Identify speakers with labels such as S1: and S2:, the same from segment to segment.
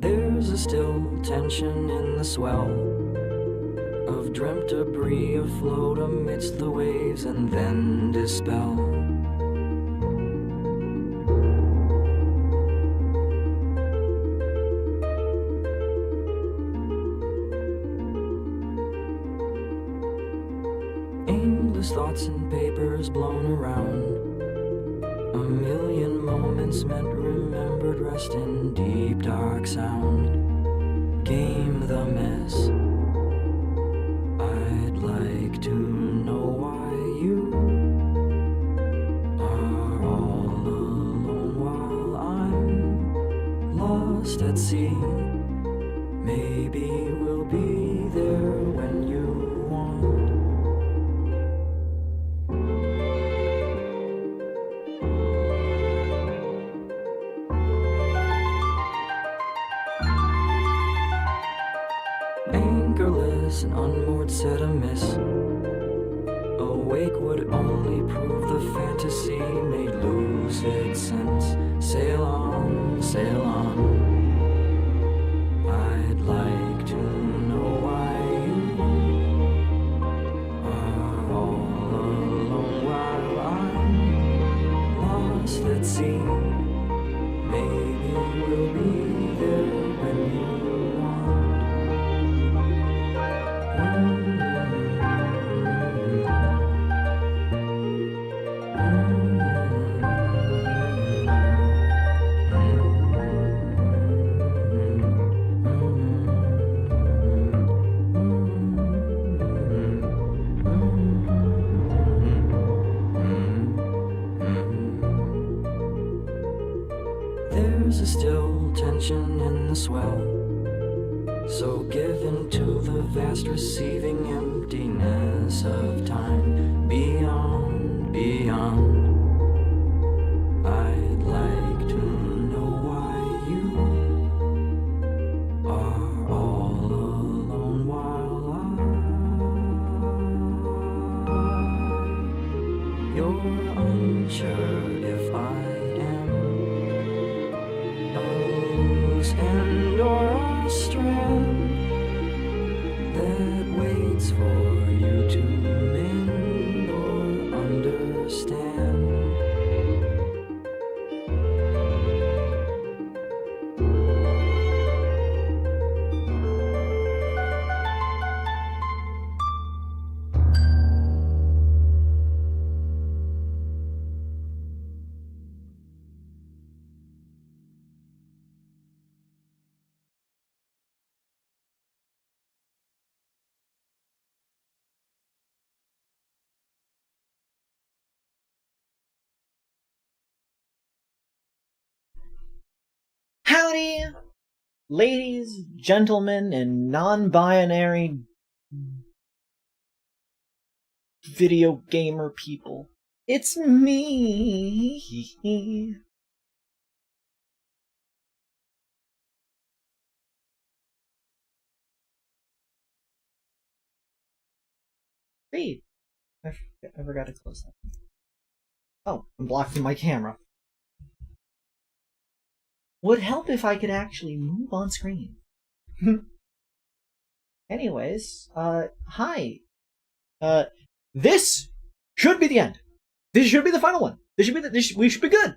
S1: There's a still tension in the swell of dreamt debris afloat amidst the waves and then dispel. Aimless thoughts and papers blown around, a million moments meant remembered rest in deep dark sound. Game the mess. I'd like to know why you are all alone while I'm lost at sea. Maybe we'll be there when you want. Anchorless and unmoored, set amiss. Awake would only prove the fantasy made lucid sense. Sail on, sail on. I'd like to know why you are all alone while I'm lost at sea. Maybe we'll be there when you want. There's a still tension in the swell, so given to the vast receiving emptiness of time beyond, beyond. I'd like to know why you are all alone while you're unsure if I am a loose end or a strand that waits for you to mend or understand.
S2: Howdy, ladies, gentlemen, and non-binary video gamer people. It's me. Read. I forgot to close that. Oh, I'm blocking my camera. Would help if I could actually move on screen. Anyways, hi. This should be the end. This should be the final one. We should be good.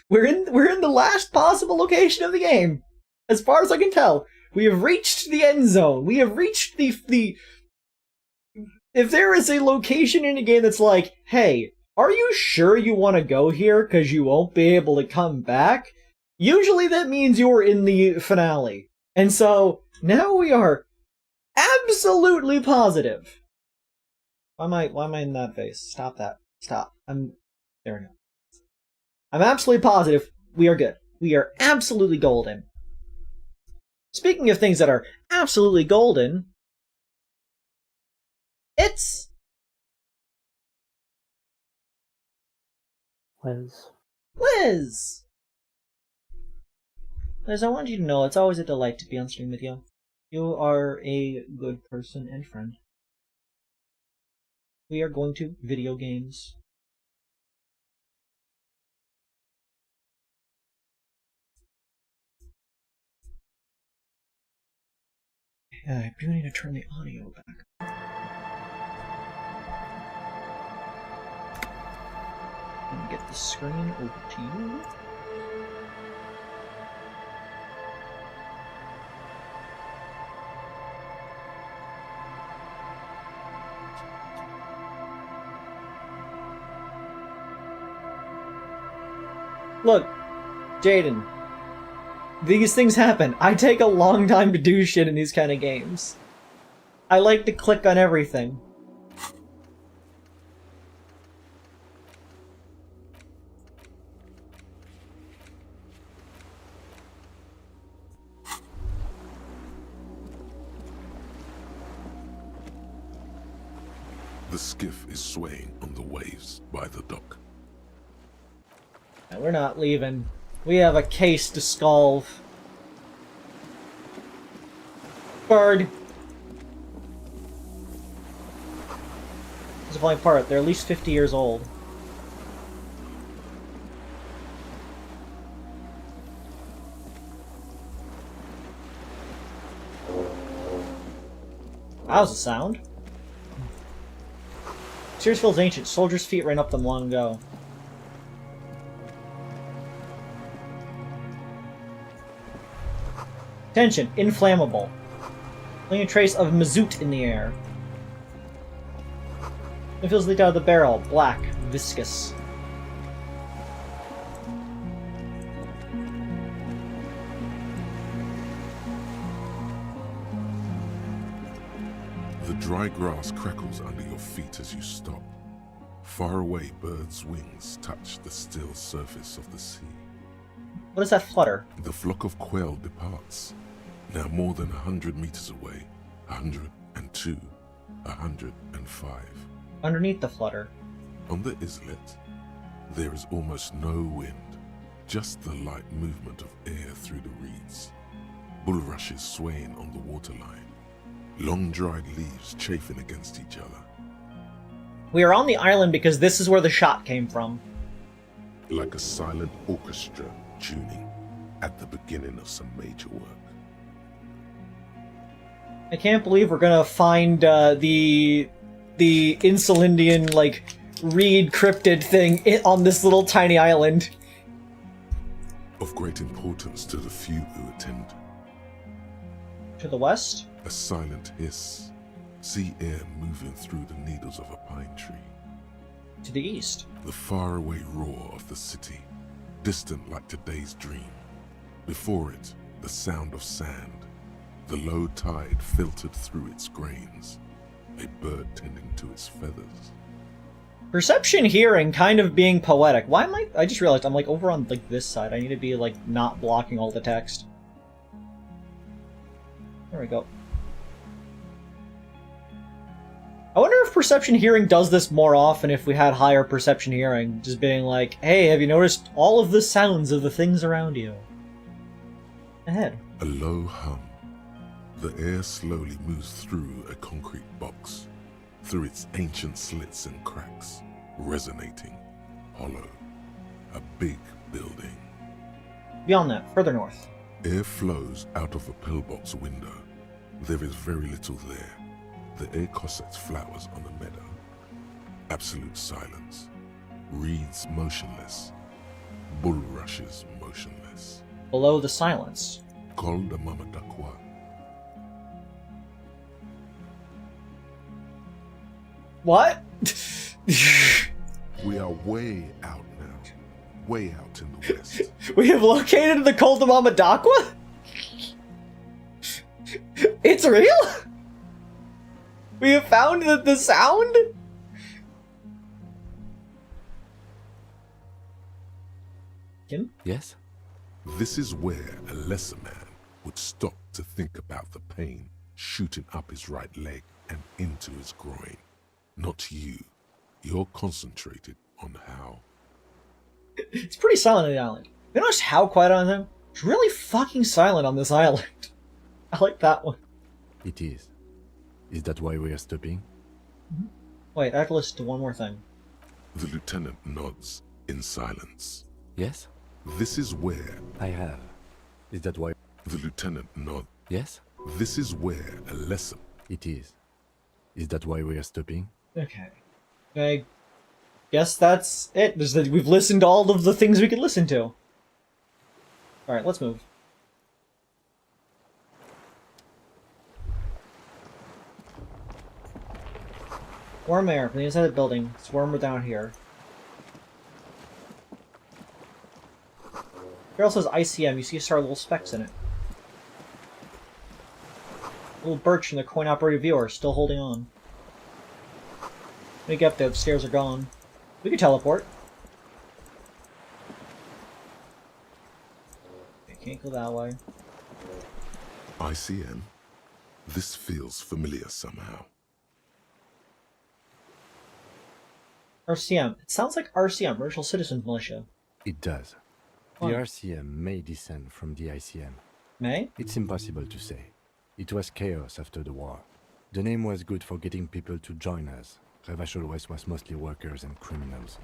S2: We're in the last possible location of the game. As far as I can tell, we have reached the end zone. We have reached the if there is a location in a game that's like, hey, are you sure you want to go here because you won't be able to come back? Usually that means you're in the finale. And so, now we are absolutely positive. Why am I in that face? Stop that. Stop. There we go. I'm absolutely positive we are good. We are absolutely golden. Speaking of things that are absolutely golden, it's
S3: Liz.
S2: Liz, I want you to know it's always a delight to be on stream with you. You are a good person and friend. We are going to video games. I do need to turn the audio back. Let me get the screen over to you. Look, Jaden, these things happen. I take a long time to do shit in these kind of games. I like to click on everything.
S3: The skiff is swaying on the waves by the dock.
S2: We're not leaving. We have a case to solve. Bird. This is falling apart. They're at least 50 years old. That was a sound. Sears feels ancient. Soldiers' feet ran up them long ago. Attention, inflammable. Leaving a trace of mazout in the air. It feels leaked out of the barrel. Black, viscous.
S3: The dry grass crackles under your feet as you stop. Far away, birds' wings touch the still surface of the sea.
S2: What does that flutter?
S3: The flock of quail departs, now more than 100 meters away. 102, 105.
S2: Underneath the flutter.
S3: On the islet, there is almost no wind, just the light movement of air through the reeds. Bulrushes swaying on the waterline. Long dried leaves chafing against each other.
S2: We are on the island because this is where the shot came from.
S3: Like a silent orchestra tuning at the beginning of some major work.
S2: I can't believe we're gonna find the Insulindian, like, reed cryptid thing on this little tiny island.
S3: Of great importance to the few who attend.
S2: To the west?
S3: A silent hiss. Sea air moving through the needles of a pine tree.
S2: To the east.
S3: The faraway roar of the city, distant like today's dream. Before it, the sound of sand, the low tide filtered through its grains, a bird tending to its feathers.
S2: Perception hearing kind of being poetic. Why am I just realized I'm like over on like this side. I need to be like not blocking all the text. There we go. I wonder if perception hearing does this more often if we had higher perception hearing. Just being like, hey, have you noticed all of the sounds of the things around you? Ahead.
S3: A low hum. The air slowly moves through a concrete box, through its ancient slits and cracks, resonating, hollow. A big building.
S2: Beyond that, further north.
S3: Air flows out of a pillbox window. There is very little there. The air cossets flowers on the meadow. Absolute silence. Reeds motionless. Bulrushes motionless.
S2: Below the silence.
S3: Col de Mamadakwa.
S2: What?
S3: We are way out now. Way out in the west.
S2: We have located the cult of Amadakwa? It's real? We have found the sound? Kim?
S4: Yes?
S3: This is where a lesser man would stop to think about the pain shooting up his right leg and into his groin. Not you. You're concentrated on how.
S2: It's pretty silent on the island. You notice how quiet on them? It's really fucking silent on this island. I like that one.
S4: It is. Is that why we are stopping?
S2: Wait, I have to listen to one more thing.
S3: The lieutenant nods in silence.
S4: Yes?
S3: This is where.
S4: I have. Is that why?
S3: The lieutenant nods.
S4: Yes?
S3: This is where Elysium.
S4: It is. Is that why we are stopping?
S2: Okay. I guess that's it. We've listened to all of the things we could listen to. Alright, let's move. Warm air from the inside of the building. It's warmer down here. Here also says ICM. You see a little specks in it. Little Birch and the coin-operated viewer still holding on. When we get up there, the stairs are gone. We can teleport. Okay, can't go that way.
S3: ICM? This feels familiar somehow.
S2: RCM. It sounds like RCM, Commercial Citizens Militia.
S4: It does. The RCM may descend from the ICM.
S2: May?
S4: It's impossible to say. It was chaos after the war. The name was good for getting people to join us. Revachol West was mostly workers and criminals.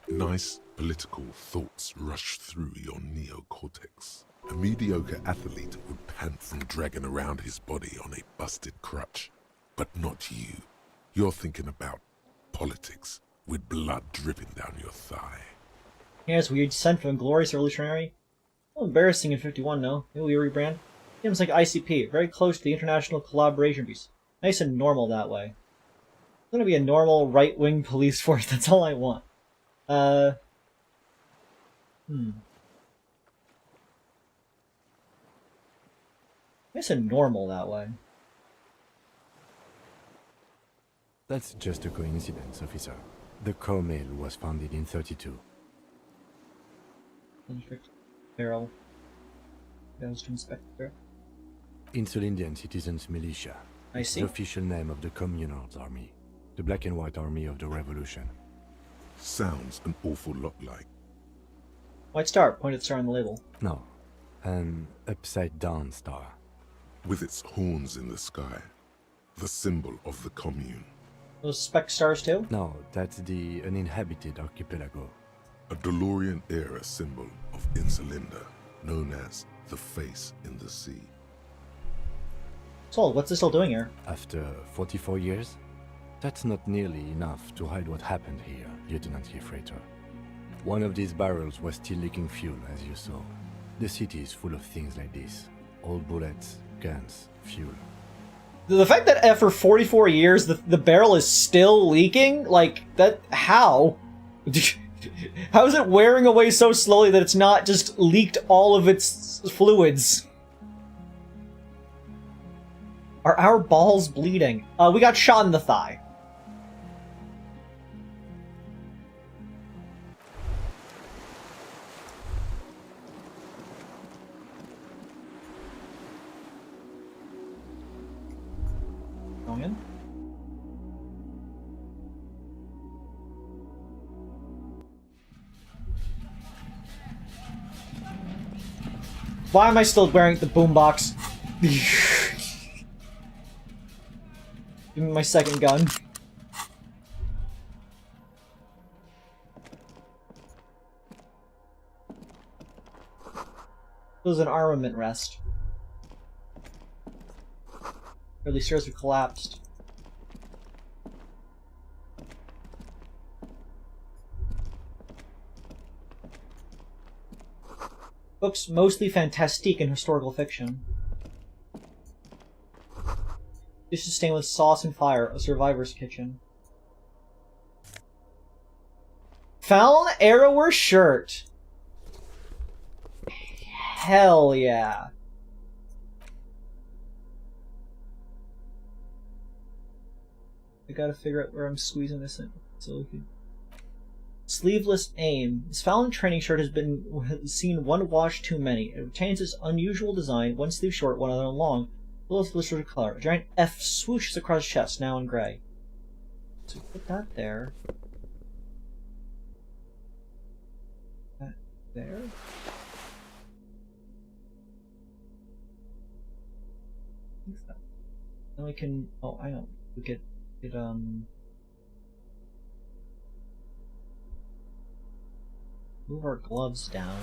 S3: Nice political thoughts rush through your neocortex. A mediocre athlete would pant from dragging around his body on a busted crutch. But not you. You're thinking about politics, with blood dripping down your thigh.
S2: Here's weird descent from glorious revolutionary. Oh, embarrassing in 51, no. Maybe we rebrand. Seems like ICP, very close to the international collaboration piece. Nice and normal that way. It's gonna be a normal right-wing police force, that's all I want. Nice and normal that way.
S4: That's just a coincidence, officer. The core mail was founded in 32.
S2: Barrel. Goes to inspector.
S4: Insulindian Citizens Militia.
S2: I
S4: It's
S2: see.
S4: the official name of the Communards Army. The black and white army of the revolution.
S3: Sounds an awful lot like.
S2: White star, pointed star on the label.
S4: No, an upside-down star.
S3: With its horns in the sky. The symbol of the commune.
S2: Those spec stars too?
S4: No, that's the uninhabited archipelago.
S3: A DeLorean-era symbol of Insulinda, known as the face in the sea.
S2: Sold, what's this still doing here?
S4: After 44 years? That's not nearly enough to hide what happened here, Lieutenant Freighter. One of these barrels was still leaking fuel, as you saw. The city is full of things like this. Old bullets, guns, fuel.
S2: The fact that after 44 years the barrel is still leaking? Like, that... how? How is it wearing away so slowly that it's not just leaked all of its fluids? Are our balls bleeding? We got shot in the thigh. Going in. Why am I still wearing the boombox? Give me my second gun. It was an armament rest. Or these stairs have collapsed. Books mostly fantastique and historical fiction. Dishes stained with sauce and fire, a survivor's kitchen. Found Arrower shirt. Hell yeah. I gotta figure out where I'm squeezing this in. So we can... Sleeveless aim. This Fallon training shirt has been seen one wash too many. It retains its unusual design, one sleeve short, one other long. Little illustrated color. A giant F swooshes across his chest, now in gray. So put that there. That there. Then we can. Oh, I know. We could move our gloves down.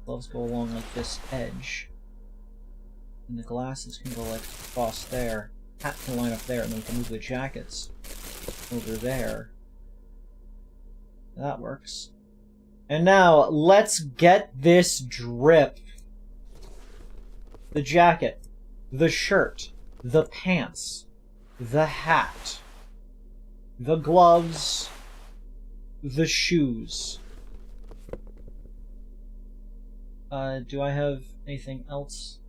S2: Gloves go along like this edge. And the glasses can go like across there. Hat can line up there, and then we can move the jackets over there. That works. And now, let's get this drip. The jacket, the shirt, the pants, the hat, the gloves, the shoes. Do I have anything else?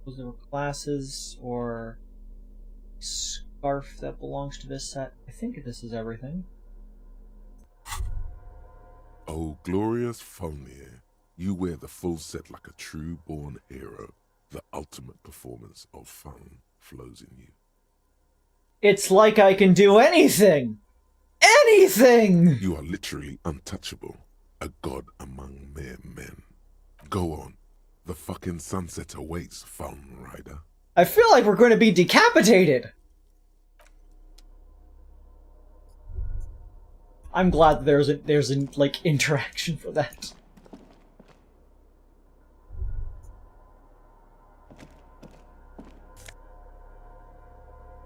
S2: Was there glasses or scarf that belongs to this set? I think this is everything.
S3: Oh, glorious Folnir, you wear the full set like a true-born hero. The ultimate performance of fun flows in you.
S2: It's like I can do anything! Anything!
S3: You are literally untouchable. A god among mere men. Go on. The fucking sunset awaits, Fallen Rider.
S2: I feel like we're going to be decapitated! I'm glad that there's a like interaction for that.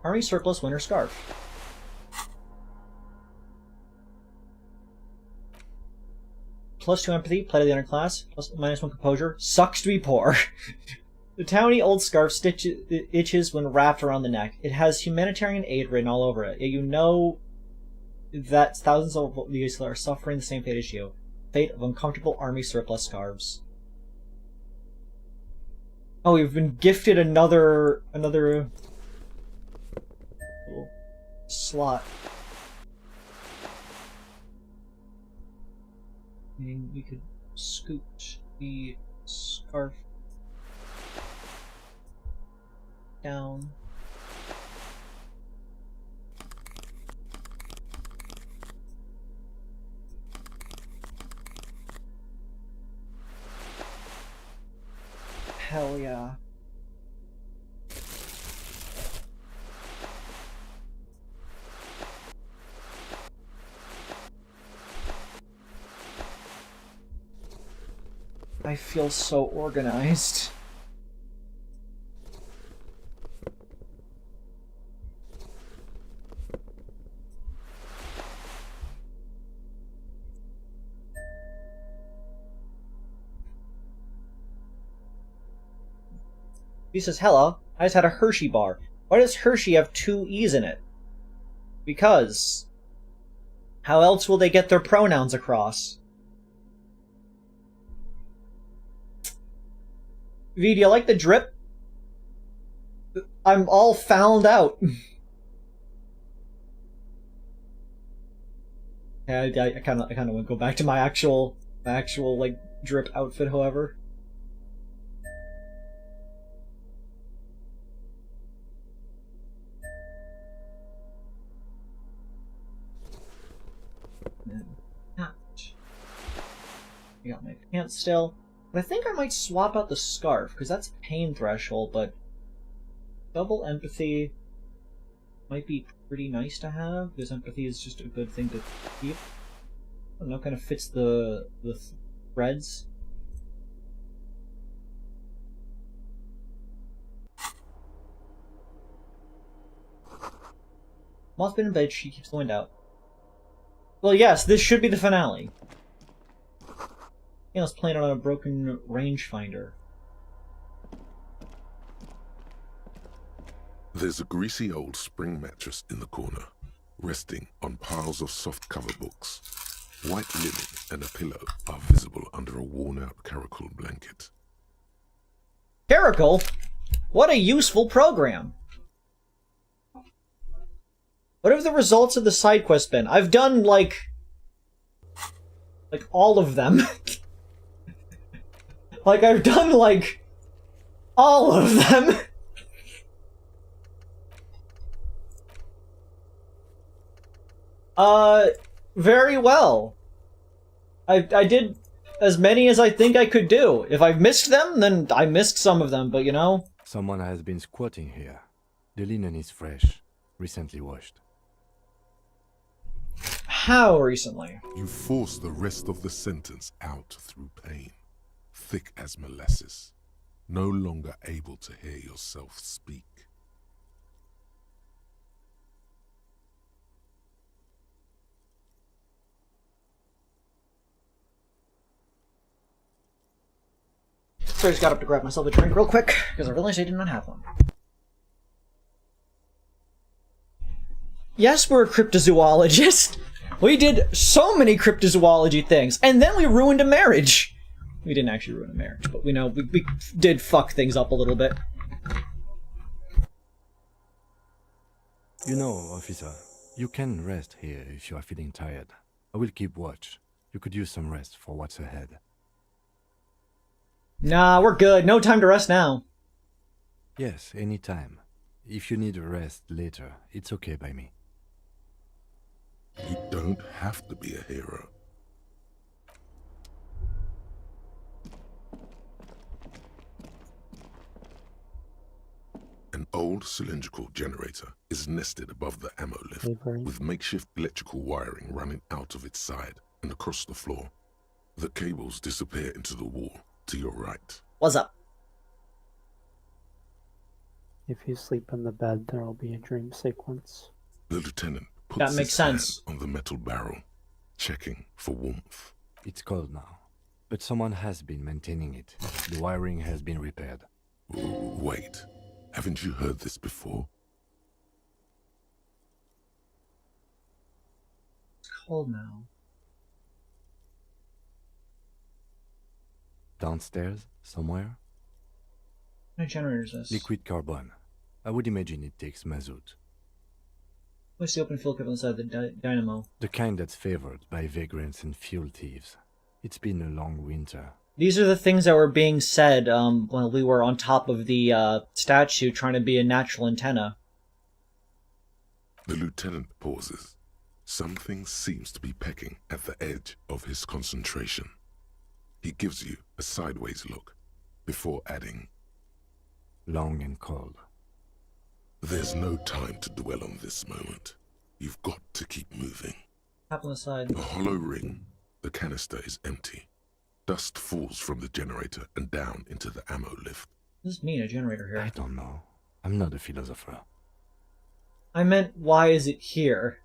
S2: Army surplus winter scarf. +2 empathy, plight of the underclass, +1 composure. Sucks to be poor. The towny old scarf itches when wrapped around the neck. It has humanitarian aid written all over it. Yet you know that thousands of these are suffering the same fate as you. Fate of uncomfortable army surplus scarves. Oh, we've been gifted another little slot. I mean, we could scoot the scarf down. Hell yeah. I feel so organized. He says, hello, I just had a Hershey bar. Why does Hershey have 2 E's in it? Because how else will they get their pronouns across? V, do you like the drip? I'm all found out. I kind of want to go back to my actual like drip outfit, however. I got my pants still. But I think I might swap out the scarf, because that's pain threshold, but double empathy might be pretty nice to have, because empathy is just a good thing to keep. I don't know, kind of fits the threads. Moth's been in bed, she keeps the wind out. Well, yes, this should be the finale. I was playing it on a broken rangefinder.
S3: There's a greasy old spring mattress in the corner, resting on piles of soft cover books. White linen and a pillow are visible under a worn-out caracal blanket.
S2: Caracal? What a useful program! What have the results of the side quest been? I've done, like all of them. Like, I've done, like, all of them. Very well. I did as many as I think I could do. If I've missed them, then I missed some of them, but you know.
S4: Someone has been squatting here. The linen is fresh, recently washed.
S2: How recently?
S3: You force the rest of the sentence out through pain, thick as molasses, no longer able to hear yourself speak.
S2: So I just got up to grab myself a drink real quick, because I realized I did not have one. Yes, we're a cryptozoologist. We did so many cryptozoology things, and then we ruined a marriage. We didn't actually ruin a marriage, but we know we did fuck things up a little bit.
S4: You know, officer, you can rest here if you are feeling tired. I will keep watch. You could use some rest for what's ahead.
S2: Nah, we're good. No time to rest now.
S4: Yes, anytime. If you need a rest later, it's okay by me.
S3: You don't have to be a hero. An old cylindrical generator is nested above the ammo lift, with makeshift electrical wiring running out of its side and across the floor. The cables disappear into the wall to your right.
S2: What's up?
S5: If you sleep in the bed, there will be a dream sequence.
S3: The lieutenant
S2: That
S3: puts
S2: makes
S3: his
S2: sense.
S3: hand on the metal barrel, checking for warmth.
S4: It's cold now, but someone has been maintaining it. The wiring has been repaired.
S3: Wait, haven't you heard this before?
S2: It's cold now.
S4: Downstairs, somewhere?
S2: What kind of generator is this?
S4: Liquid carbon. I would imagine it takes mazout.
S2: What's the open fuel cap inside the dynamo?
S4: The kind that's favored by vagrants and fuel thieves. It's been a long winter.
S2: These are the things that were being said when we were on top of the statue trying to be a natural antenna.
S3: The lieutenant pauses. Something seems to be pecking at the edge of his concentration. He gives you a sideways look before adding,
S4: Long and cold.
S3: "There's no time to dwell on this moment. You've got to keep moving."
S2: Tap on the side.
S3: The hollow ring, the canister is empty. Dust falls from the generator and down into the ammo lift.
S2: What does this mean, a generator here?
S4: I don't know. I'm not a philosopher.
S2: I meant, why is it here?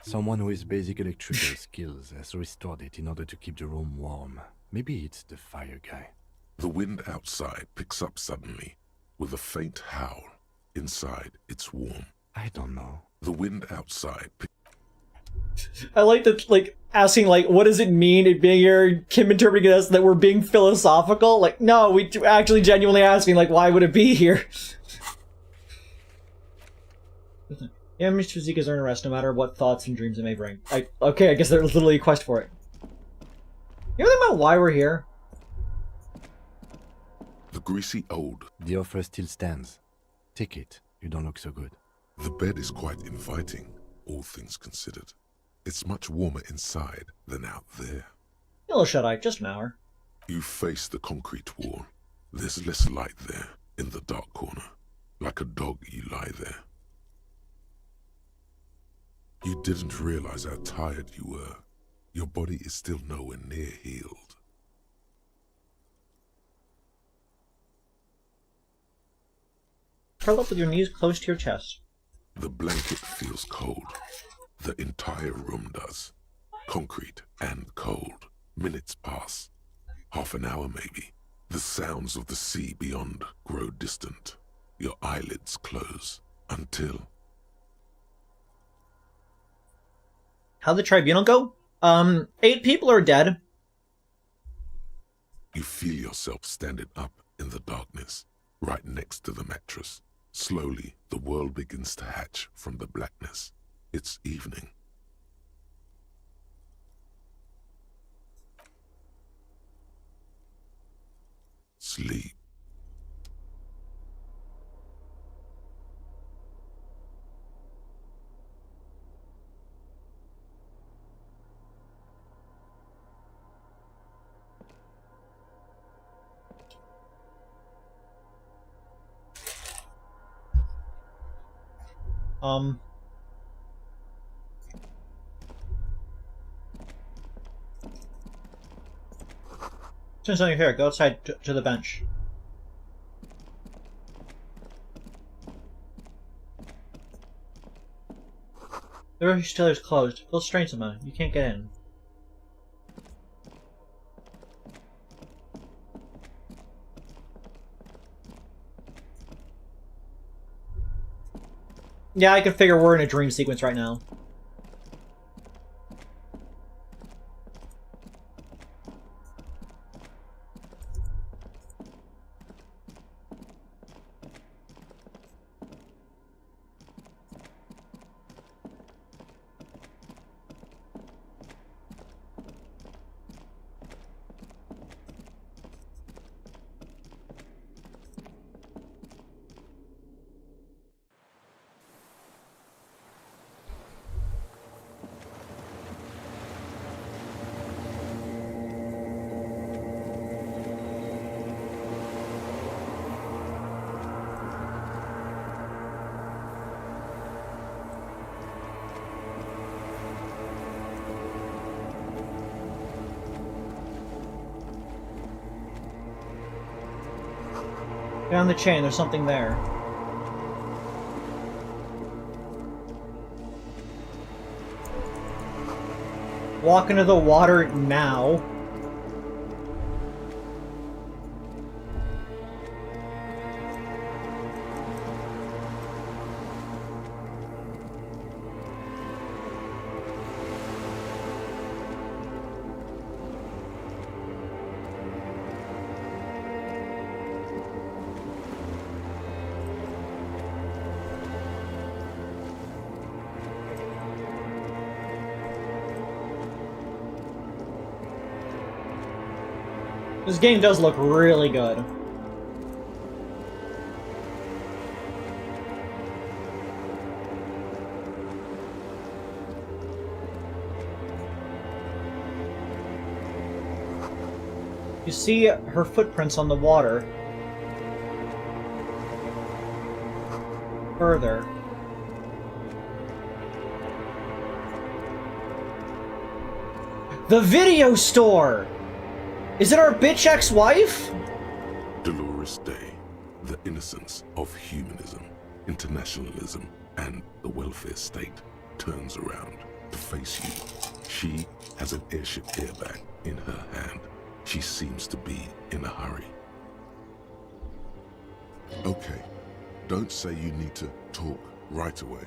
S4: Someone with basic electrical skills has restored it in order to keep the room warm. Maybe it's the fire guy.
S3: The wind outside picks up suddenly with a faint howl. Inside, it's warm.
S4: I don't know.
S3: The wind outside
S2: I like that, like, asking, like, what does it mean it being here, Kim interpreting us that we're being philosophical? Like, no, we actually genuinely asking, like, why would it be here? Yeah, Mr. Zika's earn a rest no matter what thoughts and dreams it may bring. Okay, I guess there's literally a quest for it. You ever think about why we're here?
S3: The greasy old.
S4: The offer still stands. Take it. You don't look so good.
S3: The bed is quite inviting, all things considered. It's much warmer inside than out there.
S2: Hello, Shut-Eye, just an hour.
S3: You face the concrete wall. There's less light there, in the dark corner. Like a dog, you lie there. You didn't realize how tired you were. Your body is still nowhere near healed.
S2: Curl up with your knees close to your chest.
S3: The blanket feels cold. The entire room does. Concrete and cold. Minutes pass. Half an hour maybe. The sounds of the sea beyond grow distant. Your eyelids close. Until...
S2: How'd the tribunal go? 8 people are dead.
S3: You feel yourself standing up in the darkness, right next to the mattress. Slowly, the world begins to hatch from the blackness. It's evening. Sleep.
S2: Since you're here, go outside to the bench. The refrigerator's closed. Phil Straintema, you can't get in. Yeah, I can figure we're in a dream sequence right now. Get on the chain, there's something there. Walk into the water now. This game does look really good. You see her footprints on the water. Further. The video store! Is it our bitch ex-wife?
S3: Dolores Day, the innocence of humanism, internationalism, and the welfare state turns around to face you. She has an airship airbag in her hand. She seems to be in a hurry. Okay, don't say you need to talk right away.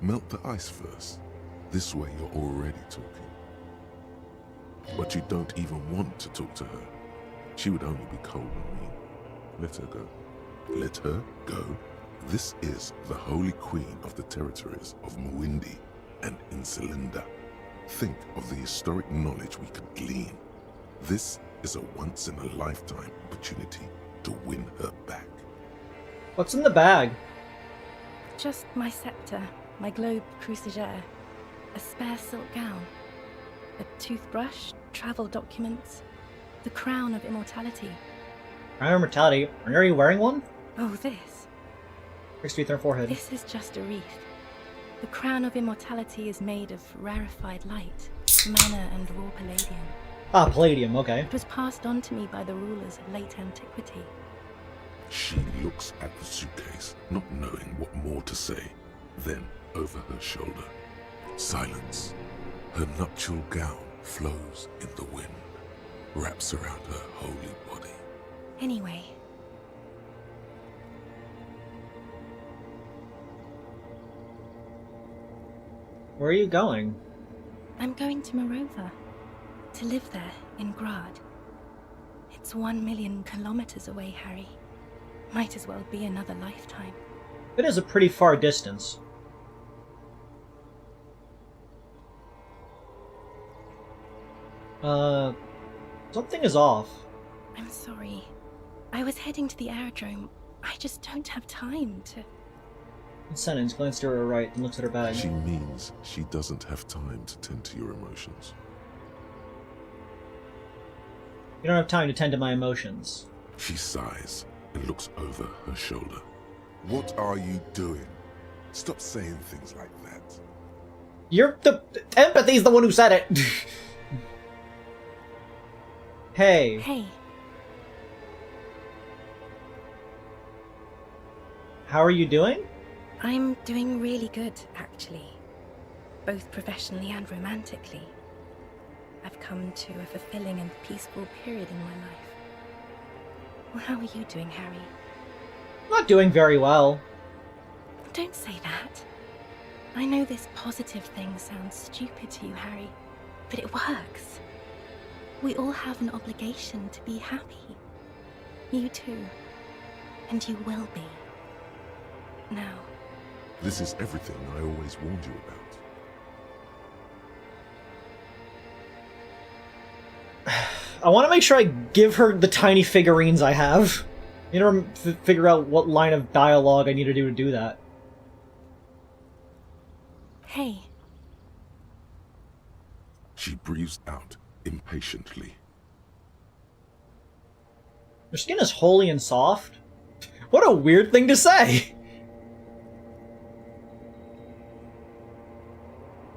S3: Melt the ice first. This way you're already talking. But you don't even want to talk to her. She would only be cold and mean. Let her go. Let her go. This is the holy queen of the territories of Mwindi and Insulinda. Think of the historic knowledge we could glean. This is a once-in-a-lifetime opportunity to win her back.
S2: What's in the bag?
S6: Just my scepter, my globe cruciger, a spare silk gown, a toothbrush, travel documents, the crown of immortality.
S2: Crown of immortality? Are you wearing one?
S6: Oh, this.
S2: Next to her forehead.
S6: This is just a wreath. The crown of immortality is made of rarefied light, mana and raw palladium.
S2: Ah, palladium, okay.
S6: It was passed on to me by the rulers of late antiquity.
S3: She looks at the suitcase, not knowing what more to say. Then, over her shoulder, silence. Her nuptial gown flows in the wind, wraps around her holy body.
S6: Anyway.
S2: Where are you going?
S6: I'm going to Morova, to live there in Grad. It's 1 million kilometers away, Harry. Might as well be another lifetime.
S2: It is a pretty far distance. Something is off.
S6: I'm sorry. I was heading to the aerodrome. I just don't have time to...
S2: Sentence glanced to her right and looks at her bag.
S3: She means she doesn't have time to tend to your emotions.
S2: You don't have time to tend to my emotions.
S3: She sighs and looks over her shoulder. What are you doing? Stop saying things like that.
S2: You're the... Empathy's the one who said it! Hey.
S6: Hey,
S2: How are you doing?
S6: I'm doing really good, actually. Both professionally and romantically. I've come to a fulfilling and peaceful period in my life. Well, how are you doing, Harry?
S2: Not doing very well.
S6: Don't say that. I know this positive thing sounds stupid to you, Harry, but it works. We all have an obligation to be happy. You too. And you will be. Now.
S3: This is everything I always warned you about.
S2: I want to make sure I give her the tiny figurines I have. You know, figure out what line of dialogue I need to do that.
S6: Hey.
S3: She breathes out impatiently.
S2: Your skin is holy and soft? What a weird thing to say!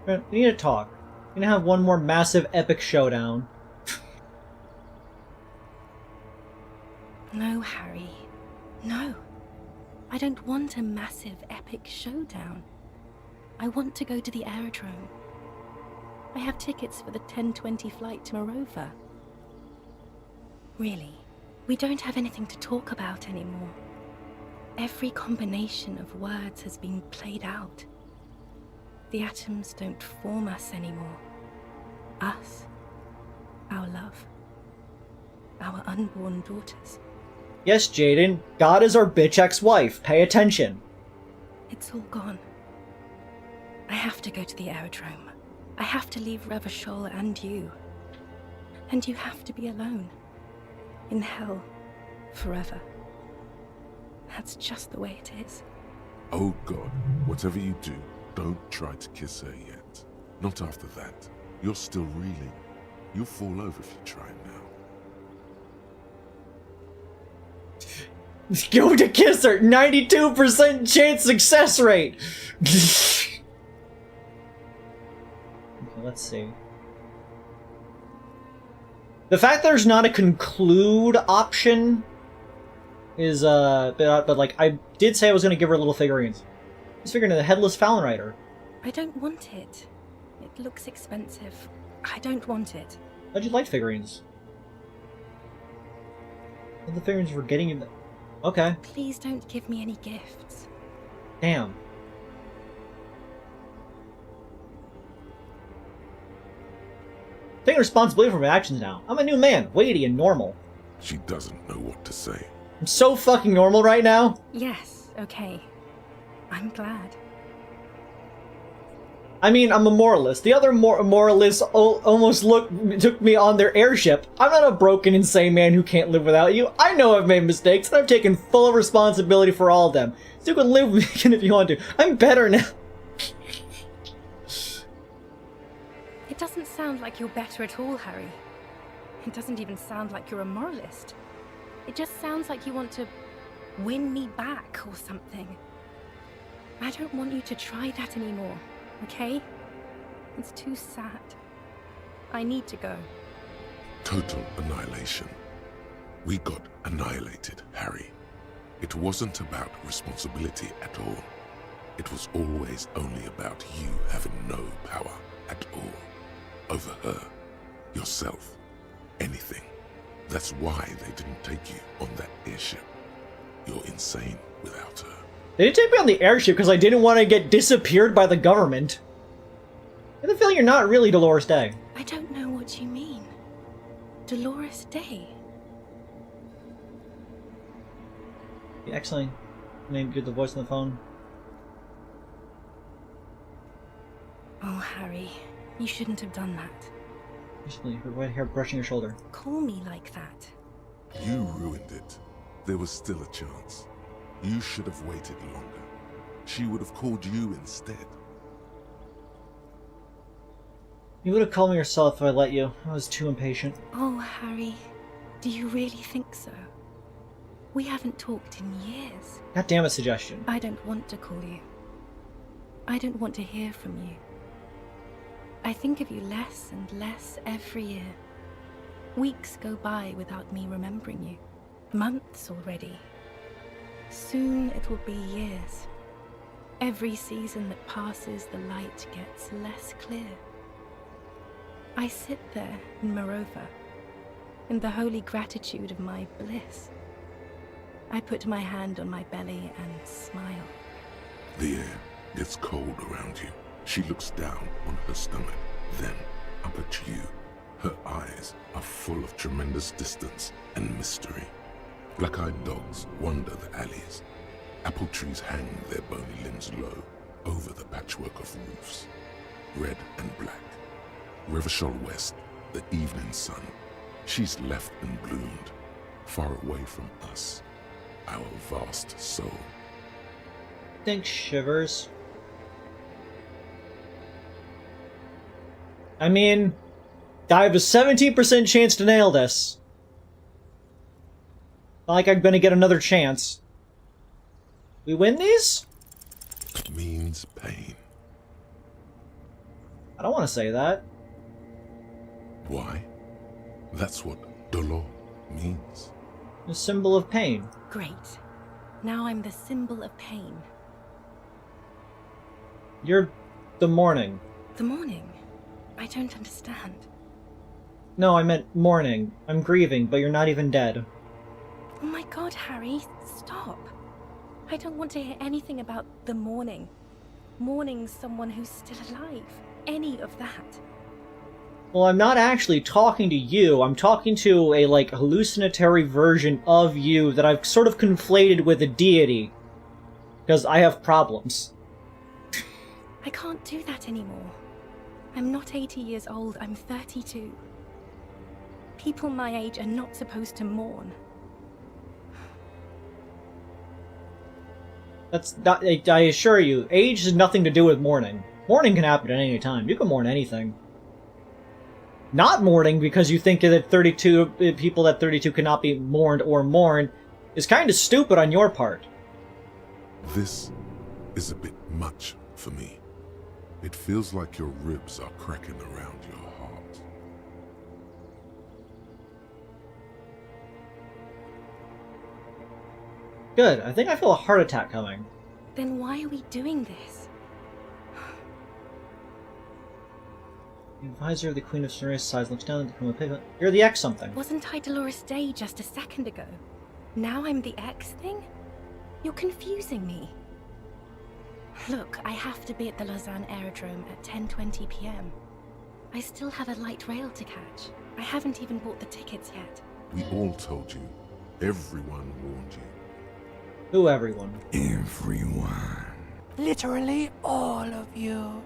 S2: We need to talk. We're gonna have one more massive epic showdown.
S6: No, Harry. No. I don't want a massive epic showdown. I want to go to the aerodrome. I have tickets for the 10:20 flight to Morova. Really, we don't have anything to talk about anymore. Every combination of words has been played out. The atoms don't form us anymore. Us. Our love. Our unborn daughters.
S2: Yes, Jaden, God is our bitch ex-wife. Pay attention.
S6: It's all gone. I have to go to the aerodrome. I have to leave Revachol and you. And you have to be alone. In hell. Forever. That's just the way it is.
S3: Oh God, whatever you do, don't try to kiss her yet. Not after that. You're still reeling. You'll fall over if you try now.
S2: Go to kiss her! 92% chance success rate! Okay, let's see. The fact there's not a conclude option is, but like, I did say I was gonna give her little figurines. I was figuring the headless Fallon Rider.
S6: I don't want it. It looks expensive. I don't want it.
S2: How'd you like figurines? What the figurines were getting you? Okay.
S6: Please don't give me any gifts.
S2: Damn. Taking responsibility for my actions now. I'm a new man, weighty and normal.
S3: She doesn't know what to say.
S2: I'm so fucking normal right now.
S6: Yes, okay. I'm glad.
S2: I mean, I'm a moralist. The other moralists almost took me on their airship. I'm not a broken, insane man who can't live without you. I know I've made mistakes, and I've taken full responsibility for all of them. So you can live with me if you want to. I'm better now.
S6: It doesn't sound like you're better at all, Harry. It doesn't even sound like you're a moralist. It just sounds like you want to win me back or something. I don't want you to try that anymore, okay? It's too sad. I need to go.
S3: Total annihilation. We got annihilated, Harry. It wasn't about responsibility at all. It was always only about you having no power at all. Over her, yourself, anything. That's why they didn't take you on that airship. You're insane without her.
S2: They didn't take me on the airship because I didn't want to get disappeared by the government. I have the feeling you're not really Dolores Day.
S6: I don't know what you mean. Dolores Day?
S2: Yeah, excellent. Maybe get the voice on the phone.
S6: Oh, Harry, you shouldn't have done that.
S2: Recently, her right hair brushing your shoulder.
S6: Call me like that.
S3: You ruined it. There was still a chance. You should have waited longer. She would have called you instead.
S2: You would have called me yourself if I let you. I was too impatient.
S6: Oh, Harry, do you really think so? We haven't talked in years.
S2: God damn it, suggestion.
S6: I don't want to call you. I don't want to hear from you. I think of you less and less every year. Weeks go by without me remembering you. Months already. Soon it will be years. Every season that passes, the light gets less clear. I sit there in Morova, in the holy gratitude of my bliss. I put my hand on my belly and smile.
S3: The air gets cold around you. She looks down on her stomach, then up at you. Her eyes are full of tremendous distance and mystery. Black-eyed dogs wander the alleys. Apple trees hang their bony limbs low over the patchwork of roofs, red and black. Revachol West, the evening sun. She's left and bloomed, far away from us, our vast soul.
S2: Think shivers. I mean, I have a 17% chance to nail this. Not like I'm gonna get another chance. We win these?
S3: Means pain.
S2: I don't want to say that.
S3: Why? That's what dolor means.
S2: A symbol of pain.
S6: Great. Now I'm the symbol of pain.
S2: You're the mourning.
S6: The morning? I don't understand.
S2: No, I meant mourning. I'm grieving, but you're not even dead.
S6: Oh my god, Harry, stop. I don't want to hear anything about the mourning. Mourning someone who's still alive. Any of that.
S2: Well, I'm not actually talking to you. I'm talking to a, hallucinatory version of you that I've sort of conflated with a deity. Because I have problems.
S6: I can't do that anymore. I'm not 80 years old, I'm 32. People my age are not supposed to mourn.
S2: That's not, I assure you, age has nothing to do with mourning. Mourning can happen at any time. You can mourn anything. Not mourning because you think that people at 32 cannot be mourned or mourn is kind of stupid on your part.
S3: This is a bit much for me. It feels like your ribs are cracking around your heart.
S2: Good. I think I feel a heart attack coming.
S6: Then why are we doing this?
S2: The advisor of the Queen of Serious Size looks down at the criminal pigment. You're the X something.
S6: Wasn't I Dolores Day just a second ago? Now I'm the X thing? You're confusing me. Look, I have to be at the Lausanne Aerodrome at 10:20 p.m. I still have a light rail to catch. I haven't even bought the tickets yet.
S3: We all told you. Everyone warned you.
S2: Who, everyone?
S3: Everyone.
S7: Literally all of you.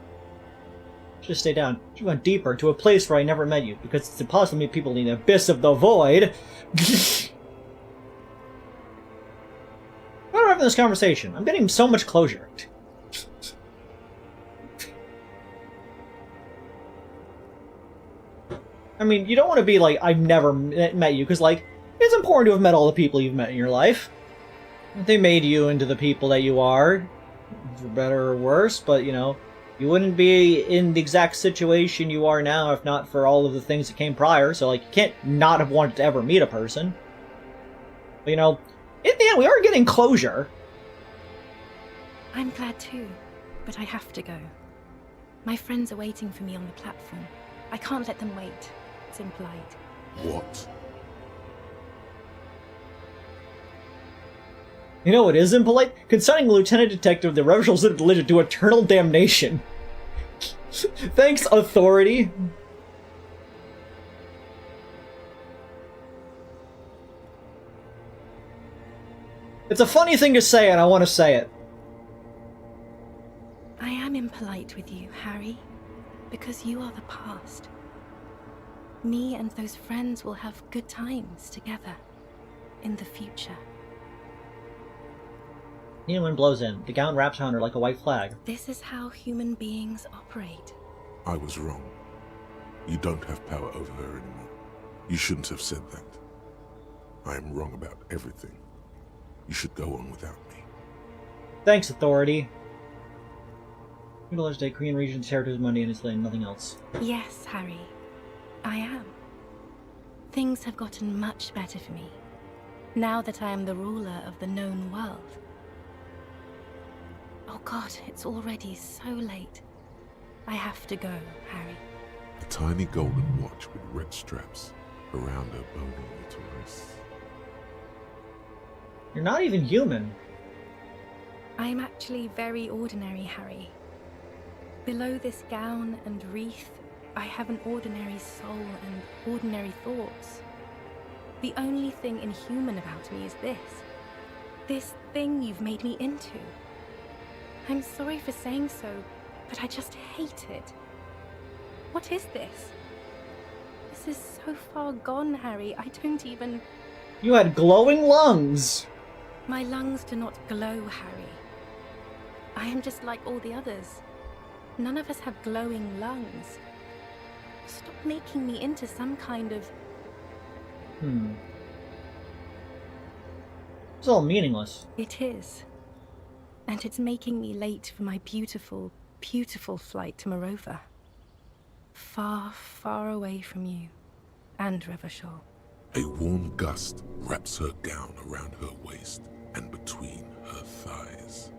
S2: Just stay down. You went deeper to a place where I never met you, because it's impossible to meet people in the abyss of the void. Why are we having this conversation? I'm getting so much closure. I mean, you don't want to be like, I've never met you, because, it's important to have met all the people you've met in your life. They made you into the people that you are, for better or worse, but, you wouldn't be in the exact situation you are now if not for all of the things that came prior, so, you can't not have wanted to ever meet a person. But, in the end, we are getting closure.
S6: I'm glad too, but I have to go. My friends are waiting for me on the platform. I can't let them wait. It's impolite.
S3: What?
S2: You know what is impolite? Consigning Lieutenant Detective the Revachol City to eternal damnation. Thanks, authority. It's a funny thing to say, and I want to say it.
S6: I am impolite with you, Harry, because you are the past. Me and those friends will have good times together in the future.
S2: The wind blows in. The gown wraps around her like a white flag.
S6: This is how human beings operate.
S3: I was wrong. You don't have power over her anymore. You shouldn't have said that. I am wrong about everything. You should go on without me.
S2: Thanks, authority. $2 a day, Korean region's heritage money and its land, nothing else.
S6: Yes, Harry. I am. Things have gotten much better for me, now that I am the ruler of the known world. Oh God, it's already so late. I have to go, Harry.
S3: A tiny golden watch with red straps around her bony little wrists.
S2: You're not even human.
S6: I am actually very ordinary, Harry. Below this gown and wreath, I have an ordinary soul and ordinary thoughts. The only thing inhuman about me is this. This thing you've made me into. I'm sorry for saying so, but I just hate it. What is this? This is so far gone, Harry. I don't even...
S2: You had glowing lungs.
S6: My lungs do not glow, Harry. I am just like all the others. None of us have glowing lungs. Stop making me into some kind of...
S2: It's all meaningless.
S6: It is. And it's making me late for my beautiful, beautiful flight to Morova. Far, far away from you and Revachol.
S3: A warm gust wraps her gown around her waist and between her thighs.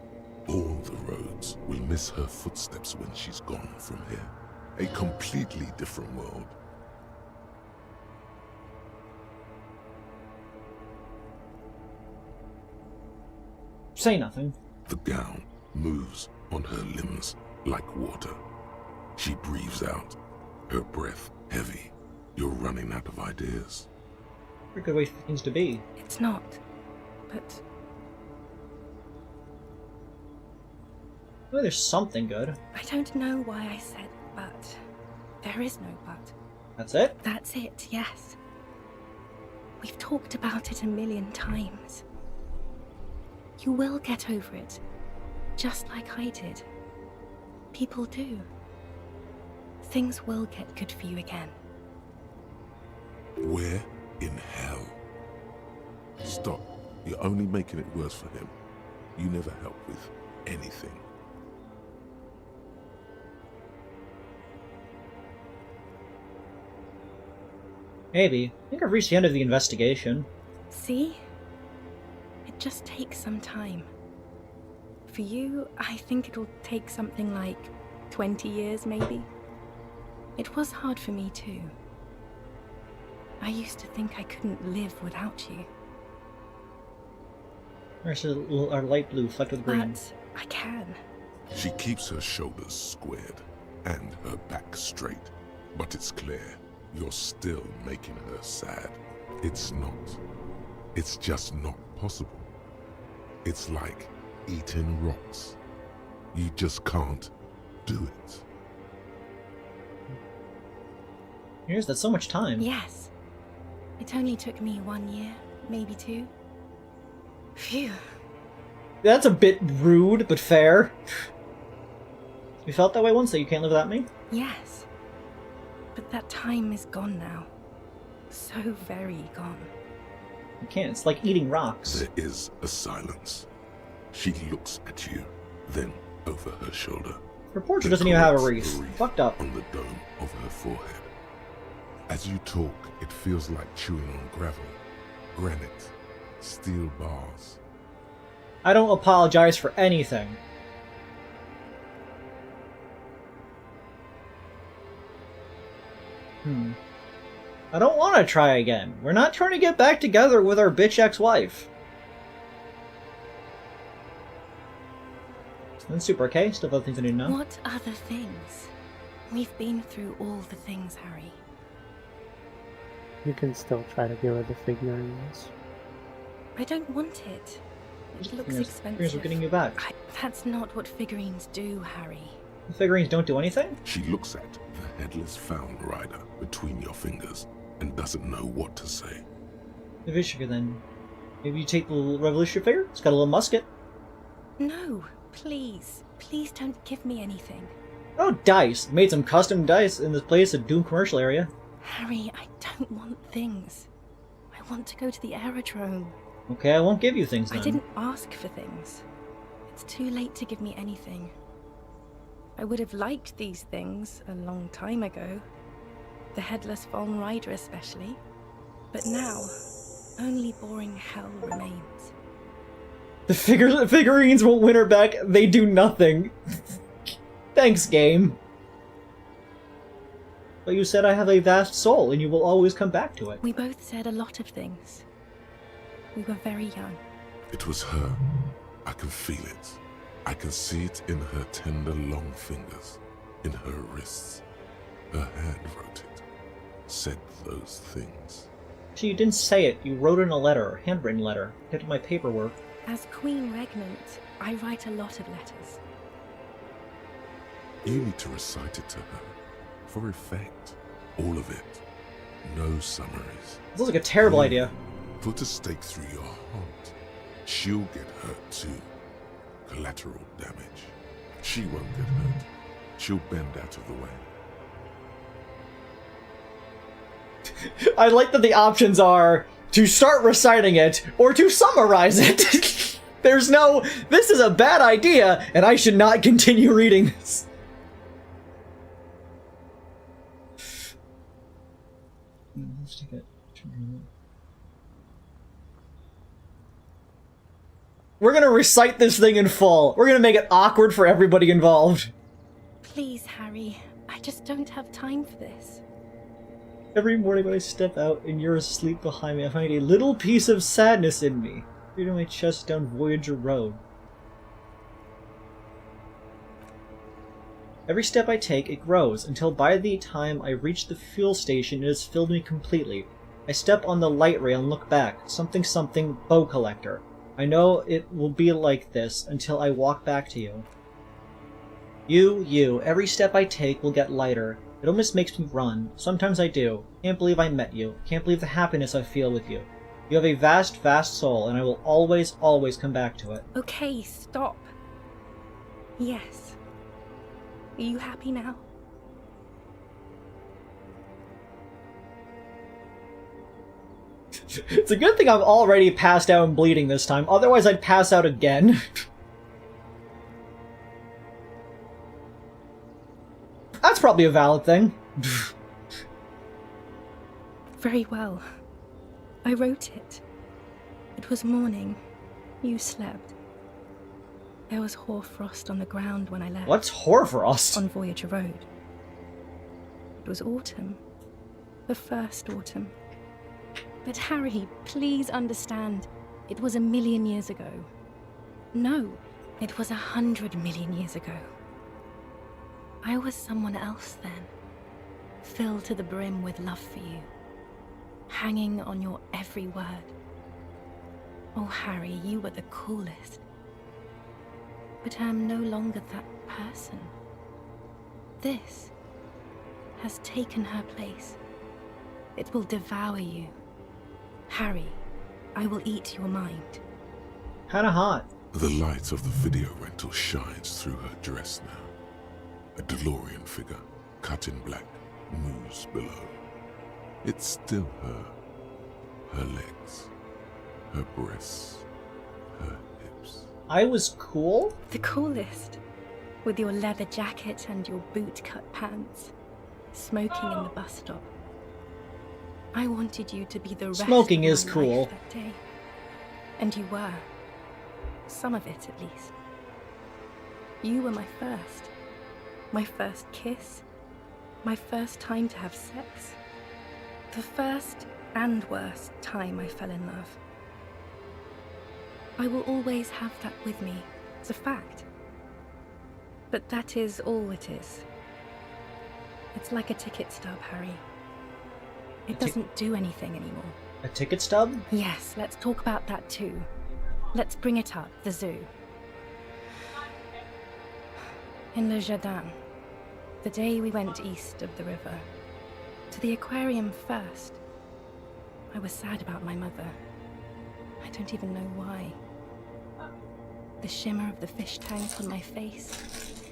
S3: All the roads will miss her footsteps when she's gone from here. A completely different world.
S2: Say nothing.
S3: The gown moves on her limbs like water. She breathes out, her breath heavy. You're running out of ideas.
S2: Pretty good way for things to be.
S6: It's not. But
S2: Oh, there's something good.
S6: I don't know why I said but. There is no but.
S2: That's it?
S6: That's it, yes. We've talked about it a million times. You will get over it, just like I did. People do. Things will get good for you again.
S3: Where in hell? Stop. You're only making it worse for him. You never help with anything.
S2: Maybe. I think I've reached the end of the investigation.
S6: See? It just takes some time. For you, I think it'll take something like 20 years, maybe. It was hard for me too. I used to think I couldn't live without you.
S2: There's a little, our light blue flecked with green.
S6: But I can.
S3: She keeps her shoulders squared and her back straight. But it's clear, you're still making her sad. It's not. It's just not possible. It's like eating rocks. You just can't do it.
S2: Here's that so much time.
S6: Yes. It only took me 1 year, maybe 2. Phew.
S2: That's a bit rude, but fair. You felt that way once, that you can't live without me?
S6: Yes. But that time is gone now. So very gone.
S2: You can't. It's like eating rocks.
S3: There is a silence. She looks at you, then over her shoulder.
S2: Her portrait
S3: The
S2: doesn't even have a
S3: correct
S2: wreath. Fucked up.
S3: on the dome of her forehead. As you talk, it feels like chewing on gravel, granite, steel bars.
S2: I don't apologize for anything. I don't want to try again. We're not trying to get back together with our bitch ex-wife. Then super okay. Still have other things I need to know.
S6: What other things? We've been through all the things, Harry.
S5: You can still try to give her the figurines.
S6: I don't want it. It looks
S2: Figurines
S6: expensive.
S2: are getting you back.
S6: That's not what figurines do, Harry.
S2: The figurines don't do anything?
S3: She looks at the headless found rider between your fingers and doesn't know what to say.
S2: Maybe I should then. Maybe you take the little revolutionary figure? It's got a little musket.
S6: No, please. Please don't give me anything.
S2: Oh, dice. Made some custom dice in this place, a Doom commercial area.
S6: Harry, I don't want things. I want to go to the aerodrome.
S2: Okay, I won't give you things then.
S6: I didn't ask for things. It's too late to give me anything. I would have liked these things a long time ago. The headless Von Rider especially. But now, only boring hell remains.
S2: The figurines won't win her back. They do nothing. Thanks, game. But you said I have a vast soul, and you will always come back to it.
S6: We both said a lot of things. We were very young.
S3: It was her. I can feel it. I can see it in her tender, long fingers, in her wrists. Her hand wrote it, said those things.
S2: So you didn't say it. You wrote in a letter, a handwritten letter. Get to my paperwork.
S6: As Queen Regnant, I write a lot of letters.
S3: You need to recite it to her, for effect. All of it. No summaries.
S2: This looks like a terrible idea.
S3: Put a stake through your heart. She'll get hurt too. Collateral damage. She won't get hurt. She'll bend out of the way.
S2: I like that the options are to start reciting it or to summarize it. There's no, this is a bad idea and I should not continue reading this. We're gonna recite this thing in full. We're gonna make it awkward for everybody involved.
S6: Please, Harry. I just don't have time for this.
S2: Every morning when I step out and you're asleep behind me, I find a little piece of sadness in me, beating my chest down Voyager Road. Every step I take, it grows, until by the time I reach the fuel station, it has filled me completely. I step on the light rail and look back. Something something bow collector. I know it will be like this until I walk back to you. You, every step I take will get lighter. It almost makes me run. Sometimes I do. Can't believe I met you. Can't believe the happiness I feel with you. You have a vast, vast soul, and I will always, always come back to it.
S6: Okay, stop. Yes. Are you happy now?
S2: It's a good thing I'm already passed out and bleeding this time, otherwise I'd pass out again. That's probably a valid thing.
S6: Very well. I wrote it. It was morning. You slept. There was hoarfrost on the ground when I left.
S2: What's hoarfrost?
S6: On Voyager Road. It was autumn. The first autumn. But Harry, please understand, it was 1,000,000 years ago. No, it was 100 million years ago. I was someone else then, filled to the brim with love for you, hanging on your every word. Oh, Harry, you were the coolest. But I am no longer that person. This has taken her place. It will devour you. Harry, I will eat your mind.
S2: Kinda hot.
S3: The light of the video rental shines through her dress now. A DeLorean figure, cut in black, moves below. It's still her. Her legs, her breasts, her hips.
S2: I was cool?
S6: The coolest. With your leather jacket and your boot-cut pants. Smoking in the bus stop. I wanted you to be the rest
S2: Smoking
S6: of
S2: is
S6: my
S2: cool.
S6: life that day. And you were. Some of it, at least. You were my first. My first kiss. My first time to have sex. The first and worst time I fell in love. I will always have that with me. It's a fact. But that is all it is. It's like a ticket stub, Harry. It doesn't do anything anymore.
S2: A ticket stub?
S6: Yes, let's talk about that too. Let's bring it up, the zoo. In Le Jardin, the day we went east of the river, to the aquarium first. I was sad about my mother. I don't even know why. The shimmer of the fish tank on my face.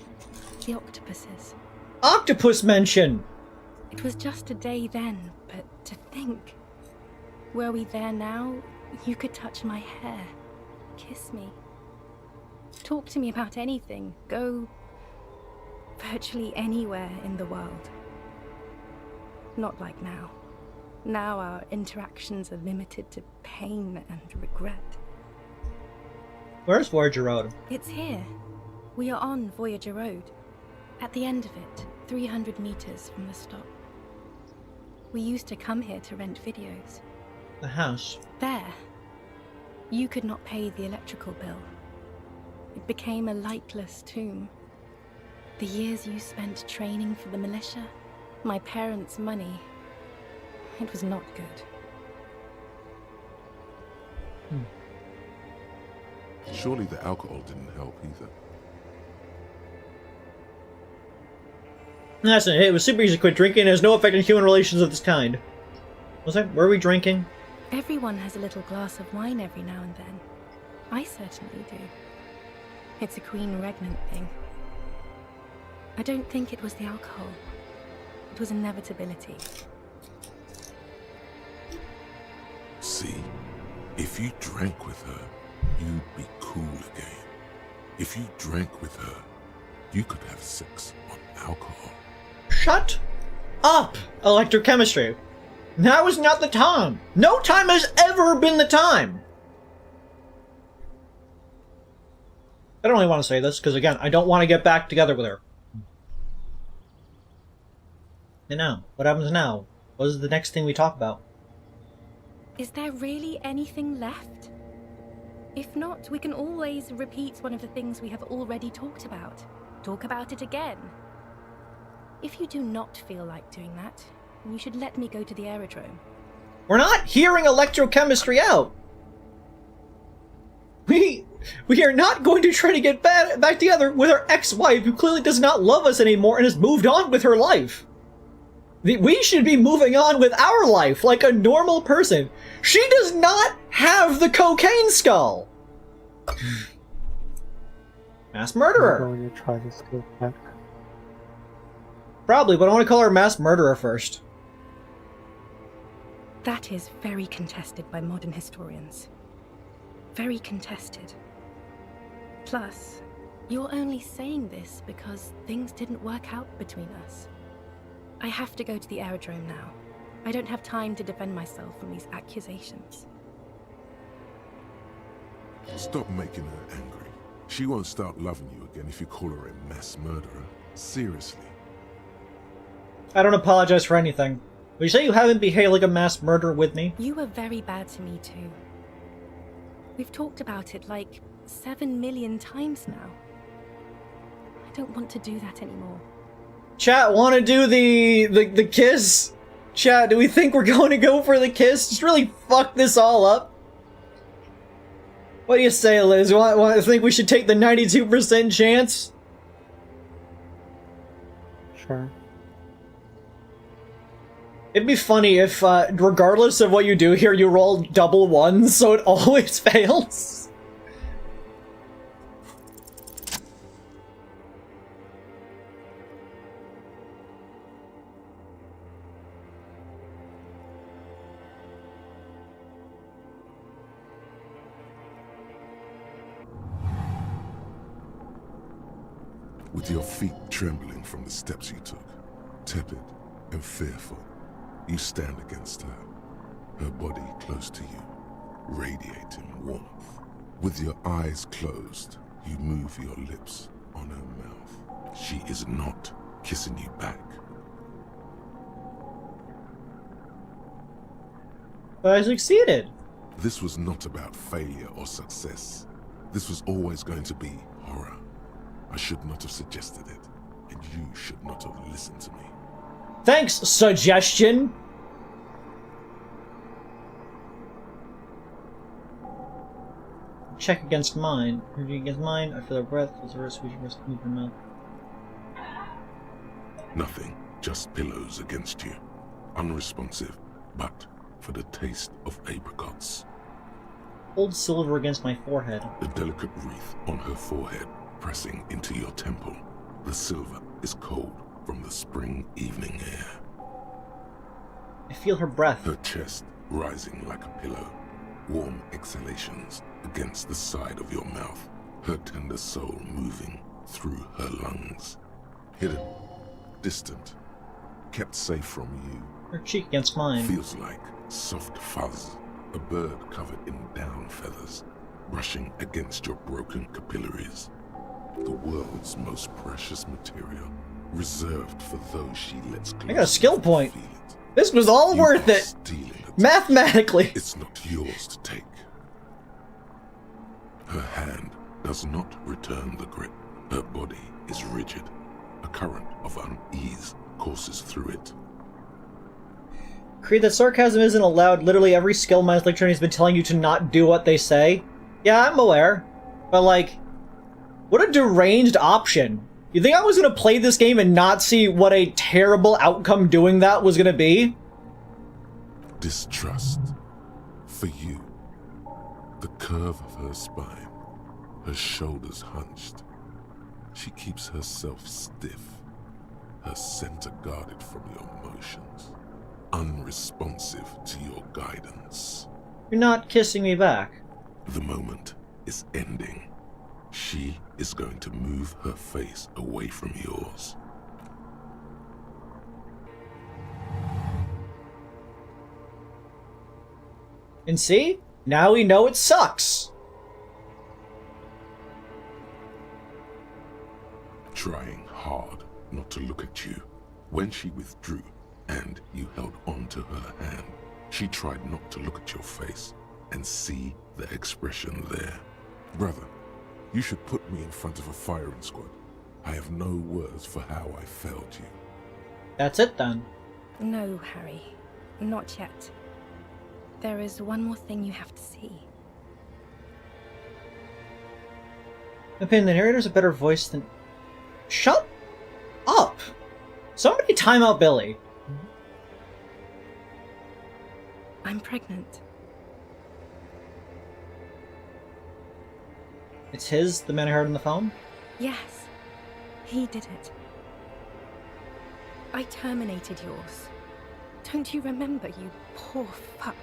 S6: The octopuses.
S2: Octopus mention!
S6: It was just a day then, but to think. Were we there now, you could touch my hair, kiss me. Talk to me about anything, go virtually anywhere in the world. Not like now. Now our interactions are limited to pain and regret.
S2: Where's Voyager Road?
S6: It's here. We are on Voyager Road. At the end of it, 300 meters from the stop. We used to come here to rent videos.
S2: The house.
S6: There. You could not pay the electrical bill. It became a lightless tomb. The years you spent training for the militia, my parents' money, it was not good.
S3: Surely the alcohol didn't help either.
S2: That's it. It was super easy to quit drinking. It has no effect on human relations of this kind. Was it? Were we drinking?
S6: Everyone has a little glass of wine every now and then. I certainly do. It's a queen regnant thing. I don't think it was the alcohol. It was inevitability.
S3: See, if you drank with her, you'd be cool again. If you drank with her, you could have sex on alcohol.
S2: Shut up, electrochemistry. Now is not the time. No time has ever been the time. I don't really want to say this, because again, I don't want to get back together with her. And now, what happens now? What is the next thing we talk about?
S6: Is there really anything left? If not, we can always repeat one of the things we have already talked about. Talk about it again. If you do not feel like doing that, you should let me go to the aerodrome.
S2: We're not hearing electrochemistry out. We are not going to try to get back together with our ex-wife who clearly does not love us anymore and has moved on with her life. We should be moving on with our life like a normal person. She does not have the cocaine skull. Mass murderer.
S5: I'm going to try this go back.
S2: Probably, but I want to call her mass murderer first.
S6: That is very contested by modern historians. Very contested. Plus, you're only saying this because things didn't work out between us. I have to go to the aerodrome now. I don't have time to defend myself from these accusations.
S3: Stop making her angry. She won't start loving you again if you call her a mass murderer. Seriously.
S2: I don't apologize for anything. But you say you haven't behaved like a mass murderer with me?
S6: You were very bad to me too. We've talked about it like 7 million times now. I don't want to do that anymore.
S2: Chat, want to do the kiss? Chat, do we think we're going to go for the kiss? Just really fuck this all up? What do you say, Liz? Want think we should take the 92% chance?
S5: Sure.
S2: It'd be funny if, regardless of what you do here, you roll double ones, so it always fails.
S3: With your feet trembling from the steps you took, tepid and fearful, you stand against her, her body close to you, radiating warmth. With your eyes closed, you move your lips on her mouth. She is not kissing you back.
S2: But I succeeded.
S3: This was not about failure or success. This was always going to be horror. I should not have suggested it, and you should not have listened to me.
S2: Thanks, suggestion! Check against mine. Energy against mine. I feel her breath. Feels her sweet breath move her mouth.
S3: Nothing, just pillows against you. Unresponsive, but for the taste of apricots.
S2: Hold silver against my forehead.
S3: The delicate wreath on her forehead pressing into your temple. The silver is cold from the spring evening air.
S2: I feel her breath.
S3: Her chest rising like a pillow. Warm exhalations against the side of your mouth. Her tender soul moving through her lungs. Hidden, distant, kept safe from you
S2: Her cheek against mine.
S3: Feels like soft fuzz, a bird covered in down feathers, brushing against your broken capillaries. The world's most precious material, reserved for those she lets close.
S2: I got a skill point.
S3: Feel it.
S2: This was all
S3: You
S2: worth
S3: are
S2: it.
S3: stealing it.
S2: Mathematically.
S3: It's not yours to take. Her hand does not return the grip. Her body is rigid. A current of unease courses through it.
S2: Creed, that sarcasm isn't allowed. Literally every skill Minus Lecturer has been telling you to not do what they say. Yeah, I'm aware. But like, what a deranged option. You think I was gonna play this game and not see what a terrible outcome doing that was gonna be?
S3: Distrust. For you. The curve of her spine. Her shoulders hunched. She keeps herself stiff. Her center guarded from your motions. Unresponsive to your guidance.
S2: You're not kissing me back.
S3: The moment is ending. She is going to move her face away from yours.
S2: And see? Now we know it sucks.
S3: Trying hard not to look at you. When she withdrew and you held on to her hand, she tried not to look at your face and see the expression there. Brother, you should put me in front of a firing squad. I have no words for how I failed you.
S2: That's it then.
S6: No, Harry. Not yet. There is one more thing you have to see.
S2: Opinion, the narrator's a better voice than... Shut up! Somebody time out Billy.
S6: I'm pregnant.
S2: It's his, the man I heard on the phone?
S6: Yes, he did it. I terminated yours. Don't you remember, you poor fuck?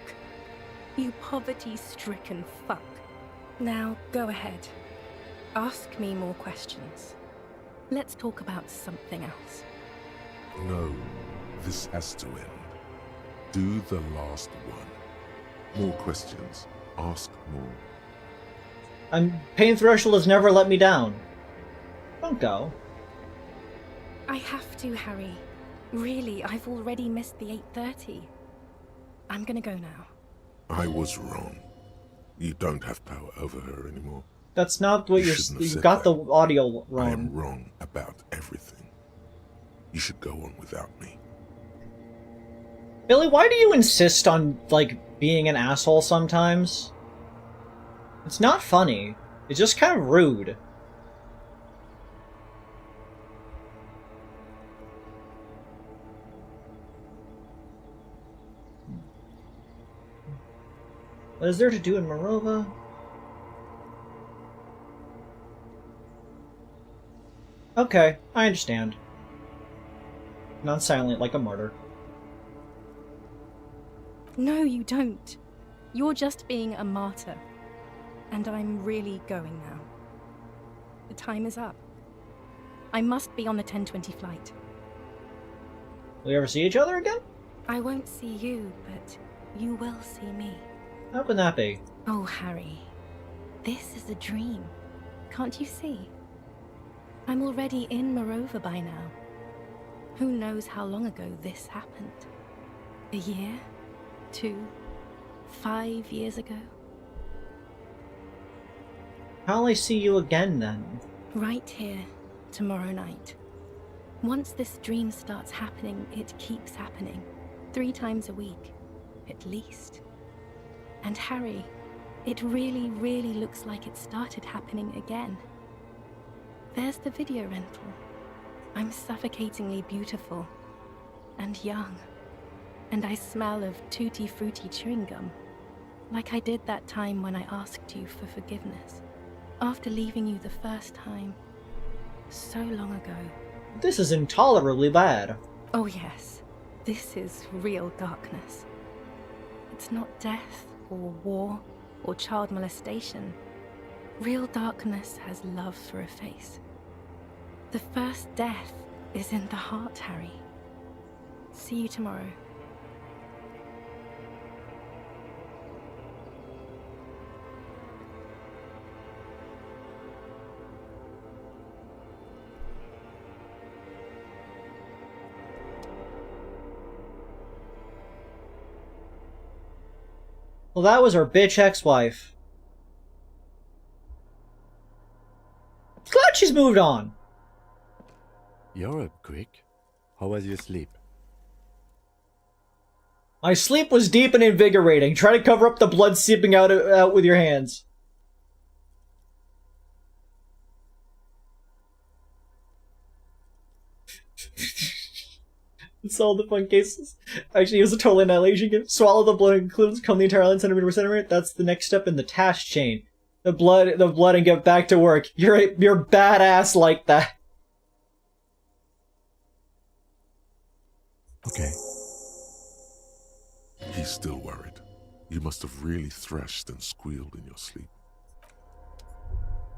S6: You poverty-stricken fuck. Now, go ahead. Ask me more questions. Let's talk about something else.
S3: No, this has to end. Do the last one. More questions. Ask more.
S2: Pain threshold has never let me down. Don't go.
S6: I have to, Harry. Really, I've already missed the 8:30. I'm gonna go now.
S3: I was wrong. You don't have power over her anymore.
S2: That's not what
S3: You shouldn't have
S2: you
S3: said
S2: got
S3: that.
S2: the audio
S3: I am
S2: wrong.
S3: wrong about everything. You should go on without me.
S2: Billy, why do you insist on, like, being an asshole sometimes? It's not funny. It's just kind of rude. What is there to do in Morova? Okay, I understand. Non-silent like a martyr.
S6: No, you don't. You're just being a martyr. And I'm really going now. The time is up. I must be on the 10:20 flight.
S2: Will we ever see each other again?
S6: I won't see you, but you will see me.
S2: How can that be?
S6: Oh, Harry. This is a dream. Can't you see? I'm already in Morova by now. Who knows how long ago this happened? A year? 2? 5 years ago?
S2: How'll I see you again, then?
S6: Right here, tomorrow night. Once this dream starts happening, it keeps happening. 3 times a week, at least. And Harry, it really, really looks like it started happening again. There's the video rental. I'm suffocatingly beautiful. And young. And I smell of tutti frutti chewing gum. Like I did that time when I asked you for forgiveness. After leaving you the first time. So long ago.
S2: This is intolerably bad.
S6: Oh yes, this is real darkness. It's not death, or war, or child molestation. Real darkness has love for a face. The first death is in the heart, Harry. See you tomorrow.
S2: Well, that was her bitch ex-wife. Glad she's moved on.
S4: You're up quick. How was your sleep?
S2: My sleep was deep and invigorating. Try to cover up the blood seeping out with your hands. Solve the fun cases. Actually, it was a total annihilation game. Swallow the blood and includes come the entire line centimeter per centimeter. That's the next step in the task chain. The blood, and get back to work. You're badass like that.
S4: Okay.
S3: He's still worried. You must have really thrashed and squealed in your sleep.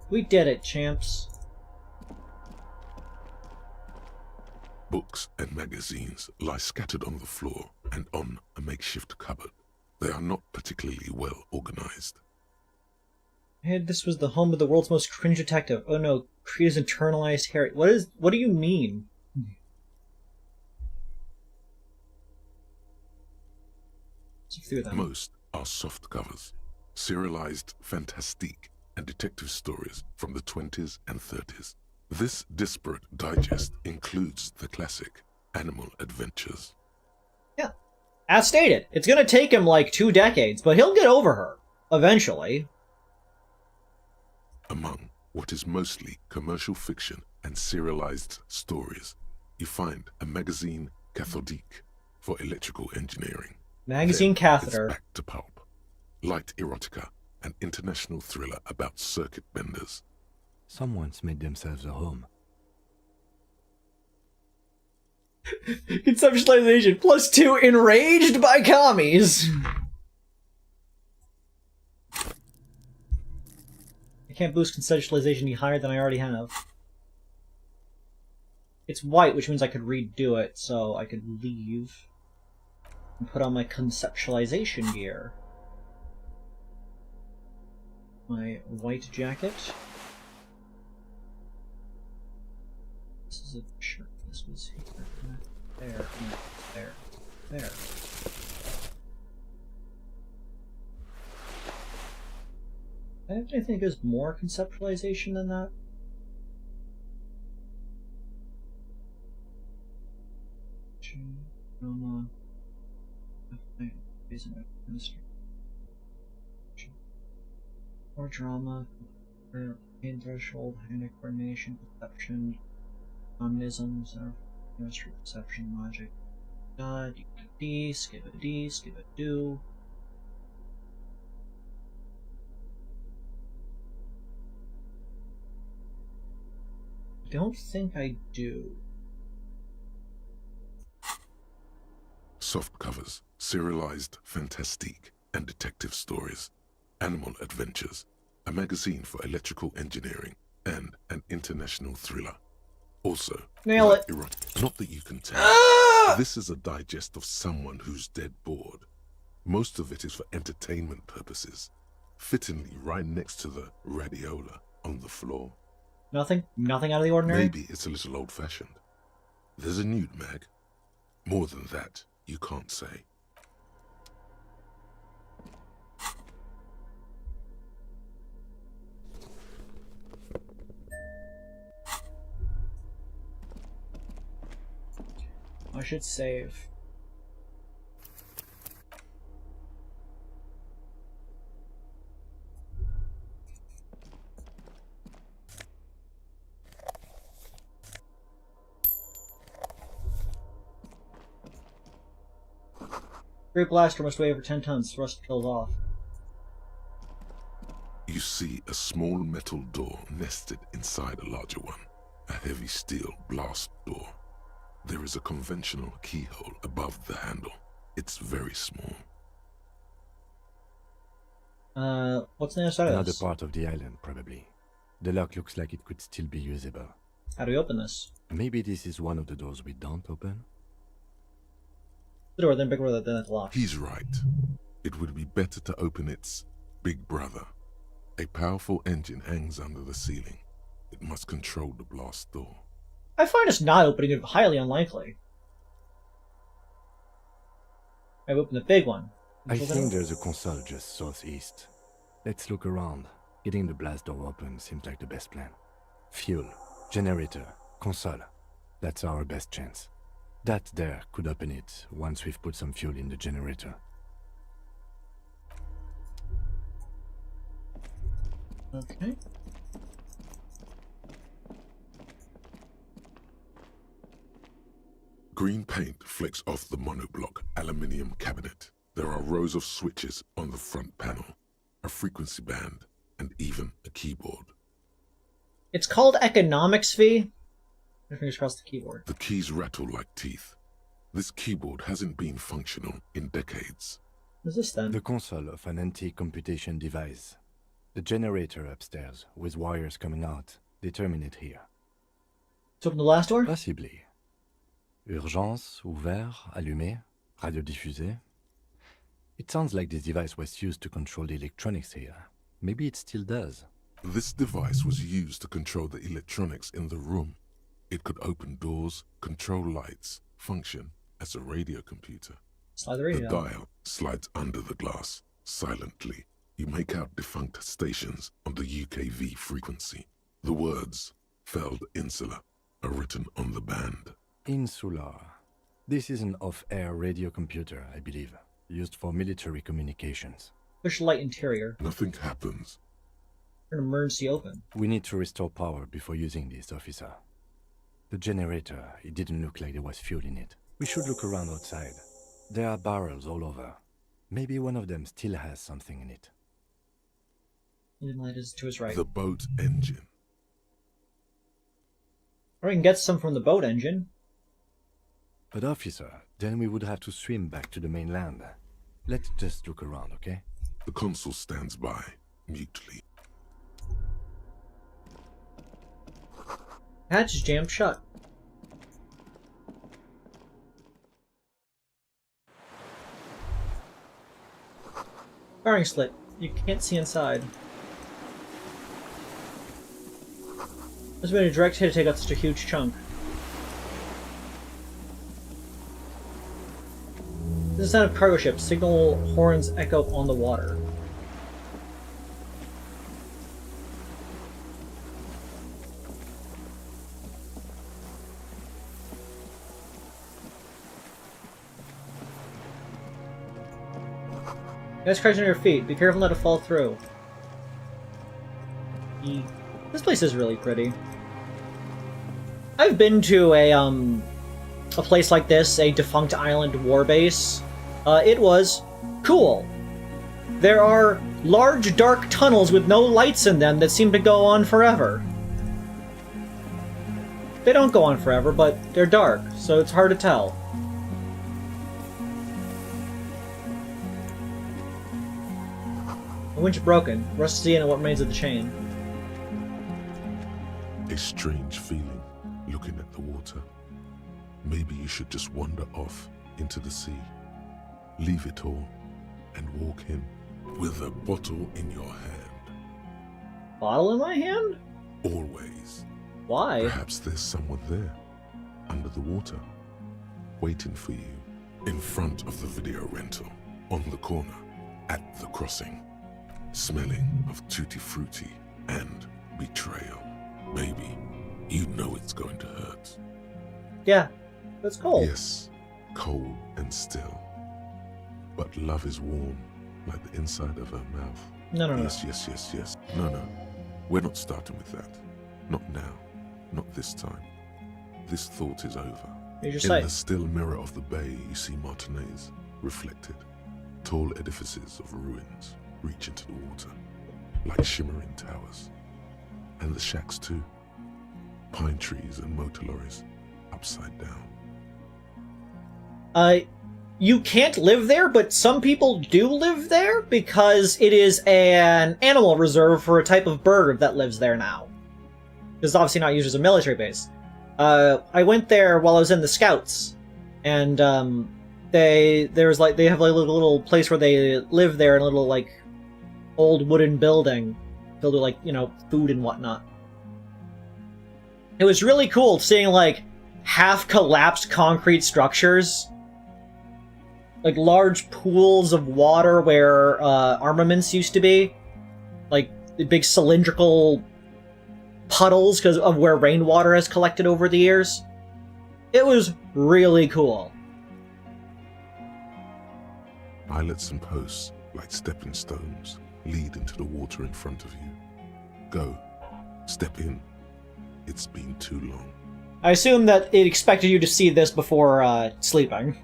S2: We did it, champs.
S3: Books and magazines lie scattered on the floor and on a makeshift cupboard. They are not particularly well organized.
S2: And this was the home of the world's most cringe detective. Oh no, Creed's internalized Harry. What do you mean? Through them.
S3: Most are soft covers, serialized fantastique and detective stories from the 20s and 30s. This disparate digest includes the classic Animal Adventures.
S2: Yeah. As stated, it's gonna take him like 2 decades, but he'll get over her. Eventually.
S3: Among what is mostly commercial fiction and serialized stories, you find a magazine cathodique for electrical engineering.
S2: Magazine
S3: Then
S2: catheter.
S3: It's back to pulp. Light erotica, an international thriller about circuit benders.
S4: Someone's made themselves a home.
S2: Conceptualization +2 enraged by commies. I can't boost conceptualization any higher than I already have. It's white, which means I could redo it, so I could leave and put on my conceptualization gear. My white jacket. This is a shirt. This was here. There. There. There. I think there's more conceptualization than that. Drama. More drama. Pain threshold. Hand coordination. Perception. Omnisms. Chemistry. Perception. Logic. God. D. Skip a D. Skip a do. I don't think I do.
S3: Soft covers, serialized fantastique and detective stories, Animal Adventures, a magazine for electrical engineering, and an international thriller. Also,
S2: Nail it.
S3: Not that you can tell. This is a digest of someone who's dead bored. Most of it is for entertainment purposes, fittingly right next to the radiola on the floor.
S2: Nothing out of the ordinary?
S3: Maybe it's a little old-fashioned. There's a nude mag. More than that, you can't say.
S2: I should save. Great blaster must weigh over 10 tons. Thrust peeled off.
S3: You see a small metal door nested inside a larger one. A heavy steel blast door. There is a conventional keyhole above the handle. It's very small.
S2: What's on the other side of
S4: Another
S2: this?
S4: part of the island, probably. The lock looks like it could still be usable.
S2: How do we open this?
S4: Maybe this is one of the doors we don't open?
S2: The door, then bigger than the lock.
S3: He's right. It would be better to open its big brother. A powerful engine hangs under the ceiling. It must control the blast door.
S2: I find us not opening it highly unlikely. I've opened the big one.
S4: I think there's a console just southeast. Let's look around. Getting the blast door open seems like the best plan. Fuel, generator, console. That's our best chance. That there could open it once we've put some fuel in the generator.
S2: Okay.
S3: Green paint flecks off the monoblock aluminium cabinet. There are rows of switches on the front panel, a frequency band, and even a keyboard.
S2: It's called economics fee. My fingers crossed the keyboard.
S3: The keys rattle like teeth. This keyboard hasn't been functional in decades.
S2: What's this then?
S4: The console of an anti-computation device. The generator upstairs, with wires coming out, they terminate here.
S2: Let's open the last door?
S4: Possibly. Urgence, ouvert, allumé, radio diffusé. It sounds like this device was used to control the electronics here. Maybe it still does.
S3: This device was used to control the electronics in the room. It could open doors, control lights, function as a radio computer.
S2: Slide the radio.
S3: The dial slides under the glass, silently. You make out defunct stations on the UKV frequency. The words, Feld Insula, are written on the band.
S4: Insular. This is an off-air radio computer, I believe, used for military communications.
S2: Push light interior.
S3: Nothing happens.
S2: An emergency open.
S4: We need to restore power before using this, officer. The generator, it didn't look like there was fuel in it. We should look around outside. There are barrels all over. Maybe one of them still has something in it.
S2: Engine light is to his right.
S3: The boat engine.
S2: Or we can get some from the boat engine.
S4: But officer, then we would have to swim back to the mainland. Let's just look around, okay?
S3: The consul stands by, mutely.
S2: Hatch is jammed shut. Firing slit. You can't see inside. There's been a direct hit to take out such a huge chunk. This is the sound of cargo ships. Signal horns echo on the water. You guys crouch on your feet. Be careful not to fall through. This place is really pretty. I've been to a place like this, a defunct island war base. It was cool. There are large dark tunnels with no lights in them that seem to go on forever. They don't go on forever, but they're dark, so it's hard to tell. The winch broken. Rusty and what remains of the chain.
S3: A strange feeling, looking at the water. Maybe you should just wander off into the sea. Leave it all, and walk in with a bottle in your hand.
S2: Bottle in my hand?
S3: Always.
S2: Why?
S3: Perhaps there's someone there, under the water, waiting for you, in front of the video rental, on the corner, at the crossing, smelling of tutti frutti and betrayal. Maybe you know it's going to hurt.
S2: Yeah, that's cold.
S3: Yes, cold and still. But love is warm, like the inside of her mouth.
S2: No.
S3: Yes. No. We're not starting with that. Not now. Not this time. This thought is over.
S2: Here's
S3: In
S2: your
S3: the
S2: sight.
S3: still mirror of the bay, you see Martinez, reflected. Tall edifices of ruins reach into the water, like shimmering towers. And the shacks too. Pine trees and motor lorries, upside down.
S2: You can't live there, but some people do live there because it is an animal reserve for a type of bird that lives there now. It's obviously not used as a military base. I went there while I was in the Scouts, and they have like a little place where they live there in a little like old wooden building filled with like, you know, food and whatnot. It was really cool seeing like half collapsed concrete structures. like large pools of water where armaments used to be, like the big cylindrical puddles because of where rainwater has collected over the years. It was really cool.
S3: Islets and posts, like stepping stones, lead into the water in front of you. Go. Step in. It's been too long.
S2: I assume that it expected you to see this before sleeping.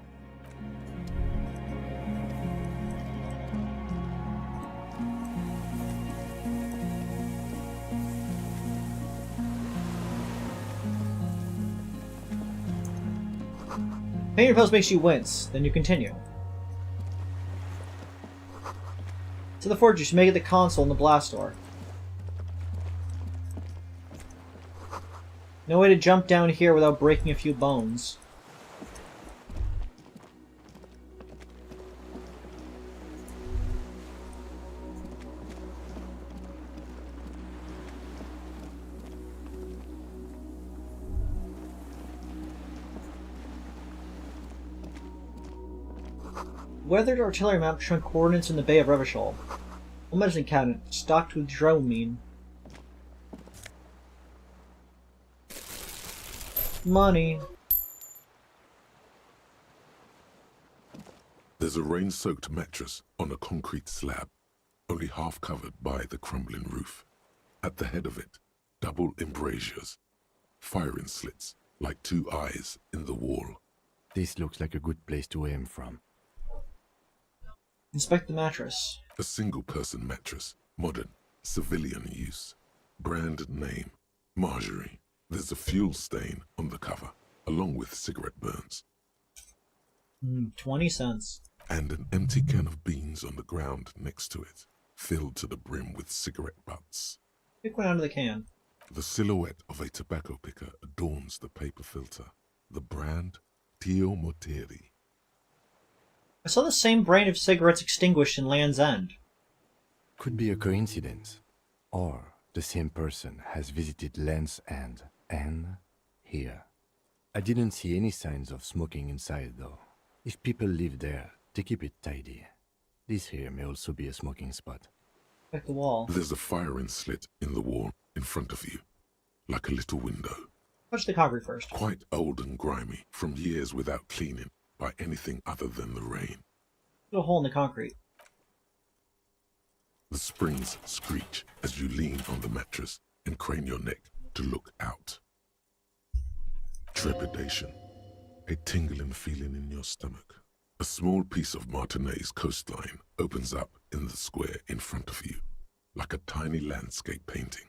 S2: Painted post makes you wince, then you continue. To the forge, you should make it the console in the blast door. No way to jump down here without breaking a few bones. Weathered artillery map showing coordinates in the Bay of Revachol. A medicine cabinet stocked with dramamine. Money.
S3: There's a rain-soaked mattress on a concrete slab, only half covered by the crumbling roof. At the head of it, double embrasures, firing slits like two eyes in the wall.
S4: This looks like a good place to aim from.
S2: Inspect the mattress.
S3: A single-person mattress, modern, civilian use. Brand name, Marjorie. There's a fuel stain on the cover, along with cigarette burns.
S2: 20 cents.
S3: And an empty can of beans on the ground next to it, filled to the brim with cigarette butts.
S2: Pick one out of the can.
S3: The silhouette of a tobacco picker adorns the paper filter. The brand, Tio Moteri.
S2: I saw the same brand of cigarettes extinguished in Land's End.
S4: Could be a coincidence. Or the same person has visited Land's End and here. I didn't see any signs of smoking inside though. If people live there, they keep it tidy. This here may also be a smoking spot.
S2: Check the wall.
S3: There's a firing slit in the wall in front of you, like a little window.
S2: Touch the concrete first.
S3: Quite old and grimy, from years without cleaning by anything other than the rain.
S2: Put a hole in the concrete.
S3: The springs screech as you lean on the mattress and crane your neck to look out. Trepidation, a tingling feeling in your stomach. A small piece of Martinez coastline opens up in the square in front of you, like a tiny landscape painting.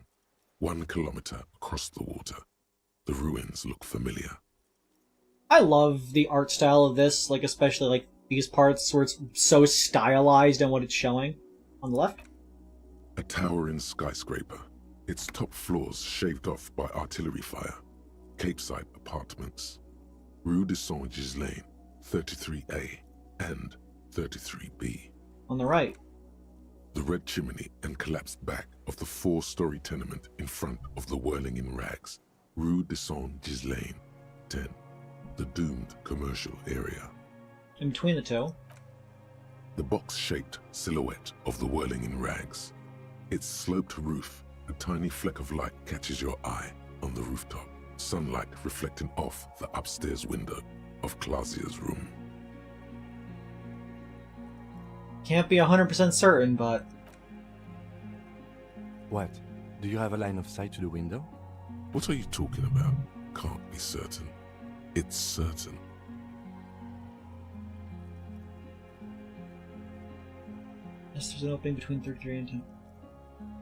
S3: 1 kilometer across the water. The ruins look familiar.
S2: I love the art style of this, like especially like these parts where it's so stylized and what it's showing. On the left.
S3: A towering skyscraper, its top floors shaved off by artillery fire. Capeside apartments. Rue de Saint-Ghislain, 33A and 33B.
S2: On the right.
S3: The red chimney and collapsed back of the 4-story tenement in front of the whirling in rags. Rue de Saint-Ghislain, 10. The doomed commercial area.
S2: In between the two.
S3: The box-shaped silhouette of the whirling in rags. Its sloped roof, a tiny fleck of light catches your eye on the rooftop. Sunlight reflecting off the upstairs window of Clausia's room.
S2: Can't be 100% certain, but...
S4: What? Do you have a line of sight to the window?
S3: What are you talking about? Can't be certain. It's certain.
S2: Yes, there's an opening between 33 and 10.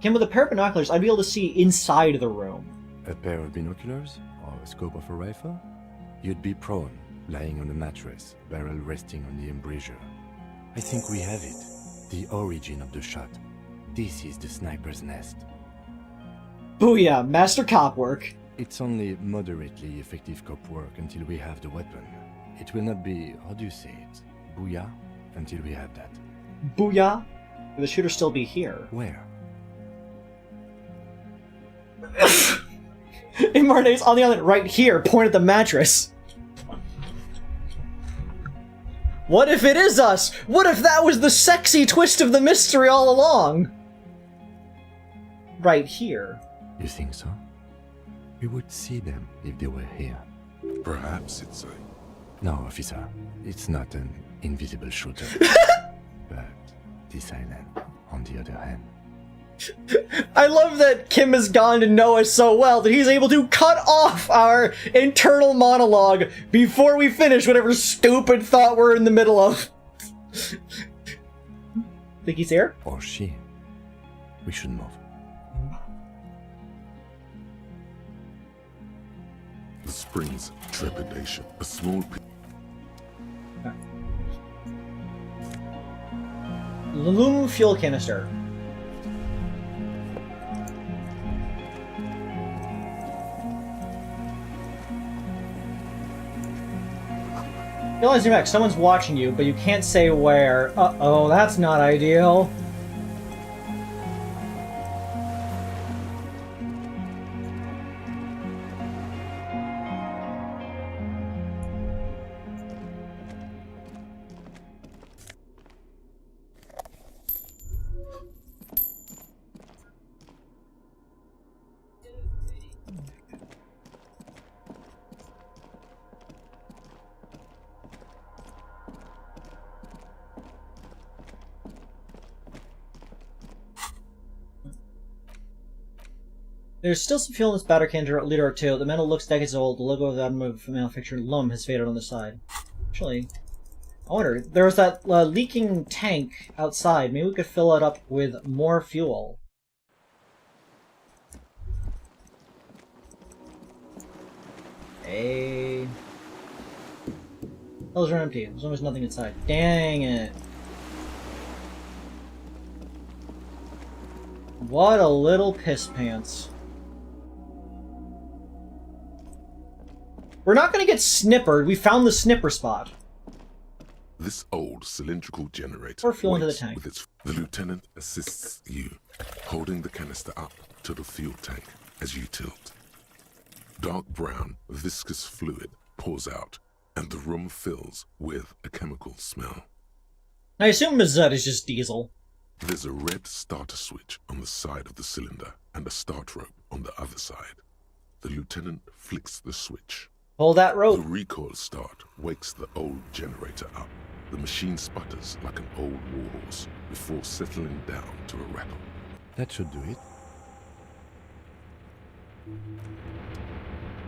S2: Kim, with a pair of binoculars, I'd be able to see inside the room.
S4: A pair of binoculars? Or a scope of a rifle? You'd be prone, lying on a mattress, barrel resting on the embrasure. I think we have it. The origin of the shot. This is the sniper's nest.
S2: Booyah, master cop work.
S4: It's only moderately effective cop work until we have the weapon. It will not be, how do you say it, booyah, until we have that.
S2: Booyah? Will the shooter still be here?
S4: Where?
S2: In Martinez, on the island, right here, point at the mattress. What if it is us? What if that was the sexy twist of the mystery all along? Right here.
S4: You think so? We would see them if they were here.
S3: Perhaps it's a...
S4: No, officer. It's not an invisible shooter. But this island, on the other hand.
S2: I love that Kim has gone to know us so well that he's able to cut off our internal monologue before we finish whatever stupid thought we're in the middle of. Think he's here?
S4: Or she. We should move.
S3: The spring's trepidation. A small...
S2: Aluminum fuel canister. Realize you're back. Someone's watching you, but you can't say where. Uh-oh, that's not ideal. There's still some fuel in this battery can a liter or two. The metal looks decades old. The logo of the automotive manufacturer Lum has faded on the side. Actually, I wonder, there was that leaking tank outside. Maybe we could fill it up with more fuel. Hey. Those are empty. There's almost nothing inside. Dang it. What a little piss pants. We're not gonna get snippered. We found the snipper spot.
S3: This old cylindrical generator
S2: Pour fuel into the
S3: waits
S2: tank.
S3: with its... The lieutenant assists you, holding the canister up to the fuel tank as you tilt. Dark brown, viscous fluid pours out, and the room fills with a chemical smell.
S2: I assume Mazut is just diesel.
S3: There's a red starter switch on the side of the cylinder and a start rope on the other side. The lieutenant flicks the switch.
S2: Hold that
S3: The
S2: rope.
S3: recoil start wakes the old generator up. The machine sputters like an old warhorse before settling down to a rattle.
S4: That should do it.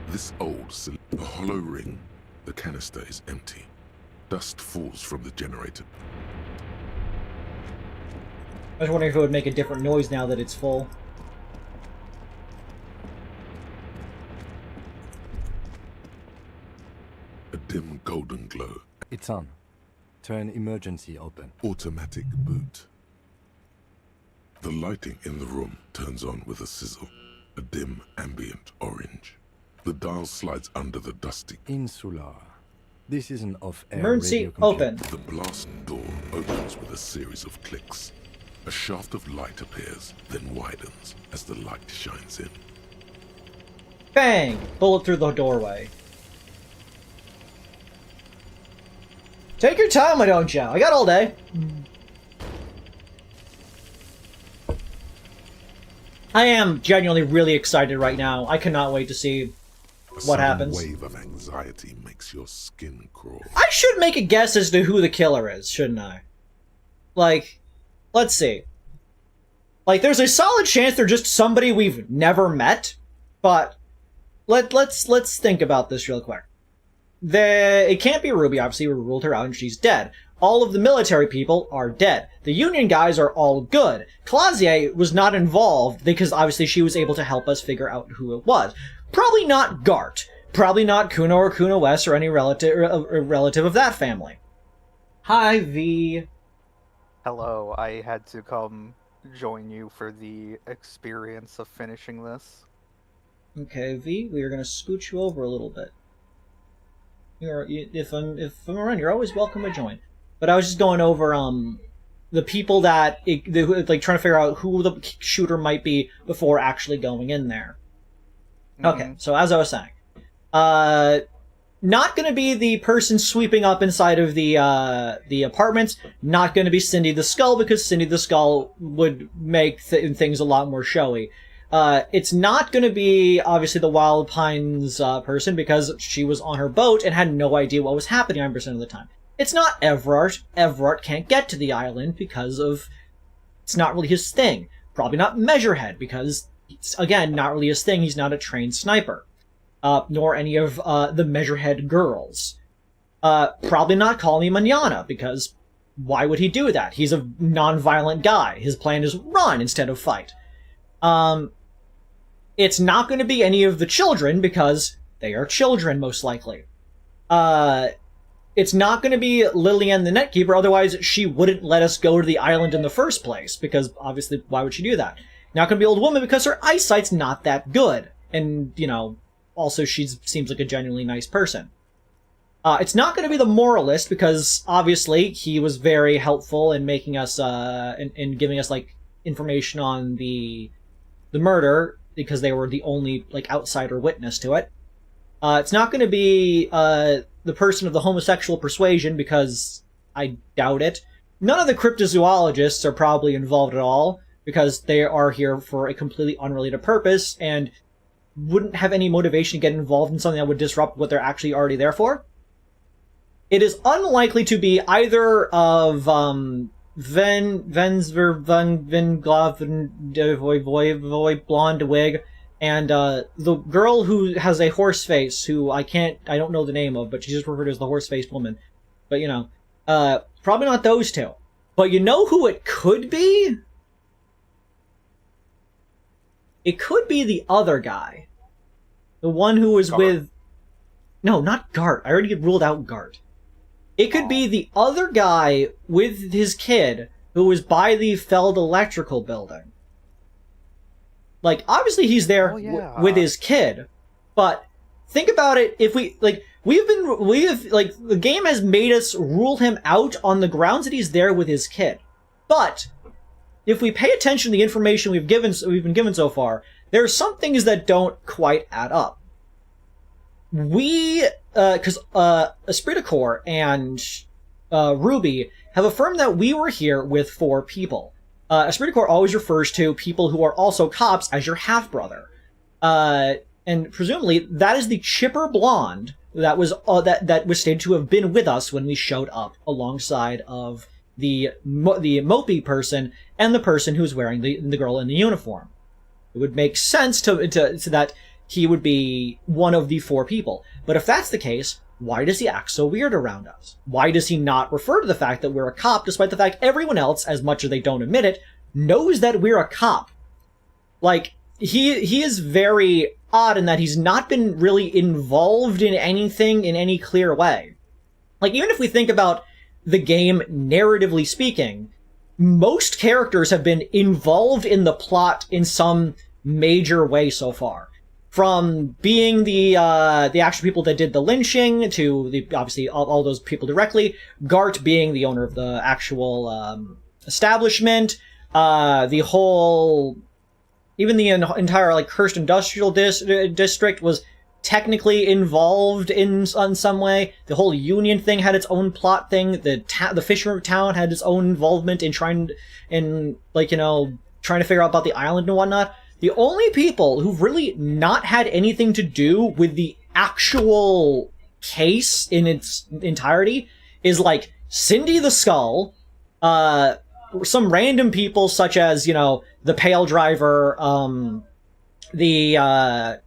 S3: This old cylinder, a hollow ring, the canister is empty. Dust falls from the generator.
S2: I was wondering if it would make a different noise now that it's full.
S3: A dim golden glow.
S4: It's on. Turn emergency open.
S3: Automatic boot. The lighting in the room turns on with a sizzle. A dim ambient orange. The dial slides under the dusty.
S4: Insular. This is an off-air
S2: Emergency
S4: radio computer.
S2: open.
S3: The blast door opens with a series of clicks. A shaft of light appears, then widens as the light shines in.
S2: Bang! Bullet through the doorway. Take your time, why don't ya? I got all day. I am genuinely really excited right now. I cannot wait to see
S3: A
S2: what
S3: sudden
S2: happens.
S3: wave of anxiety makes your skin crawl.
S2: I should make a guess as to who the killer is, shouldn't I? Like, let's see. Like, there's a solid chance they're just somebody we've never met, but let's think about this real quick. It can't be Ruby, obviously we ruled her out and she's dead. All of the military people are dead. The Union guys are all good. Clausier was not involved because obviously she was able to help us figure out who it was. Probably not Gart. Probably not Kuno or Kuno West or any relative of that family. Hi, V.
S8: Hello, I had to come join you for the experience of finishing this.
S2: Okay, V, we are going to scoot you over a little bit. If I'm around, you're always welcome to join. But I was just going over the people that like trying to figure out who the shooter might be before actually going in there. Okay, so as I was saying, not going to be the person sweeping up inside of the apartments. Not going to be Cindy the Skull, because Cindy the Skull would make things a lot more showy. It's not going to be, obviously, the Wild Pines person, because she was on her boat and had no idea what was happening 100% of the time. It's not Everard. Everard can't get to the island because of... It's not really his thing. Probably not Measurehead, because, it's, again, not really his thing. He's not a trained sniper. Nor any of the Measurehead girls. Probably not Call Me Manana, because why would he do that? He's a non-violent guy. His plan is run instead of fight. It's not going to be any of the children, because they are children, most likely. It's not going to be Lillian the Netkeeper, otherwise she wouldn't let us go to the island in the first place, because, obviously, why would she do that? Not going to be Old Woman, because her eyesight's not that good. And, you know... Also, she seems like a genuinely nice person. It's not going to be the Moralist, because, obviously, he was very helpful in making us, in giving us, like, information on the murder, because they were the only, like, outsider witness to it. It's not going to be, the person of the homosexual persuasion, because I doubt it. None of the cryptozoologists are probably involved at all, because they are here for a completely unrelated purpose, and wouldn't have any motivation to get involved in something that would disrupt what they're actually already there for. It is unlikely to be either of Venglav blonde wig and the girl who has a horse face, who I don't know the name of, but she's just referred to as the horse-faced woman. But you know, probably not those two. But you know who it could be? It could be the other guy. The one who was with... No, not Gart. I already ruled out Gart. It could be the other guy with his kid who was by the Feld Electrical building. Like, obviously he's there with his kid, but think about it, if we, like, the game has made us rule him out on the grounds that he's there with his kid. But... if we pay attention to the information we've been given so far, there are some things that don't quite add up. Because Esprit de Corps and Ruby have affirmed that we were here with 4 people. Esprit de Corps always refers to people who are also cops as your half-brother. And presumably, that is the chipper blonde that was stated to have been with us when we showed up alongside of the mopey person and the person who's wearing the girl in the uniform. It would make sense to that he would be one of the 4 people. But if that's the case, why does he act so weird around us? Why does he not refer to the fact that we're a cop, despite the fact everyone else, as much as they don't admit it, knows that we're a cop? Like, he is very odd in that he's not been really involved in anything in any clear way. Like, even if we think about the game, narratively speaking, most characters have been involved in the plot in some major way so far. From being the actual people that did the lynching, to obviously all those people directly, Gart being the owner of the actual establishment, the whole... even the entire, like, cursed industrial district was technically involved in some way. The whole Union thing had its own plot thing. The Fisher town had its own involvement in trying to figure out about the island and whatnot. The only people who've really not had anything to do with the actual case in its entirety is, like, Cindy the Skull, some random people such as, you know, the Pale Driver, the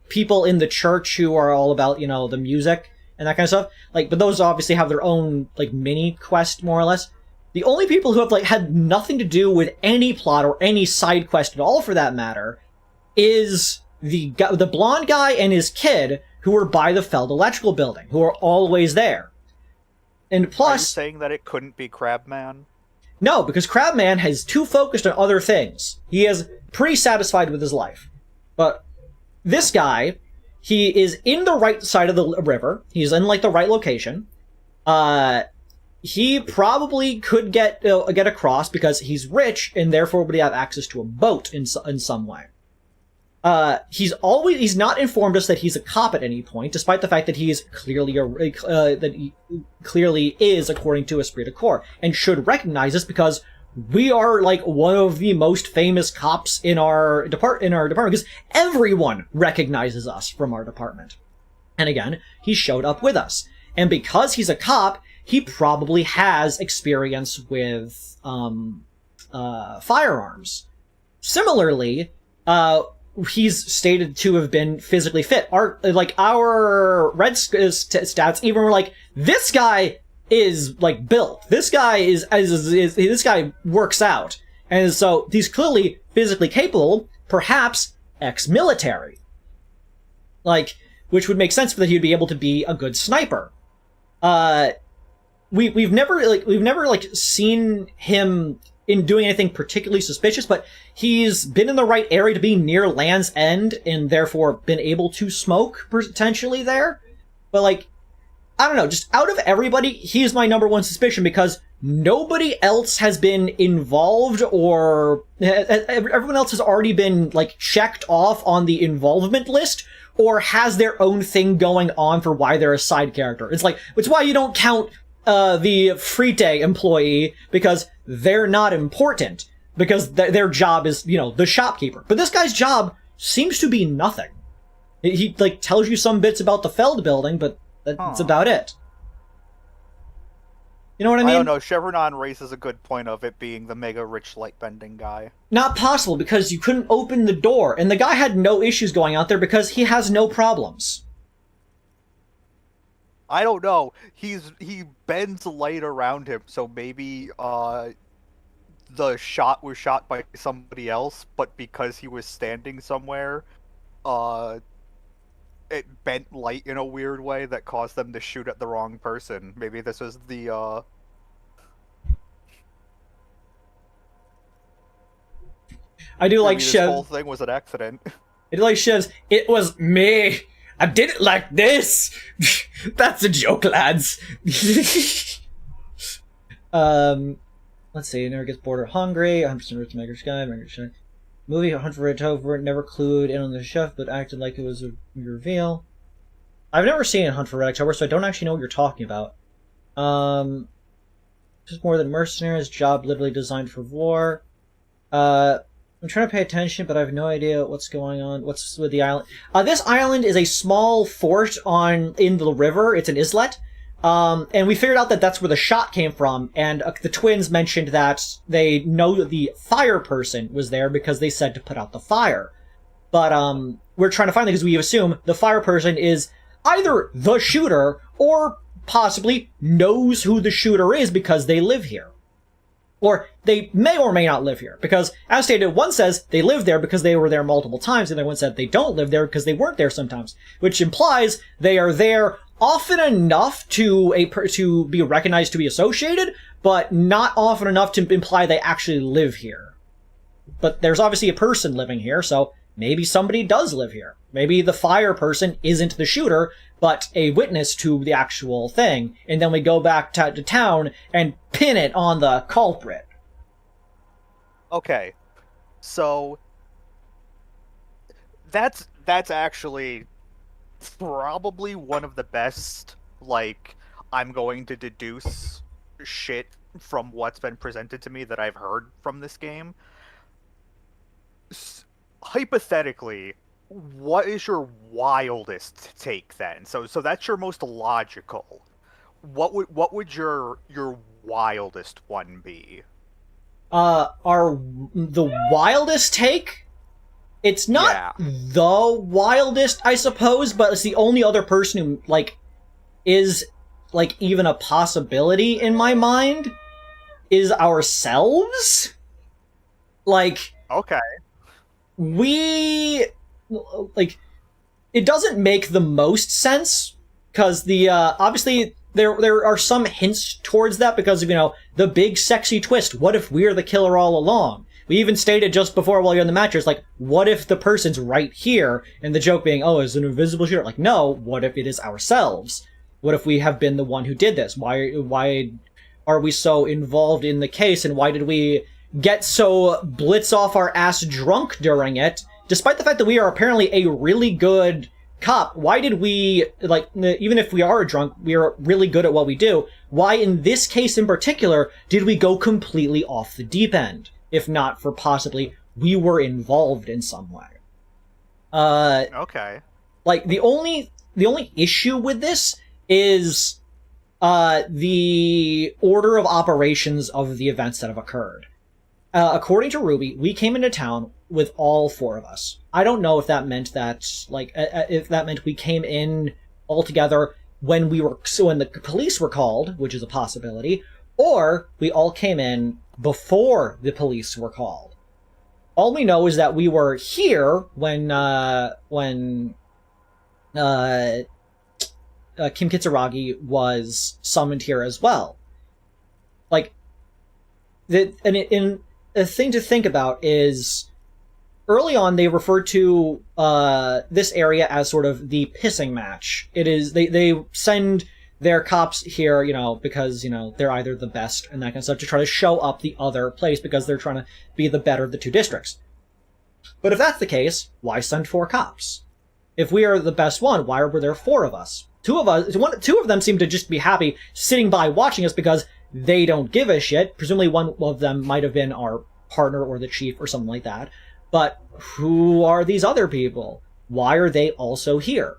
S2: people in the church who are all about, you know, the music and that kind of stuff. Like, but those obviously have their own, like, mini quest, more or less. The only people who have, like, had nothing to do with any plot or any side quest at all, for that matter, is the blonde guy and his kid who were by the Feld Electrical building, who are always there. And plus...
S8: Are you saying that it couldn't be Crabman?
S2: No, because Crabman is too focused on other things. He is pretty satisfied with his life. But this guy, he is in the right side of the river. He's in, like, the right location. He probably could get across because he's rich and therefore would have access to a boat in some way. he's not informed us that he's a cop at any point, despite the fact that he is clearly is, according to Esprit de Corps, and should recognize us because we are like one of the most famous cops in our department, because everyone recognizes us from our department. And again, he showed up with us. And because he's a cop, he probably has experience with firearms. Similarly, he's stated to have been physically fit. Our red stats even were like, this guy is like built. This guy this guy works out. And so he's clearly physically capable, perhaps ex-military. Which would make sense for that he'd be able to be a good sniper. We've never seen him in doing anything particularly suspicious, but he's been in the right area to be near Land's End and therefore been able to smoke potentially there. But I don't know, just out of everybody, he's my number one suspicion because nobody else has been involved or everyone else has already been checked off on the involvement list or has their own thing going on for why they're a side character. It's why you don't count the Frite employee because they're not important because their job is, the shopkeeper. But this guy's job seems to be nothing. He tells you some bits about the Feld building, but that's about it. You know what I mean?
S8: I don't know. Chevron raises a good point of it being the mega rich light-bending guy.
S2: Not possible, because you couldn't open the door, and the guy had no issues going out there because he has no problems.
S8: I don't know. He bends light around him, so maybe the shot was shot by somebody else, but because he was standing somewhere, it bent light in a weird way that caused them to shoot at the wrong person. Maybe this was the,
S2: I do like
S8: Chev.
S2: This
S8: whole thing was an accident.
S2: I do like Chev's, it was me! I did it like this! That's a joke, lads! Let's see, never gets bored or hungry, 100% rich Mega Sky. Movie, Hunt for Red Tover, never clued in on the chef, but acted like it was a reveal. I've never seen Hunt for Red October, so I don't actually know what you're talking about. Just more than mercenaries, job literally designed for war. I'm trying to pay attention, but I have no idea what's going on. What's with the island? This island is a small fort in the river. It's an islet. And we figured out that that's where the shot came from, and the twins mentioned that they know that the fire person was there because they said to put out the fire. But, we're trying to find that because we assume the fire person is either the shooter or possibly knows who the shooter is because they live here. Or they may or may not live here, because, as stated, one says they live there because they were there multiple times, and the other one said they don't live there because they weren't there sometimes, which implies they are there often enough to be recognized to be associated, but not often enough to imply they actually live here. But there's obviously a person living here, so maybe somebody does live here. Maybe the fire person isn't the shooter, but a witness to the actual thing, and then we go back to town and pin it on the culprit.
S8: Okay, so that's actually probably one of the best, I'm going to deduce shit from what's been presented to me that I've heard from this game. Hypothetically, what is your wildest take then? So that's your most logical. What would your wildest one be?
S2: The wildest take? It's not the wildest, I suppose, but it's the only other person who, is, even a possibility in my mind, is ourselves.
S8: Okay.
S2: It doesn't make the most sense, because obviously, there are some hints towards that because of, the big sexy twist. What if we're the killer all along? We even stated just before while you're in the mattress, what if the person's right here? And the joke being, oh, is it an invisible shooter? No, what if it is ourselves? What if we have been the one who did this? Why are we so involved in the case, and why did we get so blitz off our ass drunk during it despite the fact that we are apparently a really good cop, why did we, like, even if we are a drunk, we are really good at what we do, why in this case in particular did we go completely off the deep end? If not for possibly we were involved in some way.
S8: Okay.
S2: Like, the only issue with this is the order of operations of the events that have occurred. According to Ruby, we came into town with all 4 of us. I don't know if that meant that, like, if that meant we came in all together when the police were called, which is a possibility, or we all came in before the police were called. All we know is that we were here when Kim Kitsuragi was summoned here as well. Like, a thing to think about is, early on they referred to this area as sort of the pissing match. It is, they send their cops here, because, they're either the best and that kind of stuff, to try to show up the other place because they're trying to be the better of the 2 districts. But if that's the case, why send 4 cops? If we are the best one, why were there 4 of us? 2 of them seem to just be happy sitting by watching us because they don't give a shit. Presumably one of them might have been our partner or the chief or something like that. But who are these other people? Why are they also here?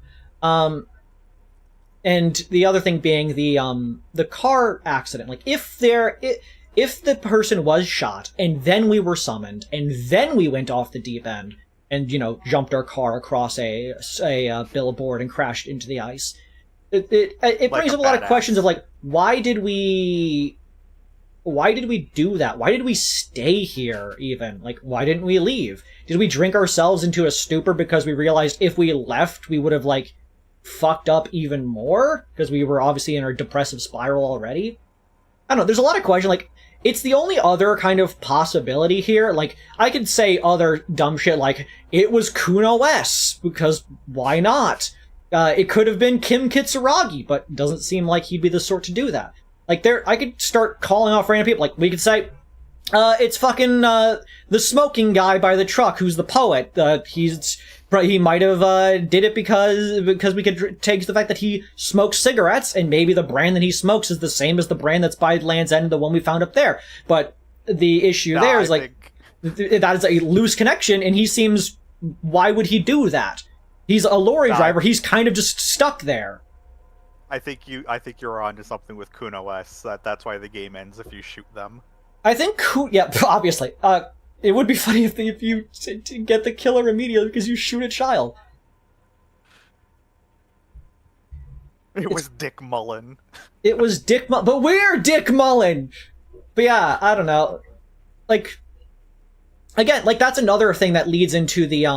S2: And the other thing being the car accident. Like, if the person was shot and then we were summoned and then we went off the deep end and, jumped our car across a billboard and crashed into the ice, it brings up a lot of questions of, like, why did we do that? Why did we stay here, even? Like, why didn't we leave? Did we drink ourselves into a stupor because we realized if we left, we would have, like, fucked up even more? Because we were obviously in our depressive spiral already? I don't know, there's a lot of questions, like, it's the only other kind of possibility here. Like, I could say other dumb shit like, it was Kuno S, because why not? It could have been Kim Kitsuragi, but it doesn't seem like he'd be the sort to do that. Like, I could start calling off random people. Like, we could say, it's fucking, the smoking guy by the truck who's the poet. He might have, did it because we could take the fact that he smokes cigarettes, and maybe the brand that he smokes is the same as the brand that's by Land's End, the one we found up there. But the issue there is, that is a loose connection, and he seems, why would he do that? He's a lorry driver, he's kind of just stuck there.
S8: I think you're on to something with Kuno S. That's why the game ends if you shoot them.
S2: I think obviously. It would be funny if you get the killer immediately because you shoot a child.
S8: It was Dick Mullen.
S2: It was Dick Mullen. But where Dick Mullen? But yeah, I don't know. Like, again, like, that's another thing that leads into the,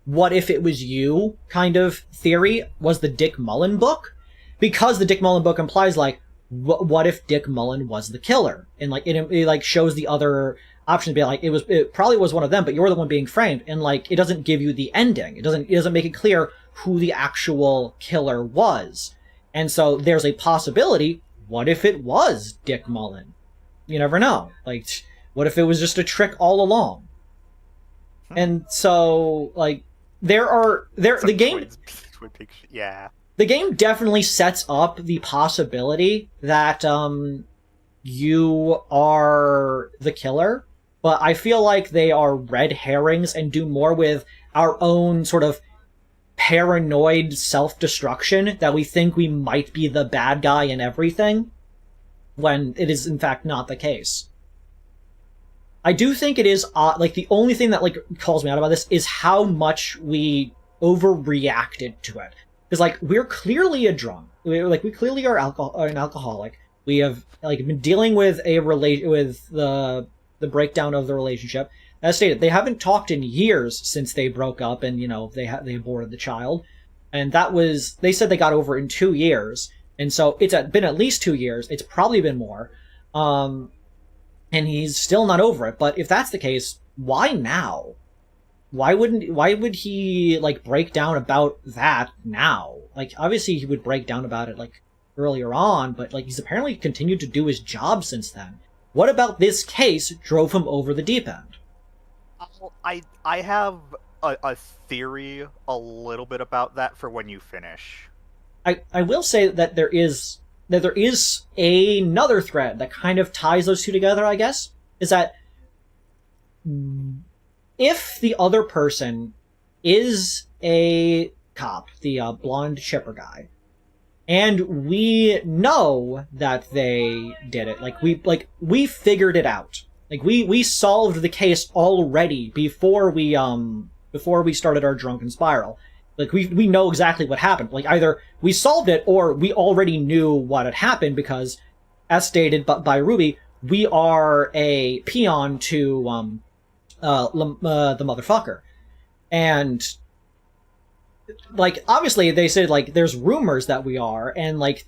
S2: what if it was you kind of theory, was the Dick Mullen book. Because the Dick Mullen book implies, like, what if Dick Mullen was the killer? And, like, it like, shows the other option to be like, it probably was one of them, but you're the one being framed, and, like, it doesn't give you the ending. It doesn't make it clear who the actual killer was. And so there's a possibility, what if it was Dick Mullen? You never know. Like, what if it was just a trick all along? And so, like, the game...
S8: Yeah.
S2: The game definitely sets up the possibility that, you are the killer, but I feel like they are red herrings and do more with our own sort of paranoid self-destruction that we think we might be the bad guy in everything, when it is in fact not the case. I do think it is, like, the only thing that, like, calls me out about this is how much we overreacted to it. Because, like, we're clearly a drunk. We clearly are an alcoholic. We have, like, been dealing with with the breakdown of the relationship. As stated, they haven't talked in years since they broke up, and, they aborted the child. And that was, they said they got over it in 2 years. And so it's been at least 2 years. It's probably been more. And he's still not over it. But if that's the case, why now? Why would he, like, break down about that now? Like, obviously he would break down about it, like, earlier on, but, like, he's apparently continued to do his job since then. What about this case drove him over the deep end?
S8: I have a theory a little bit about that for when you finish.
S2: I will say that there is another thread that kind of ties those two together, I guess, is that if the other person is a cop, the blonde chipper guy, and we know that they did it, we figured it out. Like we solved the case already before we started our drunken spiral. Like we know exactly what happened. Like either we solved it or we already knew what had happened because, as stated by Ruby, we are a peon to the motherfucker. And like obviously they said like there's rumors that we are, and like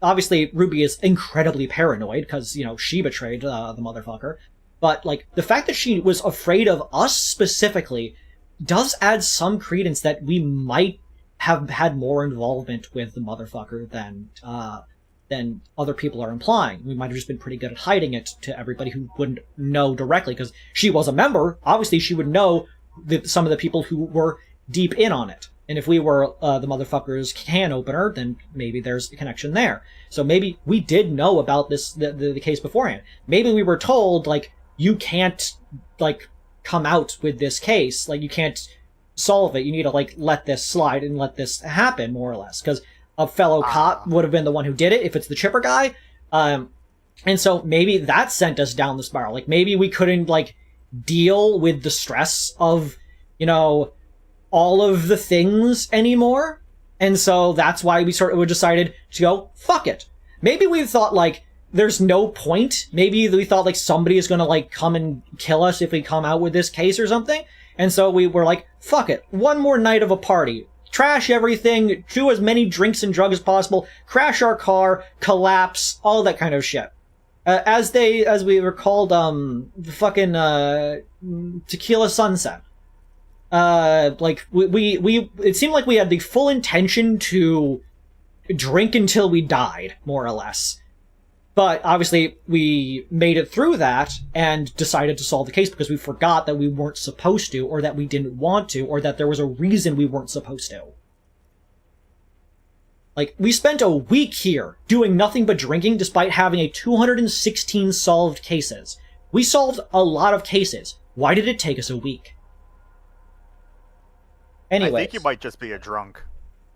S2: obviously Ruby is incredibly paranoid because, you know, she betrayed the motherfucker. But like the fact that she was afraid of us specifically does add some credence that we might have had more involvement with the motherfucker than other people are implying. We might have just been pretty good at hiding it to everybody who wouldn't know directly, because she was a member. Obviously, she would know some of the people who were deep in on it. And if we were the motherfucker's can opener, then maybe there's a connection there. So maybe we did know about this the case beforehand. Maybe we were told, like, you can't, like, come out with this case. Like, you can't solve it. You need to, like, let this slide and let this happen, more or less. Because a fellow cop would have been the one who did it if it's the chipper guy. And so maybe that sent us down the spiral. Like, maybe we couldn't, like, deal with the stress of, you know, all of the things anymore. And so that's why we decided to go, fuck it. Maybe we thought, like, there's no point. Maybe we thought, like, somebody is gonna, like, come and kill us if we come out with this case or something. And so we were like, fuck it. One more night of a party. Trash everything, do as many drinks and drugs as possible, crash our car, collapse, all that kind of shit. As we were called, fucking, Tequila Sunset. Like, it seemed like we had the full intention to drink until we died, more or less. But obviously, we made it through that and decided to solve the case because we forgot that we weren't supposed to, or that we didn't want to, or that there was a reason we weren't supposed to. Like, we spent a week here doing nothing but drinking despite having a 216 solved cases. We solved a lot of cases. Why did it take us a week? Anyways.
S8: I think you might just be a drunk.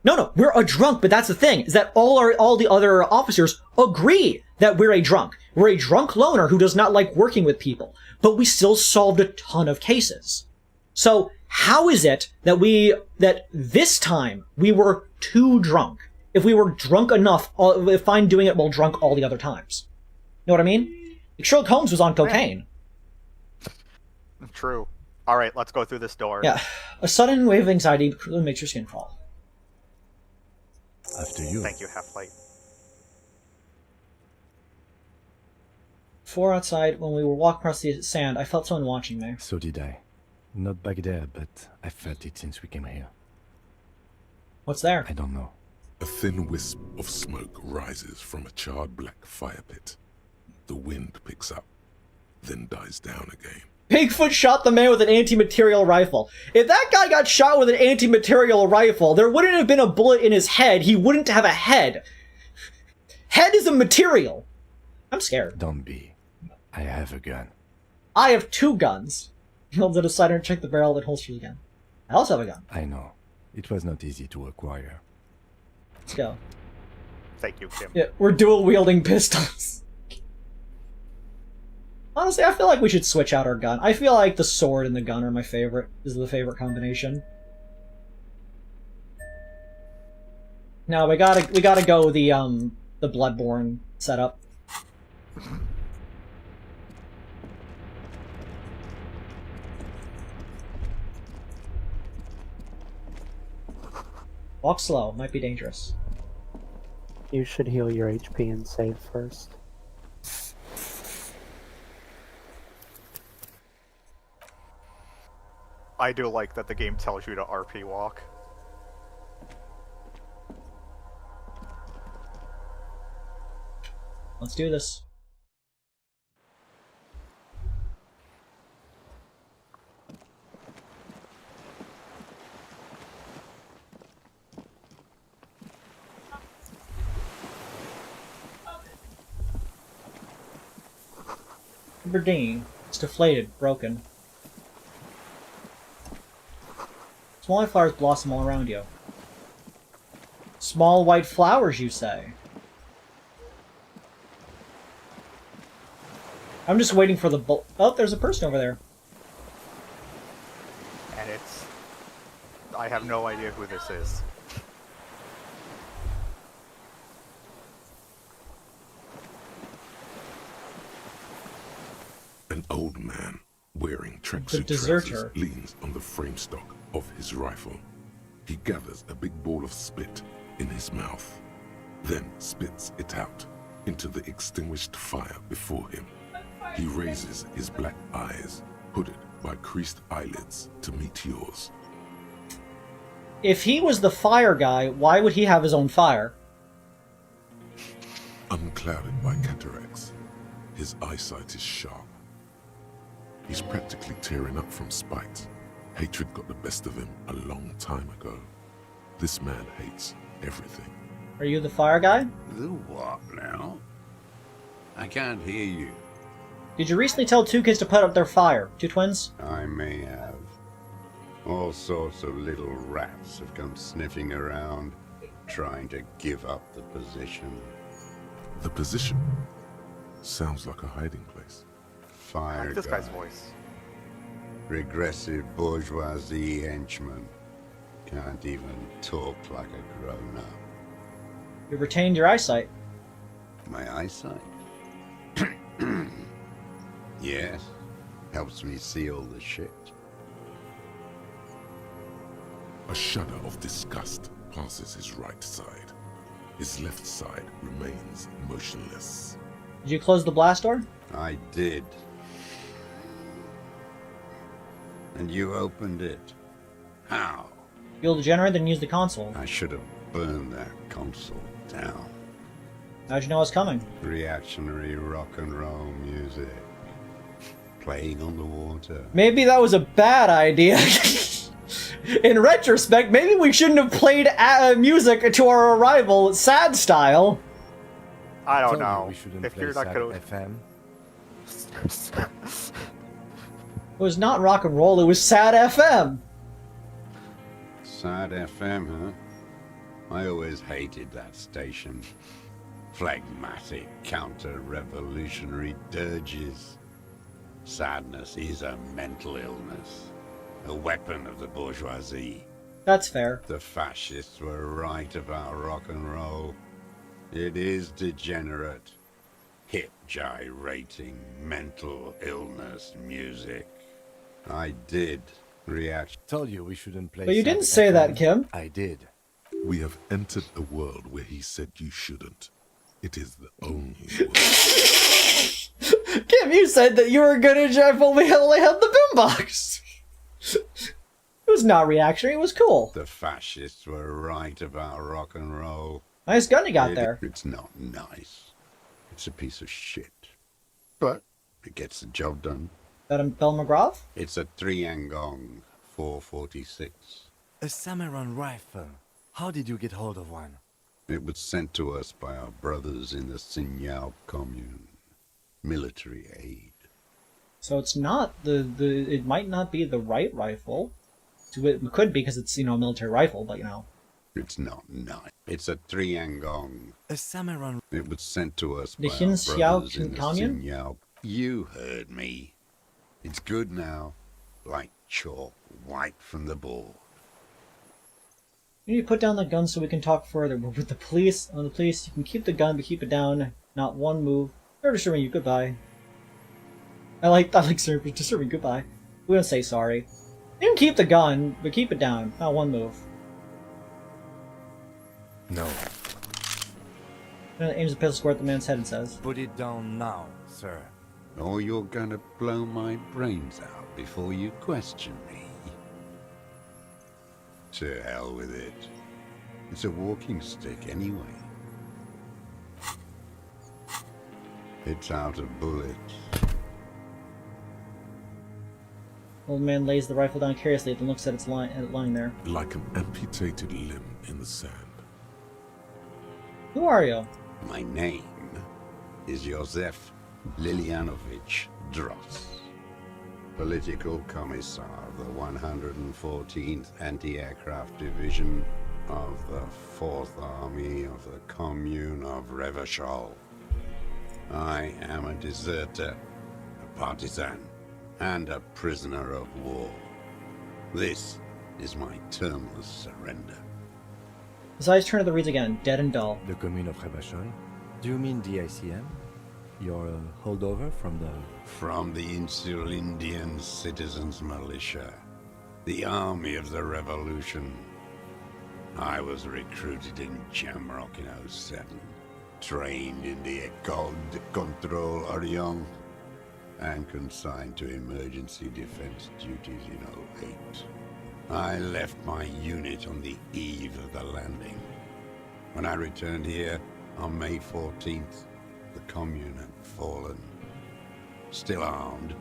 S2: No, we're a drunk, but that's the thing, is that all the other officers agree that we're a drunk. We're a drunk loner who does not like working with people, but we still solved a ton of cases. So, how is it that this time we were too drunk? If we were drunk enough, fine doing it while drunk all the other times. Know what I mean? Like, Sherlock Holmes was on cocaine.
S8: True. Alright, let's go through this door.
S2: Yeah. A sudden wave of anxiety makes your skin crawl.
S4: After you.
S8: Thank you, Half-Light.
S2: Before outside, when we were walking across the sand, I felt someone watching me.
S4: So did I. Not back there, but I felt it since we came here.
S2: What's there?
S4: I don't know.
S3: A thin wisp of smoke rises from a charred black fire pit. The wind picks up, then dies down again.
S2: Bigfoot shot the man with an anti-material rifle. If that guy got shot with an anti-material rifle, there wouldn't have been a bullet in his head. He wouldn't have a head. Head is a material. I'm scared.
S4: Don't be. I have a gun.
S2: I have 2 guns. He holds it aside and check the barrel that holsters again. I also have a gun.
S4: I know. It was not easy to acquire.
S2: Let's go.
S8: Thank you, Kim.
S2: Yeah, we're dual-wielding pistols. Honestly, I feel like we should switch out our gun. I feel like the sword and the gun are my favorite. Is the favorite combination. No, we gotta go the Bloodborne setup. Walk slow, might be dangerous.
S5: You should heal your HP and save first.
S8: I do like that the game tells you to RP walk.
S2: Let's do this. Your dinghy. It's deflated, broken. Small white flowers blossom all around you. Small white flowers, you say? I'm just waiting for the oh, there's a person over there.
S8: And it's... I have no idea who this is.
S3: An old man wearing
S2: The
S3: tracksuit
S2: deserter.
S3: trousers leans on the frame stock of his rifle. He gathers a big ball of spit in his mouth, then spits it out into the extinguished fire before him. He raises his black eyes, hooded by creased eyelids, to meet yours.
S2: If he was the fire guy, why would he have his own fire?
S3: Unclouded by cataracts, his eyesight is sharp. He's practically tearing up from spite. Hatred got the best of him a long time ago. This man hates everything.
S2: Are you the fire guy?
S9: The what now? I can't hear you.
S2: Did you recently tell two kids to put out their fire? Two twins?
S9: I may have. All sorts of little rats have come sniffing around, trying to give up the position.
S3: The position sounds like a hiding place.
S8: I
S9: Fire
S8: like this guy's
S9: guy.
S8: voice.
S9: Regressive bourgeoisie henchman. Can't even talk like a grown-up.
S2: You retained your eyesight.
S9: My eyesight? Yes. Helps me see all the shit.
S3: A shudder of disgust passes his right side. His left side remains motionless.
S2: Did you close the blast door?
S9: I did. And you opened it. How?
S2: Fuel the generator, then use the console.
S9: I should have burned that console down.
S2: How'd you know I was coming?
S9: Reactionary rock and roll music. Playing on the water.
S2: Maybe that was a bad idea. In retrospect, maybe we shouldn't have played music to our arrival sad style.
S8: I don't
S4: Told you
S8: know.
S4: we shouldn't
S8: If
S4: play
S8: you're not
S4: sad
S8: gonna...
S4: FM.
S2: It was not rock and roll, it was sad FM.
S9: Sad FM, huh? I always hated that station. Phlegmatic counter-revolutionary dirges. Sadness is a mental illness. A weapon of the bourgeoisie.
S2: That's fair.
S9: The fascists were right about rock and roll. It is degenerate. Hip gyrating mental illness music. I did react.
S4: Told you we shouldn't play
S2: But you
S4: sad
S2: didn't say that,
S4: FM.
S2: Kim.
S4: I did.
S3: We have entered a world where he said you shouldn't. It is the only world.
S2: Kim, you said that you were gonna if only only had the boombox. It was not reactionary, it was cool.
S9: The fascists were right about rock and roll.
S2: Nice gun you got there.
S9: It's not nice. It's a piece of shit. But it gets the job done.
S2: That Bell McGraw?
S9: It's a 3-angong 446.
S4: A Samurai rifle. How did you get hold of one?
S9: It was sent to us by our brothers in the Sinyao commune. Military aid.
S2: So it's not it might not be the right rifle. It could be because it's, a military rifle, but
S9: It's not nice. It's a 3-angong.
S4: A Samurai.
S9: It was sent to us
S2: The
S9: by our
S2: Hinxiao
S9: brothers in the
S2: commune?
S9: Sinyao. You heard me. It's good now. Like chalk wiped from the board.
S2: You need to put down the gun so we can talk further. We're with the police. On the police, you can keep the gun, but keep it down. Not one move. They're disturbing you. Goodbye. I like disturbing. Goodbye. We don't say sorry. You can keep the gun, but keep it down. Not one move.
S4: No.
S2: Then aims a pistol square at the man's head and says,
S4: Put it down now, sir.
S9: Or you're gonna blow my brains out before you question me. To hell with it. It's a walking stick anyway. It's out of bullets.
S2: Old man lays the rifle down curiously and looks at it lying there.
S3: Like an amputated limb in the sand.
S2: Who are you?
S9: My name is Joseph Lilianovich Dross, Political Commissar of the 114th Anti-Aircraft Division of the 4th Army of the Commune of Revachol. I am a deserter, a partisan, and a prisoner of war. This is my termless surrender.
S2: His eyes turn to the reeds again, dead and dull.
S4: The commune of Revachol? Do you mean the ICM? You're a holdover from the...
S9: From the Insulindian Citizens Militia, the army of the revolution. I was recruited in Jamrock in 07, trained in the École de Contrôle Orient, and consigned to emergency defense duties in 08. I left my unit on the eve of the landing. When I returned here on May 14th, the commune had fallen. Still armed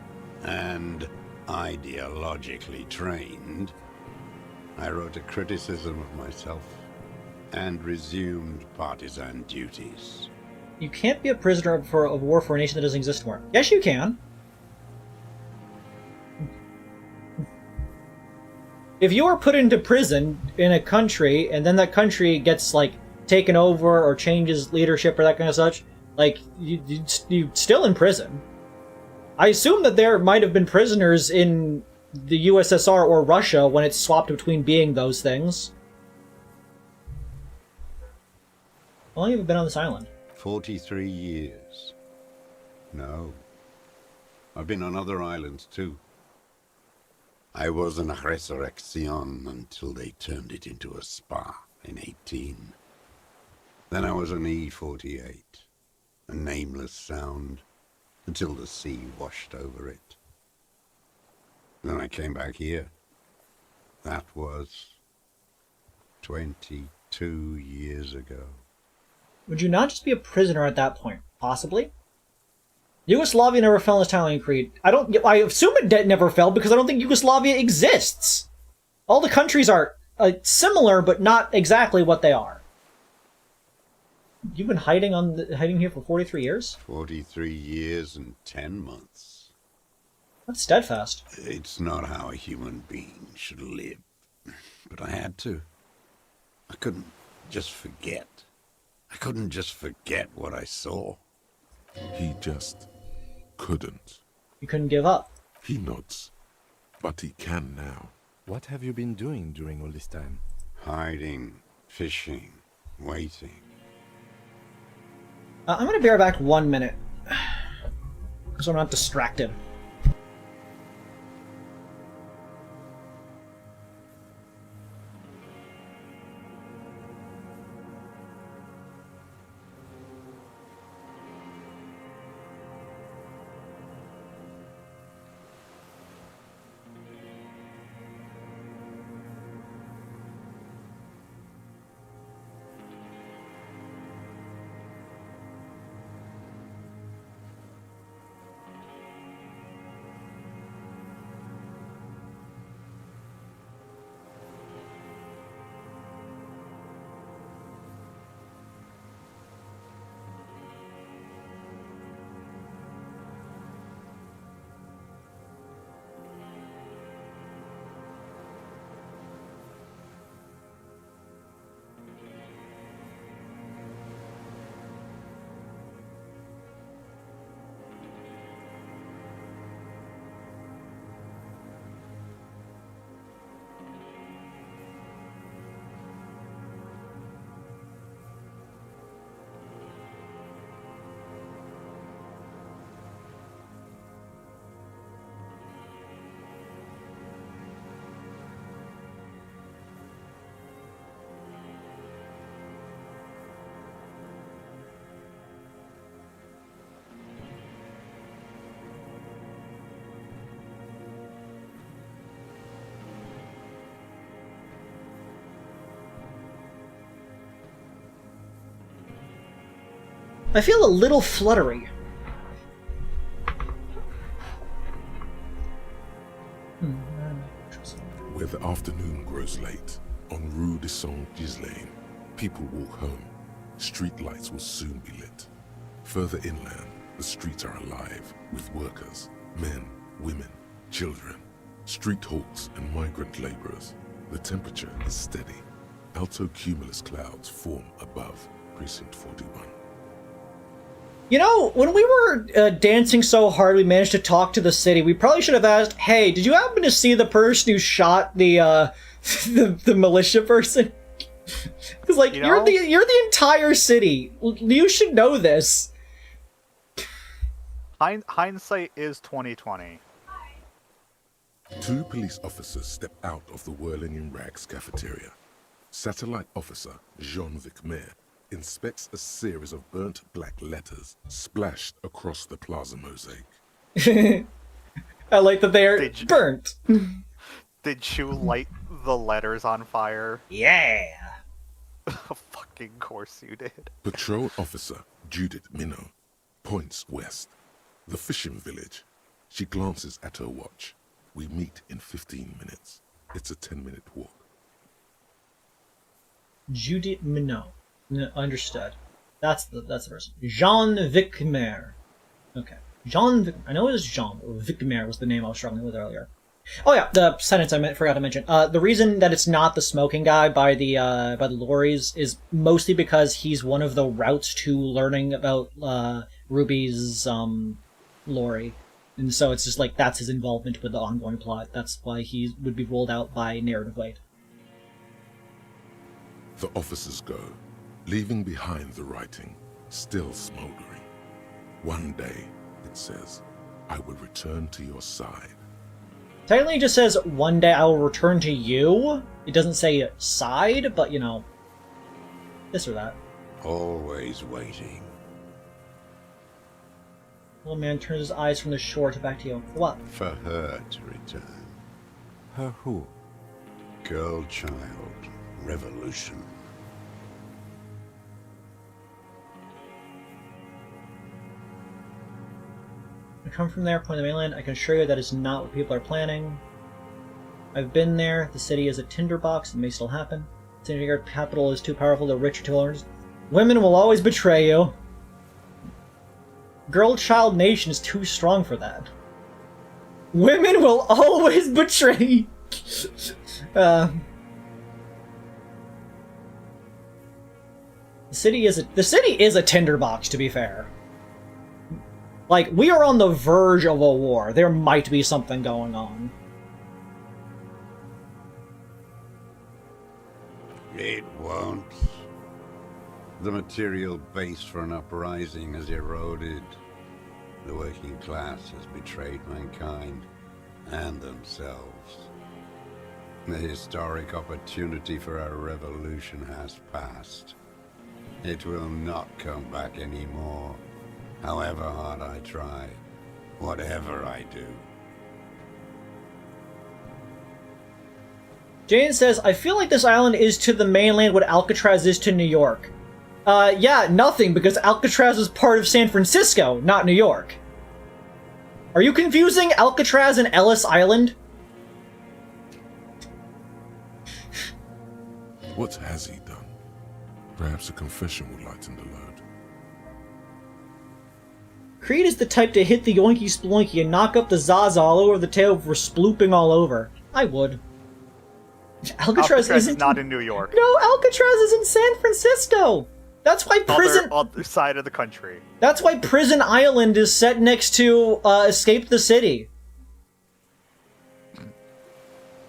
S9: and ideologically trained, I wrote a criticism of myself and resumed partisan duties.
S2: You can't be a prisoner of war for a nation that doesn't exist anymore. Yes, you can. If you are put into prison in a country, and then that country gets, like, taken over or changes leadership or that kind of such, like, you still in prison. I assume that there might have been prisoners in the USSR or Russia when it swapped between being those things. How long have you been on this island?
S9: 43 years. No. I've been on other islands too. I was an resurrection until they turned it into a spa in 18. Then I was an E-48, a nameless sound, until the sea washed over it. Then I came back here. That was 22 years ago.
S2: Would you not just be a prisoner at that point? Possibly? Yugoslavia never fell in Italian Creed. I assume it never fell because I don't think Yugoslavia exists. All the countries are similar, but not exactly what they are. You've been hiding here for 43 years?
S9: 43 years and 10 months.
S2: That's steadfast.
S9: It's not how a human being should live. But I had to. I couldn't just forget. I couldn't just forget what I saw.
S3: He just couldn't.
S2: You couldn't give up.
S3: He nods, but he can now.
S4: What have you been doing during all this time?
S9: Hiding, fishing, waiting.
S2: I'm going to be right back 1 minute. So I'm not distracted. I feel a little fluttery.
S3: Where the afternoon grows late, on Rue de Saint-Ghislain, people walk home. Street lights will soon be lit. Further inland, The streets are alive with workers, men, women, children, street hawks and migrant laborers. The temperature is steady. Alto cumulus clouds form above Precinct 41.
S2: You know, when we were dancing so hard we managed to talk to the city, we probably should have asked, hey, did you happen to see the person who shot the the militia person? Because, like, you're the entire city. You should know this.
S8: Hindsight is 2020.
S3: Two police officers step out of the Whirling in Rags cafeteria. Satellite officer Jean-Vic Mayer inspects a series of burnt black letters splashed across the plaza mosaic.
S2: I like that they are burnt.
S8: Did you light the letters on fire?
S2: Yeah.
S8: Fucking course you did.
S3: Patrol officer Judith Minot points west. The fishing village. She glances at her watch. We meet in 15 minutes. It's a 10-minute walk.
S2: Judith Minot. Understood. That's the person. Jean-Vic Mayer. Okay. Jean-Vic... I know it was Jean, but Vic Mayer was the name I was struggling with earlier. Oh yeah, the sentence I forgot to mention. The reason that it's not the smoking guy by the lorries is mostly because he's one of the routes to learning about Ruby's lorry. And so it's just like, that's his involvement with the ongoing plot. That's why he would be rolled out by narrative weight.
S3: The officers go, leaving behind the writing, still smoldering. One day, it says, I will return to your side.
S2: Technically it just says, one day I will return to you. It doesn't say side, but, you know, this or that.
S9: Always waiting.
S2: The little man turns his eyes from the shore to back to you. For what?
S9: For her to return.
S4: Her who?
S9: Girl, child, revolution.
S2: I come from there, point to the mainland. I can assure you that is not what people are planning. I've been there. The city is a tinderbox. It may still happen. The city capital is too powerful. The rich are too owners. Women will always betray you. Girl-child nation is too strong for that. Women will always betray. The city is a tinderbox, to be fair. Like, we are on the verge of a war. There might be something going on.
S9: It won't. The material base for an uprising has eroded. The working class has betrayed mankind and themselves. The historic opportunity for a revolution has passed. It will not come back anymore, however hard I try, whatever I do.
S2: Jane says, I feel like this island is to the mainland what Alcatraz is to New York. Yeah, nothing, because Alcatraz is part of San Francisco, not New York. Are you confusing Alcatraz and Ellis Island?
S3: What has he done? Perhaps a confession would lighten the load.
S2: Creed is the type to hit the yoinky sploinky and knock up the Zaza all over the tail for splooping all over. I would. Alcatraz isn't
S8: not in New York.
S2: No, Alcatraz is in San Francisco! That's why
S8: Other side of the country.
S2: That's why Prison Island is set next to Escape the City.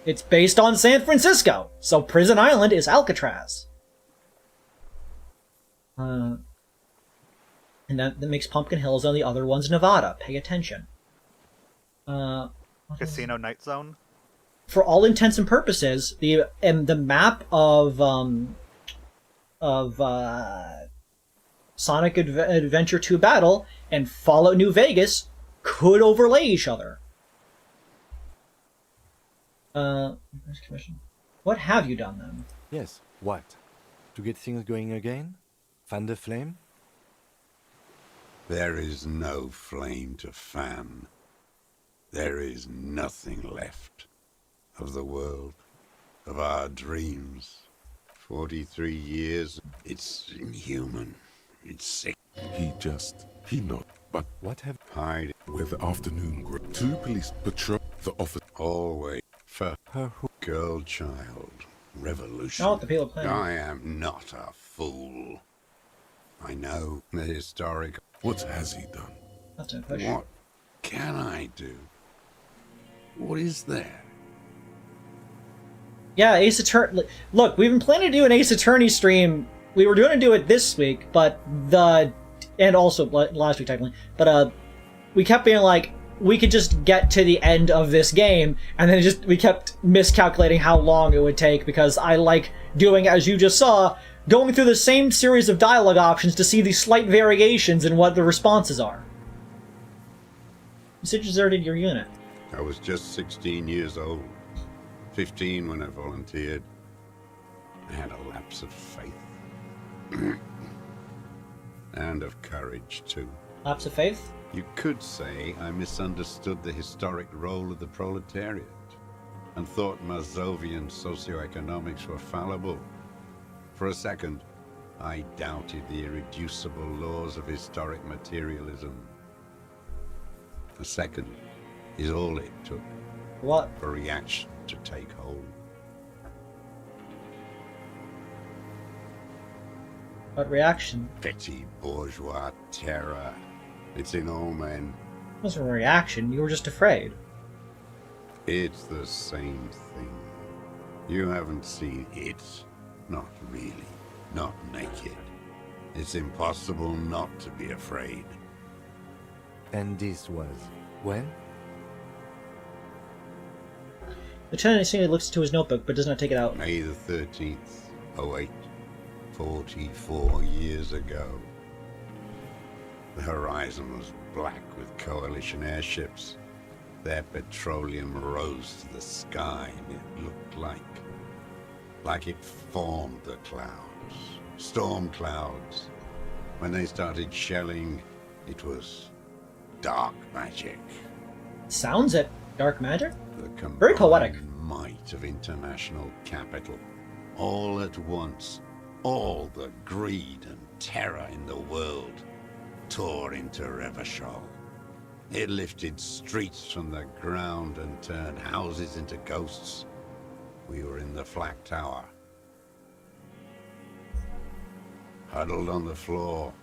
S2: It's based on San Francisco, so Prison Island is Alcatraz. And that makes Pumpkin Hills on the other one's Nevada. Pay attention.
S8: Casino Night Zone?
S2: For all intents and purposes, the map of Sonic Adventure 2 Battle and Fallout New Vegas could overlay each other. What have you done then?
S4: Yes, what? To get things going again? Fan the flame?
S9: There is no flame to fan. There is nothing left of the world, of our dreams. 43 years, it's inhuman. It's sick.
S3: He nods. But
S4: What have...
S9: Hide
S3: where the afternoon grew, 2 police patrol the office.
S9: always for
S4: Her who...
S9: girl child. Revolution.
S2: Not what the people plan.
S9: I am not a fool. I know the historic.
S3: What has he done?
S2: That's a push.
S9: What can I do? What is there?
S2: Yeah, Ace Attorney. Look, we've been planning to do an Ace Attorney stream. We were going to do it this week, but and also last week technically, but we kept being like, we could just get to the end of this game, and then we kept miscalculating how long it would take, because I like doing, as you just saw, going through the same series of dialogue options to see the slight variations in what the responses are. You said you deserted your unit.
S9: I was just 16 years old. 15 when I volunteered. I had a lapse of faith. And of courage, too.
S2: Lapse of faith?
S9: You could say I misunderstood the historic role of the proletariat and thought Mazovian socioeconomics were fallible. For a second, I doubted the irreducible laws of historic materialism. A second is all it took
S2: What?
S9: for reaction to take hold.
S2: What reaction?
S9: Petty bourgeois terror. It's in all men.
S2: It wasn't a reaction, you were just afraid.
S9: It's the same thing. You haven't seen it. Not really. Not naked. It's impossible not to be afraid.
S4: And this was... when?
S2: Lieutenant Senior looks into his notebook, but does not take it out.
S9: May the 13th, 08, 44 years ago. The horizon was black with coalition airships. Their petroleum rose to the sky, and it looked like it formed the clouds. Storm clouds. When they started shelling, it was dark magic.
S2: Sounds it. Dark magic?
S9: The
S2: Very poetic.
S9: combined might of international capital. All at once, all the greed and terror in the world tore into Revachol. It lifted streets from the ground and turned houses into ghosts. We were in the flak tower. Huddled on the floor.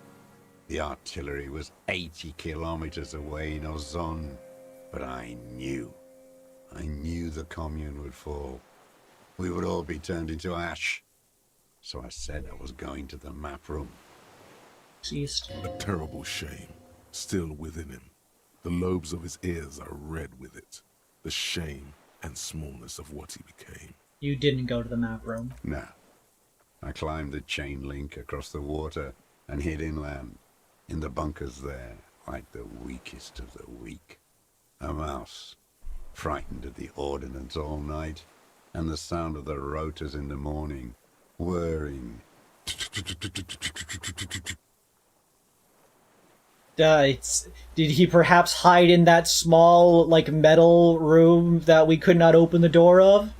S9: The artillery was 80 kilometers away in Ozon. But I knew the commune would fall. We would all be turned into ash. So I said I was going to the map room.
S2: Ceased.
S3: A terrible shame still within him. The lobes of his ears are red with it. The shame and smallness of what he became.
S2: You didn't go to the map room.
S9: No. I climbed the chain link across the water and hid inland, in the bunkers there, like the weakest of the weak. A mouse, frightened at the ordnance all night, and the sound of the rotors in the morning, whirring.
S2: Did he perhaps hide in that small, metal room that we could not open the door of?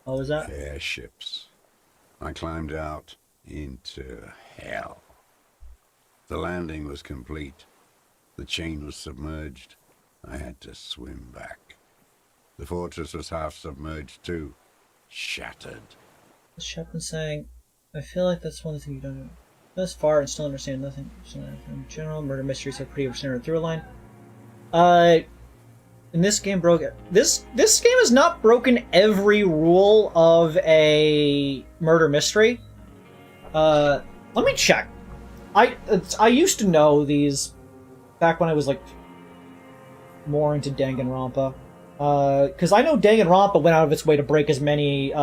S2: What was that?
S9: Airships. I climbed out into hell. The landing was complete. The chain was submerged. I had to swim back. The fortress was half submerged too. Shattered.
S2: The chaplain saying, I feel like that's one thing you don't know. Thus far, and still understand nothing. In general, murder mysteries have pretty standard through line. And this game broke. This game has not broken every rule of a murder mystery. Let me check. I used to know these back when I was more into Danganronpa. Because I know Danganronpa went out of its way to break as many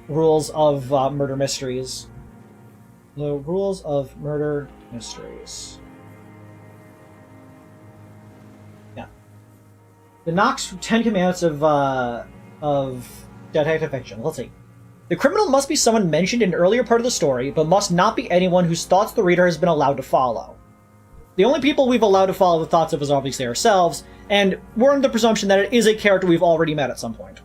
S2: rules of murder mysteries. The rules of murder mysteries. Yeah. The Nox 10 Commandments of detective fiction. Let's see. The criminal must be someone mentioned in an earlier part of the story, but must not be anyone whose thoughts the reader has been allowed to follow. The only people we've allowed to follow the thoughts of is obviously ourselves, and we're under the presumption that it is a character we've already met at some point.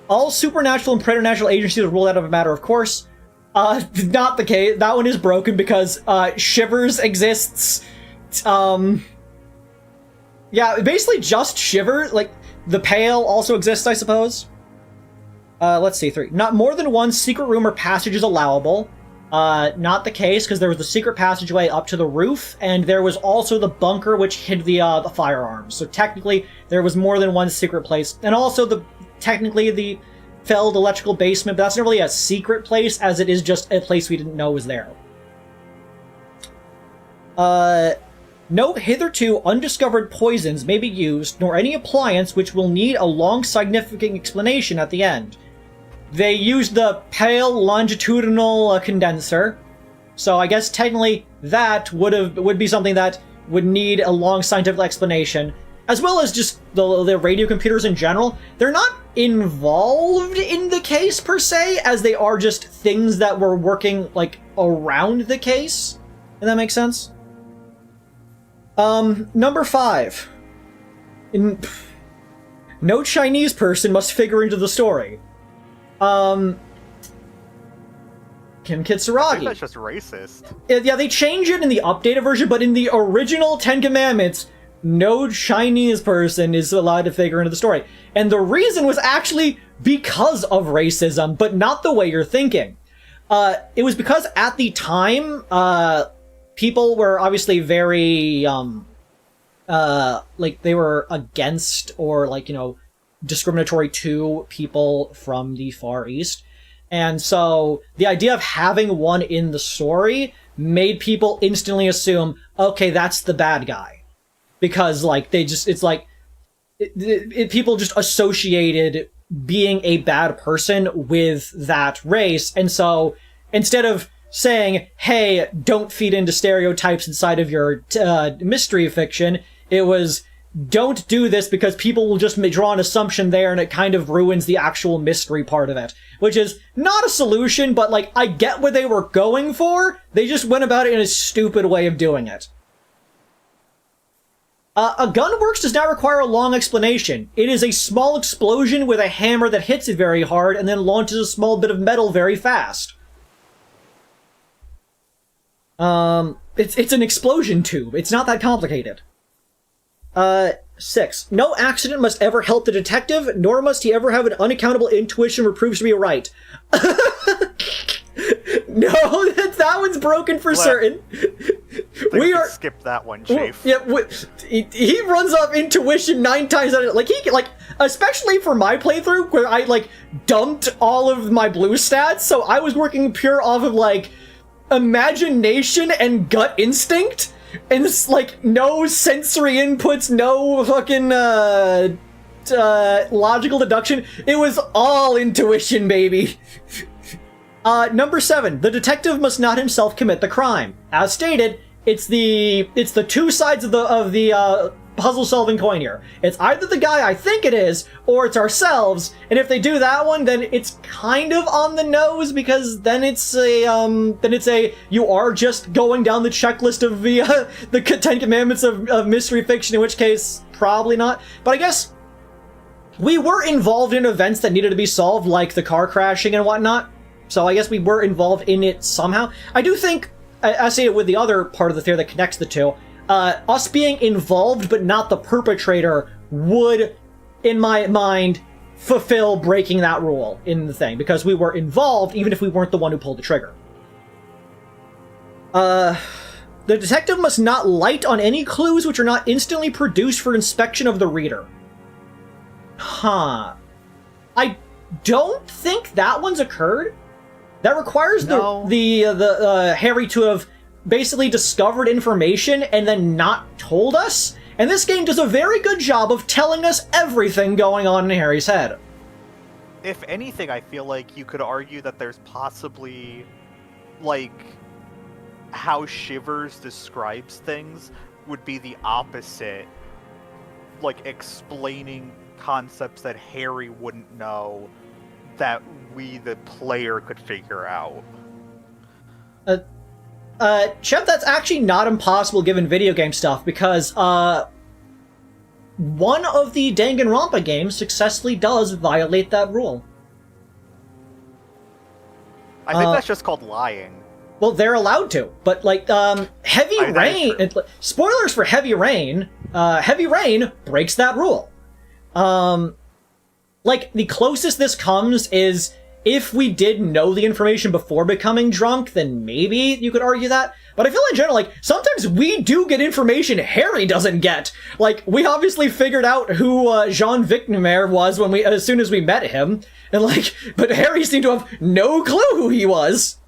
S2: All supernatural and preternatural agencies are ruled out of a matter of course. Not the case. That one is broken because, Shivers exists. Yeah, basically just Shiver. Like, the Pale also exists, I suppose. Let's see, 3. Not more than one secret room or passage is allowable. Not the case, because there was the secret passageway up to the roof, and there was also the bunker which hid the firearms. So technically, there was more than one secret place. And also, technically, the failed electrical basement, but that's not really a secret place, as it is just a place we didn't know was there. No hitherto undiscovered poisons may be used, nor any appliance which will need a long significant explanation at the end. They used the pale longitudinal condenser, so I guess technically that would be something that would need a long scientific explanation, as well as just the radio computers in general. They're not involved in the case per se, as they are just things that were working like around the case. If that makes sense. Number 5. No Chinese person must figure into the story. Kim Kitsuragi.
S8: I think that's just racist.
S2: Yeah, they change it in the updated version, but in the original Ten Commandments, no Chinese person is allowed to figure into the story. And the reason was actually because of racism, but not the way you're thinking. It was because at the time, people were obviously very, like, they were against or, like, you know, discriminatory to people from the Far East. And so the idea of having one in the story made people instantly assume, okay, that's the bad guy. Because, like, it's like, people just associated being a bad person with that race. And so instead of saying, hey, don't feed into stereotypes inside of your mystery fiction, it was, don't do this because people will just draw an assumption there and it kind of ruins the actual mystery part of it. Which is not a solution, but, like, I get what they were going for. They just went about it in a stupid way of doing it. A gun works does not require a long explanation. It is a small explosion with a hammer that hits it very hard and then launches a small bit of metal very fast. It's an explosion tube. It's not that complicated. 6. No accident must ever help the detective, nor must he ever have an unaccountable intuition where proves to be right. No, that one's broken for certain.
S8: We are skip that one, Chief.
S2: Yeah, he runs off intuition 9 times out of especially for my playthrough where I like dumped all of my blue stats, so I was working pure off of like imagination and gut instinct. And it's like no sensory inputs, no fucking logical deduction. It was all intuition, baby. Number 7. The detective must not himself commit the crime. As stated, it's the 2 sides of the puzzle-solving coin here. It's either the guy I think it is, or it's ourselves. And if they do that one, then it's kind of on the nose, because then it's a you are just going down the checklist of the 10 Commandments of mystery fiction, in which case, probably not. But I guess we were involved in events that needed to be solved, like the car crashing and whatnot. So I guess we were involved in it somehow. I do think, I say it with the other part of the theory that connects the two, us being involved but not the perpetrator would, in my mind, fulfill breaking that rule in the thing, because we were involved even if we weren't the one who pulled the trigger. The detective must not light on any clues which are not instantly produced for inspection of the reader. Huh. I don't think that one's occurred. That requires the Harry to have basically discovered information and then not told us. And this game does a very good job of telling us everything going on in Harry's head.
S8: If anything, I feel like you could argue that there's possibly, like, how Shivers describes things would be the opposite. Like, explaining concepts that Harry wouldn't know that we, the player, could figure out.
S2: Chef, that's actually not impossible given video game stuff, because, one of the Danganronpa games successfully does violate that rule.
S8: I think that's just called lying.
S2: Well, they're allowed to, but like Heavy Rain. Spoilers for Heavy Rain. Heavy Rain breaks that rule. Like the closest this comes is if we did know the information before becoming drunk, then maybe you could argue that. But I feel in general, like, sometimes we do get information Harry doesn't get. Like, we obviously figured out who Jean Victimer was as soon as we met him. And like, but Harry seemed to have no clue who he was.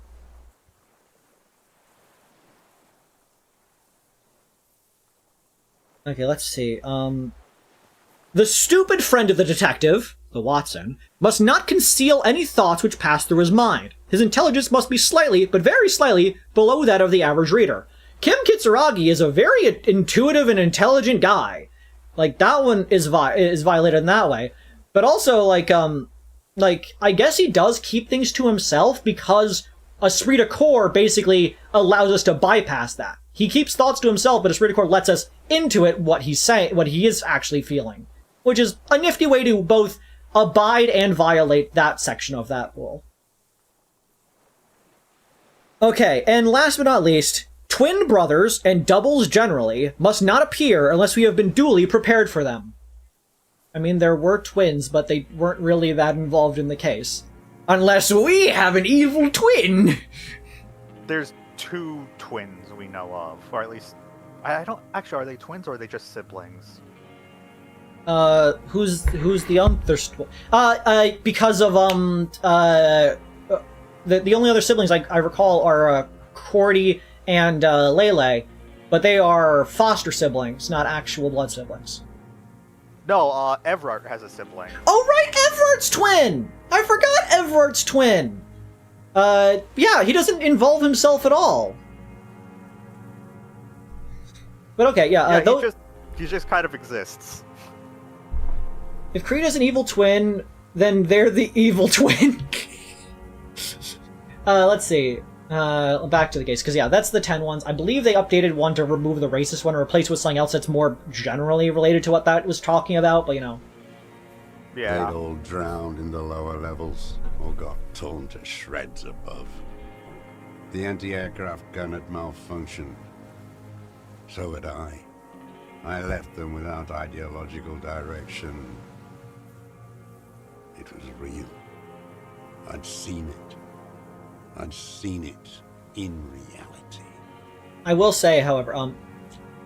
S2: Okay, let's see. The stupid friend of the detective, the Watson, must not conceal any thoughts which pass through his mind. His intelligence must be slightly, but very slightly, below that of the average reader. Kim Kitsuragi is a very intuitive and intelligent guy. Like, that one is violated in that way. But also, like, I guess he does keep things to himself because Esprit de Corps basically allows us to bypass that. He keeps thoughts to himself, but Esprit de Corps lets us into it what he's saying, what he is actually feeling. Which is a nifty way to both abide and violate that section of that rule. Okay, and last but not least, twin brothers and doubles generally must not appear unless we have been duly prepared for them. I mean, there were twins, but they weren't really that involved in the case. Unless we have an evil twin!
S8: There's 2 twins we know of, or at least... I don't... Actually, are they twins or are they just siblings?
S2: Who's the other... because of, the only other siblings I recall are, Cordy and, Lele, but they are foster siblings, not actual blood siblings.
S8: No, Everard has a sibling.
S2: Oh, right! Everard's twin! I forgot Everard's twin! Yeah, he doesn't involve himself at all. But okay, yeah,
S8: he just kind of exists.
S2: If Creed is an evil twin, then they're the evil twin. Let's see. Back to the case, because yeah, that's the 10 ones. I believe they updated one to remove the racist one and replace with something else that's more generally related to what that was talking about, but you know.
S8: Yeah.
S9: They'd all drowned in the lower levels, or got torn to shreds above. The anti-aircraft gun had malfunctioned. So had I. I left them without ideological direction. It was real. I'd seen it. I'd seen it in reality.
S2: I will say, however,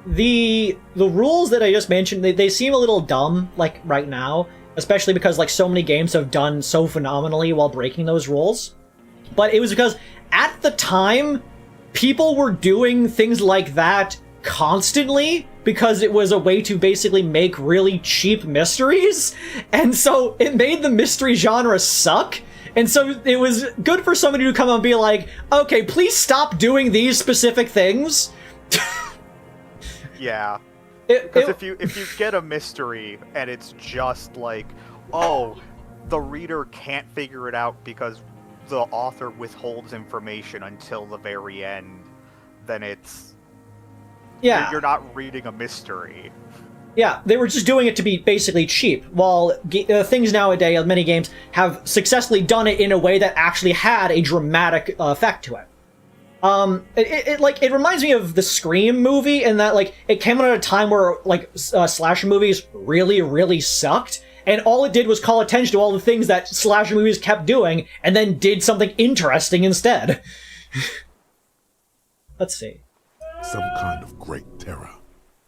S2: the rules that I just mentioned, they seem a little dumb, like, right now, especially because, like, so many games have done so phenomenally while breaking those rules. But it was because, at the time, people were doing things like that constantly because it was a way to basically make really cheap mysteries, and so it made the mystery genre suck. And so it was good for somebody to come and be like, okay, please stop doing these specific things.
S8: Yeah. Because if you get a mystery and it's just like, oh, the reader can't figure it out because the author withholds information until the very end, then it's...
S2: Yeah.
S8: You're not reading a mystery.
S2: Yeah, they were just doing it to be basically cheap, while things nowadays, many games, have successfully done it in a way that actually had a dramatic effect to it. It reminds me of the Scream movie, in that, like, it came out at a time where, like, slasher movies really, really sucked, and all it did was call attention to all the things that slasher movies kept doing, and then did something interesting instead. Let's see.
S3: Some kind of great terror.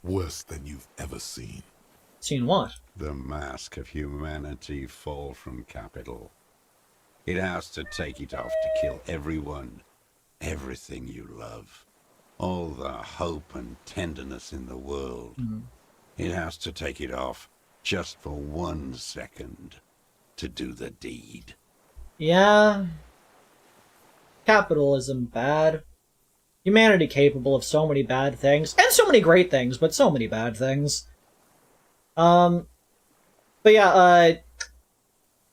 S3: Worse than you've ever seen.
S2: Seen what?
S9: The mask of humanity fall from Capitol. It has to take it off to kill everyone, everything you love. All the hope and tenderness in the world. Mm-hmm. It has to take it off just for 1 second to do the deed.
S2: Yeah. Capitalism bad. Humanity capable of so many bad things, and so many great things, but so many bad things. But yeah,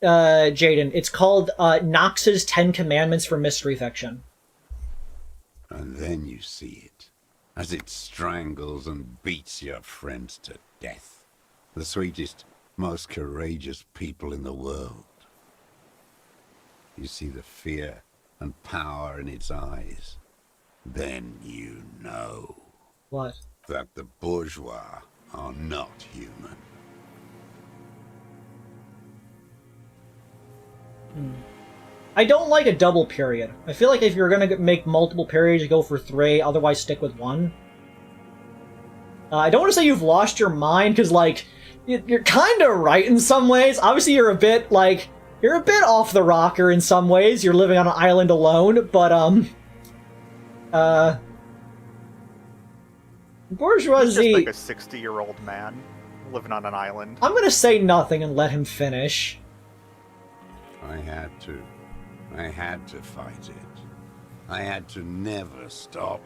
S2: Jaden, it's called Knox's 10 Commandments for Mystery Fiction.
S9: And then you see it, as it strangles and beats your friends to death. The sweetest, most courageous people in the world. You see the fear and power in its eyes, then you know
S2: What?
S9: that the bourgeois are not human.
S2: I don't like a double period. I feel like if you're gonna make multiple periods, you go for 3, otherwise stick with 1. I don't want to say you've lost your mind, because, like, you're kind of right in some ways. Obviously, you're a bit off the rocker in some ways. You're living on an island alone, but, bourgeoisie...
S8: He's just like a 60-year-old man living on an island.
S2: I'm gonna say nothing and let him finish.
S9: I had to fight it. I had to never stop.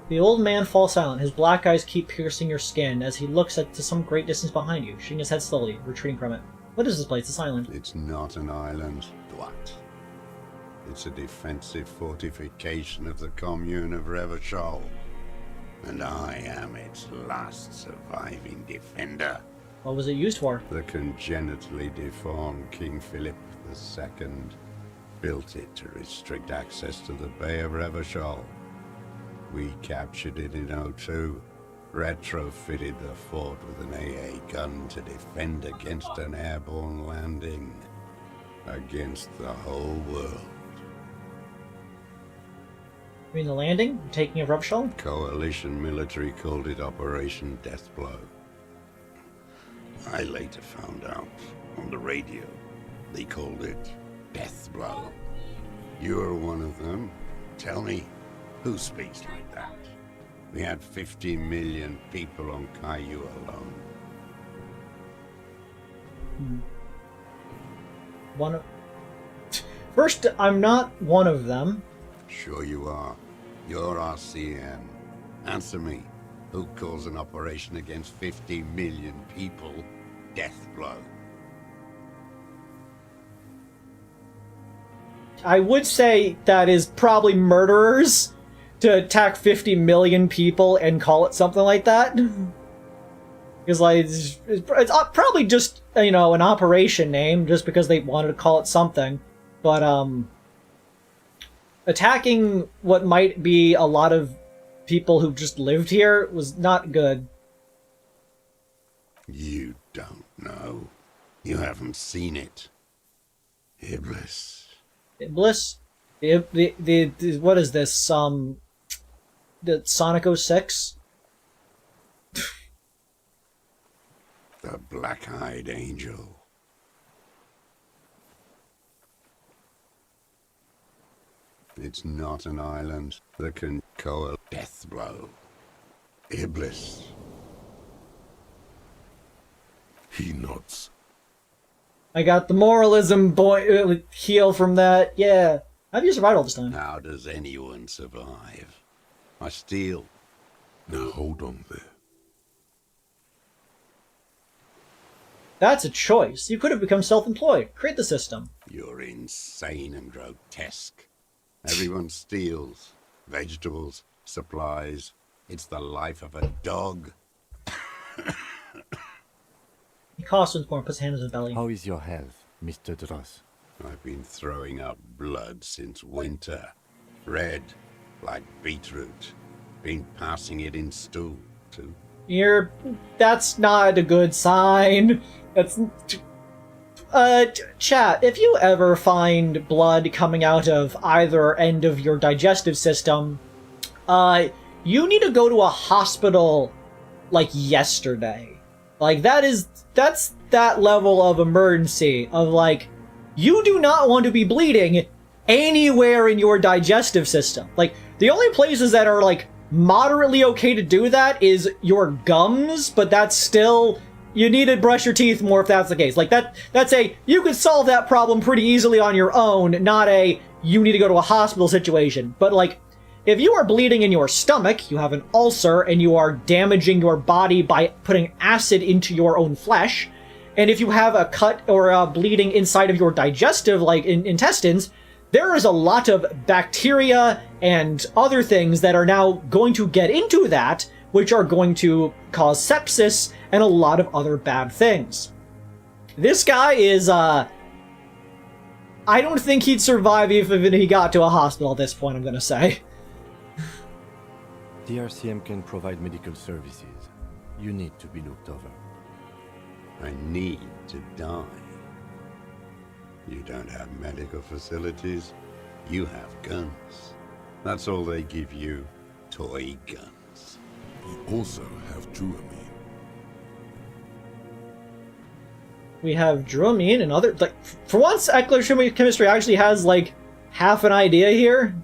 S2: The old man falls silent. His black eyes keep piercing your skin as he looks to some great distance behind you, shaking his head slowly, retreating from it. What is this place? This island?
S9: It's not an island. What? It's a defensive fortification of the commune of Revachol. And I am its last surviving defender.
S2: What was it used for?
S9: The congenitally deformed King Philip II built it to restrict access to the Bay of Revachol. We captured it in '02, retrofitted the fort with an AA gun to defend against an airborne landing. Against the whole world.
S2: You mean the landing? The taking of Revachol?
S9: Coalition military called it Operation Deathblow. I later found out on the radio they called it Deathblow. You're one of them. Tell me, who speaks like that? We had 50 million people on Caillou alone.
S2: First, I'm not one of them.
S9: Sure you are. You're RCN. Answer me. Who calls an operation against 50 million people Deathblow?
S2: I would say that is probably murderers to attack 50 million people and call it something like that. Because, like, it's probably just, an operation name, just because they wanted to call it something. But, attacking what might be a lot of people who just lived here was not good.
S9: You don't know. You haven't seen it. Iblis.
S2: Iblis? The what is this, the Sonic 06?
S9: The black-eyed angel. It's not an island that can call a Deathblow. Iblis.
S3: He nods.
S2: I got the moralism heal from that, yeah. How've you survived all this time?
S9: How does anyone survive? I steal.
S3: Now hold on there.
S2: That's a choice. You could have become self-employed. Create the system.
S9: You're insane and grotesque. Everyone steals. Vegetables, supplies. It's the life of a dog.
S2: He coughs once more and puts his hand in his belly.
S4: How is your health, Mr. Dross?
S9: I've been throwing up blood since winter. Red, like beetroot. Been passing it in stool, too.
S2: That's not a good sign. That's... chat, if you ever find blood coming out of either end of your digestive system, you need to go to a hospital, like, yesterday. Like, that's that level of emergency, of, like, you do not want to be bleeding anywhere in your digestive system. Like, the only places that are, like, moderately okay to do that is your gums, but that's still... You need to brush your teeth more if that's the case. Like, that's you could solve that problem pretty easily on your own, not you need to go to a hospital situation. But, like, if you are bleeding in your stomach, you have an ulcer, and you are damaging your body by putting acid into your own flesh, and if you have a cut or a bleeding inside of your digestive, like, intestines, there is a lot of bacteria and other things that are now going to get into that, which are going to cause sepsis and a lot of other bad things. This guy is, I I don't think he'd survive even if he got to a hospital at this point, I'm gonna say.
S4: The RCM can provide medical services. You need to be looked over.
S9: I need to die. You don't have medical facilities. You have guns. That's all they give you. Toy guns.
S3: You also have Druamine.
S2: We have Druamine and other... Like, for once, Eclectic Chemistry actually has, like, half an idea here.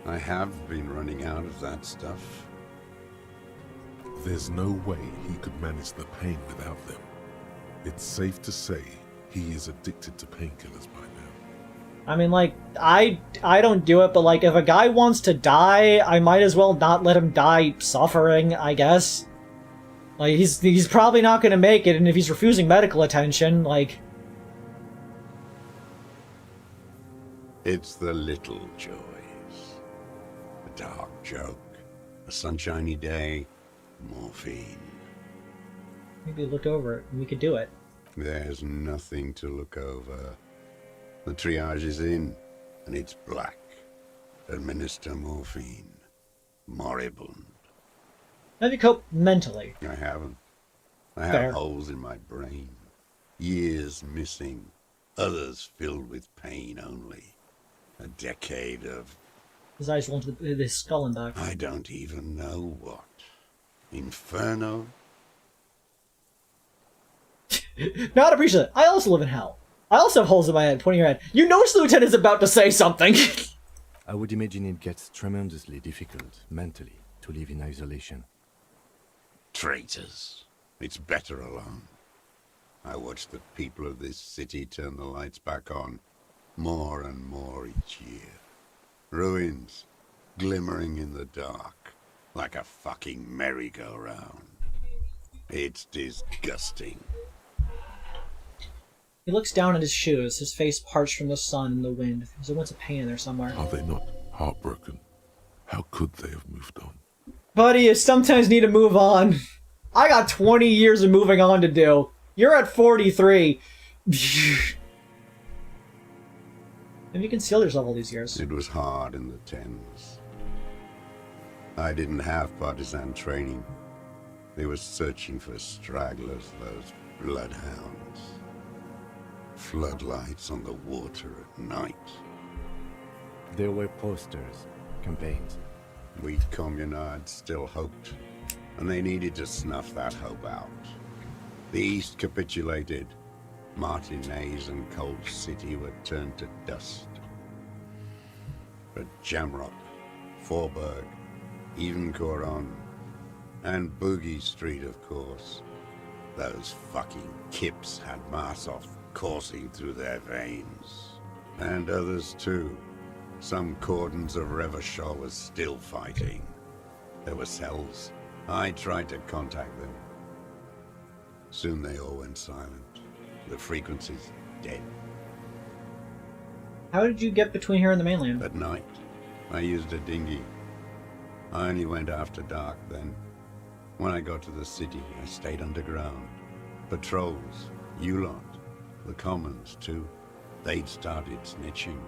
S9: I have been running out of that stuff.
S3: There's no way he could manage the pain without them. It's safe to say he is addicted to painkillers by now.
S2: I mean, like, I don't do it, but, like, if a guy wants to die, I might as well not let him die suffering, I guess. Like, he's probably not gonna make it, and if he's refusing medical attention, like...
S9: It's the little joys. A dark joke, a sunshiny day, morphine.
S2: Maybe look over it, and we could do it.
S9: There's nothing to look over. The triage is in, and it's black. Administer morphine. Moribund.
S2: How do you cope mentally?
S9: I haven't. I
S2: Fair.
S9: have holes in my brain. Years missing. Others filled with pain only. A decade of...
S2: His eyes roll into his skull and back.
S9: I don't even know what. Inferno?
S2: Not appreciate it. I also live in hell. I also have holes in my head, pointing your head. You notice the lieutenant is about to say something.
S4: I would imagine it gets tremendously difficult, mentally, to live in isolation.
S9: Traitors. It's better alone. I watch the people of this city turn the lights back on, more and more each year. Ruins, glimmering in the dark, like a fucking merry-go-round. It's disgusting.
S2: He looks down at his shoes, his face parched from the sun and the wind. There's a wince of pain in there somewhere.
S3: Are they not heartbroken? How could they have moved on?
S2: Buddy, you sometimes need to move on. I got 20 years of moving on to do. You're at 43. Have you concealed yourself all these years?
S9: It was hard in the tens. I didn't have partisan training. They were searching for stragglers, those bloodhounds. Floodlights on the water at night.
S4: There were posters, campaigns.
S9: We communards still hoped, and they needed to snuff that hope out. The East capitulated. Martinez and Cold City were turned to dust. But Jamrock, Forburg, even Coron, and Boogie Street, of course. Those fucking kips had Marsov coursing through their veins. And others too. Some cordons of Revachol was still fighting. There were cells. I tried to contact them. Soon they all went silent. The frequency's dead.
S2: How did you get between here and the mainland?
S9: At night, I used a dinghy. I only went after dark then. When I got to the city, I stayed underground. Patrols, you lot, the commons too. They'd started snitching.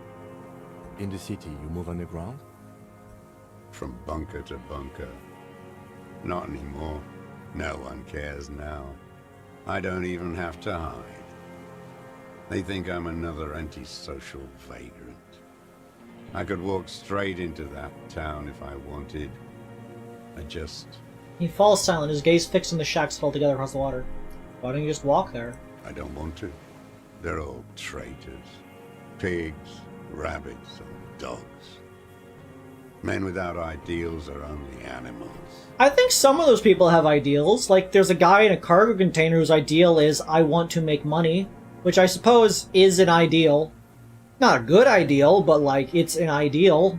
S4: In the city, you move underground?
S9: From bunker to bunker. Not anymore. No one cares now. I don't even have to hide. They think I'm another antisocial vagrant. I could walk straight into that town if I wanted. I just...
S2: He falls silent, his gaze fixed on the shacks held together across the water. Why don't you just walk there?
S9: I don't want to. They're all traitors. Pigs, rabbits, and dogs. Men without ideals are only animals.
S2: I think some of those people have ideals. Like, there's a guy in a cargo container whose ideal is, I want to make money. Which I suppose is an ideal. Not a good ideal, but, like, it's an ideal.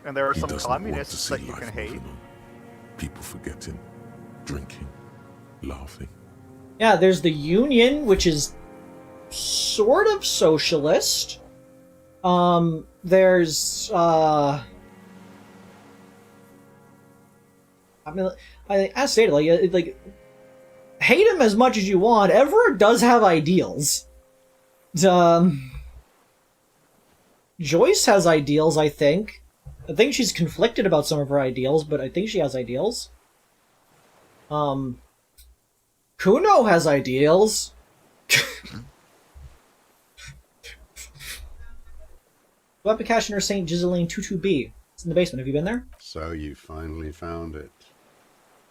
S8: And there are
S3: He
S8: some
S3: doesn't want to
S8: communists
S3: see
S8: that you
S3: life
S8: can hate.
S3: moving on. People forgetting, drinking, laughing.
S2: Yeah, there's the Union, which is sort of socialist. There's, I mean, as stated, like, hate him as much as you want, Everett does have ideals. Joyce has ideals, I think. I think she's conflicted about some of her ideals, but I think she has ideals. Kuno has ideals. Weapon cache near St. Ghislaine 22B. It's in the basement. Have you been there?
S9: So you finally found it.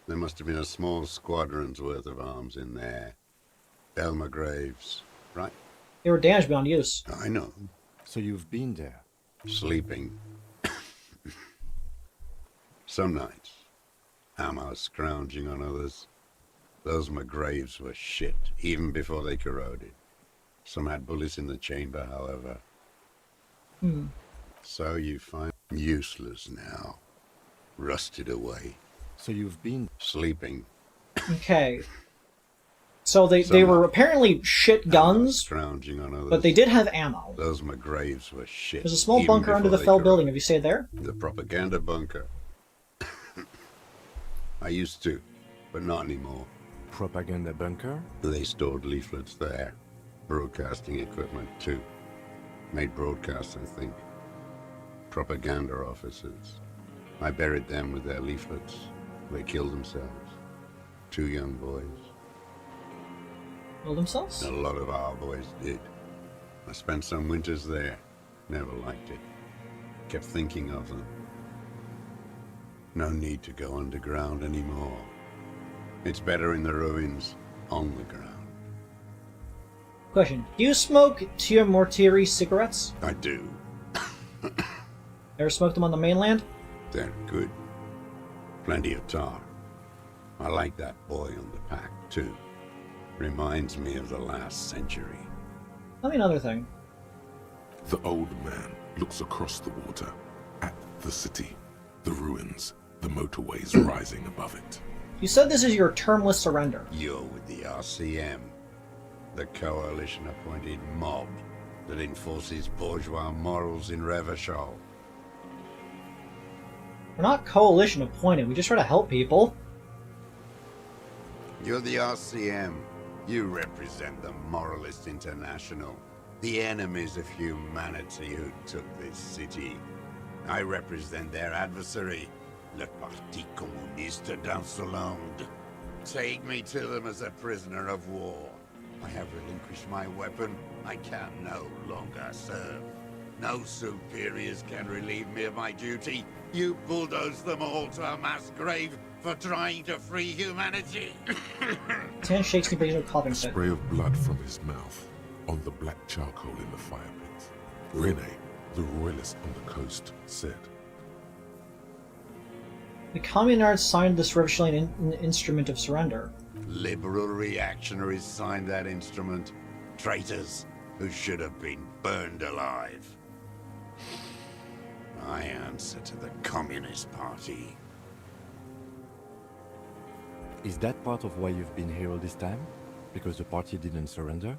S9: There must have been a small squadron's worth of arms in there. Elmer Graves, right?
S2: They were damaged beyond use.
S9: I know.
S4: So you've been there?
S9: Sleeping. Some nights. Ammo scrounging on others. Those McGraves were shit, even before they corroded. Some had bullets in the chamber, however. So you find useless now. Rusted away.
S4: So you've been...
S9: Sleeping.
S2: Okay. So they were apparently shit guns,
S9: Scrounging on others.
S2: but they did have ammo.
S9: Those McGraves were shit.
S2: There's a small
S9: even
S2: bunker under the
S9: before
S2: fell
S9: they
S2: building. Have you stayed there?
S9: The propaganda bunker. I used to, but not anymore.
S4: Propaganda bunker?
S9: They stored leaflets there. Broadcasting equipment, too. Made broadcasts, I think. Propaganda officers. I buried them with their leaflets. They killed themselves. 2 young boys.
S2: Killed themselves?
S9: A lot of our boys did. I spent some winters there. Never liked it. Kept thinking of them. No need to go underground anymore. It's better in the ruins, on the ground.
S2: Question. Do you smoke Tia Mortieri cigarettes?
S9: I do.
S2: Ever smoked them on the mainland?
S9: They're good. Plenty of tar. I like that boy on the pack, too. Reminds me of the last century.
S2: Tell me another thing.
S3: The old man looks across the water, at the city, the ruins, the motorways rising above it.
S2: You said this is your termless surrender.
S9: You're with the RCM, the coalition-appointed mob that enforces bourgeois morals in Revachol.
S2: We're not coalition appointed. We just try to help people.
S9: You're the RCM. You represent the Moralist International, the enemies of humanity who took this city. I represent their adversary, le Parti Communiste d'Insolande. Take me to them as a prisoner of war. I have relinquished my weapon. I can no longer serve. No superiors can relieve me of my duty. You bulldoze them all to a mass grave for trying to free humanity.
S2: His hand shakes and he brings a coughing fit.
S3: Spray of blood from his mouth on the black charcoal in the fire pit. Rene, the royalist on the coast, said,
S2: The communards signed this revolutionary instrument of surrender.
S9: Liberal reactionaries signed that instrument. Traitors who should have been burned alive. I answer to the Communist Party.
S4: Is that part of why you've been here all this time? Because the party didn't surrender?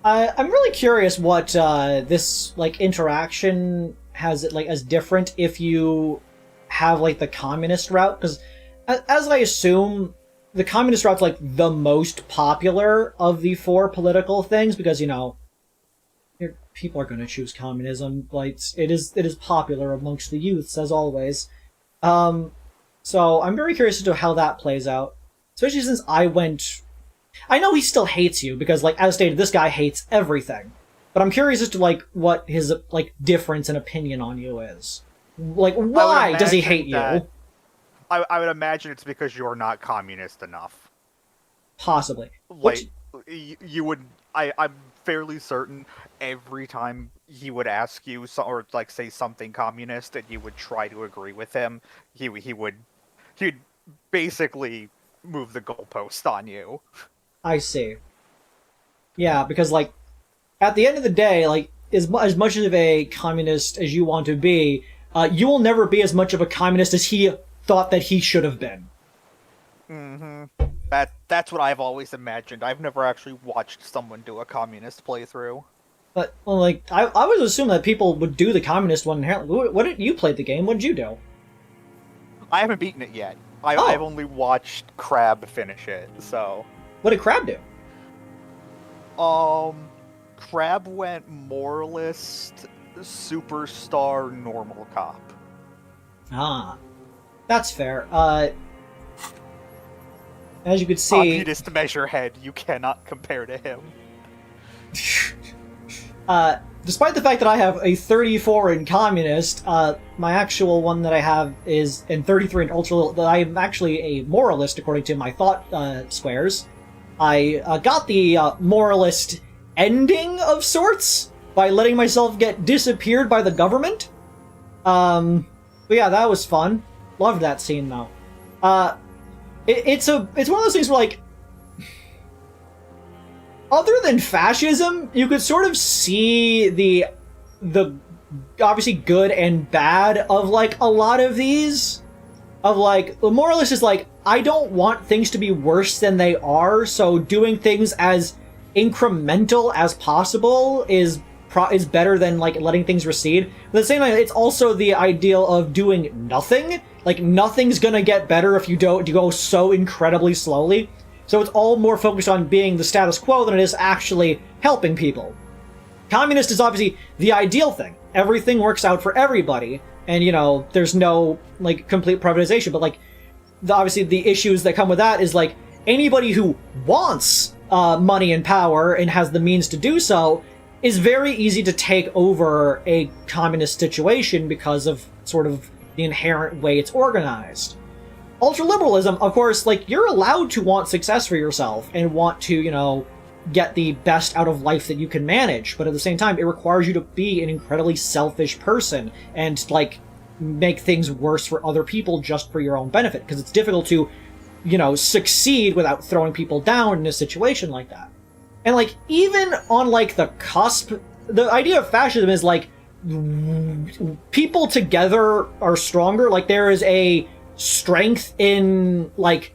S2: I'm really curious what this interaction has it as different if you have the communist route, because as I assume the communist route's the most popular of the 4 political things, because people are going to choose communism. It is popular amongst the youths as always. So I'm very curious as to how that plays out, especially since I know he still hates you because, as stated, this guy hates everything. But I'm curious as to what his difference in opinion on you is. Why does he hate you?
S8: I would imagine it's because you're not communist enough.
S2: Possibly.
S8: You would. I'm fairly certain every time he would ask you or say something communist and you would try to agree with him, he'd basically move the goalpost on you.
S2: I see. Yeah, because at the end of the day, as much of a communist as you want to be, you will never be as much of a communist as he thought that he should have been.
S8: Mm-hmm. That's what I've always imagined. I've never actually watched someone do a communist playthrough. But
S2: I always assume that people would do the communist one inherently. What did you play the game? What did you do?
S8: I haven't beaten it yet. I've only watched Crab finish it. So
S2: what did Crab do?
S8: Crab went moralist, superstar, normal cop.
S2: Ah, that's fair. As you could see...
S8: Communist measurehead, you cannot compare to him.
S2: Despite the fact that I have a 34 in communist, my actual one that I have is in 33 in ultra. That I am actually a moralist according to my thought squares. I got the moralist ending of sorts by letting myself get disappeared by the government. But yeah, that was fun. Loved that scene though. It's one of those things where, like, other than fascism, you could sort of see the obviously good and bad of, like, a lot of these. Of, like, the moralist is like, I don't want things to be worse than they are, so doing things as incremental as possible is better than, like, letting things recede. But at the same time, it's also the ideal of doing nothing. Like, nothing's gonna get better if you go so incredibly slowly. So it's all more focused on being the status quo than it is actually helping people. Communist is obviously the ideal thing. Everything works out for everybody. And, you know, there's no, like, complete privatization. But, like, obviously the issues that come with that is, like, anybody who wants money and power and has the means to do so is very easy to take over a communist situation because of sort of the inherent way it's organized. Ultraliberalism, of course, like, you're allowed to want success for yourself and want to, you know, get the best out of life that you can manage, but at the same time, it requires you to be an incredibly selfish person and, like, make things worse for other people just for your own benefit, because it's difficult to, you know, succeed without throwing people down in a situation like that. And, like, even on, like, the cusp, the idea of fascism is, like, people together are stronger. Like, there is a strength in, like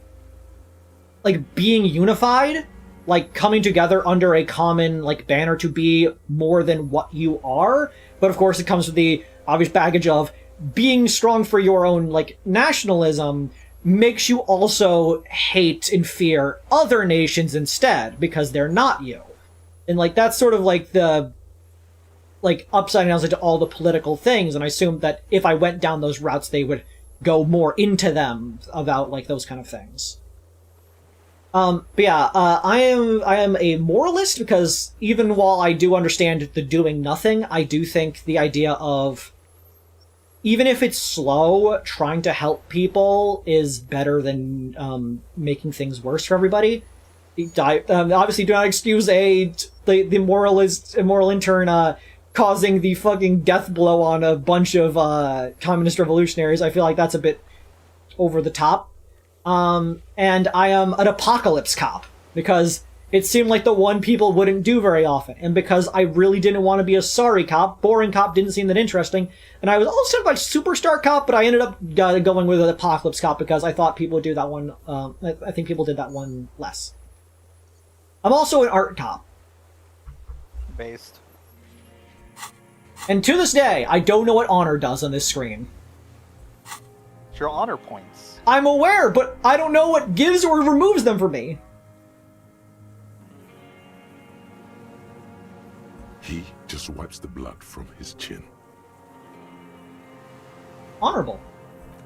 S2: being unified, like, coming together under a common, like, banner to be more than what you are. But of course it comes with the obvious baggage of being strong for your own, like, nationalism makes you also hate and fear other nations instead because they're not you. And, like, that's sort of like the, like, upside down to all the political things, and I assume that if I went down those routes they would go more into them about, like, those kind of things. But yeah, I am a moralist because even while I do understand the doing nothing, I do think the idea of, even if it's slow, trying to help people is better than making things worse for everybody. Obviously, do not excuse the immoral intern causing the fucking death blow on a bunch of communist revolutionaries. I feel like that's a bit over the top. And I am an apocalypse cop, because it seemed like the one people wouldn't do very often, and because I really didn't want to be a sorry cop, boring cop didn't seem that interesting, and I was also tempted by superstar cop, but I ended up going with an apocalypse cop because I thought people would do that one, I think people did that one less. I'm also an art cop.
S8: Based.
S2: And to this day, I don't know what honor does on this screen.
S8: It's your honor points.
S2: I'm aware, but I don't know what gives or removes them for me.
S3: He just wipes the blood from his chin.
S2: Honorable.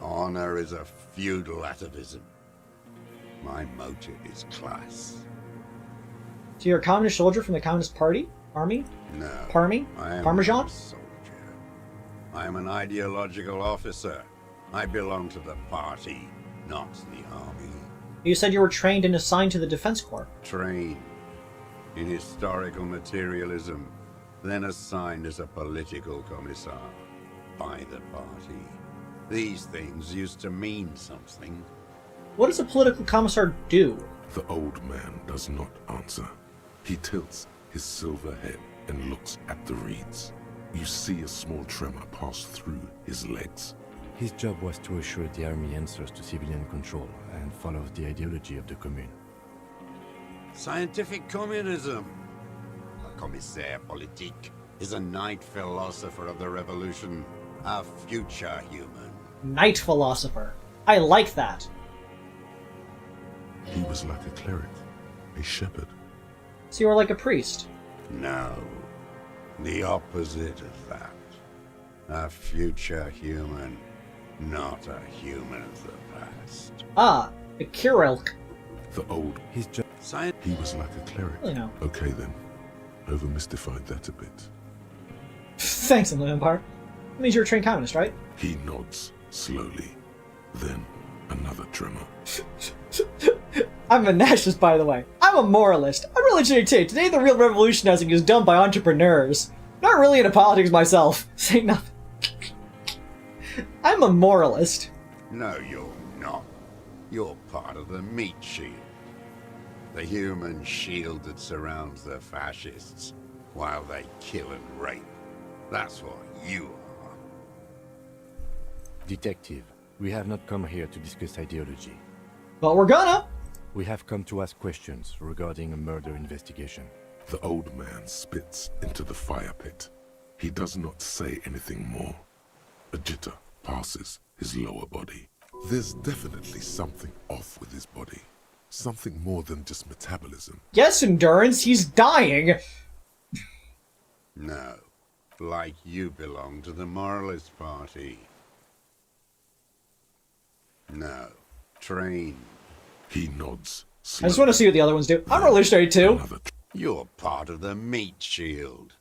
S9: Honor is a feudal atavism. My motive is class.
S2: So you're a communist soldier from the Communist Party? Army?
S9: No.
S2: Parmy?
S9: I am
S2: Parmesan?
S9: not a soldier. I am an ideological officer. I belong to the party, not the army.
S2: You said you were trained and assigned to the Defense Corps.
S9: Trained in historical materialism, then assigned as a political commissar by the party. These things used to mean something.
S2: What does a political commissar do?
S3: The old man does not answer. He tilts his silver head and looks at the reeds. You see a small tremor pass through his legs.
S4: His job was to assure the army answers to civilian control and follows the ideology of the Commune.
S9: Scientific communism. A commissaire politique is a knight philosopher of the revolution, a future human.
S2: Knight philosopher. I like that.
S3: He was like a cleric, a shepherd.
S2: So you were like a priest.
S9: No. The opposite of that. A future human, not a human of the past.
S2: Ah, the Kirilk.
S3: The old...
S4: He's just...
S9: Science.
S3: He was like a cleric.
S2: Really no.
S3: Okay then. Over-mystified that a bit.
S2: Thanks, Inland Empire. That means you're a trained communist, right?
S3: He nods slowly. Then another tremor.
S2: I'm a nationalist, by the way. I'm a moralist. I'm really trying to tell you, today the real revolutionizing is done by entrepreneurs. Not really into politics myself. Say nothing. I'm a moralist.
S9: No, you're not. You're part of the meat shield. The human shield that surrounds the fascists while they kill and rape. That's what you are.
S4: Detective, we have not come here to discuss ideology.
S2: But we're gonna.
S4: We have come to ask questions regarding a murder investigation.
S3: The old man spits into the fire pit. He does not say anything more. A jitter passes his lower body. There's definitely something off with his body. Something more than just metabolism.
S2: Yes, Endurance, he's dying.
S9: No. Like you belong to the Moralist Party. No. Train.
S3: He nods
S2: I
S3: slowly.
S2: just want to see what the other ones do. I'm revolutionary too.
S3: Another
S9: You're part of the meat shield.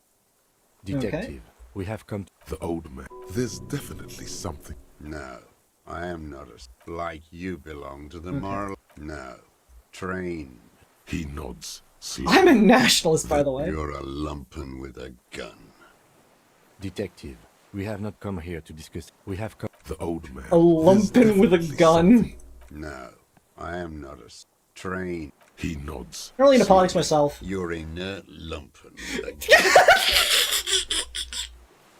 S4: Detective, we have come...
S3: The old man. There's definitely something.
S9: No. I am not a... Like you belong to the moral... No. Train.
S3: He nods slowly.
S2: I'm a nationalist, by the way.
S9: You're a lumpen with a gun.
S4: Detective, we have not come here to discuss... We have come...
S3: The old man.
S2: A lumpin' with a
S3: There's
S2: gun.
S3: definitely
S9: No. I am not a... Train.
S3: He nods.
S2: I'm really into politics myself.
S9: You're inert lumpen with a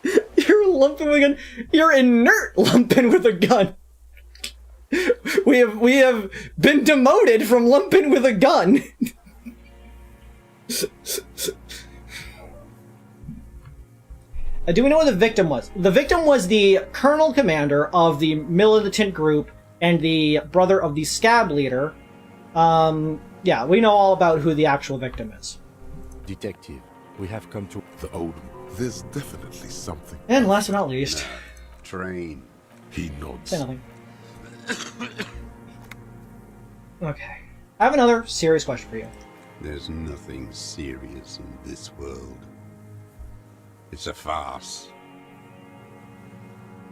S9: gun.
S2: You're lumping with a gun. You're inert lumping with a gun. We have been demoted from lumping with a gun. Do we know what the victim was? The victim was the colonel commander of the militant group and the brother of the scab leader. Yeah, we know all about who the actual victim is.
S4: Detective, we have come to...
S3: The old man. There's definitely something.
S2: And last but not least,
S9: Train.
S3: He nods.
S2: say nothing. Okay. I have another serious question for you.
S9: There's nothing serious in this world. It's a farce.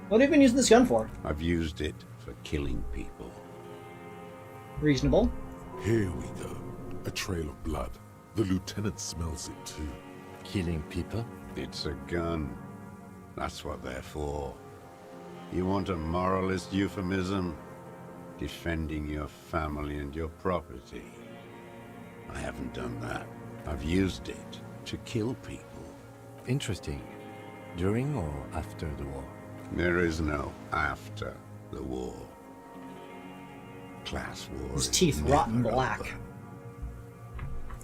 S2: What have you been using this gun for?
S9: I've used it for killing people.
S2: Reasonable.
S3: Here we go. A trail of blood. The lieutenant smells it too.
S4: Killing people?
S9: It's a gun. That's what they're for. You want a moralist euphemism? Defending your family and your property. I haven't done that. I've used it to kill people.
S4: Interesting. During or after the war?
S9: There is no after the war. Class war.
S2: His
S9: is
S2: teeth
S9: never
S2: rotten black.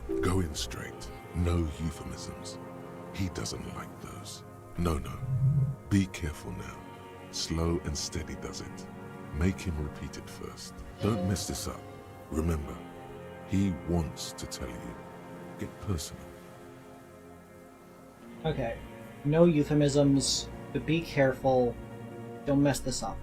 S9: over.
S3: Go in straight. No euphemisms. He doesn't like those. No. Be careful now. Slow and steady does it. Make him repeat it first. Don't mess this up. Remember, he wants to tell you. Get personal.
S2: Okay. No euphemisms, but be careful. Don't mess this up.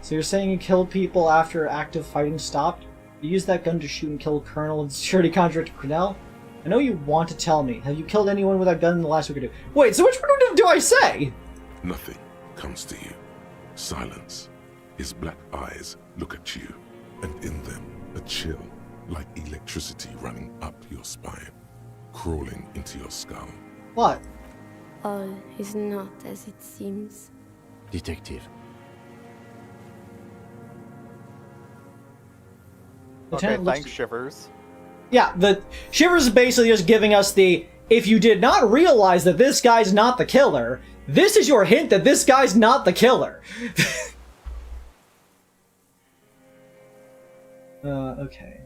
S2: So you're saying you killed people after active fighting stopped? You used that gun to shoot and kill a colonel and security contractor Cornell? I know you want to tell me. Have you killed anyone with that gun in the last week or two? Wait, so which one do I say?
S3: Nothing comes to you. Silence. His black eyes look at you, and in them a chill, like electricity running up your spine, crawling into your skull.
S2: What?
S10: All is not as it seems.
S4: Detective,
S8: Okay,
S2: Lieutenant looks-
S8: thanks, Shivers.
S2: Yeah, the Shivers is basically just giving us the, if you did not realize that this guy's not the killer, this is your hint that this guy's not the killer. Okay.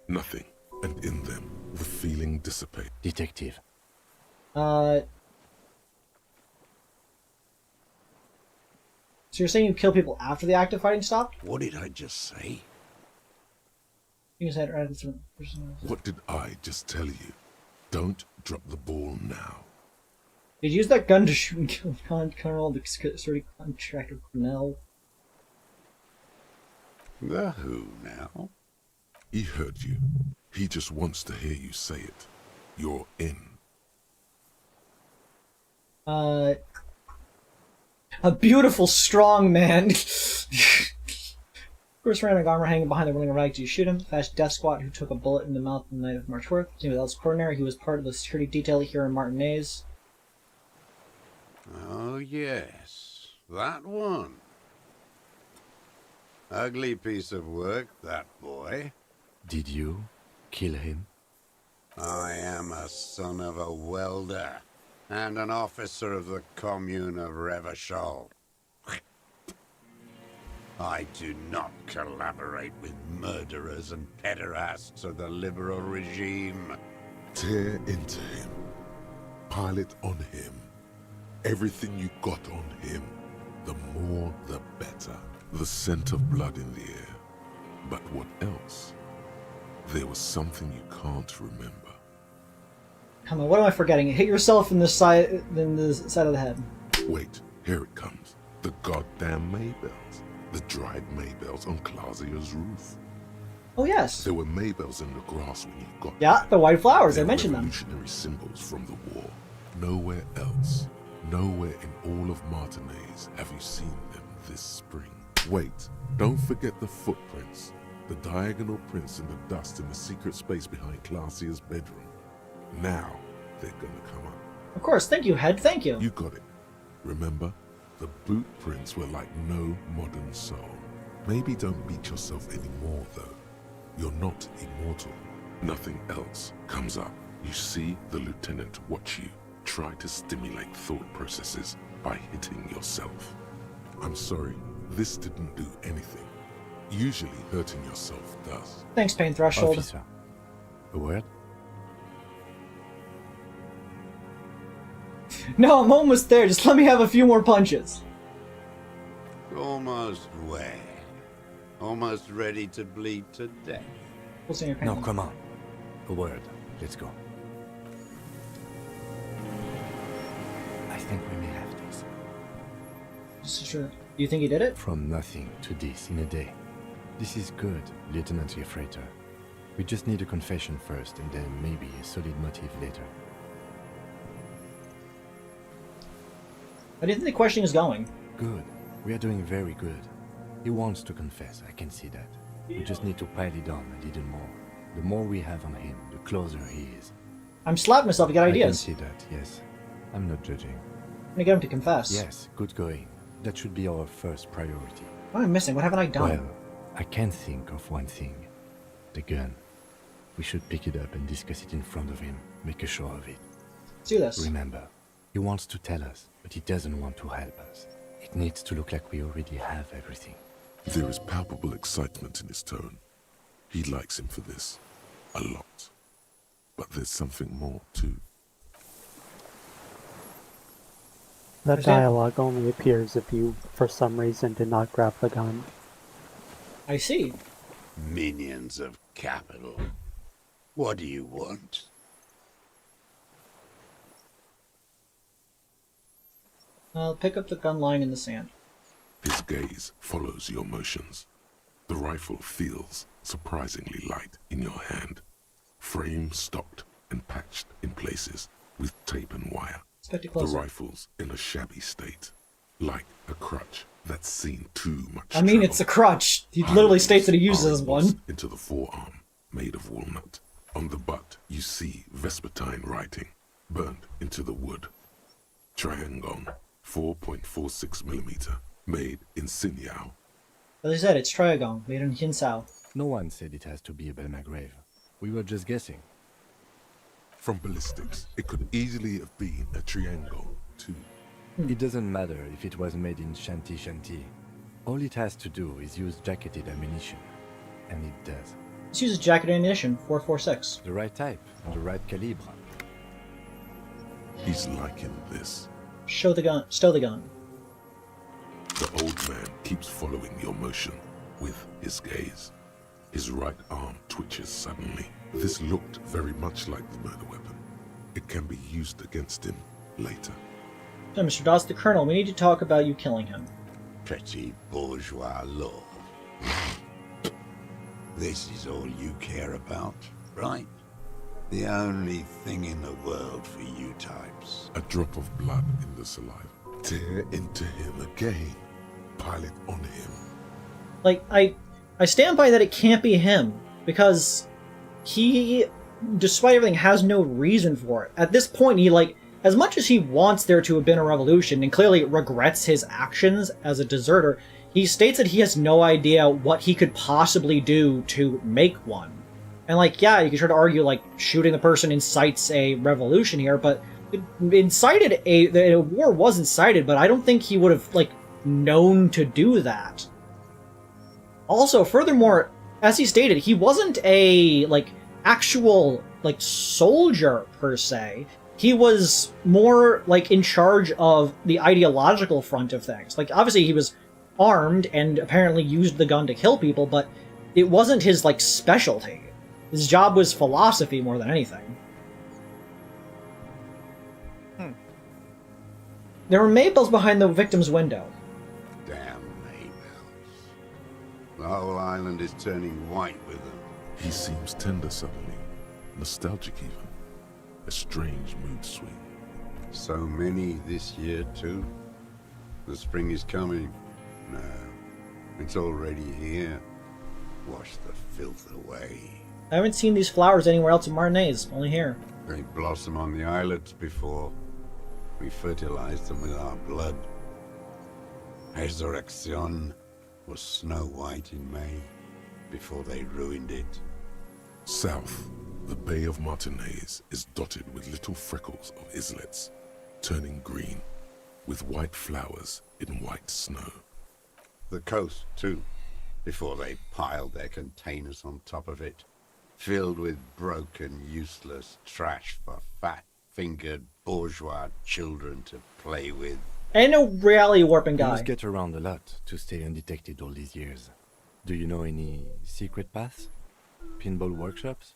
S3: Nothing, and in them the feeling dissipates.
S4: detective.
S2: So you're saying you kill people after the active fighting stopped?
S9: What did I just say?
S2: You said right at some person.
S3: What did I just tell you? Don't drop the ball now.
S2: Did you use that gun to shoot and kill Colonel the security contractor Cornell?
S9: The who now?
S3: He heard you. He just wants to hear you say it. You're in.
S2: A beautiful, strong man. First ceramic armor hanging behind the rolling rags. You shoot him. Fast death squad who took a bullet in the mouth on the night of March 4th. His name was Ellis Coronary. He was part of the security detail here in Martinez.
S9: Oh, yes. That one. Ugly piece of work, that boy.
S4: Did you kill him?
S9: I am a son of a welder and an officer of the commune of Revachol. I do not collaborate with murderers and pederasts of the liberal regime.
S3: Tear into him. Pile it on him. Everything you got on him. The more, the better. The scent of blood in the air. But what else? There was something you can't remember.
S2: Come on, what am I forgetting? Hit yourself in the side of the head.
S3: Wait, here it comes. The goddamn Maybells. The dried Maybells on Clausia's roof.
S2: Oh yes.
S3: There were Maybells in the grass when you got
S2: Yeah,
S3: there.
S2: the white flowers. I
S3: They're
S2: mentioned them.
S3: revolutionary symbols from the war. Nowhere else, nowhere in all of Martinez have you seen them this spring. Wait, don't forget the footprints. The diagonal prints in the dust in the secret space behind Clausia's bedroom. Now, they're gonna come up.
S2: Of course, thank you, Head, thank you.
S3: You got it. Remember? The boot prints were like no modern soul. Maybe don't beat yourself anymore, though. You're not immortal. Nothing else comes up. You see the lieutenant watch you. Try to stimulate thought processes by hitting yourself. I'm sorry, this didn't do anything. Usually hurting yourself does.
S2: Thanks, Pain Threshold.
S4: Officer, a word?
S2: No, I'm almost there. Just let me have a few more punches.
S9: Almost where? Almost ready to bleed to death.
S2: We'll see your pain.
S4: No, come on. A word. Let's go. I think we may have this.
S2: Sure. Do you think he did it?
S4: From nothing to this in a day. This is good, Lieutenant Gefreiter. We just need a confession first, and then maybe a solid motive later.
S2: How do you think the questioning is going?
S4: Good. We are doing very good. He wants to confess, I can see that. We just need to pile it on a little more. The more we have on him, the closer he is.
S2: I'm slapping myself to get ideas.
S4: I can see that, yes. I'm not judging.
S2: I'm gonna get him to confess.
S4: Yes, good going. That should be our first priority.
S2: What am I missing? What haven't I done?
S4: Well, I can think of one thing. The gun. We should pick it up and discuss it in front of him. Make a show of it.
S2: Let's do this.
S4: Remember, he wants to tell us, but he doesn't want to help us. It needs to look like we already have everything.
S3: There is palpable excitement in his tone. He likes him for this. A lot. But there's something more, too.
S5: That dialogue only appears if you, for some reason, did not grab the gun.
S2: I see.
S9: Minions of capital. What do you want?
S2: I'll pick up the gun lying in the sand.
S3: His gaze follows your motions. The rifle feels surprisingly light in your hand. Frame stocked and patched in places with tape and wire.
S2: Let's get
S3: The
S2: closer.
S3: rifle's in a shabby state, like a crutch that's seen too much
S2: I mean, it's a crutch. He literally states that he uses it as one.
S3: Into the forearm, made of walnut. On the butt, you see Vespertine writing, burned into the wood. Triangon, 4.46mm, made in Sinyao.
S2: As I said, it's Triagon, made in Hinsao.
S4: No one said it has to be a Belmagrave. We were just guessing.
S3: From ballistics, it could easily have been a triangle, too.
S4: It doesn't matter if it was made in Shanti Shanti. All it has to do is use jacketed ammunition. And it does.
S2: Let's use a jacket ammunition, 4.46.
S4: The right type, and the right calibre.
S3: He's liking this.
S2: Show the gun. Stow the gun.
S3: The old man keeps following your motion with his gaze. His right arm twitches suddenly. This looked very much like the murder weapon. It can be used against him later.
S2: So, Mr. Doss, the Colonel, we need to talk about you killing him.
S9: Petty bourgeois law. This is all you care about, right? The only thing in the world for you types.
S3: A drop of blood in the saliva. Tear into him again. Pile it on him.
S2: Like, I stand by that it can't be him, because he, despite everything, has no reason for it. At this point, he, like, as much as he wants there to have been a revolution, and clearly regrets his actions as a deserter, he states that he has no idea what he could possibly do to make one. And, like, yeah, you could try to argue, like, shooting the person incites a revolution here, but it incited a war was incited, but I don't think he would have, like, known to do that. Also, furthermore, as he stated, he wasn't a, like, actual, like, soldier, per se. He was more, like, in charge of the ideological front of things. Like, obviously he was armed and apparently used the gun to kill people, but it wasn't his, like, specialty. His job was philosophy more than anything. There were Maybells behind the victim's window.
S9: Damn Maybells. The whole island is turning white with them.
S3: He seems tender suddenly. Nostalgic even. A strange mood swing.
S9: So many this year, too? The spring is coming. No, it's already here. Wash the filth away.
S2: I haven't seen these flowers anywhere else in Martinez, only here.
S9: They blossom on the islets before. We fertilized them with our blood. Resurrection was snow white in May, before they ruined it.
S3: South, the Bay of Martinez is dotted with little freckles of islets, turning green, with white flowers in white snow.
S9: The coast, too, before they piled their containers on top of it, filled with broken, useless trash for fat-fingered bourgeois children to play with.
S2: Ain't no reality warping
S4: You
S2: guy.
S4: must get around a lot to stay undetected all these years. Do you know any secret paths? Pinball workshops?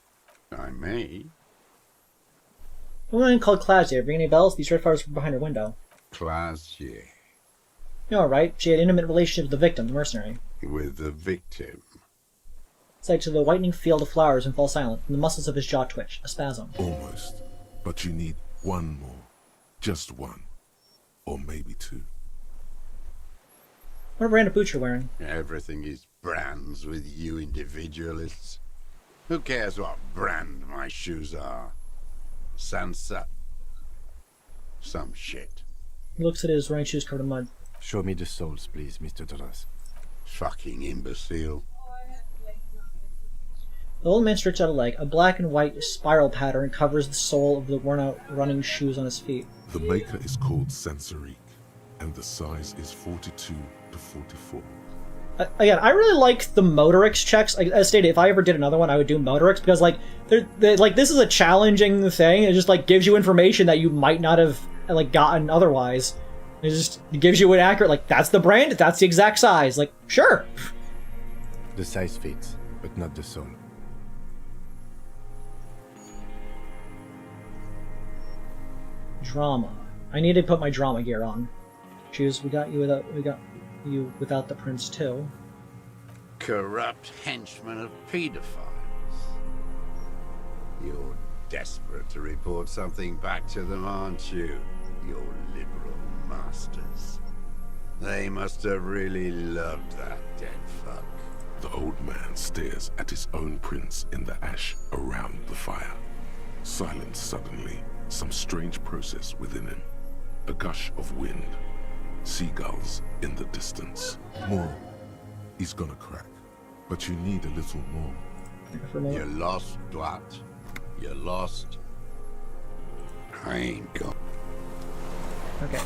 S9: I may.
S2: A woman called Claudia. Ring any bells? These red flowers were behind her window.
S9: Claudia.
S2: You're alright. She had an intimate relationship with the victim, the mercenary.
S9: With the victim.
S2: Sight to the whitening field of flowers and fall silent, and the muscles of his jaw twitch. A spasm.
S3: Almost. But you need one more. Just one. Or maybe two.
S2: What brand of boots you're wearing?
S9: Everything is brands with you individualists. Who cares what brand my shoes are? Sansa. Some shit.
S2: He looks at his running shoes covered in mud.
S4: Show me the soles, please, Mr. Doras.
S9: Fucking imbecile.
S2: The old man stretched out a leg. A black and white spiral pattern covers the sole of the worn-out running shoes on his feet.
S3: The maker is called Sansarique, and the size is 42 to 44.
S2: Again, I really like the Motorix checks. As stated, if I ever did another one, I would do Motorix, because, like, like, this is a challenging thing. It just, like, gives you information that you might not have, like, gotten otherwise. It just gives you an accurate, like, that's the brand, that's the exact size. Like, sure.
S4: The size fits, but not the sole.
S2: Drama. I need to put my drama gear on. Shoes, we got you without the prince too.
S9: Corrupt henchmen of pedophiles. You're desperate to report something back to them, aren't you? Your liberal masters. They must have really loved that dead fuck.
S3: The old man stares at his own prints in the ash around the fire. Silent suddenly, some strange process within him. A gush of wind. Seagulls in the distance. More. He's gonna crack. But you need a little more.
S9: You're lost, Dwat. You're lost. I ain't gone.
S2: Okay.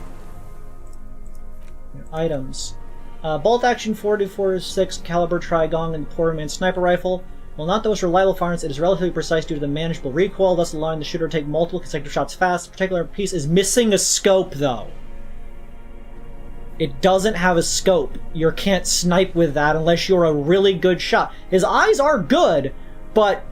S2: Items. Bolt action 4.46 caliber Trigong and Poorman sniper rifle. While not the most reliable firearms, it is relatively precise due to the manageable recoil, thus allowing the shooter to take multiple consecutive shots fast. The particular piece is missing a scope, though. It doesn't have a scope. You can't snipe with that unless you're a really good shot. His eyes are good, but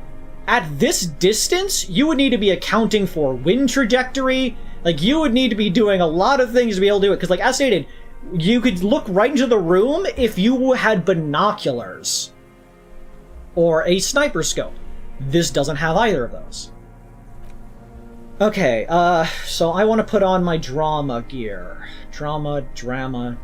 S2: at this distance, you would need to be accounting for wind trajectory. Like, you would need to be doing a lot of things to be able to do it. Because, like, as stated, you could look right into the room if you had binoculars or a sniper scope. This doesn't have either of those. Okay, so I want to put on my drama gear. Dramamine.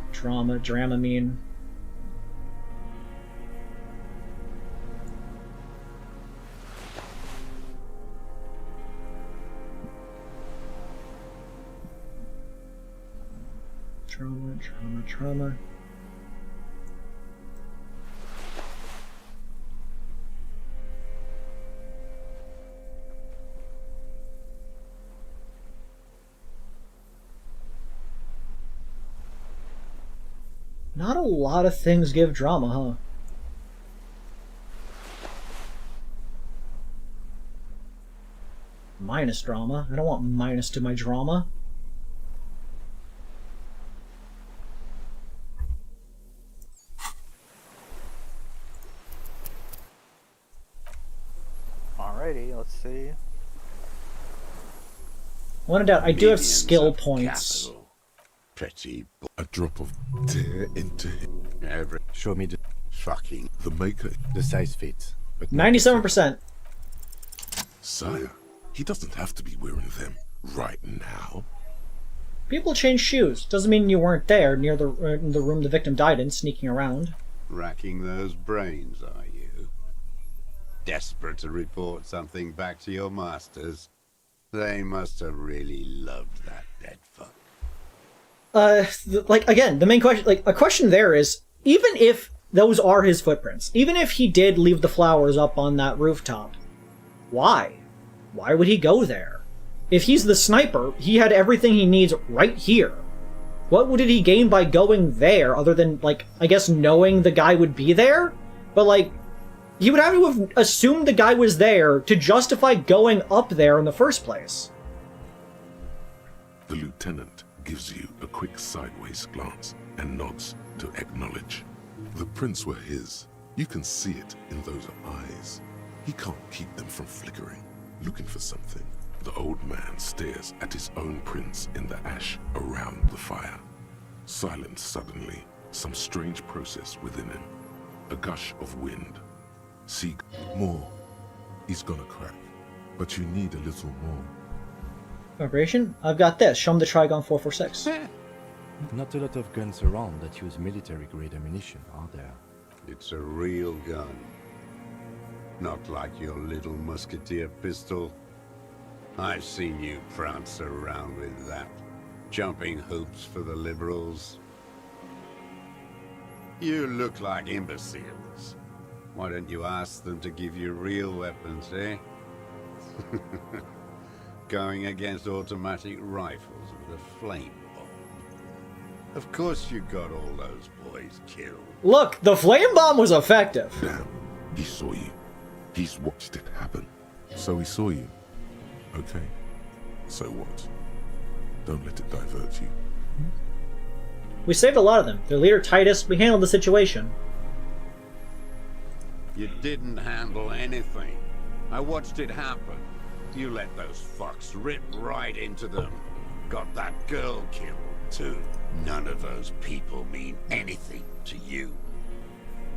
S2: Trauma. Not a lot of things give drama, huh? Minus drama. I don't want minus to my drama.
S8: Alrighty, let's see.
S2: One doubt, I do have skill points.
S9: Capital. Pretty
S3: A drop of tear into him.
S9: every
S4: Show me
S9: fucking
S3: The maker,
S4: the size fits. But not the
S2: 97%.
S3: sire, he doesn't have to be wearing them right now.
S2: People change shoes. Doesn't mean you weren't there near the room the victim died in, sneaking around.
S9: racking those brains, are you? Desperate to report something back to your masters? They must have really loved that dead fuck.
S2: Like, again, the main question, like, a question there is, even if those are his footprints, even if he did leave the flowers up on that rooftop, why? Why would he go there? If he's the sniper, he had everything he needs right here. What did he gain by going there, other than, like, I guess knowing the guy would be there? But, like, he would have to have assumed the guy was there to justify going up there in the first place.
S3: The lieutenant gives you a quick sideways glance and nods to acknowledge. The prints were his. You can see it in those eyes. He can't keep them from flickering, looking for something. The old man stares at his own prints in the ash around the fire. Silent suddenly, some strange process within him. A gush of wind. Seek more. He's gonna crack, but you need a little more.
S2: Vibration? I've got this. Show him the Trigon 446.
S4: Not a lot of guns around that use military-grade ammunition, are there?
S9: It's a real gun. Not like your little musketeer pistol. I've seen you prance around with that, jumping hoops for the liberals. You look like imbeciles. Why don't you ask them to give you real weapons, eh? Going against automatic rifles with a flame bomb. Of course you got all those boys killed.
S2: Look, the flame bomb was effective.
S3: Damn, he saw you. He's watched it happen. So he saw you. Okay, so what? Don't let it divert you.
S2: We saved a lot of them. Their leader, Titus, we handled the situation.
S9: You didn't handle anything. I watched it happen. You let those fucks rip right into them. Got that girl killed, too. None of those people mean anything to you.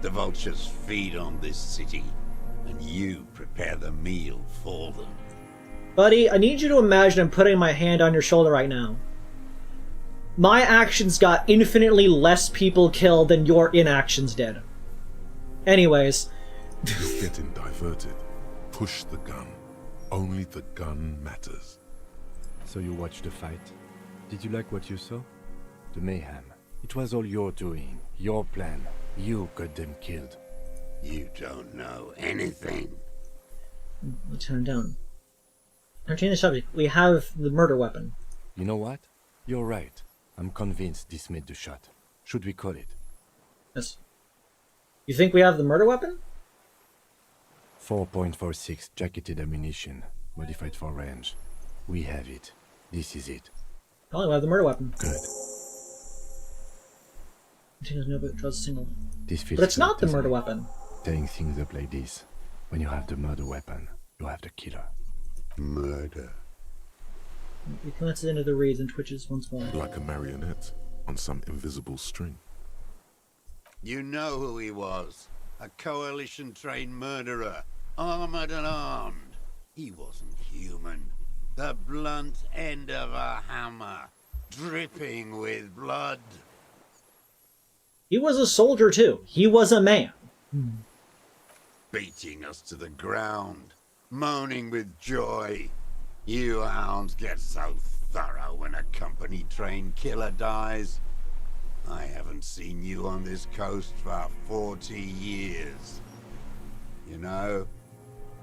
S9: The vultures feed on this city, and you prepare the meal for them.
S2: Buddy, I need you to imagine I'm putting my hand on your shoulder right now. My actions got infinitely less people killed than your inactions did. Anyways.
S3: You're getting diverted. Push the gun. Only the gun matters.
S4: So you watched the fight. Did you like what you saw? The mayhem. It was all your doing, your plan. You got them killed.
S9: You don't know anything.
S2: Let's turn down. Entertain the subject. We have the murder weapon.
S4: You know what? You're right. I'm convinced this made the shot. Should we call it?
S2: Yes. You think we have the murder weapon?
S4: 4.46 jacketed ammunition, modified for range. We have it. This is it.
S2: Probably we have the murder weapon.
S4: Good. This feels
S2: But it's not the
S4: doesn't
S2: murder
S4: it?
S2: weapon.
S4: Setting things up like this. When you have the murder weapon, you have the killer.
S9: Murder.
S2: He glances into the reeds and twitches once more.
S3: Like a marionette on some invisible string.
S9: You know who he was. A coalition-trained murderer. Armored and armed. He wasn't human. The blunt end of a hammer. Dripping with blood.
S2: He was a soldier too. He was a man.
S9: Beating us to the ground. Moaning with joy. You hounds get so thorough when a company-trained killer dies. I haven't seen you on this coast for 40 years. You know,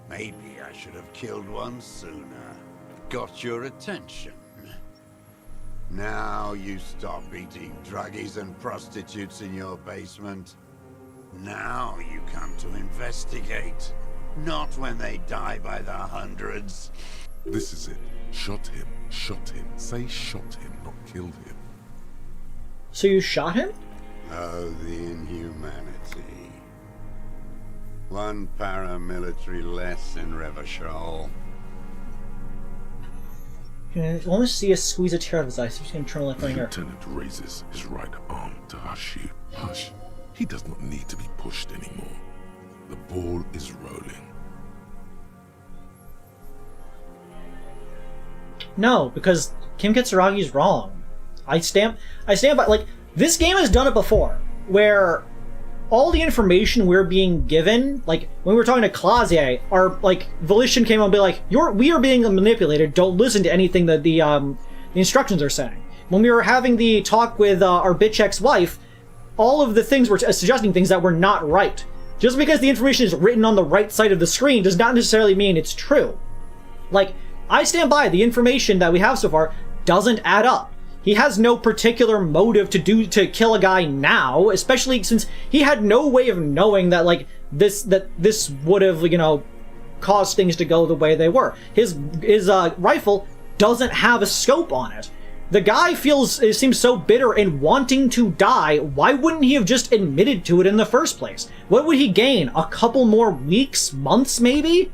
S9: maybe I should have killed one sooner. Got your attention. Now you stop eating druggies and prostitutes in your basement. Now you come to investigate. Not when they die by the hundreds.
S3: This is it. Shot him. Shot him. Say shot him, not killed him.
S2: So you shot him?
S9: Oh, the inhumanity. One paramilitary less in Revachol.
S2: You can almost see a squeeze a tear out of his eyes. He's going to turn left
S3: The
S2: on here.
S3: lieutenant raises his right arm to hush you. Hush. He does not need to be pushed anymore. The ball is rolling.
S2: No, because Kim Kitsuragi's wrong. I stand by, like, this game has done it before, where all the information we're being given, like, when we were talking to Clausier, our, like, Volition came out and be like, we are being manipulated, don't listen to anything that the instructions are saying. When we were having the talk with our bitch ex-wife, all of the things were suggesting things that were not right. Just because the information is written on the right side of the screen does not necessarily mean it's true. Like, I stand by, the information that we have so far doesn't add up. He has no particular motive to kill a guy now, especially since he had no way of knowing that, like, this would have, you know, caused things to go the way they were. His rifle doesn't have a scope on it. The guy seems so bitter and wanting to die. Why wouldn't he have just admitted to it in the first place? What would he gain? A couple more weeks, months, maybe?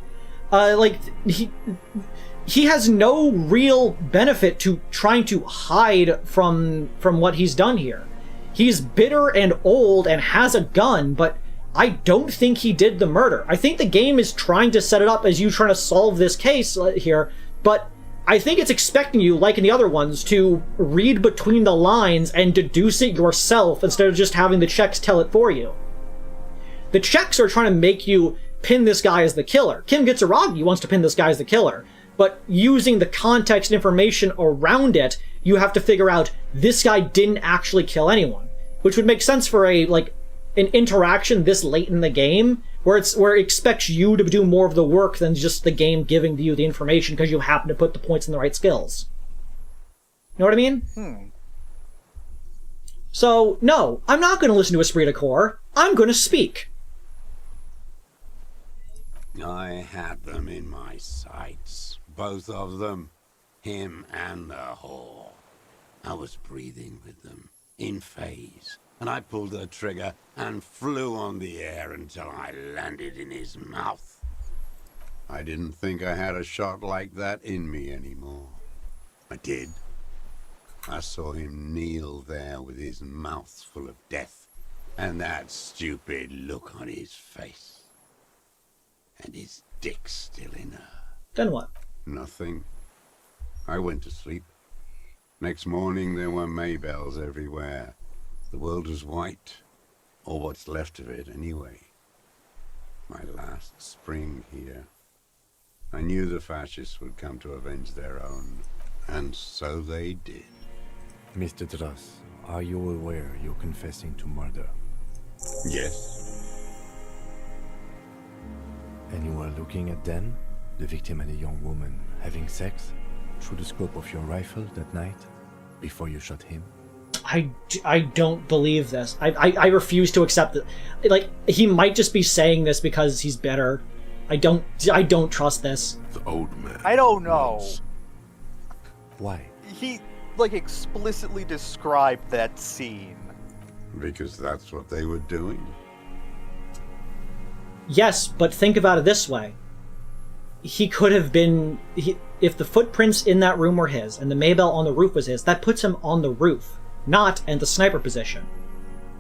S2: He has no real benefit to trying to hide from what he's done here. He's bitter and old and has a gun, but I don't think he did the murder. I think the game is trying to set it up as you trying to solve this case here, but I think it's expecting you, like in the other ones, to read between the lines and deduce it yourself instead of just having the checks tell it for you. The checks are trying to make you pin this guy as the killer. Kim Kitsuragi wants to pin this guy as the killer. But using the context information around it, you have to figure out this guy didn't actually kill anyone. Which would make sense for an interaction this late in the game, where it expects you to do more of the work than just the game giving you the information because you happen to put the points in the right skills. You know what I mean? So, no, I'm not going to listen to Esprit de Corps. I'm going to speak.
S9: I had them in my sights. Both of them. Him and the whore. I was breathing with them, in phase, and I pulled the trigger and flew on the air until I landed in his mouth. I didn't think I had a shot like that in me anymore. I did. I saw him kneel there with his mouth full of death, and that stupid look on his face. And his dick still in her.
S2: Then what?
S9: Nothing. I went to sleep. Next morning there were Maybells everywhere. The world was white. Or what's left of it, anyway. My last spring here. I knew the fascists would come to avenge their own. And so they did.
S4: Mr. Dross, are you aware you're confessing to murder?
S9: Yes.
S4: And you were looking at Dan, the victim and a young woman, having sex through the scope of your rifle that night, before you shot him?
S2: I don't believe this. I refuse to accept it. Like, he might just be saying this because he's bitter. I don't trust this.
S3: The old man.
S8: I don't know.
S3: knows.
S4: Why?
S8: He, like, explicitly described that scene.
S9: Because that's what they were doing.
S2: Yes, but think about it this way. He could have been... if the footprints in that room were his, and the Maybell on the roof was his, that puts him on the roof, not in the sniper position.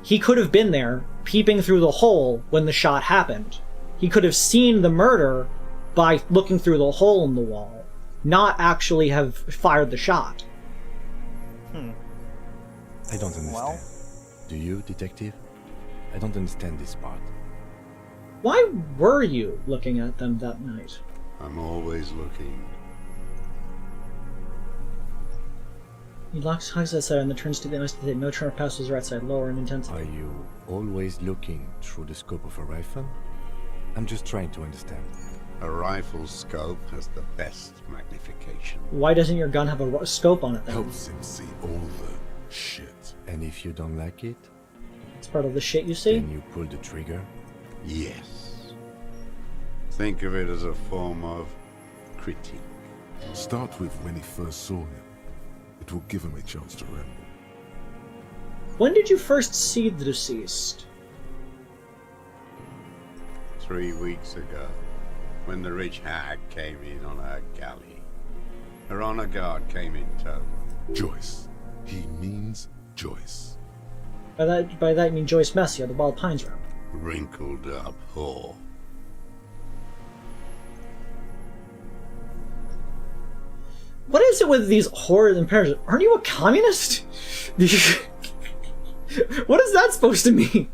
S2: He could have been there, peeping through the hole when the shot happened. He could have seen the murder by looking through the hole in the wall, not actually have fired the shot.
S4: I don't understand.
S8: Well?
S4: Do you, detective? I don't understand this part.
S2: Why were you looking at them that night?
S9: I'm always looking.
S2: He locks hugs outside and then turns to the investigate. No turn of passes right side, lower in intensity.
S4: Are you always looking through the scope of a rifle? I'm just trying to understand.
S9: A rifle scope has the best magnification.
S2: Why doesn't your gun have a scope on it then?
S3: Helps him see all the shit.
S4: And if you don't like it,
S2: It's part of the shit you see?
S4: then you pull the trigger?
S9: Yes. Think of it as a form of critique.
S3: Start with when he first saw him. It will give him a chance to ramble.
S2: When did you first see the deceased?
S9: 3 weeks ago, when the rich hag came in on her galley. Her honor guard came in tow.
S3: Joyce. He means Joyce.
S2: By that you mean Joyce Messier, the Wild Pines round.
S9: Wrinkled up whore.
S2: What is it with these horrors and parents? Aren't you a communist? What is that supposed to mean?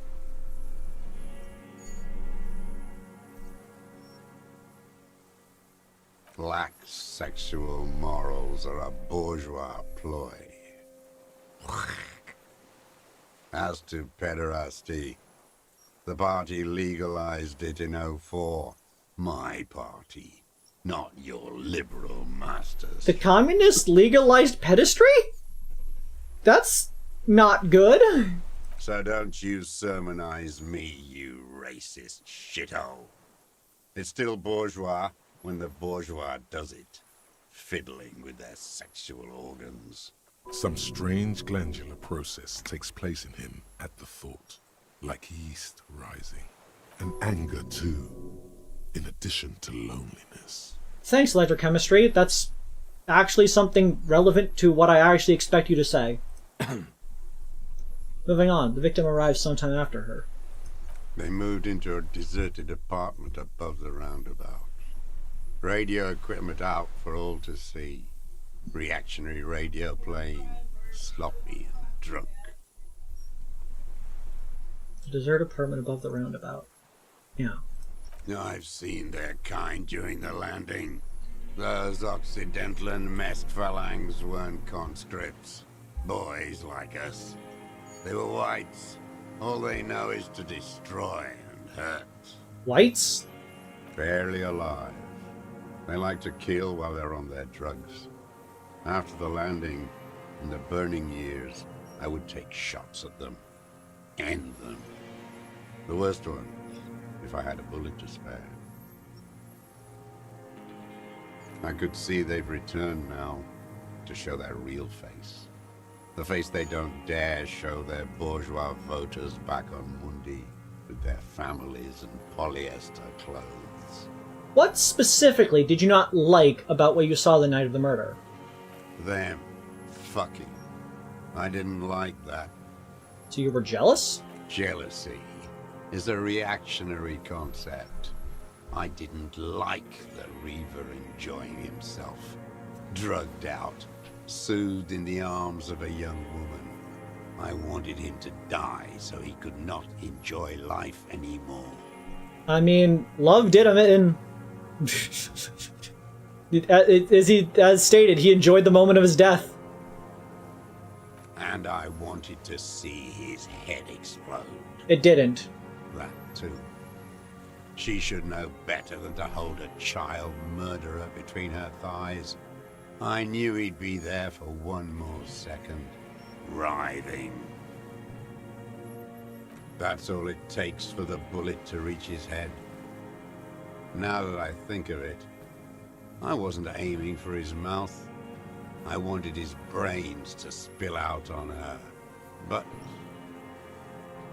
S9: Lack sexual morals are a bourgeois ploy. As to pederasty, the party legalized it in '04. My party, not your liberal masters.
S2: The communists legalized pedestry? That's not good.
S9: So don't you sermonize me, you racist shithole. It's still bourgeois when the bourgeois does it, fiddling with their sexual organs.
S3: Some strange glandular process takes place in him at the thought, like yeast rising. And anger too, in addition to loneliness.
S2: Thanks, electrochemistry. That's actually something relevant to what I actually expect you to say. Moving on, the victim arrives sometime after her.
S9: They moved into a deserted apartment above the roundabout. Radio equipment out for all to see. Reactionary radio playing, sloppy and drunk.
S2: The deserted apartment above the roundabout. Yeah.
S9: I've seen their kind during the landing. Those Occidental and masked phalanx weren't conscripts. Boys like us. They were whites. All they know is to destroy and hurt.
S2: Whites?
S9: Barely alive. They like to kill while they're on their drugs. After the landing, in the burning years, I would take shots at them. End them. The worst ones, if I had a bullet to spare. I could see they've returned now to show their real face. The face they don't dare show their bourgeois voters back on Mundi with their families and polyester clothes.
S2: What specifically did you not like about what you saw the night of the murder?
S9: Them fucking. I didn't like that.
S2: So you were jealous?
S9: Jealousy is a reactionary concept. I didn't like the Reaver enjoying himself. Drugged out, soothed in the arms of a young woman. I wanted him to die so he could not enjoy life anymore.
S2: I mean, love did him in... as stated, he enjoyed the moment of his death.
S9: And I wanted to see his head explode.
S2: It didn't.
S9: That too. She should know better than to hold a child murderer between her thighs. I knew he'd be there for one more second, writhing. That's all it takes for the bullet to reach his head. Now that I think of it, I wasn't aiming for his mouth. I wanted his brains to spill out on her. But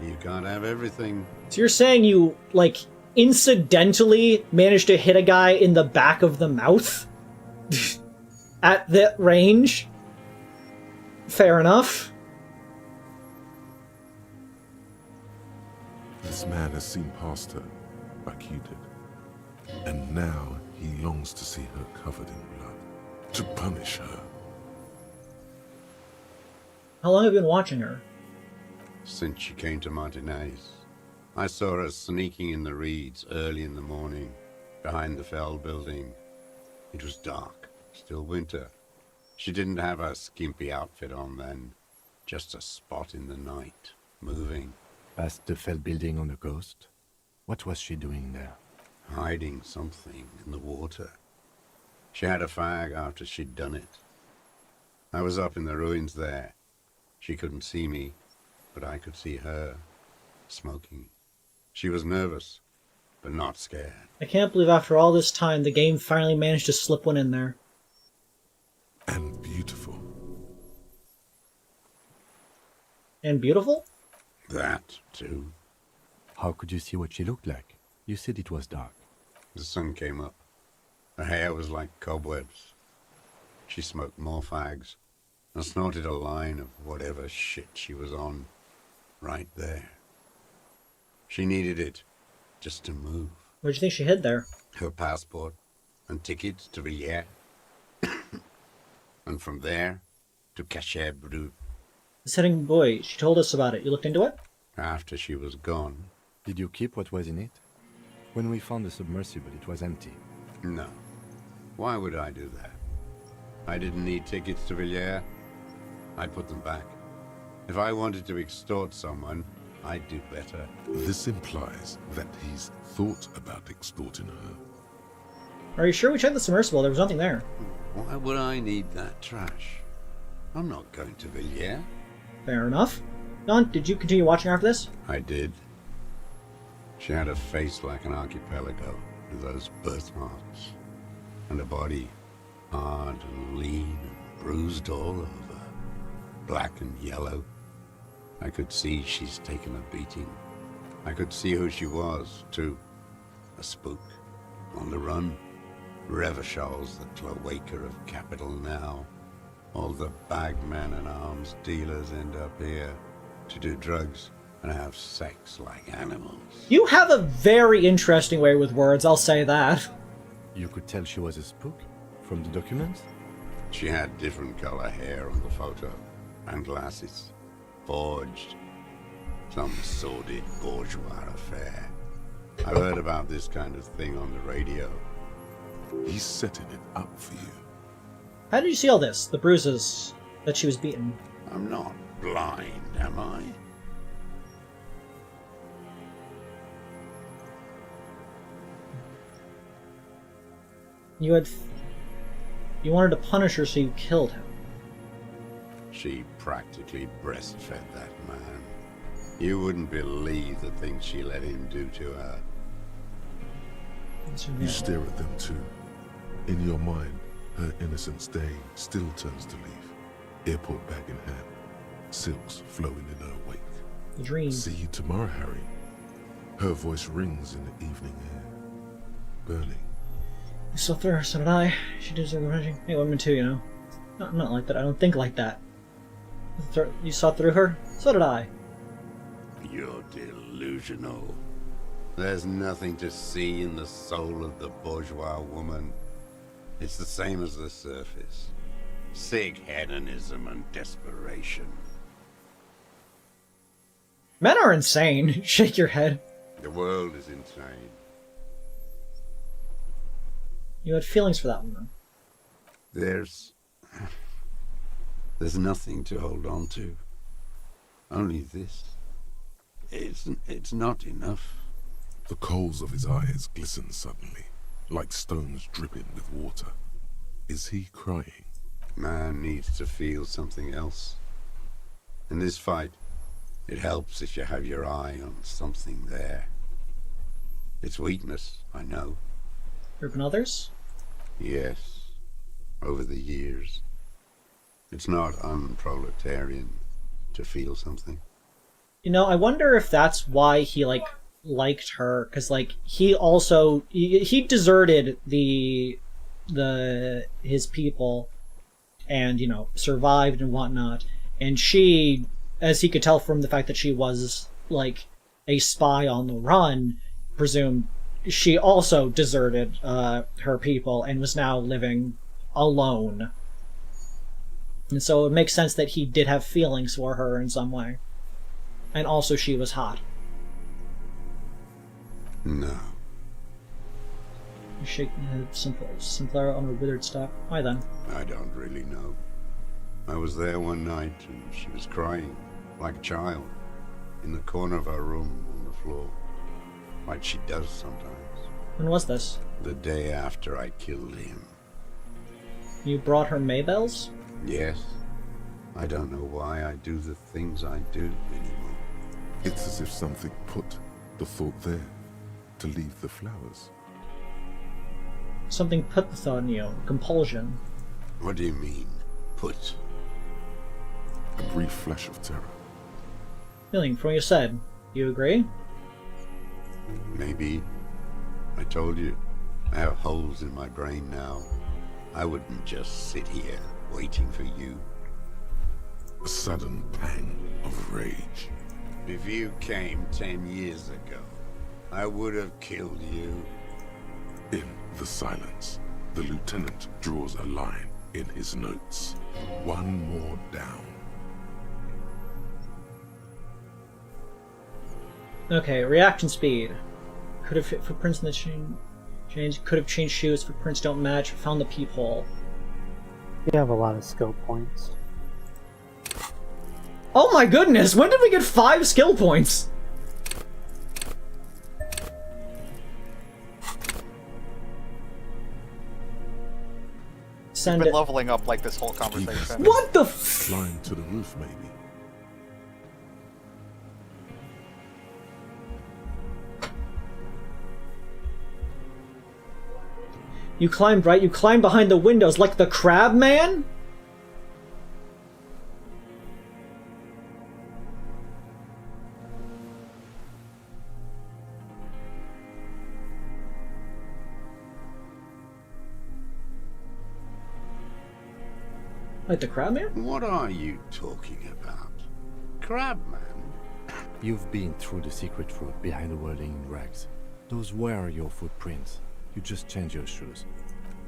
S9: You can't have everything.
S2: So you're saying you, like, incidentally managed to hit a guy in the back of the mouth? At that range? Fair enough.
S3: This man has seen past her, like you did. And now he longs to see her covered in blood, to punish her.
S2: How long have you been watching her?
S9: Since she came to Martinez. I saw her sneaking in the reeds early in the morning, behind the Fell building. It was dark, still winter. She didn't have her skimpy outfit on then, just a spot in the night, moving.
S4: Past the Fell building on the coast? What was she doing there?
S9: Hiding something in the water. She had a fag after she'd done it. I was up in the ruins there. She couldn't see me, but I could see her, smoking. She was nervous, but not scared.
S2: I can't believe after all this time the game finally managed to slip one in there.
S3: And beautiful.
S2: And beautiful?
S9: That, too.
S4: How could you see what she looked like? You said it was dark.
S9: The sun came up. Her hair was like cobwebs. She smoked more fags and snorted a line of whatever shit she was on right there. She needed it just to move.
S2: What do you think she hid there?
S9: Her passport and tickets to Villiers. And from there to Cachet Brut.
S2: The setting boy, she told us about it. You looked into it?
S9: After she was gone.
S4: Did you keep what was in it? When we found the submersible, it was empty.
S9: No. Why would I do that? I didn't need tickets to Villiers. I put them back. If I wanted to extort someone, I'd do better.
S3: This implies that he's thought about extorting her.
S2: Are you sure we checked the submersible? There was nothing there.
S9: Why would I need that trash? I'm not going to Villiers.
S2: Fair enough. Don, did you continue watching after this?
S9: I did. She had a face like an archipelago with those birthmarks, and a body hard and lean and bruised all over, black and yellow. I could see she's taken a beating. I could see who she was, too. A spook, on the run. Revachol's the cloaca of capital now. All the bagmen and arms dealers end up here to do drugs and have sex like animals.
S2: You have a very interesting way with words, I'll say that.
S4: You could tell she was a spook from the documents?
S9: She had different color hair on the photo, and glasses. Forged. Some sordid bourgeois affair. I've heard about this kind of thing on the radio.
S3: He's setting it up for you.
S2: How did you see all this? The bruises that she was beaten?
S9: I'm not blind, am I?
S2: You wanted to punish her, so you killed him.
S9: She practically breastfed that man. You wouldn't believe the things she let him do to her.
S3: You stare at them too. In your mind, her innocence day still turns to leaf. Airport bag in hand. Silks flowing in her wake.
S2: The dream.
S3: See you tomorrow, Harry. Her voice rings in the evening air. Burning.
S2: I saw through her, so did I. She deserves revenge. Hey, women too, you know. Not like that. I don't think like that. You saw through her? So did I.
S9: You're delusional. There's nothing to see in the soul of the bourgeois woman. It's the same as the surface. Sick hedonism and desperation.
S2: Men are insane. Shake your head.
S9: The world is insane.
S2: You had feelings for that woman.
S9: There's nothing to hold on to. Only this. It's not enough.
S3: The coals of his eyes glisten suddenly, like stones dripping with water. Is he crying?
S9: Man needs to feel something else. In this fight, it helps if you have your eye on something there. It's weakness, I know.
S2: Urban others?
S9: Yes, over the years. It's not unproletarian to feel something.
S2: You know, I wonder if that's why he, like, liked her, because, like, he also... He deserted his people and, you know, survived and whatnot. And she, as he could tell from the fact that she was, like, a spy on the run, presumed she also deserted her people and was now living alone. And so it makes sense that he did have feelings for her in some way. And also she was hot.
S9: No.
S2: Shaking her head, simpler on her withered stalk. Why then?
S9: I don't really know. I was there one night and she was crying, like a child, in the corner of her room on the floor, like she does sometimes.
S2: When was this?
S9: The day after I killed him.
S2: You brought her Maybells?
S9: Yes. I don't know why I do the things I do anymore.
S3: It's as if something put the thought there to leave the flowers.
S2: Something put the thought in you. Compulsion.
S9: What do you mean, put?
S3: A brief flash of terror.
S2: Feeling from what you said. You agree?
S9: Maybe. I told you, I have holes in my brain now. I wouldn't just sit here waiting for you.
S3: A sudden pang of rage.
S9: If you came 10 years ago, I would have killed you.
S3: In the silence, the lieutenant draws a line in his notes. One more down.
S2: Okay, reaction speed. Could have hit footprints in the change. Could have changed shoes. Footprints don't match. Found the peephole.
S5: You have a lot of skill points.
S2: Oh my goodness! When did we get 5 skill points?
S8: I've been leveling up like this whole conversation.
S2: What the
S3: Climb to the roof, maybe.
S2: You climbed, right? You climbed behind the windows like the crab man? Like the crab man?
S9: What are you talking about? Crabman?
S4: You've been through the secret route behind the whirling rags. Those were your footprints. You just changed your shoes.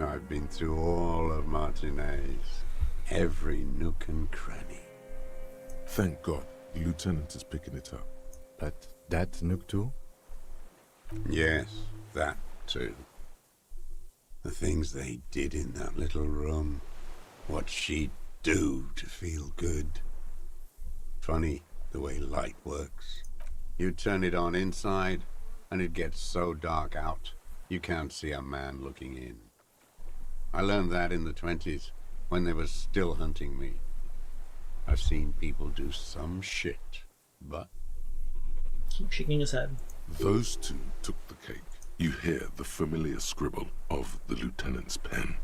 S9: I've been through all of Martinez. Every nook and cranny.
S3: Thank God, the lieutenant is picking it up.
S4: But that nook too?
S9: Yes, that too. The things they did in that little room. What she'd do to feel good. Funny the way light works. You turn it on inside, and it gets so dark out, you can't see a man looking in. I learned that in the 20s, when they were still hunting me. I've seen people do some shit, but...
S2: Keep shaking his head.
S3: Those two took the cake. You hear the familiar scribble of the lieutenant's pen.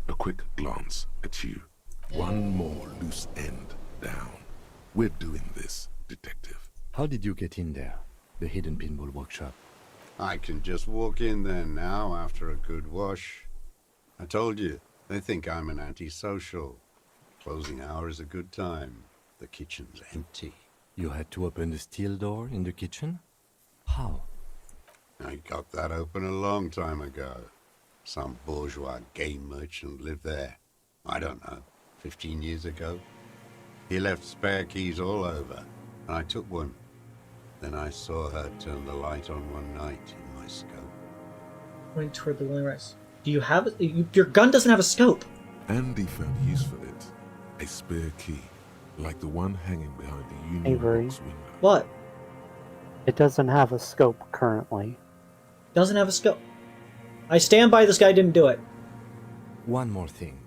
S3: A quick glance at you. One more loose end down. We're doing this, detective.
S4: How did you get in there? The hidden pinball workshop.
S9: I can just walk in there now after a good wash. I told you, they think I'm an antisocial. Closing hour is a good time. The kitchen's empty.
S4: You had to open the steel door in the kitchen? How?
S9: I got that open a long time ago. Some bourgeois game merchant lived there. I don't know, 15 years ago. He left spare keys all over, and I took one. Then I saw her turn the light on one night in my scope.
S2: Pointing toward the willing rice. Do you have it? Your gun doesn't have a scope.
S3: Andy found use for it. A spare key, like the one hanging behind the Union
S5: Avery.
S3: Box window.
S2: What?
S5: It doesn't have a scope currently.
S2: Doesn't have a scope. I stand by this guy didn't do it.
S4: One more thing.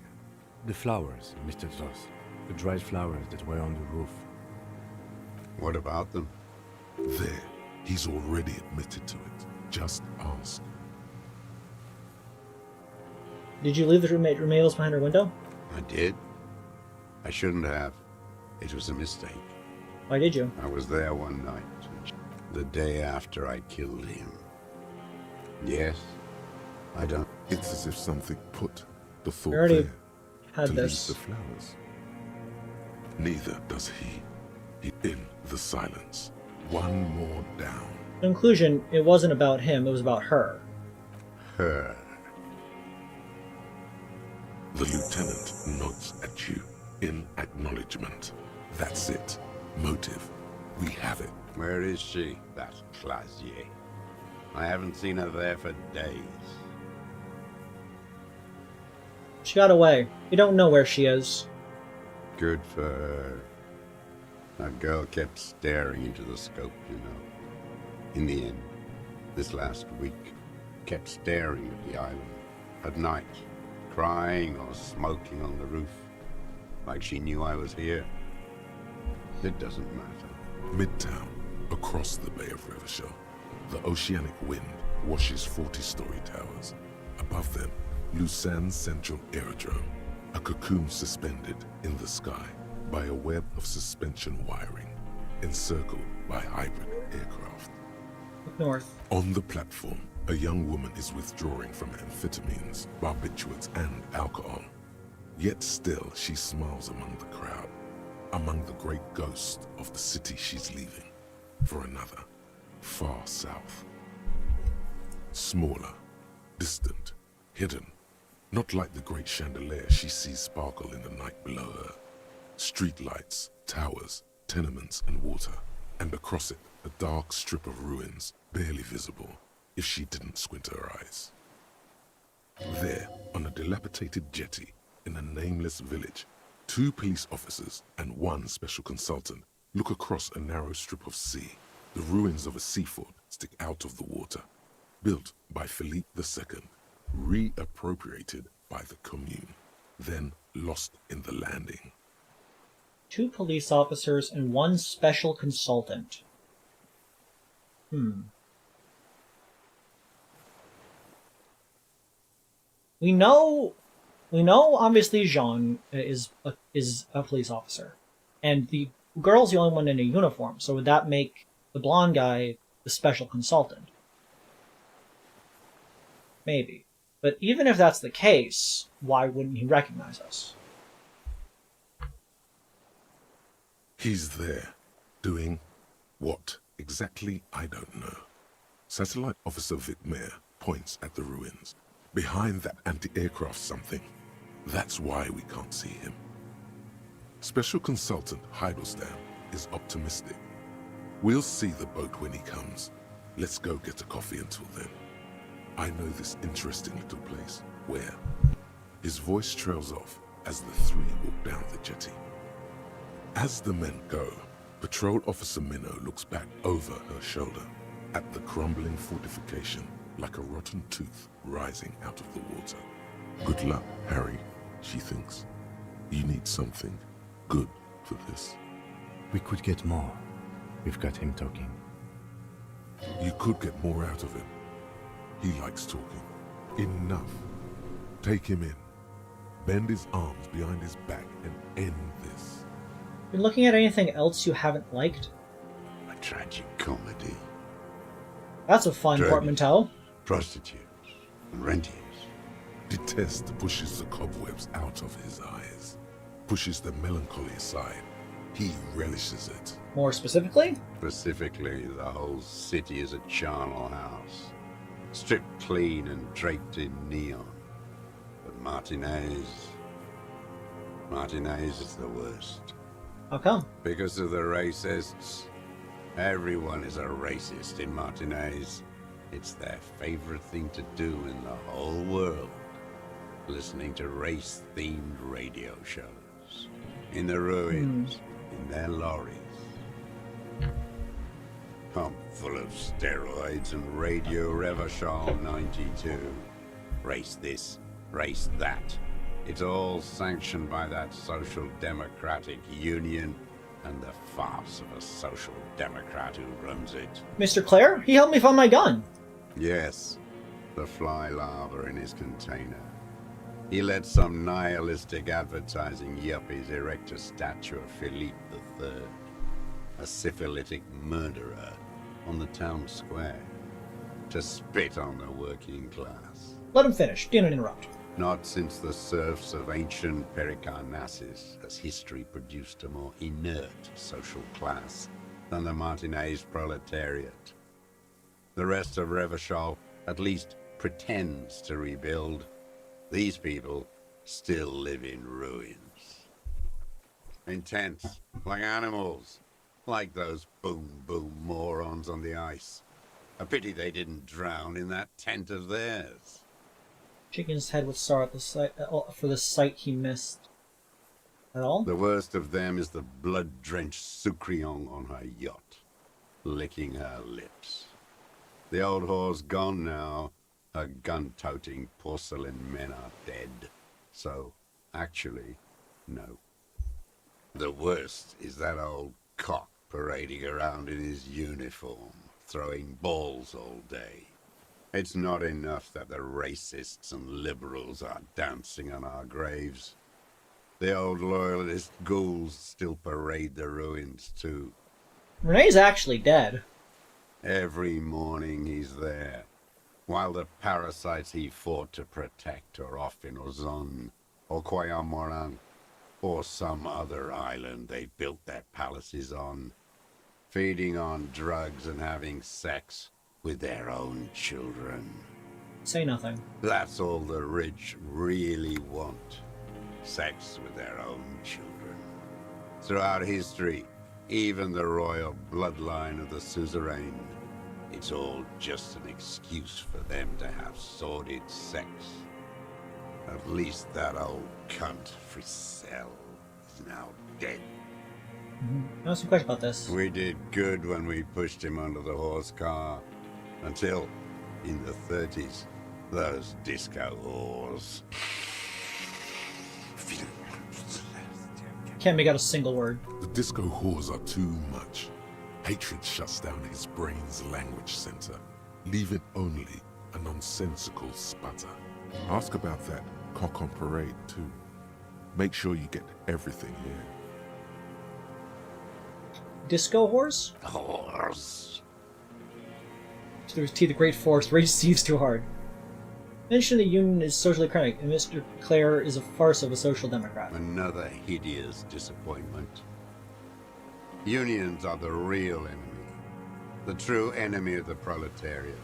S4: The flowers, Mr. Zoss. The dried flowers that were on the roof.
S9: What about them?
S3: There, he's already admitted to it. Just ask.
S2: Did you leave the tomatoes behind her window?
S9: I did. I shouldn't have. It was a mistake.
S2: Why did you?
S9: I was there one night, the day after I killed him. Yes, I don't...
S3: It's as if something put the thought
S2: We already
S3: there
S2: had
S3: to
S2: this.
S3: leave the flowers. Neither does he. In the silence. One more down.
S2: Conclusion, it wasn't about him, it was about her.
S9: Her.
S3: The lieutenant nods at you in acknowledgement. That's it. Motive. We have it.
S9: Where is she, that Clasier? I haven't seen her there for days.
S2: She got away. You don't know where she is.
S9: Good for her. That girl kept staring into the scope, you know. In the end, this last week, kept staring at the island. At night, crying or smoking on the roof. Like she knew I was here. It doesn't matter.
S3: Midtown, across the Bay of Revachol, the oceanic wind washes 40-story towers. Above them, Lausanne's central aerodrome, a cocoon suspended in the sky by a web of suspension wiring, encircled by hybrid aircraft.
S2: Look north.
S3: On the platform, a young woman is withdrawing from amphetamines, barbiturates, and alcohol. Yet still, she smiles among the crowd, among the great ghosts of the city she's leaving, for another, far south. Smaller, distant, hidden, not like the great chandelier she sees sparkle in the night below her. Streetlights, towers, tenements, and water, and across it, a dark strip of ruins, barely visible, if she didn't squint her eyes. There, on a dilapidated jetty, in a nameless village, 2 police officers and 1 special consultant look across a narrow strip of sea. The ruins of a sea fort stick out of the water, built by Philippe II, reappropriated by the Commune, then lost in the landing.
S2: 2 police officers and 1 special consultant. We know obviously Jean is a police officer. And the girl's the only one in a uniform, so would that make the blonde guy the special consultant? Maybe. But even if that's the case, why wouldn't he recognize us?
S3: He's there, doing what exactly, I don't know. Satellite Officer Vicmair points at the ruins. Behind that anti-aircraft something. That's why we can't see him. Special Consultant Heidelstam is optimistic. We'll see the boat when he comes. Let's go get a coffee until then. I know this interesting little place. Where? His voice trails off as the 3 walk down the jetty. As the men go, Patrol Officer Minnow looks back over her shoulder at the crumbling fortification like a rotten tooth rising out of the water. Good luck, Harry, she thinks. You need something good for this.
S4: We could get more. We've got him talking.
S3: You could get more out of him. He likes talking. Enough. Take him in. Bend his arms behind his back and end this.
S2: Been looking at anything else you haven't liked?
S9: A tragic comedy.
S2: That's a fun
S9: Drugs,
S2: portmanteau.
S9: Prostitutes and rentiers.
S3: Detest pushes the cobwebs out of his eyes. Pushes the melancholy aside. He relishes it.
S2: More specifically?
S9: Specifically, the whole city is a charnel house. Stripped clean and draped in neon. But Martinez is the worst.
S2: How come?
S9: Because of the racists. Everyone is a racist in Martinez. It's their favorite thing to do in the whole world. Listening to race-themed radio shows. In the ruins, in their lorries. Pumped full of steroids and Radio Revachol 92. Race this, race that. It's all sanctioned by that Social Democratic Union and the farce of a Social Democrat who runs it.
S2: Mr. Clare? He helped me find my gun.
S9: Yes, the fly larva in his container. He let some nihilistic advertising yuppies erect a statue of Philippe III. a syphilitic murderer on the town square, to spit on the working class.
S2: Let him finish. Do not interrupt.
S9: Not since the serfs of ancient Pericarnassus has history produced a more inert social class than the Martinez proletariat. The rest of Revachol at least pretends to rebuild. These people still live in ruins. In tents, like animals, like those boom-boom morons on the ice. A pity they didn't drown in that tent of theirs.
S2: Shaking his head with sorrow at the sight, for the sight he missed. At all?
S9: The worst of them is the blood-drenched Sucrion on her yacht, licking her lips. The old whore's gone now. Her gun-toting porcelain men are dead. So, actually, no. The worst is that old cock parading around in his uniform, throwing balls all day. It's not enough that the racists and liberals are dancing on our graves. The old loyalist ghouls still parade the ruins too.
S2: Renee's actually dead.
S9: Every morning he's there, while the parasites he fought to protect are off in Ozon, or Quayamoran, or some other island they built their palaces on, feeding on drugs and having sex with their own children.
S2: Say nothing.
S9: That's all the rich really want. Sex with their own children. Throughout history, even the royal bloodline of the suzerain, it's all just an excuse for them to have sordid sex. At least that old cunt Frisell is now dead.
S2: I have some questions about this.
S9: We did good when we pushed him under the horse car. Until, in the 30s, those disco whores.
S2: Can't make out a single word.
S3: The disco whores are too much. Hatred shuts down his brain's language center, leaving only a nonsensical sputter. Ask about that cock on parade too. Make sure you get everything here.
S2: Disco whores?
S9: Whores.
S2: Through his teeth, the great force raged seethes too hard. Mention the Union is socially chronic, and Mr. Clare is a farce of a social democrat.
S9: Another hideous disappointment. Unions are the real enemy. The true enemy of the proletariat.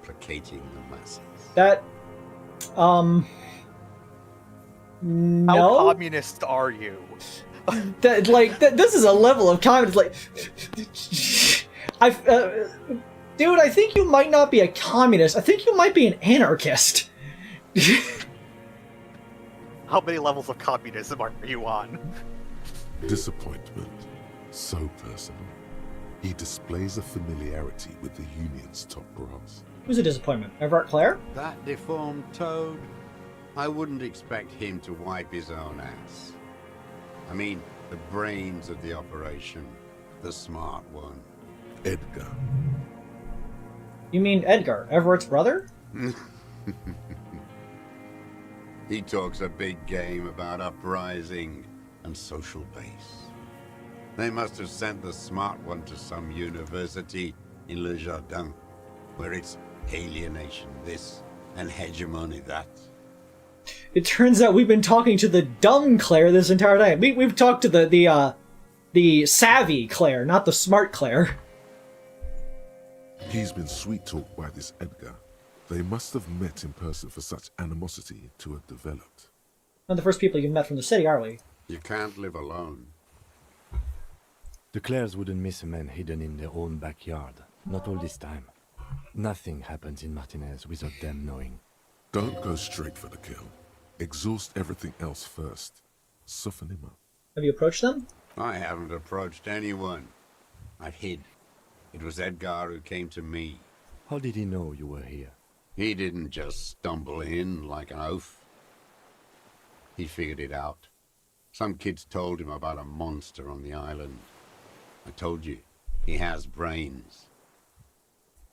S9: Placating the masses.
S2: That, no?
S8: How communist are you?
S2: This is a level of communist, dude, I think you might not be a communist. I think you might be an anarchist.
S8: How many levels of communism are you on?
S3: Disappointment. So personal. He displays a familiarity with the Union's top brass.
S2: Who's a disappointment? Everett Clare?
S9: That deformed toad? I wouldn't expect him to wipe his own ass. I mean, the brains of the operation. The smart one.
S3: Edgar.
S2: You mean Edgar, Everett's brother?
S9: He talks a big game about uprising and social base. They must have sent the smart one to some university in Le Jardin, where it's alienation this and hegemony that.
S2: It turns out we've been talking to the dumb Claire this entire time. We've talked to the savvy Claire, not the smart Claire.
S3: He's been sweet-talked by this Edgar. They must have met in person for such animosity to have developed.
S2: Not the first people you've met from the city, are we?
S9: You can't live alone.
S4: The Clares wouldn't miss a man hidden in their own backyard. Not all this time. Nothing happens in Martinez without them knowing.
S3: Don't go straight for the kill. Exhaust everything else first. Soften him up.
S2: Have you approached them?
S9: I haven't approached anyone. I've hid. It was Edgar who came to me.
S4: How did he know you were here?
S9: He didn't just stumble in like an oaf. He figured it out. Some kids told him about a monster on the island. I told you, he has brains.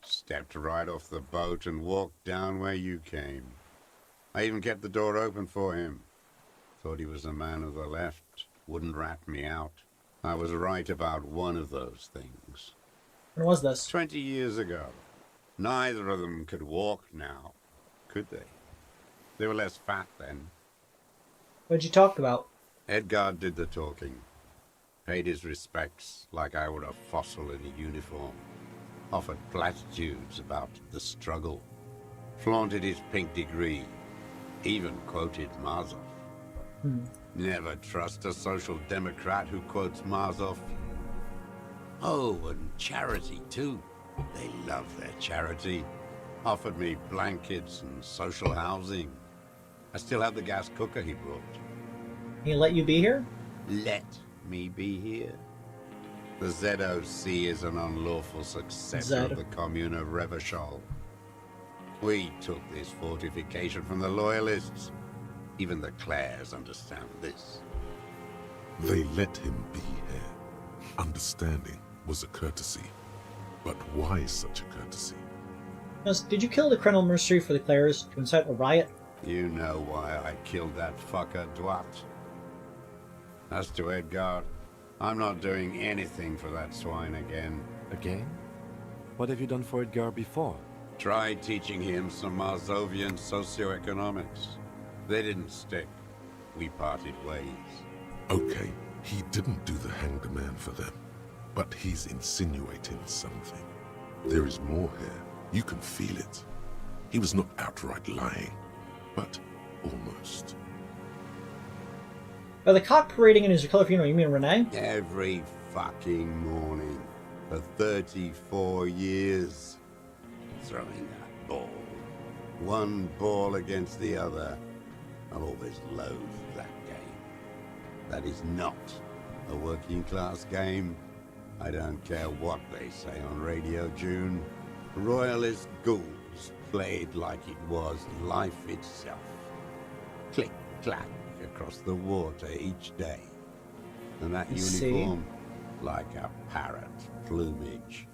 S9: Stepped right off the boat and walked down where you came. I even kept the door open for him. Thought he was a man of the left. Wouldn't rat me out. I was right about one of those things.
S2: When was this?
S9: 20 years ago. Neither of them could walk now, could they? They were less fat then.
S2: What'd you talk about?
S9: Edgar did the talking. Paid his respects like I were a fossil in a uniform. Offered platitudes about the struggle. Flaunted his pink degree. Even quoted Marzoff. Never trust a social democrat who quotes Marzoff. Oh, and charity too. They love their charity. Offered me blankets and social housing. I still have the gas cooker he brought.
S2: He let you be here?
S9: Let me be here. The ZOC is an unlawful successor of the Commune of Revachol. We took this fortification from the Loyalists. Even the Clares understand this.
S3: They let him be here. Understanding was a courtesy. But why such a courtesy?
S2: Did you kill the criminal mercenary for the Clares to incite a riot?
S9: You know why I killed that fucker, Dwat. As to Edgar, I'm not doing anything for that swine again.
S4: Again? What have you done for Edgar before?
S9: Tried teaching him some Marzovian socioeconomics. They didn't stick. We parted ways.
S3: Okay, he didn't do the hanged man for them. But he's insinuating something. There is more here. You can feel it. He was not outright lying, but almost.
S2: By the cock parading in his killer funeral, you mean Renee?
S9: Every fucking morning for 34 years. Throwing that ball. One ball against the other. I've always loathed that game. That is not a working class game. I don't care what they say on Radio June. Royalist ghouls played like it was life itself. Click, clack across the water each day. And that uniform, like a parrot plumage.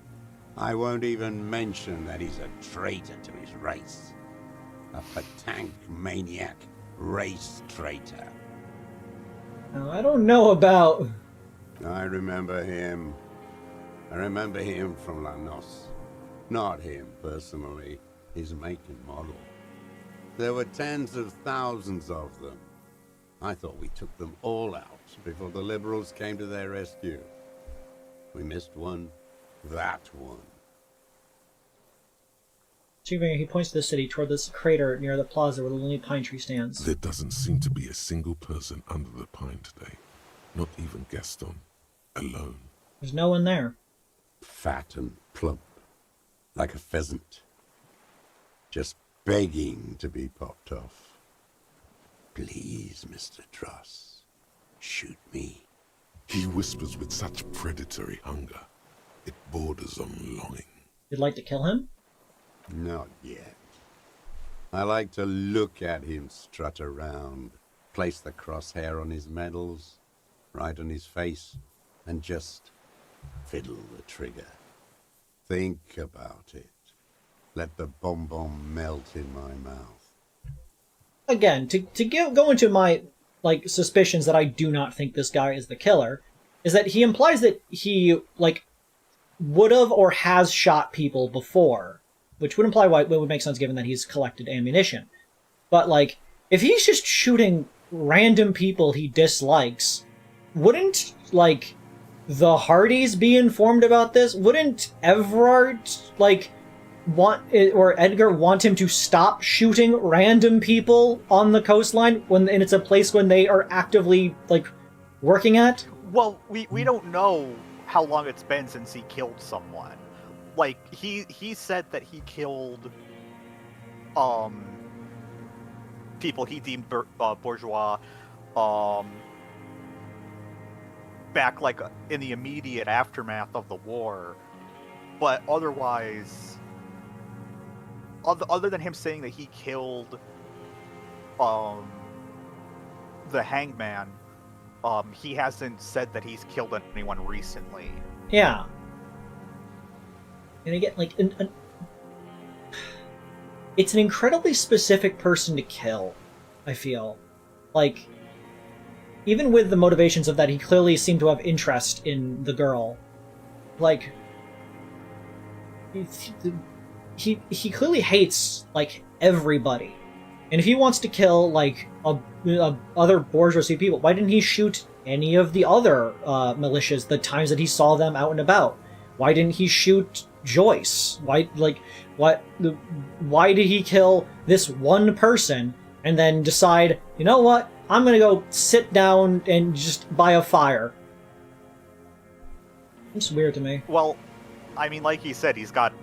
S9: I won't even mention that he's a traitor to his race. A petanque maniac race traitor.
S2: Now, I don't know about...
S9: I remember him. I remember him from La Noce. Not him, personally. His make and model. There were tens of thousands of them. I thought we took them all out before the liberals came to their rescue. We missed one. That one.
S2: Achieving, he points to the city toward this crater near the plaza where the lonely pine tree stands.
S3: There doesn't seem to be a single person under the pine today. Not even Gaston. Alone.
S2: There's no one there.
S9: Fat and plump. Like a pheasant. Just begging to be popped off. Please, Mr. Dross. Shoot me.
S3: He whispers with such predatory hunger. It borders on longing.
S2: You'd like to kill him?
S9: Not yet. I like to look at him strut around, place the crosshair on his medals, right on his face, and just fiddle the trigger. Think about it. Let the bomb melt in my mouth.
S2: Again, to go into my suspicions that I do not think this guy is the killer, is that he implies that he would have or has shot people before, which would imply why it would make sense given that he's collected ammunition. But if he's just shooting random people he dislikes, wouldn't the Hardys be informed about this? Wouldn't Everard or Edgar want him to stop shooting random people on the coastline and it's a place when they are actively working at?
S8: Well, we don't know how long it's been since he killed someone. He said that he killed people he deemed bourgeois back in the immediate aftermath of the war, but otherwise, other than him saying that he killed the hangman, he hasn't said that he's killed anyone recently.
S2: Yeah. And again, it's an incredibly specific person to kill, I feel. even with the motivations of that, he clearly seemed to have interest in the girl. Like, he clearly hates, like, everybody. And if he wants to kill, like, other bourgeoisie people, why didn't he shoot any of the other militias the times that he saw them out and about? Why didn't he shoot Joyce? Why did he kill this one person and then decide, you know what, I'm gonna go sit down and just by a fire? It's weird to me.
S8: Well, I mean, like he said, he's got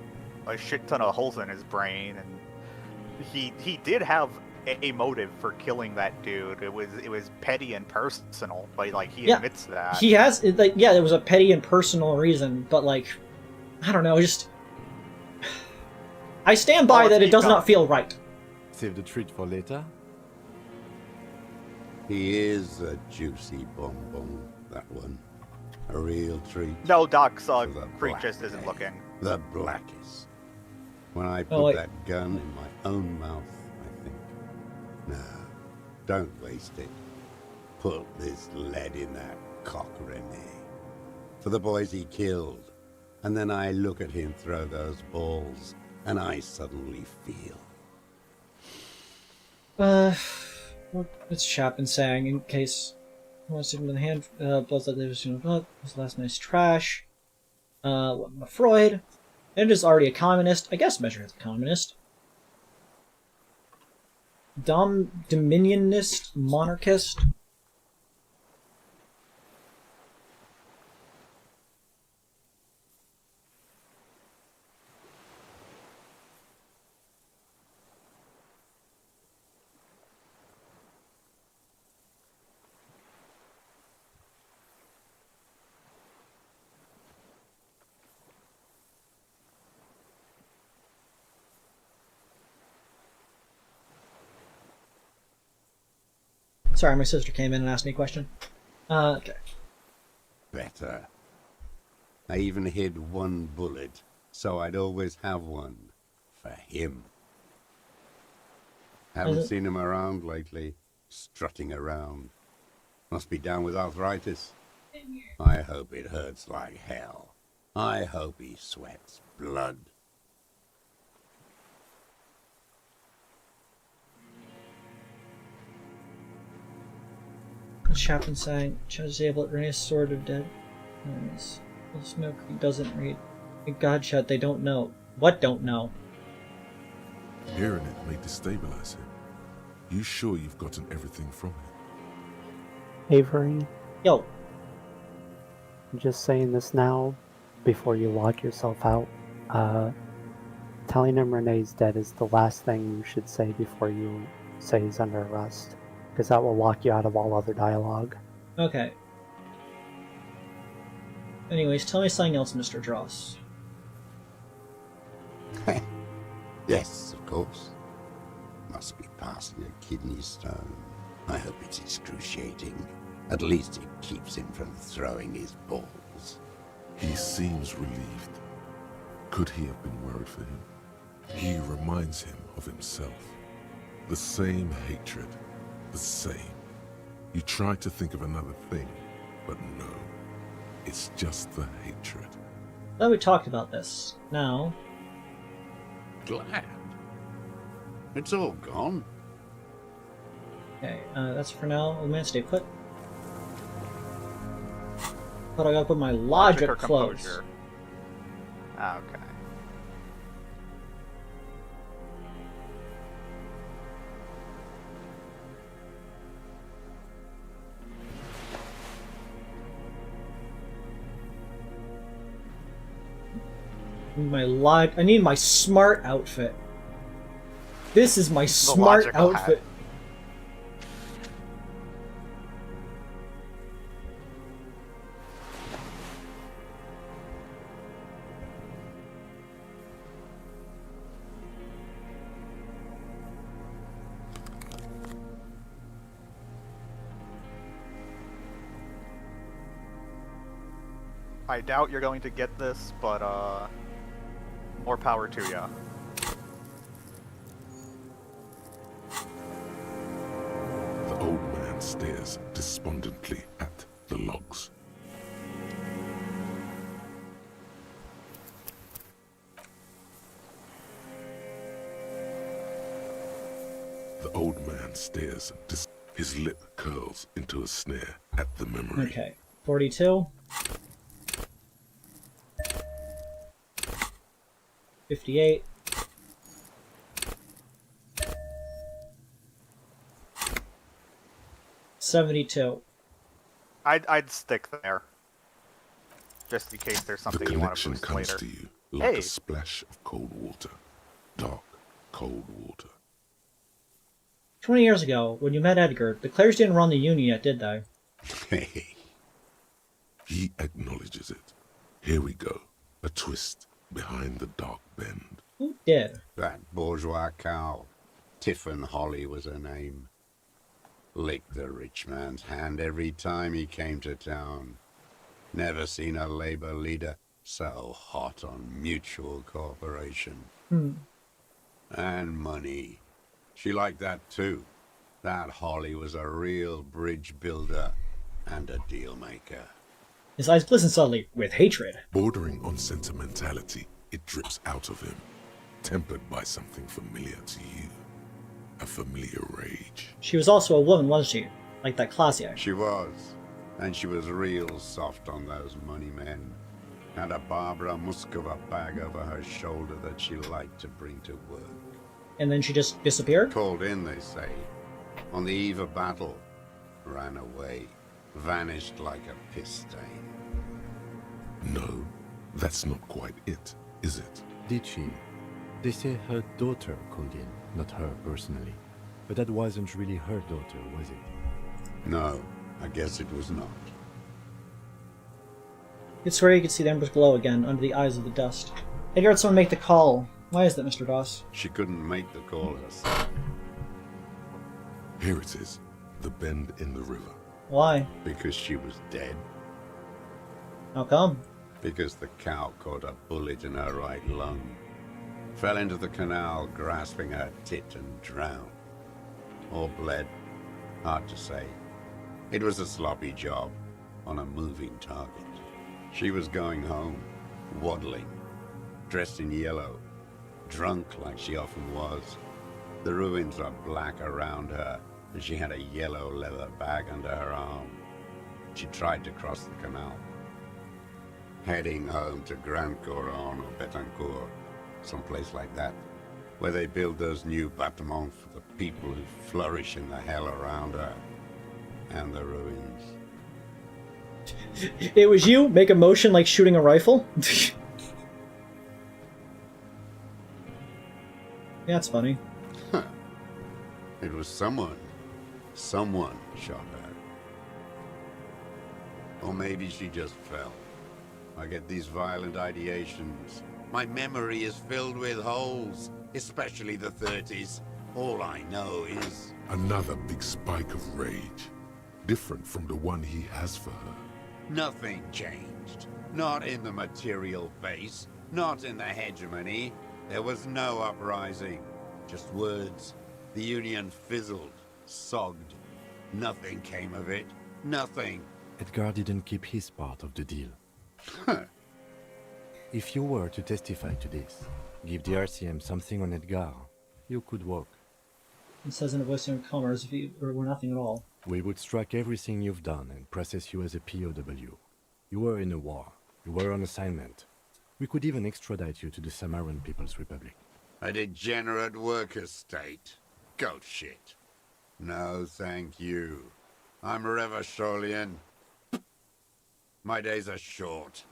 S8: a shit ton of holes in his brain, and he did have a motive for killing that dude. It was petty and personal, but like he admits that.
S2: He has, like, yeah, there was a petty and personal reason, but like, I don't know, just I stand by that it does not feel right.
S4: Save the treat for later.
S9: He is a juicy bonbon, that one. A real treat.
S8: No, Doc's freak just isn't looking.
S9: The blackest. When I put that gun in my own mouth, I think, no, don't waste it. Put this lead in that cock, Rene. For the boys he killed. And then I look at him throw those balls, and I suddenly feel.
S2: What's Chapin saying? In case I want to stick him in the hand, blood's like this last night's trash. Freud. It is already a communist. I guess measure as a communist. Dominionist, monarchist. Sorry, my sister came in and asked me a question. Okay.
S9: Better. I even hid one bullet, so I'd always have one. For him. Haven't seen him around lately. Strutting around. Must be down with arthritis. I hope it hurts like hell. I hope he sweats blood.
S2: Chapin saying, "Try to disable it. Renee's sort of dead. Smoke doesn't read. Godshot, they don't know. What don't know?"
S3: Hearing it may destabilize him. You sure you've gotten everything from him?
S5: Avery?
S2: Yo.
S5: I'm just saying this now, before you lock yourself out. Telling him Renee's dead is the last thing you should say before you say he's under arrest. Because that will lock you out of all other dialogue.
S2: Okay. Anyways, tell me something else, Mr. Dross.
S9: Yes, of course. Must be passing a kidney stone. I hope it's excruciating. At least it keeps him from throwing his balls.
S3: He seems relieved. Could he have been worried for him? He reminds him of himself. The same hatred. The same. You try to think of another thing, but no. It's just the hatred.
S2: Well, we talked about this. Now...
S9: Glad. It's all gone.
S2: Okay, that's for now. Old man, stay put. But I gotta put my logic close.
S8: Okay.
S2: I need my smart outfit. This is my smart outfit.
S8: Hat. I doubt you're going to get this, but more power to ya.
S3: The old man stares despondently at the logs. The old man stares, his lip curls into a sneer at the memory.
S2: Okay, 42. 58. 72.
S8: I'd stick there. Just in case there's something
S3: The
S8: you want to
S3: connection
S8: boost
S3: comes
S8: later.
S3: to you like
S8: Hey.
S3: a splash of cold water. Dark, cold water.
S2: 20 years ago, when you met Edgar, the Clares didn't run the Union yet, did they?
S9: Hey,
S3: He acknowledges it. Here we go. A twist behind the dark bend.
S2: Who did?
S9: that bourgeois cow. Tiffin Holly was her name. Licked the rich man's hand every time he came to town. Never seen a labor leader so hot on mutual cooperation. And money. She liked that too. That Holly was a real bridge builder and a deal maker.
S2: His eyes glisten subtly with hatred.
S3: Bordering on sentimentality, it drips out of him, tempered by something familiar to you. A familiar rage.
S2: She was also a woman, wasn't she? Like that Clausia.
S9: She was. And she was real soft on those money men. Had a Barbara Muscova bag over her shoulder that she liked to bring to work.
S2: And then she just disappeared?
S9: Called in, they say. On the eve of battle. Ran away. Vanished like a piss stain.
S3: No, that's not quite it, is it?
S4: Did she? They say her daughter called in, not her personally. But that wasn't really her daughter, was it?
S9: No, I guess it was not.
S2: You'd swear you could see the embers glow again under the eyes of the dust. Edgar had someone make the call. Why is that, Mr. Doss?
S9: She couldn't make the call herself.
S3: Here it is, the bend in the river.
S2: Why?
S9: Because she was dead.
S2: How come?
S9: Because the cow caught a bullet in her right lung. Fell into the canal, grasping her tit and drowned. Or bled. Hard to say. It was a sloppy job, on a moving target. She was going home, waddling, dressed in yellow, drunk like she often was. The ruins were black around her, and she had a yellow leather bag under her arm. She tried to cross the canal, heading home to Grand Couronne or Betancourt, someplace like that, where they build those new bâtiments for the people who flourish in the hell around her, and the ruins.
S2: It was you? Make a motion like shooting a rifle? Yeah, it's funny.
S9: Huh. It was someone. Someone shot her. Or maybe she just fell. I get these violent ideations. My memory is filled with holes, especially the 30s. All I know is...
S3: Another big spike of rage, different from the one he has for her.
S9: Nothing changed. Not in the material base, not in the hegemony. There was no uprising. Just words. The Union fizzled, sogged. Nothing came of it. Nothing.
S4: Edgar didn't keep his part of the deal. If you were to testify to this, give the RCM something on Edgar, you could walk.
S2: It says in a voice of calmer as if you were nothing at all.
S4: We would strike everything you've done and process you as a POW. You were in a war. You were on assignment. We could even extradite you to the Samaran People's Republic.
S9: A degenerate worker state. Goat shit. No, thank you. I'm Revacholian. My days are short.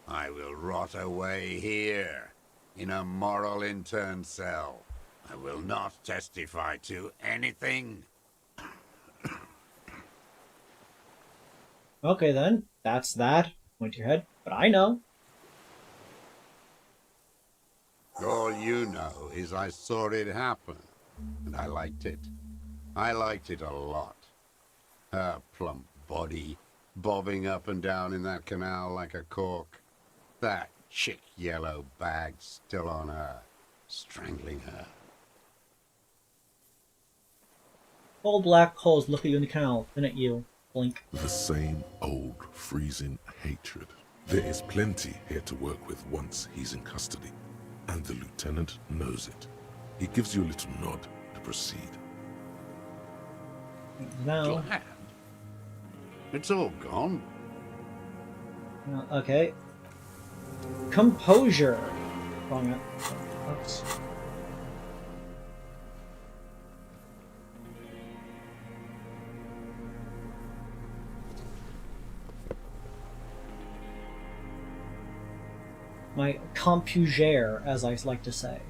S9: I will rot away here, in a moral intern cell. I will not testify to anything.
S2: Okay then, that's that. Point to your head, but I know.
S9: All you know is I saw it happen, and I liked it. I liked it a lot. Her plump body, bobbing up and down in that canal like a cork. That chick yellow bag still on her, strangling her.
S2: All black holes look at you in the canal, then at you. Blink.
S3: The same old freezing hatred. There is plenty here to work with once he's in custody, and the lieutenant knows it. He gives you a little nod to proceed.
S2: Now.
S9: Glad. It's all gone.
S2: Okay. Composure. Wrong. Oops. My compugere, as I like to say.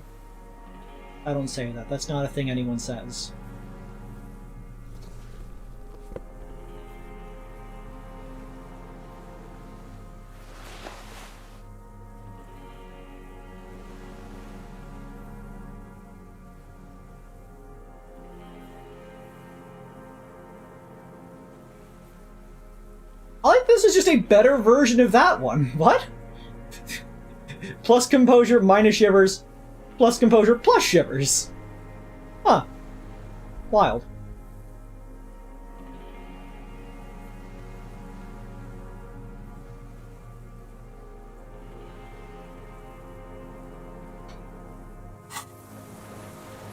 S2: I don't say that. That's not a thing anyone says. I think this is just a better version of that one. What? Plus composure, minus shivers. Plus composure, plus shivers. Huh. Wild.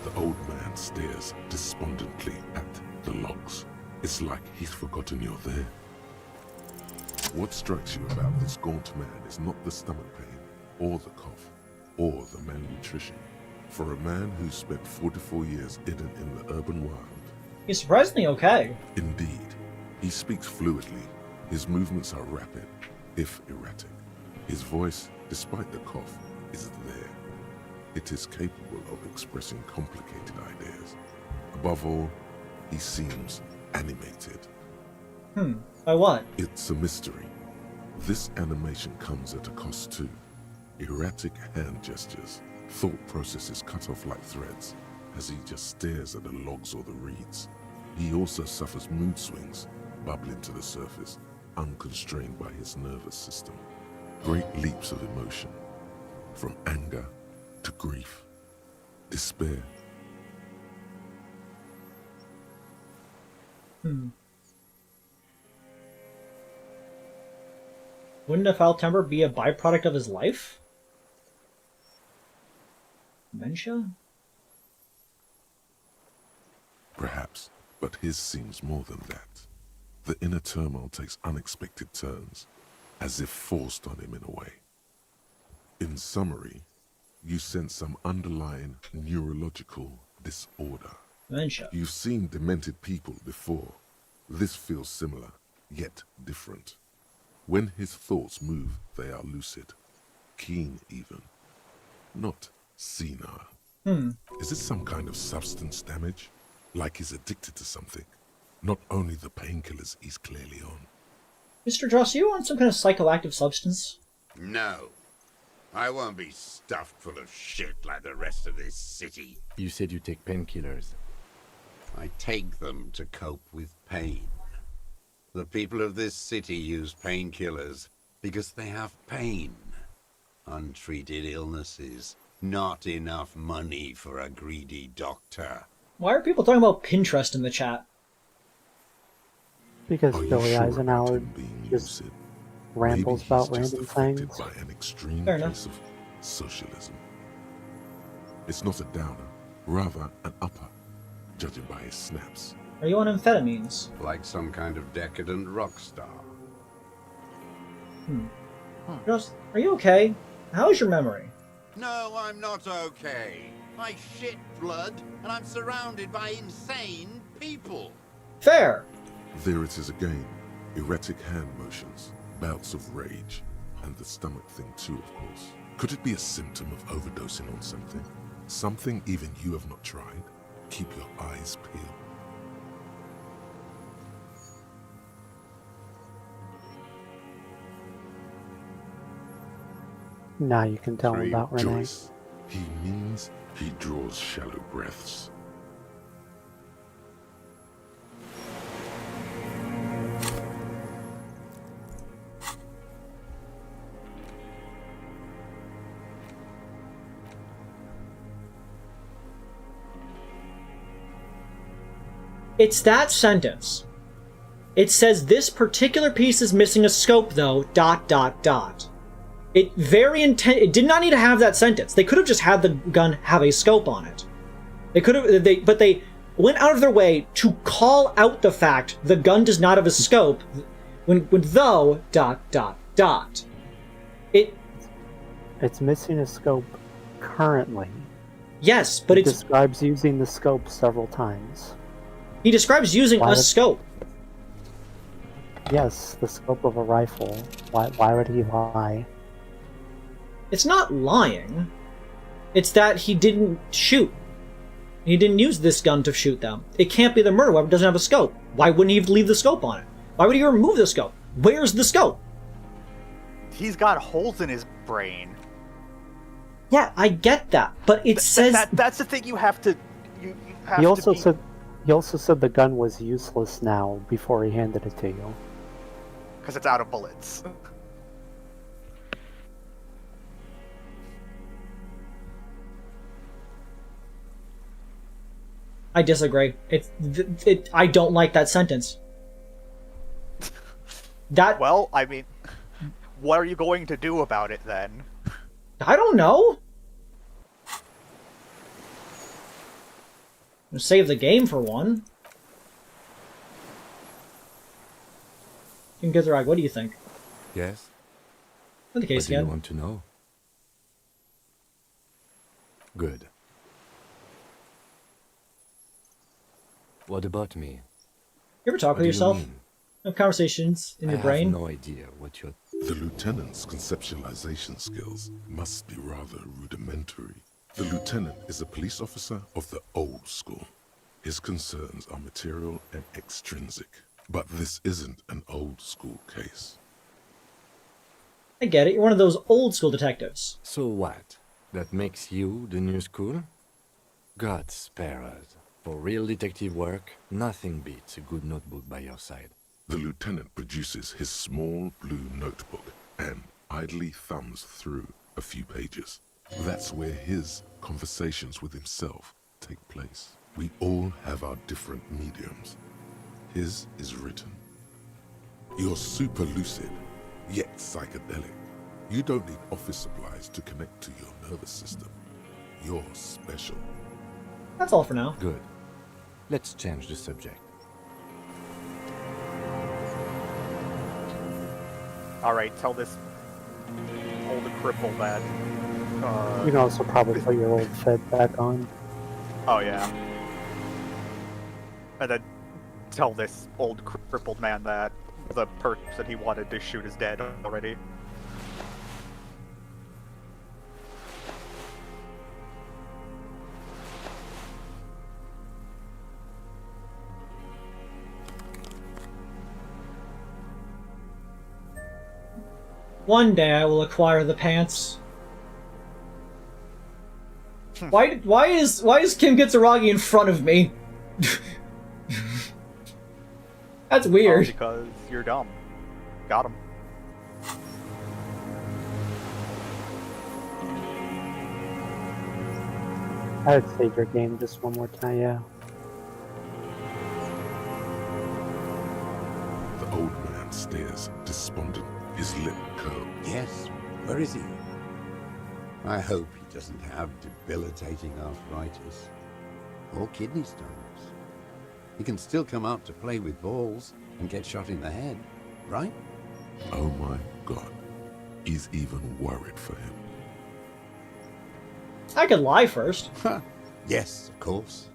S3: The old man stares despondently at the logs. It's like he's forgotten you're there. What strikes you about this gaunt man is not the stomach pain, or the cough, or the malnutrition. For a man who's spent 44 years hidden in the urban wild...
S2: He's surprisingly okay.
S3: Indeed. He speaks fluidly. His movements are rapid, if erratic. His voice, despite the cough, is there. It is capable of expressing complicated ideas. Above all, he seems animated.
S2: By what?
S3: It's a mystery. This animation comes at a cost too. Erratic hand gestures, thought processes cut off like threads, as he just stares at the logs or the reeds. He also suffers mood swings, bubbling to the surface, unconstrained by his nervous system. Great leaps of emotion, from anger to grief, despair.
S2: Wouldn't a foul temper be a byproduct of his life? Dementia?
S3: Perhaps, but his seems more than that. The inner turmoil takes unexpected turns, as if forced on him in a way. In summary, you sense some underlying neurological disorder.
S2: Dementia.
S3: You've seen demented people before. This feels similar, yet different. When his thoughts move, they are lucid, keen even, not senile. Is it some kind of substance damage? Like he's addicted to something? Not only the painkillers he's clearly on.
S2: Mr. Dross, are you on some kind of psychoactive substance?
S9: No. I won't be stuffed full of shit like the rest of this city.
S4: You said you take painkillers.
S9: I take them to cope with pain. The people of this city use painkillers because they have pain. Untreated illnesses. Not enough money for a greedy doctor.
S2: Why are people talking about Pinterest in the chat?
S5: Because
S3: Are you
S5: Billy
S3: sure
S5: Eisenhower
S3: about him being
S5: just
S3: lucid?
S5: rambles
S3: Maybe
S5: about
S3: he's just
S5: random
S3: affected
S5: things.
S3: by an extreme
S2: Fair enough.
S3: case of socialism. It's not a downer, rather an upper, judging by his snaps.
S2: Are you on amphetamines?
S9: Like some kind of decadent rock star.
S2: Dross, are you okay? How's your memory?
S9: No, I'm not okay. I shit blood, and I'm surrounded by insane people.
S2: Fair!
S3: There it is again. Erratic hand motions, bouts of rage, and the stomach thing too, of course. Could it be a symptom of overdosing on something? Something even you have not tried? Keep your eyes peeled.
S5: Now you can tell him
S3: Crave
S5: about Renee.
S3: Joyce. He means he draws shallow breaths.
S2: It's that sentence. It says this particular piece is missing a scope, though, ... It it did not need to have that sentence. They could have just had the gun have a scope on it. They could have, but they went out of their way to call out the fact the gun does not have a scope when though ...
S5: It's missing a scope currently.
S2: Yes, but
S5: It
S2: it's
S5: describes using the scope several times.
S2: he describes using a scope.
S5: Yes, the scope of a rifle. Why would he lie?
S2: It's not lying. It's that he didn't shoot. He didn't use this gun to shoot them. It can't be the murder weapon. It doesn't have a scope. Why wouldn't he leave the scope on it? Why would he remove the scope? Where's the scope?
S8: He's got holes in his brain.
S2: Yeah, I get that, but it says
S8: that's the thing you have to.
S5: He also said the gun was useless now before he handed it to you.
S8: Because it's out of bullets.
S2: I disagree. I don't like that sentence.
S8: Well, I mean, what are you going to do about it then?
S2: I don't know. Save the game for one. Gizarag, what do you think?
S4: Yes?
S2: In the case
S4: What do you
S2: again.
S4: want to know? Good. What about me?
S2: You ever talk
S4: What
S2: with
S4: do you
S2: yourself?
S4: mean?
S2: Have conversations in your
S4: I
S2: brain?
S4: have no idea what you're...
S3: The lieutenant's conceptualization skills must be rather rudimentary. The lieutenant is a police officer of the old school. His concerns are material and extrinsic. But this isn't an old school case.
S2: I get it. You're one of those old school detectives.
S4: So what? That makes you the new school? God spare us. For real detective work, nothing beats a good notebook by your side.
S3: The lieutenant produces his small blue notebook and idly thumbs through a few pages. That's where his conversations with himself take place. We all have our different mediums. His is written. You're super lucid, yet psychedelic. You don't need office supplies to connect to your nervous system. You're special.
S2: That's all for now.
S4: Good. Let's change the subject.
S8: Alright, tell this old cripple that...
S5: You can also probably put your old Fed back on.
S8: Oh, yeah. And then tell this old crippled man that the person he wanted to shoot is dead already.
S2: One day I will acquire the pants. Why is Kim Gitsuragi in front of me? That's weird.
S8: Because you're dumb. Got him.
S5: I would save your game just one more time, yeah.
S3: The old man stares, despondent, his lip curled.
S9: Yes, where is he? I hope he doesn't have debilitating arthritis or kidney stones. He can still come out to play with balls and get shot in the head, right?
S3: Oh my God. He's even worried for him.
S2: I could lie first.
S9: Yes, of course.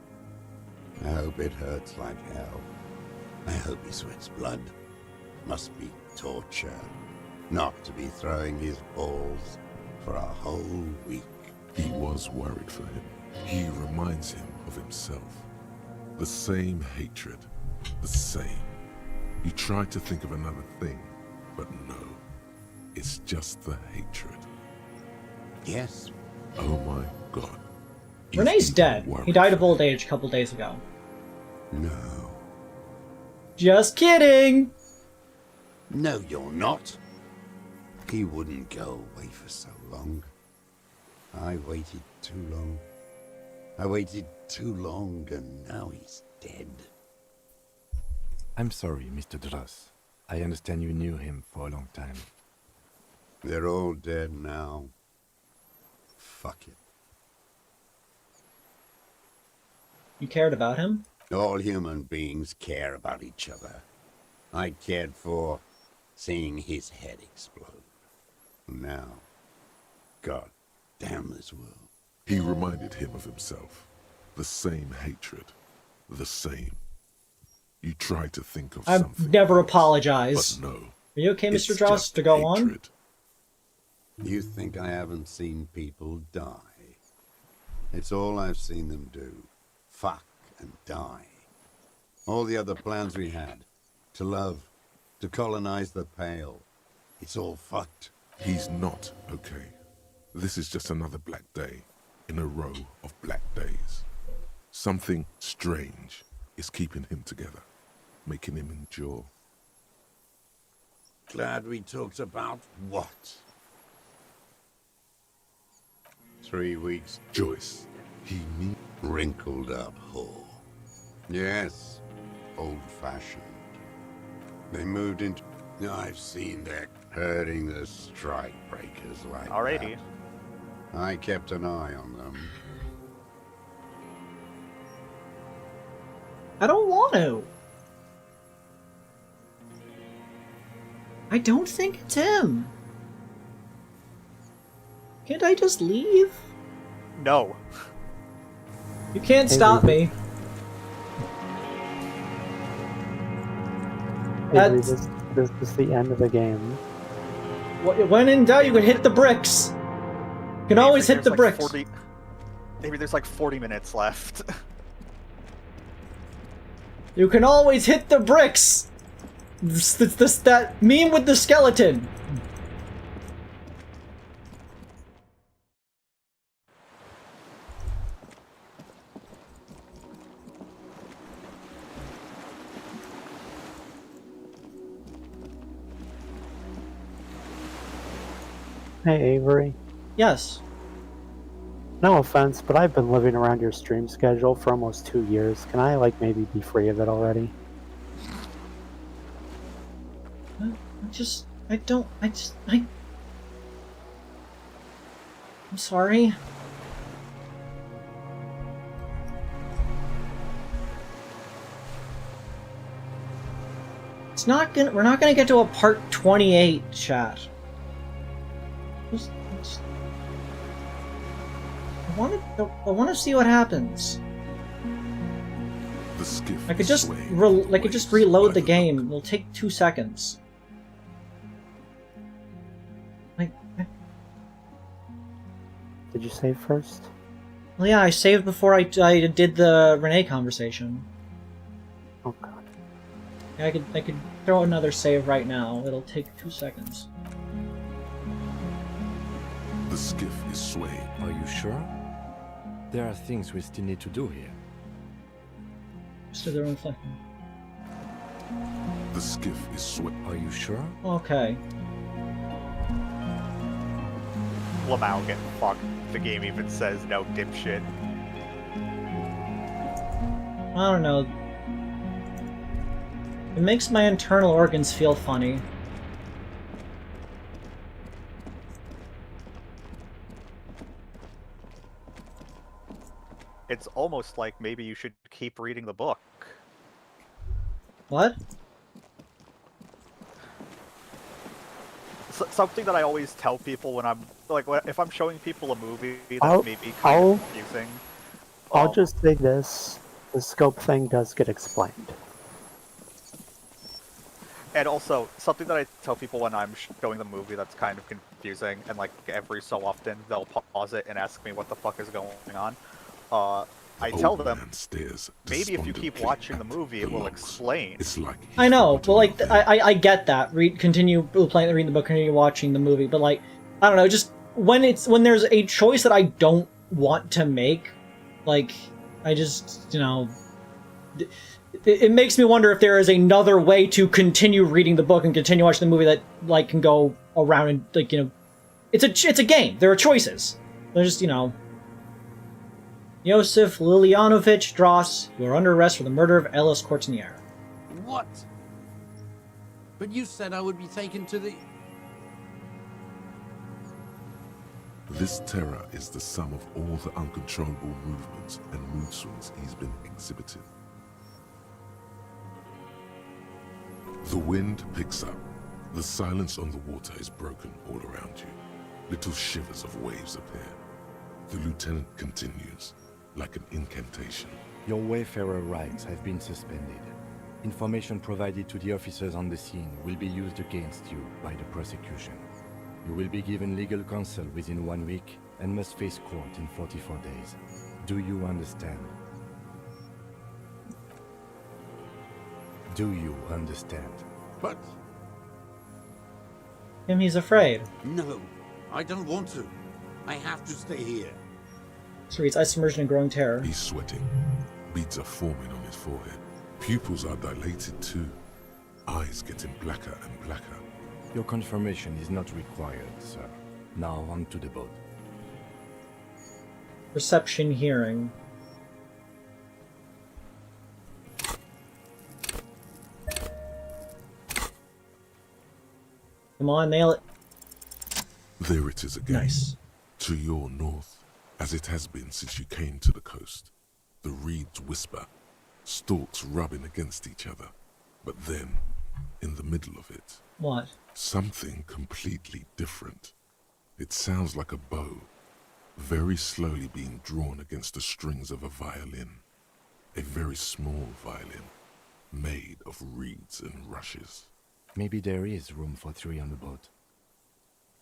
S9: I hope it hurts like hell. I hope he sweats blood. Must be torture. Not to be throwing his balls for a whole week.
S3: He was worried for him. He reminds him of himself. The same hatred. The same. You try to think of another thing, but no. It's just the hatred.
S9: Yes.
S3: Oh my God. He's
S2: Renee's
S3: even
S2: dead.
S3: worried
S2: He died of
S3: for
S2: old
S3: him.
S2: age a couple days ago.
S9: No.
S2: Just kidding!
S9: No, you're not. He wouldn't go away for so long. I waited too long. I waited too long, and now he's dead.
S4: I'm sorry, Mr. Dross. I understand you knew him for a long time.
S9: They're all dead now. Fuck it.
S2: You cared about him?
S9: All human beings care about each other. I cared for seeing his head explode. Now, God damn this world.
S3: He reminded him of himself. The same hatred. The same. You tried to think of something.
S2: I've never apologized.
S3: But no.
S2: Are you okay, Mr.
S3: It's
S2: Dross,
S3: just
S2: to go
S3: hatred.
S2: on?
S9: You think I haven't seen people die? It's all I've seen them do. Fuck and die. All the other plans we had. To love. To colonize the Pale. It's all fucked.
S3: He's not okay. This is just another black day in a row of black days. Something strange is keeping him together, making him endure.
S9: Glad we talked about what? 3 weeks.
S3: Joyce, he needs...
S9: Wrinkled up whore. Yes, old-fashioned. They moved into... I've seen that hurting the strike breakers like
S8: Alrighty.
S9: that. I kept an eye on them.
S2: I don't want to. I don't think it's him. Can't I just leave?
S8: No.
S2: You can't stop me.
S5: Avery, this is the end of the game.
S2: When in doubt, you can hit the bricks. You can always hit the bricks.
S8: Maybe there's like 40 minutes left.
S2: You can always hit the bricks. That meme with the skeleton.
S5: Hey, Avery.
S2: Yes.
S5: No offense, but I've been living around your stream schedule for almost 2 years. Can I, like, maybe be free of it already?
S2: I'm sorry. We're not gonna get to a part 28, chat. I want to see what happens.
S3: The skiff
S2: I could just
S3: swaying
S2: reload the
S3: by
S2: game. It'll take 2 seconds.
S5: Did you save first?
S2: Well, yeah, I saved before I did the Renee conversation.
S5: Oh god.
S2: Yeah, I could throw another save right now. It'll take 2 seconds.
S3: The skiff is swaying.
S4: Are you sure? There are things we still need to do here.
S2: Just do their own thing.
S3: The skiff is swaying.
S4: Are you sure?
S2: Okay.
S8: Lamau getting fucked. The game even says no, dipshit.
S2: I don't know. It makes my internal organs feel funny.
S8: It's almost like maybe you should keep reading the book.
S2: What?
S8: Something that I always tell people when I'm like, if I'm showing people a movie that's maybe kind of confusing.
S5: I'll just say this: the scope thing does get explained.
S8: And also, something that I tell people when I'm showing the movie that's kind of confusing, and like every so often they'll pause it and ask me what the fuck is going on. I tell them, maybe if you keep watching the movie, it will explain.
S3: It's like
S2: I know, but like, I get that. Continue reading the book, continue watching the movie, but like, I don't know, just when there's a choice that I don't want to make, like, I just, you know, it makes me wonder if there is another way to continue reading the book and continue watching the movie that, like, can go around and, like, you know, it's a game. There are choices. There's just, you know, Josef Lilianovich Dross, you are under arrest for the murder of Ellis Courtinier.
S9: What? But you said I would be taken to the...
S3: This terror is the sum of all the uncontrollable movements and mood swings he's been exhibiting. The wind picks up. The silence on the water is broken all around you. Little shivers of waves appear. The lieutenant continues, like an incantation.
S4: Your Wayfarer rights have been suspended. Information provided to the officers on the scene will be used against you by the prosecution. You will be given legal counsel within 1 week and must face court in 44 days. Do you understand? Do you understand?
S9: But...
S2: Him, he's afraid.
S9: No, I don't want to. I have to stay here.
S2: So reads, eyes submerged in growing terror.
S3: He's sweating. Beads are forming on his forehead. Pupils are dilated too. Eyes getting blacker and blacker.
S4: Your confirmation is not required, sir. Now on to the boat.
S2: Perception, hearing. Come on, nail it.
S3: There it is again.
S2: Nice.
S3: To your north, as it has been since you came to the coast. The reeds whisper, stalks rubbing against each other. But then, in the middle of it,
S2: What?
S3: something completely different. It sounds like a bow, very slowly being drawn against the strings of a violin. A very small violin, made of reeds and rushes.
S4: Maybe there is room for 3 on the boat.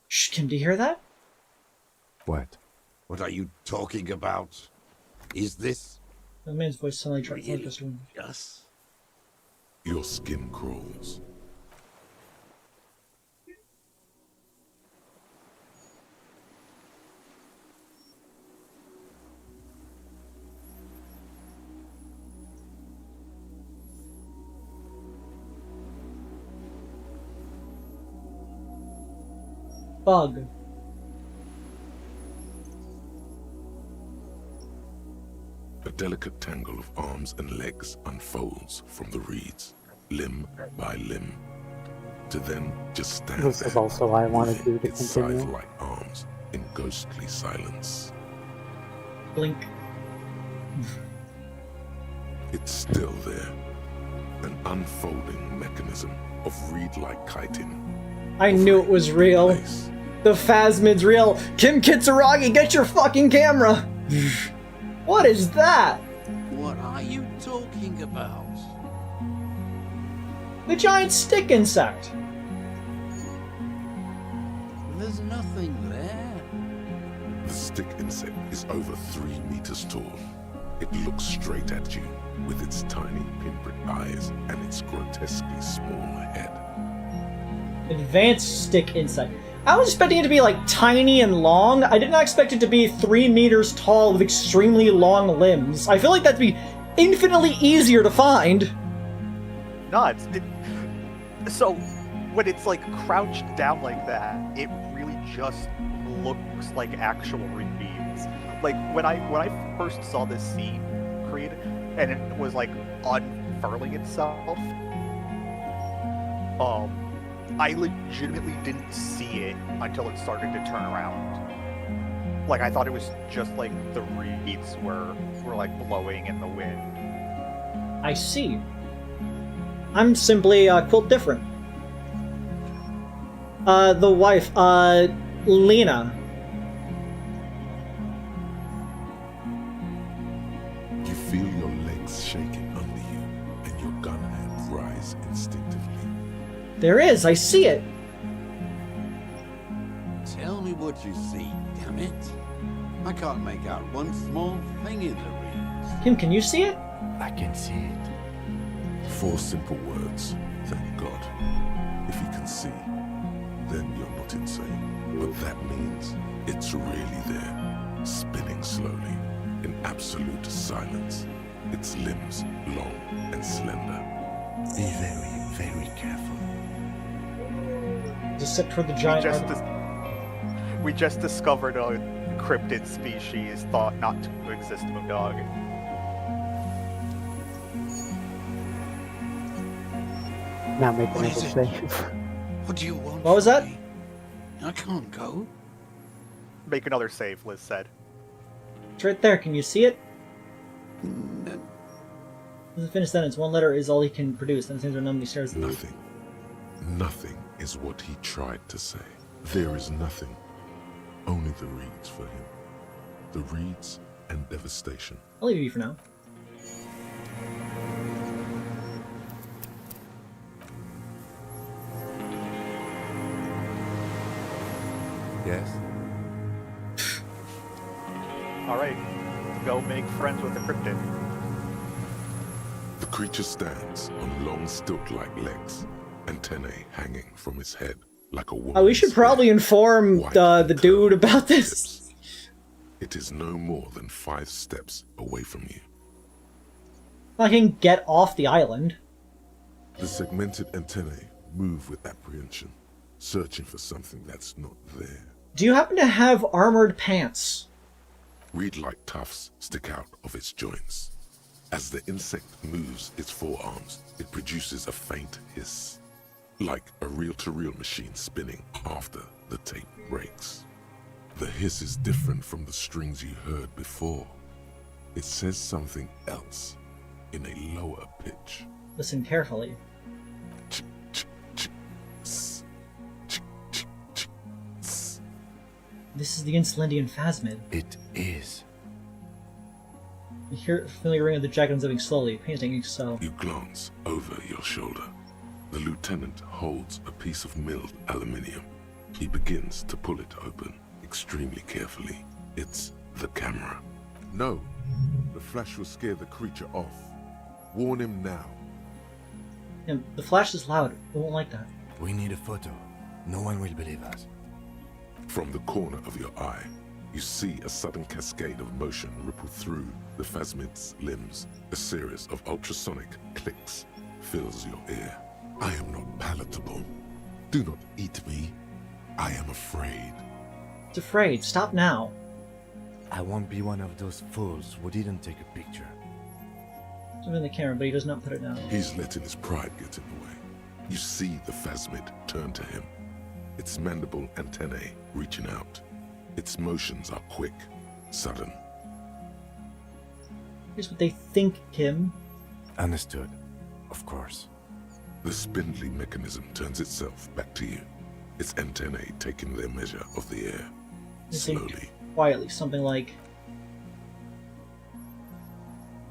S2: Shh, Kim, do you hear that?
S4: What?
S9: What are you talking about? Is this...
S2: The man's voice suddenly dropped
S9: really
S2: focus wind.
S9: us?
S3: Your skin crawls.
S2: Bug.
S3: A delicate tangle of arms and legs unfolds from the reeds, limb by limb, to then just stand
S5: This is also why I wanted
S3: moving
S5: you to
S3: its
S5: continue.
S3: scythe-like arms in ghostly silence.
S2: Blink.
S3: It's still there, an unfolding mechanism of reed-like chitin.
S2: I knew it was real.
S3: Place.
S2: The Phasmid's real. Kim Kitsuragi, get your fucking camera! What is that?
S9: What are you talking about?
S2: The giant stick insect.
S9: There's nothing there.
S3: The stick insect is over 3 meters tall. It looks straight at you with its tiny pinprick eyes and its grotesquely small head.
S2: Advanced stick insect. I was expecting it to be like tiny and long. I did not expect it to be 3 meters tall with extremely long limbs. I feel like that'd be infinitely easier to find.
S8: No, so when it's like crouched down like that, it really just looks like actual reeds. Like when I first saw this scene created and it was like unfurling itself, I legitimately didn't see it until it started to turn around. Like I thought it was just like the reeds were like blowing in the wind.
S2: I see. I'm simply quilt different. The wife, Lena.
S3: You feel your legs shaking under you and your gun hand rise instinctively.
S2: There is, I see it.
S9: Tell me what you see, damn it. I can't make out one small thing in the reeds.
S2: Kim, can you see it?
S4: I can see it.
S3: 4 simple words, thank God. If you can see, then you're not insane. But that means it's really there, spinning slowly, in absolute silence. Its limbs long and slender.
S4: Be very, very careful.
S2: Just sit toward the giant.
S8: We just discovered a cryptid species thought not to exist, Moondog.
S5: Now make
S9: What
S5: another
S9: is it?
S5: save.
S9: What do you want?
S2: What was
S9: from
S2: that?
S9: me? I can't go.
S8: Make another save, Liz said.
S2: It's right there. Can you see it?
S9: N-
S2: Doesn't finish sentence. One letter is all he can produce. Then seems numbly stares at the
S3: Nothing. Nothing is what he tried to say. There is nothing. Only the reeds for him. The reeds and devastation.
S2: I'll leave you for now.
S4: Yes?
S8: Alright, go make friends with the cryptid.
S3: The creature stands on long stilt-like legs, antennae hanging from his head like a woman's
S2: Oh, we should probably
S3: hair,
S2: inform
S3: white
S2: the
S3: and
S2: dude
S3: curled
S2: about this.
S3: tips. It is no more than 5 steps away from you.
S2: I can get off the island.
S3: The segmented antennae move with apprehension, searching for something that's not there.
S2: Do you happen to have armored pants?
S3: Reed-like tufts stick out of its joints. As the insect moves its forearms, it produces a faint hiss, like a reel-to-reel machine spinning after the tape breaks. The hiss is different from the strings you heard before. It says something else in a lower pitch.
S2: Listen carefully.
S3: Ch, ch, ch, s, ch, ch, ch, s.
S2: This is the Insulindian Phasmid.
S4: It is.
S2: You hear familiar ring of the jacket moving slowly, painting so.
S3: You glance over your shoulder. The lieutenant holds a piece of milled aluminium. He begins to pull it open, extremely carefully. It's the camera. No, the flash will scare the creature off. Warn him now.
S2: And the flash is loud. I won't like that.
S4: We need a photo. No one will believe us.
S3: From the corner of your eye, you see a sudden cascade of motion ripple through the phasmid's limbs. A series of ultrasonic clicks fills your ear. I am not palatable. Do not eat me. I am afraid.
S2: It's afraid. Stop now.
S4: I won't be one of those fools who didn't take a picture.
S2: It's in the camera, but he does not put it down.
S3: He's letting his pride get in the way. You see the phasmid turn to him, its mandible antennae reaching out. Its motions are quick, sudden.
S2: Here's what they think, Kim.
S4: Understood. Of course.
S3: The spindly mechanism turns itself back to you, its antennae taking their measure of the air.
S2: They think
S3: Slowly.
S2: quietly, something like,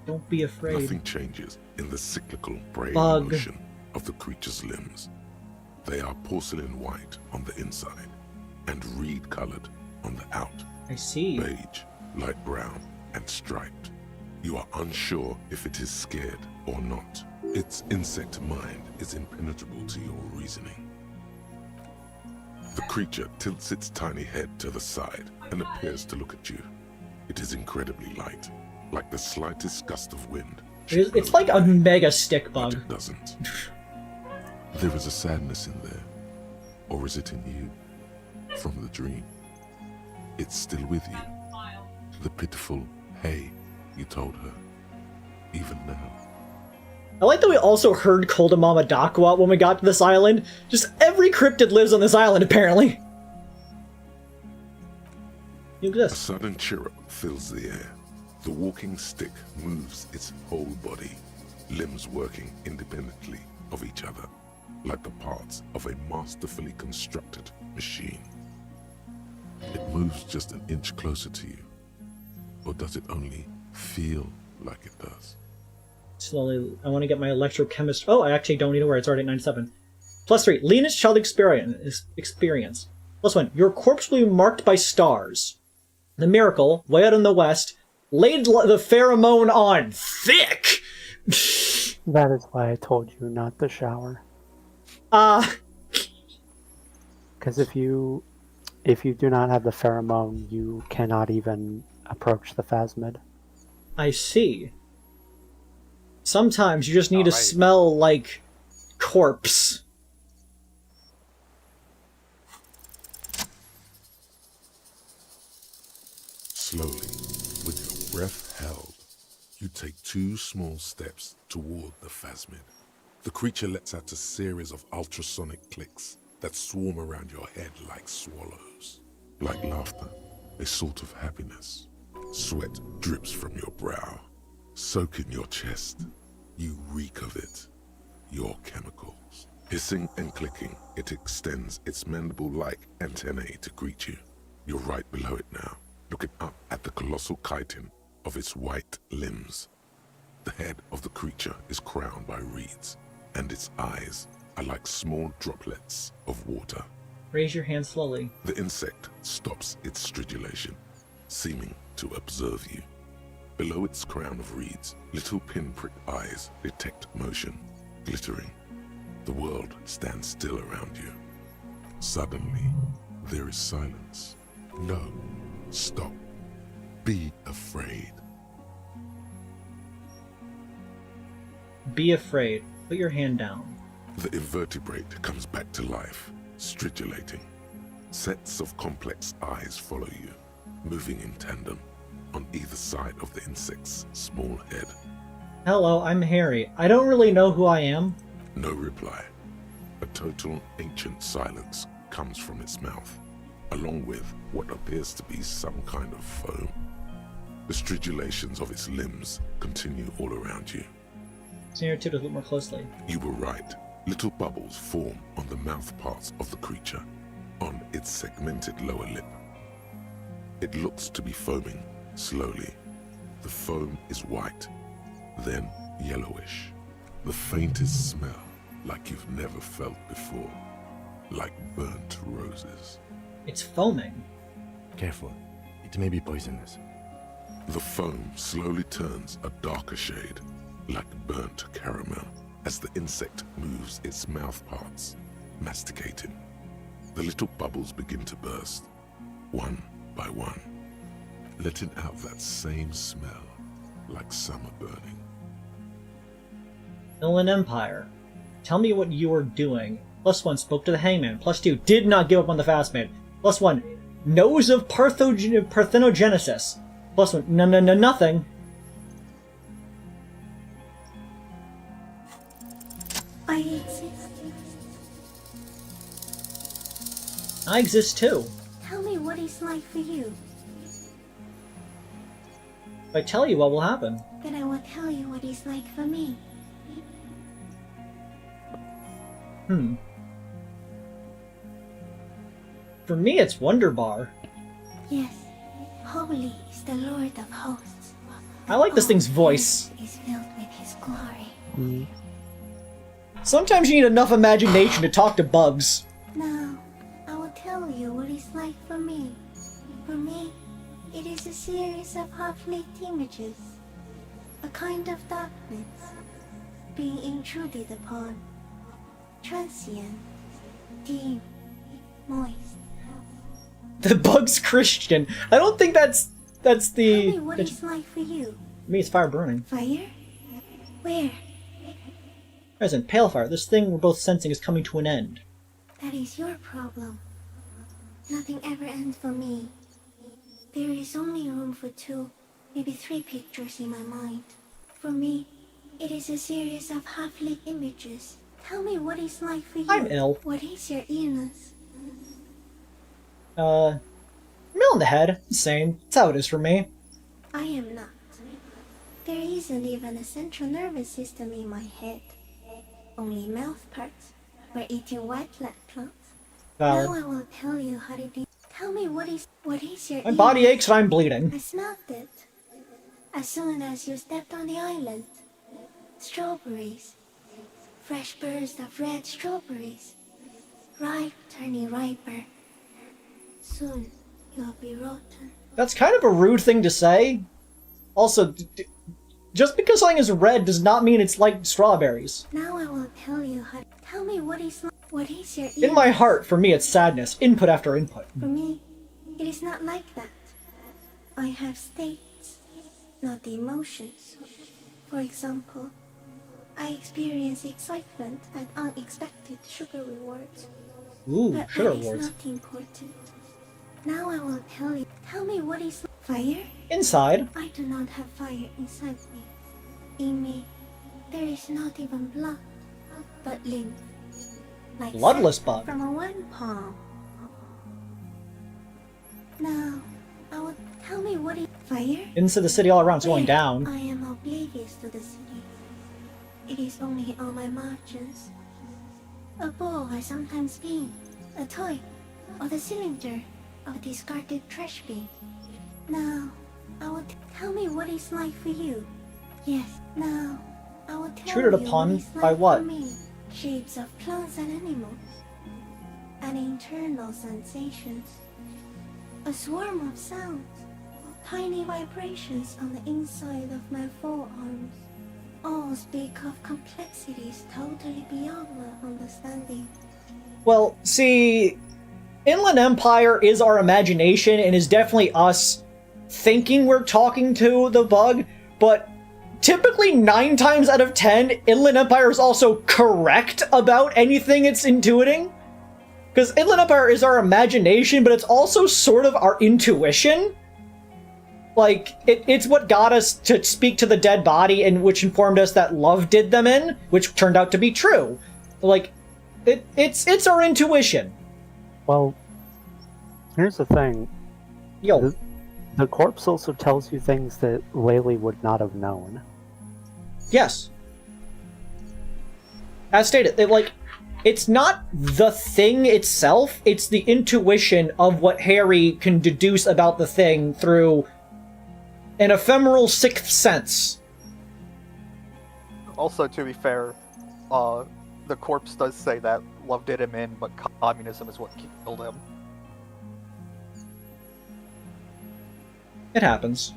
S2: "Don't be afraid."
S3: Nothing changes in the cyclical brain
S2: Bug.
S3: motion of the creature's limbs. They are porcelain white on the inside and reed-colored on the out.
S2: I see.
S3: Beige, light brown, and striped. You are unsure if it is scared or not. Its insect mind is impenetrable to your reasoning. The creature tilts its tiny head to the side and appears to look at you. It is incredibly light, like the slightest gust of wind.
S2: It's like a mega stick
S3: But
S2: bug.
S3: it doesn't. There is a sadness in there. Or is it in you? From the dream. It's still with you. The pitiful hey you told her. Even now.
S2: I like that we also heard Koldamama Dakwa when we got to this island. Just every cryptid lives on this island, apparently. You
S3: A
S2: exist.
S3: sudden chirrup fills the air. The walking stick moves its whole body, limbs working independently of each other, like the parts of a masterfully constructed machine. It moves just an inch closer to you. Or does it only feel like it does?
S2: Slowly, I want to get my electrochemist. Oh, I actually don't need to worry. It's already at 97. +3. Leanest child experience. +1. Your corpse will be marked by stars. The miracle, way out in the west, laid the pheromone on thick.
S5: That is why I told you not to shower. Because if you do not have the pheromone, you cannot even approach the phasmid.
S2: I see. Sometimes you just need to
S8: Alright.
S2: smell like corpse.
S3: Slowly, with your breath held, you take 2 small steps toward the phasmid. The creature lets out a series of ultrasonic clicks that swarm around your head like swallows. Like laughter, a sort of happiness. Sweat drips from your brow, soaking your chest. You reek of it, your chemicals. Hissing and clicking, it extends its mandible-like antennae to greet you. You're right below it now, looking up at the colossal chitin of its white limbs. The head of the creature is crowned by reeds, and its eyes are like small droplets of water.
S2: Raise your hand slowly.
S3: The insect stops its stridulation, seeming to observe you. Below its crown of reeds, little pinprick eyes detect motion, glittering. The world stands still around you. Suddenly, there is silence. No, stop. Be afraid.
S2: Be afraid. Put your hand down.
S3: The invertebrate comes back to life, stridulating. Sets of complex eyes follow you, moving in tandem on either side of the insect's small head.
S2: Hello, I'm Harry. I don't really know who I am.
S3: No reply. A total ancient silence comes from its mouth, along with what appears to be some kind of foam. The stridulations of its limbs continue all around you.
S2: Stand your tip a little more closely.
S3: You were right. Little bubbles form on the mouth parts of the creature, on its segmented lower lip. It looks to be foaming slowly. The foam is white, then yellowish. The faintest smell like you've never felt before, like burnt roses.
S2: It's foaming.
S4: Careful, it may be poisonous.
S3: The foam slowly turns a darker shade, like burnt caramel, as the insect moves its mouth parts, masticating. The little bubbles begin to burst, one by one, letting out that same smell, like summer burning.
S2: Inland Empire. Tell me what you are doing. +1, spoke to the hangman. +2, did not give up on the fastman. +1, knows of parthenogenesis. +1, no, nothing.
S11: I exist.
S2: I exist too.
S11: Tell me what it's like for you.
S2: If I tell you, what will happen?
S11: Then I will tell you what it's like for me.
S2: For me, it's Wonderbar.
S11: Yes, holy is the Lord of hosts.
S2: I like this thing's voice.
S11: Is filled with his glory.
S2: Sometimes you need enough imagination to talk to bugs.
S11: Now, I will tell you what it's like for me. For me, it is a series of half-lit images. A kind of darkness being intruded upon. Transient, dim, moist.
S2: The bug's Christian. I don't think that's the...
S11: Tell me what it's like for you.
S2: For me, it's fire burning.
S11: Fire? Where?
S2: Present, pale fire. This thing we're both sensing is coming to an end.
S11: That is your problem. Nothing ever ends for me. There is only room for 2, maybe 3 pictures in my mind. For me, it is a series of half-lit images. Tell me what it's like for you.
S2: I'm ill.
S11: What is your illness?
S2: I'm ill in the head. Same. That's how it is for me.
S11: I am not. There isn't even a central nervous system in my head. Only mouth parts. We're eating white blood clots.
S2: Valid.
S11: Now I will tell you how to do. Tell me what is your
S2: My body
S11: illness?
S2: aches and I'm bleeding.
S11: I smelled it. As soon as you stepped on the island. Strawberries. Fresh bursts of red strawberries. Ripe, turning riper. Soon, you'll be rotten.
S2: That's kind of a rude thing to say. Also, just because something is red does not mean it's like strawberries.
S11: Now I will tell you how. Tell me what is your illness?
S2: In my heart, for me, it's sadness. Input after input.
S11: For me, it is not like that. I have states, not the emotions. For example, I experience excitement at unexpected sugar rewards.
S2: Ooh,
S11: But
S2: sugar
S11: that is
S2: rewards.
S11: not important. Now I will tell you. Tell me what is fire?
S2: Inside.
S11: I do not have fire inside me. In me, there is not even blood. but limp. Like
S2: Bloodless
S11: sap
S2: bug.
S11: from a one palm. Now, I would tell me what is fire?
S2: Into the city all around, it's going
S11: Where
S2: down.
S11: I am oblivious to the city. It is only on my margins. A ball has sometimes been, a toy, or the cylinder of a discarded trash bin. Now, I would tell me what it's like for you. Yes, now, I would tell
S2: Intruded
S11: you
S2: upon
S11: what it's
S2: by
S11: like
S2: what?
S11: for me. Shapes of plants and animals. And internal sensations. A swarm of sounds. Tiny vibrations on the inside of my forearms. All speak of complexities totally beyond my understanding.
S2: Well, see, Inland Empire is our imagination and is definitely us thinking we're talking to the bug, but typically 9 times out of 10, Inland Empire is also correct about anything it's intuiting. Because Inland Empire is our imagination, but it's also sort of our intuition. Like, it's what got us to speak to the dead body and which informed us that love did them in, which turned out to be true. Like, it's our intuition.
S5: Well, here's the thing.
S2: Yo.
S5: The corpse also tells you things that Laylee would not have known.
S2: Yes. As stated, it's not the thing itself, it's the intuition of what Harry can deduce about the thing through an ephemeral sixth sense.
S8: Also, to be fair, the corpse does say that love did him in, but communism is what killed him.
S2: It happens.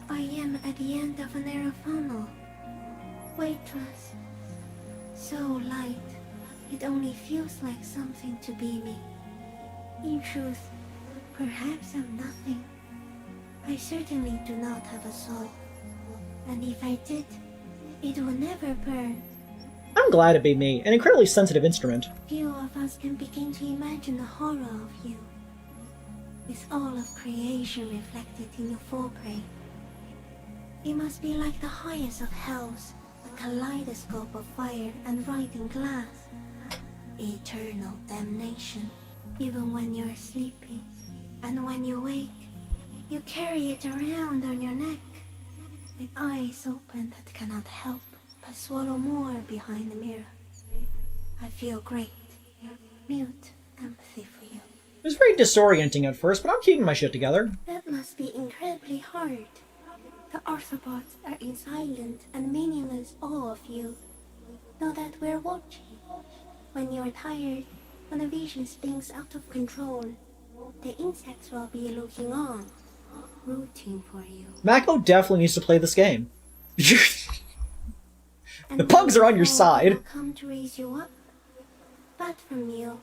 S11: I am at the end of a narrow funnel. Weightless. So light, it only feels like something to be me. In truth, perhaps I'm nothing. I certainly do not have a soul. And if I did, it would never burn.
S2: I'm glad to be me, an incredibly sensitive instrument.
S11: Few of us can begin to imagine the horror of you, with all of creation reflected in your forebrain. It must be like the highest of hells, a kaleidoscope of fire and rotting glass. Eternal damnation, even when you're sleeping. And when you wake, you carry it around on your neck, with eyes open that cannot help but swallow more behind the mirror. I feel great, mute empathy for you.
S2: It was very disorienting at first, but I'm keeping my shit together.
S11: That must be incredibly hard. The Arthropods are in silent and meaningless awe of you. Know that we're watching. When you're tired, when the vision spins out of control, the insects will be looking on, rooting for you.
S2: Mako definitely needs to play this game. The pugs are on your side.
S11: Come to raise you up, bud from you,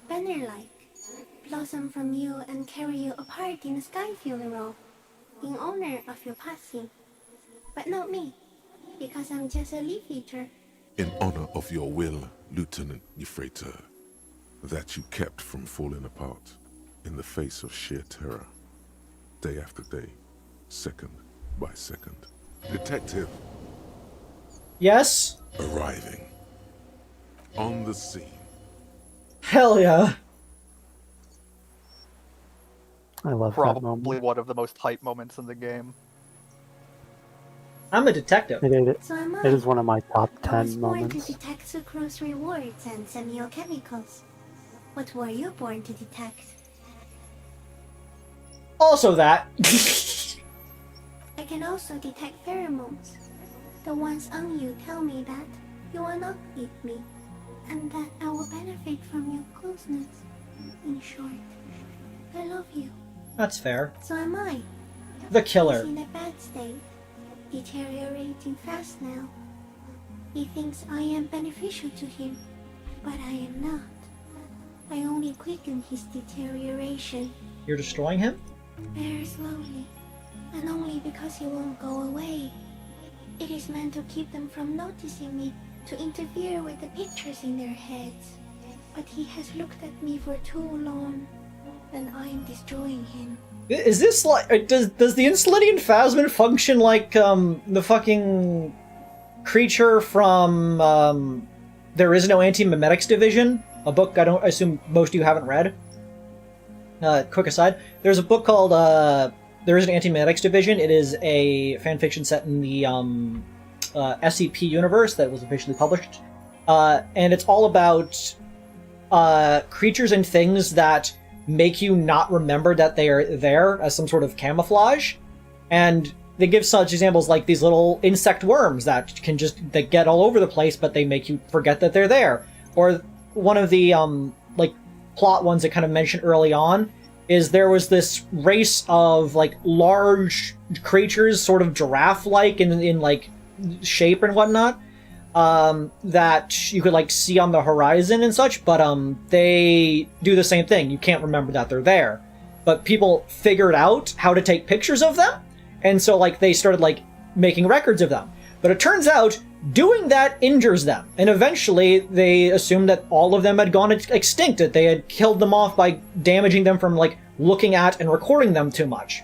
S11: banner-like, blossom from you and carry you apart in a sky funeral, in honor of your passing. But not me, because I'm just a leaf eater.
S3: In honor of your will, Lieutenant Euphrator, that you kept from falling apart in the face of sheer terror, day after day, second by second. Detective.
S2: Yes?
S3: Arriving. On the scene.
S2: Hell yeah.
S5: I love that moment.
S8: Probably one of the most hype moments in the game.
S2: I'm a detective.
S11: So am I.
S5: It is one of my top
S11: I was
S5: 10
S11: born
S5: moments.
S11: to detect sucrose rewards and semiochemicals. What were you born to detect?
S2: Also that.
S11: I can also detect pheromones. The ones on you tell me that you will not eat me, and that I will benefit from your closeness. In short, I love you.
S2: That's fair.
S11: So am I.
S2: The killer.
S11: He's in a bad state, deteriorating fast now. He thinks I am beneficial to him, but I am not. I only quicken his deterioration.
S2: You're destroying him?
S11: Very slowly, and only because he won't go away. It is meant to keep them from noticing me, to interfere with the pictures in their heads. But he has looked at me for too long, and I am destroying him.
S2: Is this like... Does the Insulidian Phasmid function like, the fucking... creature from There Is No Anti-Memetics Division, a book I assume most of you haven't read. Quick aside, there's a book called There Is an Anti-Memetics Division. It is a fanfiction set in the SCP universe that was officially published. And it's all about creatures and things that make you not remember that they are there as some sort of camouflage. And they give such examples like these little insect worms that they get all over the place, but they make you forget that they're there. Or one of the like plot ones that kind of mentioned early on is there was this race of like large creatures, sort of giraffe-like in like shape and whatnot, that you could like see on the horizon and such, but they do the same thing. You can't remember that they're there, but people figured out how to take pictures of them, and so like they started like making records of them. But it turns out doing that injures them, and eventually they assumed that all of them had gone extinct, that they had killed them off by damaging them from like looking at and recording them too much.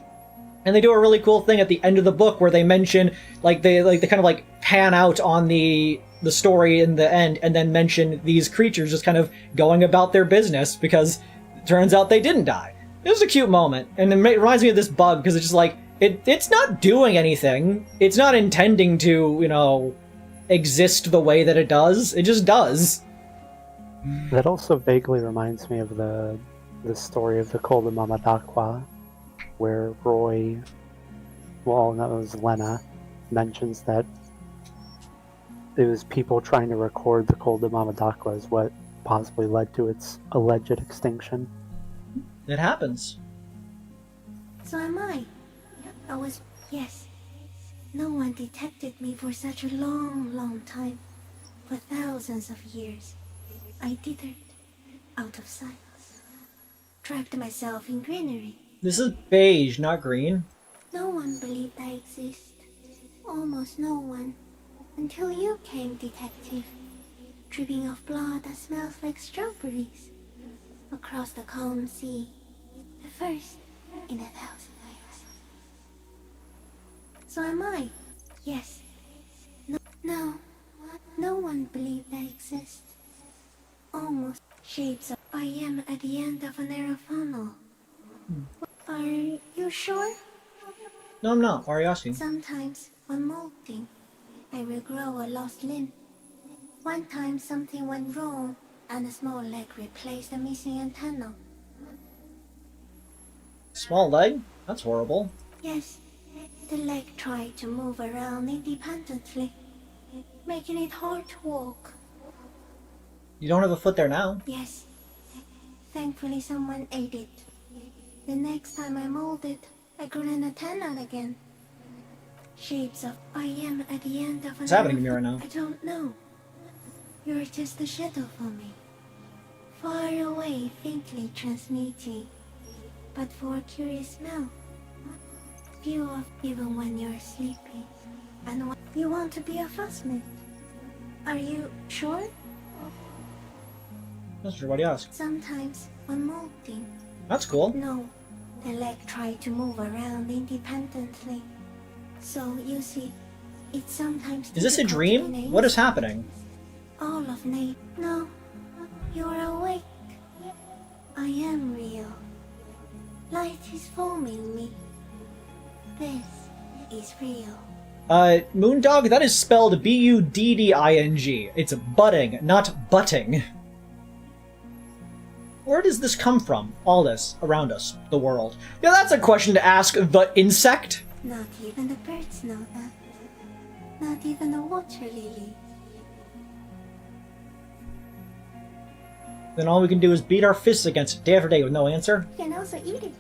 S2: And they do a really cool thing at the end of the book where they mention, like they kind of like pan out on the story in the end and then mention these creatures just kind of going about their business because it turns out they didn't die. It was a cute moment, and it reminds me of this bug because it's just like, it's not doing anything. It's not intending to, you know, exist the way that it does. It just does.
S5: That also vaguely reminds me of the story of the Col de Mamadakwa, where Roy, well, that was Lena, mentions that it was people trying to record the Col de Mamadakwa is what possibly led to its alleged extinction.
S2: It happens.
S11: So am I. Yes. No one detected me for such a long time. For thousands of years. I dithered out of sight. Trapped myself in greenery.
S2: This is beige, not green.
S11: No one believed I exist. Almost no one. Until you came, detective. Dripping of blood that smells like strawberries. Across the calm sea. The first in 1,000 years. So am I. Yes. No one believed I exist. Almost. Shapes of I am at the end of a narrow funnel. Are you sure?
S2: No, I'm not. Why are you asking?
S11: Sometimes, when molting, I will grow a lost limb. One time something went wrong, and a small leg replaced a missing antenna.
S2: Small leg? That's horrible.
S11: Yes, the leg tried to move around independently, making it hard to walk.
S2: You don't have a foot there now.
S11: Yes. Thankfully someone ate it. The next time I molded, I grew an antenna again. Shapes of I am at the end of
S2: What's happening to me right now?
S11: I don't know. You're just a shadow for me. Far away, faintly transmitting. But for a curious smell. View of even when you're sleeping. And when you want to be a fussmate. Are you sure?
S2: Not sure what you ask.
S11: Sometimes when molting.
S2: That's cool.
S11: No, the leg tried to move around independently. So you see, it's sometimes.
S2: Is this a dream? What is happening?
S11: All of nature. No, you're awake. I am real. Light is forming me. This is real.
S2: Moondog, that is spelled B-U-D-D-I-N-G. It's budding, not butting. Where does this come from? All this, around us, the world. Yeah, that's a question to ask the insect.
S11: Not even the birds know that. Not even the water lily.
S2: Then all we can do is beat our fists against it day after day with no answer.
S11: You can also eat it.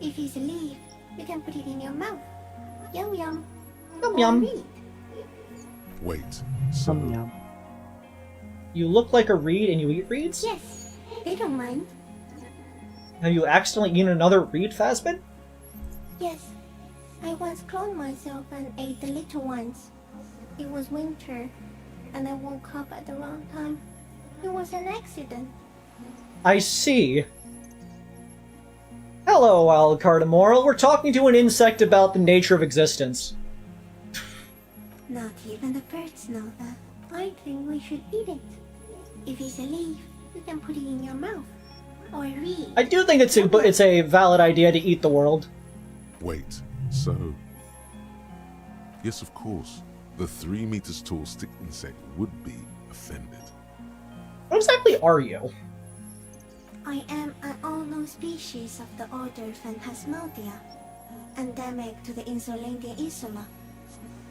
S11: If it's a leaf, you can put it in your mouth. Yum yum.
S2: Yum yum.
S11: Read.
S3: Wait, so
S5: Yum yum.
S2: You look like a reed and you eat reeds?
S11: Yes, they don't mind.
S2: Have you accidentally eaten another reed, Phasmid?
S11: Yes, I once cloned myself and ate the little ones. It was winter, and I woke up at the wrong time. It was an accident.
S2: I see. Hello, Wild Cardamorel. We're talking to an insect about the nature of existence.
S11: Not even the birds know that. I think we should eat it. If it's a leaf, you can put it in your mouth. Or read.
S2: I do think it's a valid idea to eat the world.
S3: Wait, so... Yes, of course. The 3 meters tall stick insect would be offended.
S2: What exactly are you?
S11: I am an unknown species of the order Phantasmodia, endemic to the Insulindian Insula.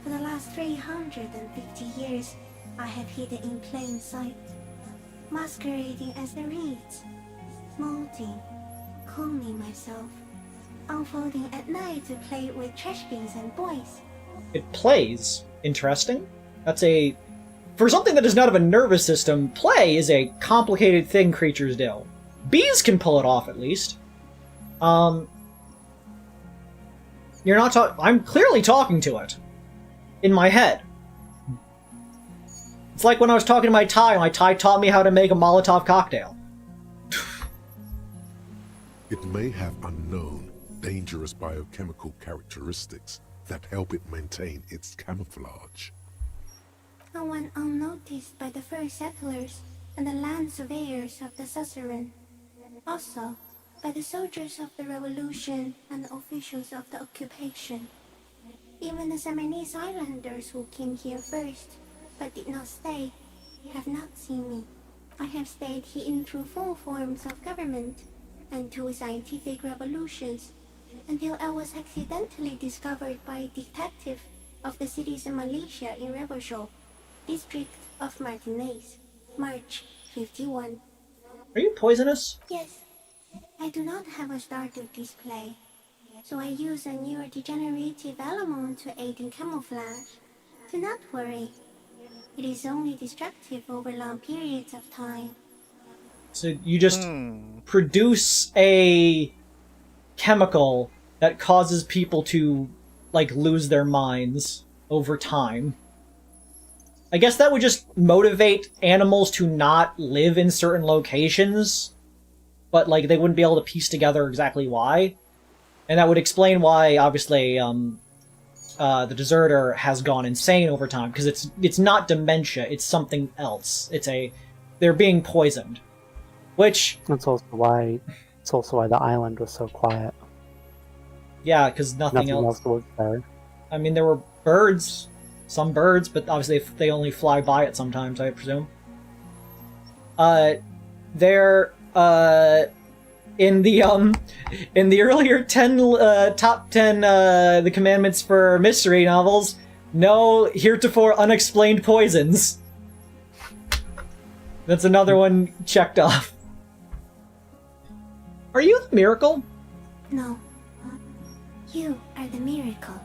S11: For the last 350 years, I have hidden in plain sight, masquerading as the reeds, molting, cloning myself, unfolding at night to play with trash bins and boys.
S2: It plays. Interesting. That's a... For something that does not have a nervous system, play is a complicated thing creatures do. Bees can pull it off, at least. You're not talking... I'm clearly talking to it. In my head. It's like when I was talking to my Thai taught me how to make a Molotov cocktail.
S3: It may have unknown, dangerous biochemical characteristics that help it maintain its camouflage.
S11: No one unnoticed by the first settlers and the land surveyors of the suzerain. Also, by the soldiers of the revolution and the officials of the occupation. Even the Seminoles Islanders who came here first, but did not stay, have not seen me. I have stayed hidden through 4 forms of government and 2 scientific revolutions, until I was accidentally discovered by a detective of the citizen militia in Reverchol, district of Martinez, March 51.
S2: Are you poisonous?
S11: Yes. I do not have a starter display, so I use a neurodegenerative element to aid in camouflage. Do not worry. It is only destructive over long periods of time.
S2: So you just produce a chemical that causes people to, like, lose their minds over time. I guess that would just motivate animals to not live in certain locations, but, like, they wouldn't be able to piece together exactly why. And that would explain why, obviously, the deserter has gone insane over time, because it's not dementia, it's something else. They're being poisoned. Which...
S5: That's also why the island was so quiet.
S2: Yeah, because nothing else
S5: was there.
S2: I mean, there were birds, some birds, but obviously they only fly by it sometimes, I presume. In the earlier top 10 the commandments for mystery novels, no heretofore unexplained poisons. That's another one checked off. Are you the miracle?
S11: No. You are the miracle.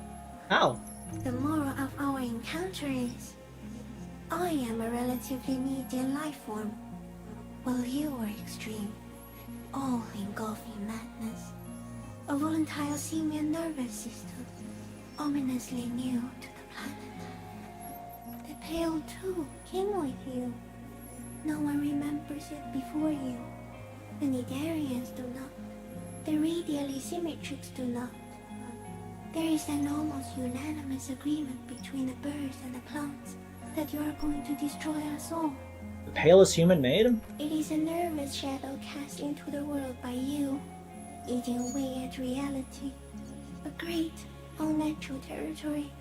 S2: How?
S11: The moral of our encounter is, I am a relatively medium life form, while you are extreme, all-engulfing madness. A volatile simian nervous system, ominously new to the planet. The Pale too came with you. No one remembers it before you. The Nidarians do not. The radially symmetrics do not. There is an almost unanimous agreement between the birds and the plants that you are going to destroy us all.
S2: The palest human made?
S11: It is a nervous shadow cast into the world by you, eating away at reality. A great, unnatural territory.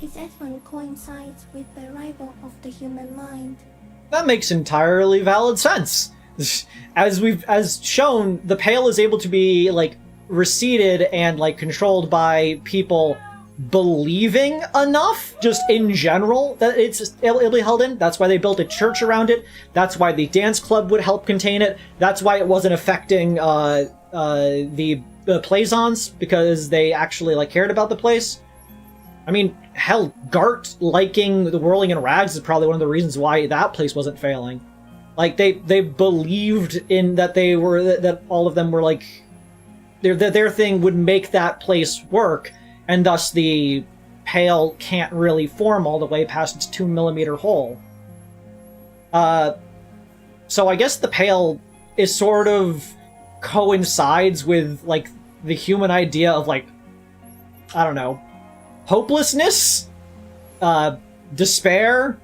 S11: Its advent coincides with the arrival of the human mind.
S2: That makes entirely valid sense. As shown, the Pale is able to be, like, receded and, like, controlled by people believing enough, just in general, that it'll be held in. That's why they built a church around it. That's why the dance club would help contain it. That's why it wasn't affecting the Plaisance, because they actually, like, cared about the place. I mean, hell, Gart liking the Whirling in Rags is probably one of the reasons why that place wasn't failing. Like, they believed in that that all of them were, like, their thing would make that place work, and thus the Pale can't really form all the way past its 2mm hole. So I guess the Pale is sort of coincides with, like, the human idea of, like, I don't know, hopelessness? despair,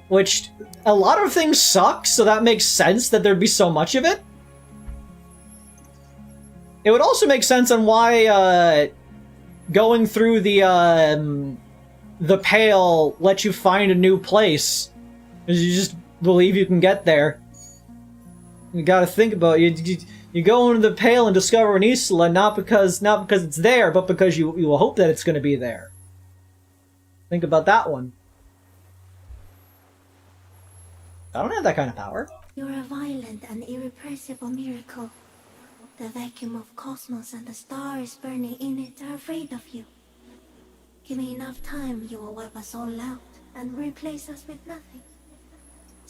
S2: which a lot of things suck, so that makes sense that there'd be so much of it. It would also make sense on why going through the Pale lets you find a new place, because you just believe you can get there. You gotta think about it. You go into the Pale and discover an Isla, not because it's there, but because you will hope that it's going to be there. Think about that one. I don't have that kind of power.
S11: You're a violent and irrepressible miracle. The vacuum of cosmos and the stars burning in it are afraid of you. Give me enough time, you will wipe us all out and replace us with nothing.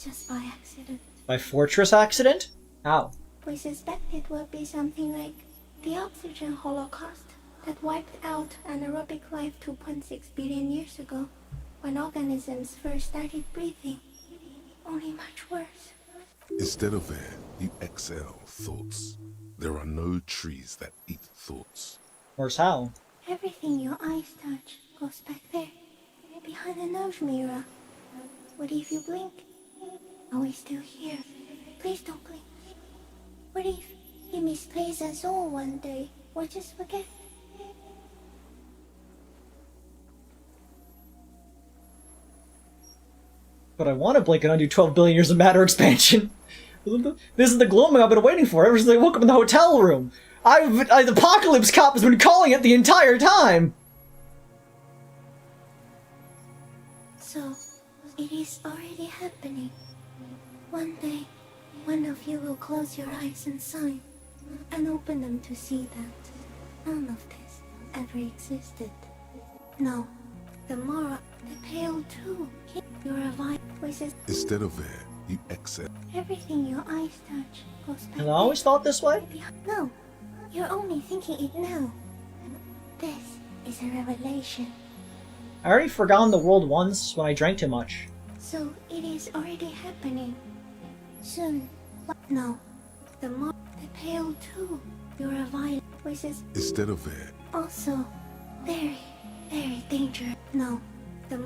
S11: Just by accident.
S2: By fortress accident? How?
S11: We suspect it will be something like the oxygen holocaust that wiped out anaerobic life 2.6 billion years ago, when organisms first started breathing. Only much worse.
S3: Instead of air, you exhale thoughts. There are no trees that eat thoughts.
S2: Worse how?
S11: Everything your eyes touch goes back there, behind the nose mirror. What if you blink? Are we still here? Please don't blink. What if he misplaces us all one day, or just forget?
S2: But I want to blink and undo 12 billion years of matter expansion. This is the gloaming I've been waiting for ever since I woke up in the hotel room. The Apocalypse Cop has been calling it the entire time.
S11: So, it is already happening. One day, one of you will close your eyes and sign, and open them to see that none of this ever existed. No, the Mara, the Pale too. You're a voices.
S3: Instead of air, you exhale.
S11: Everything your eyes touch goes back.
S2: Have I always thought this way?
S11: No, you're only thinking it now. This is a revelation.
S2: I already forgotten the world once when I drank too much.
S11: So it is already happening. Soon. No, the Pale too. You're a violent voices.
S3: Instead of air.
S11: Also, very, very dangerous. No, the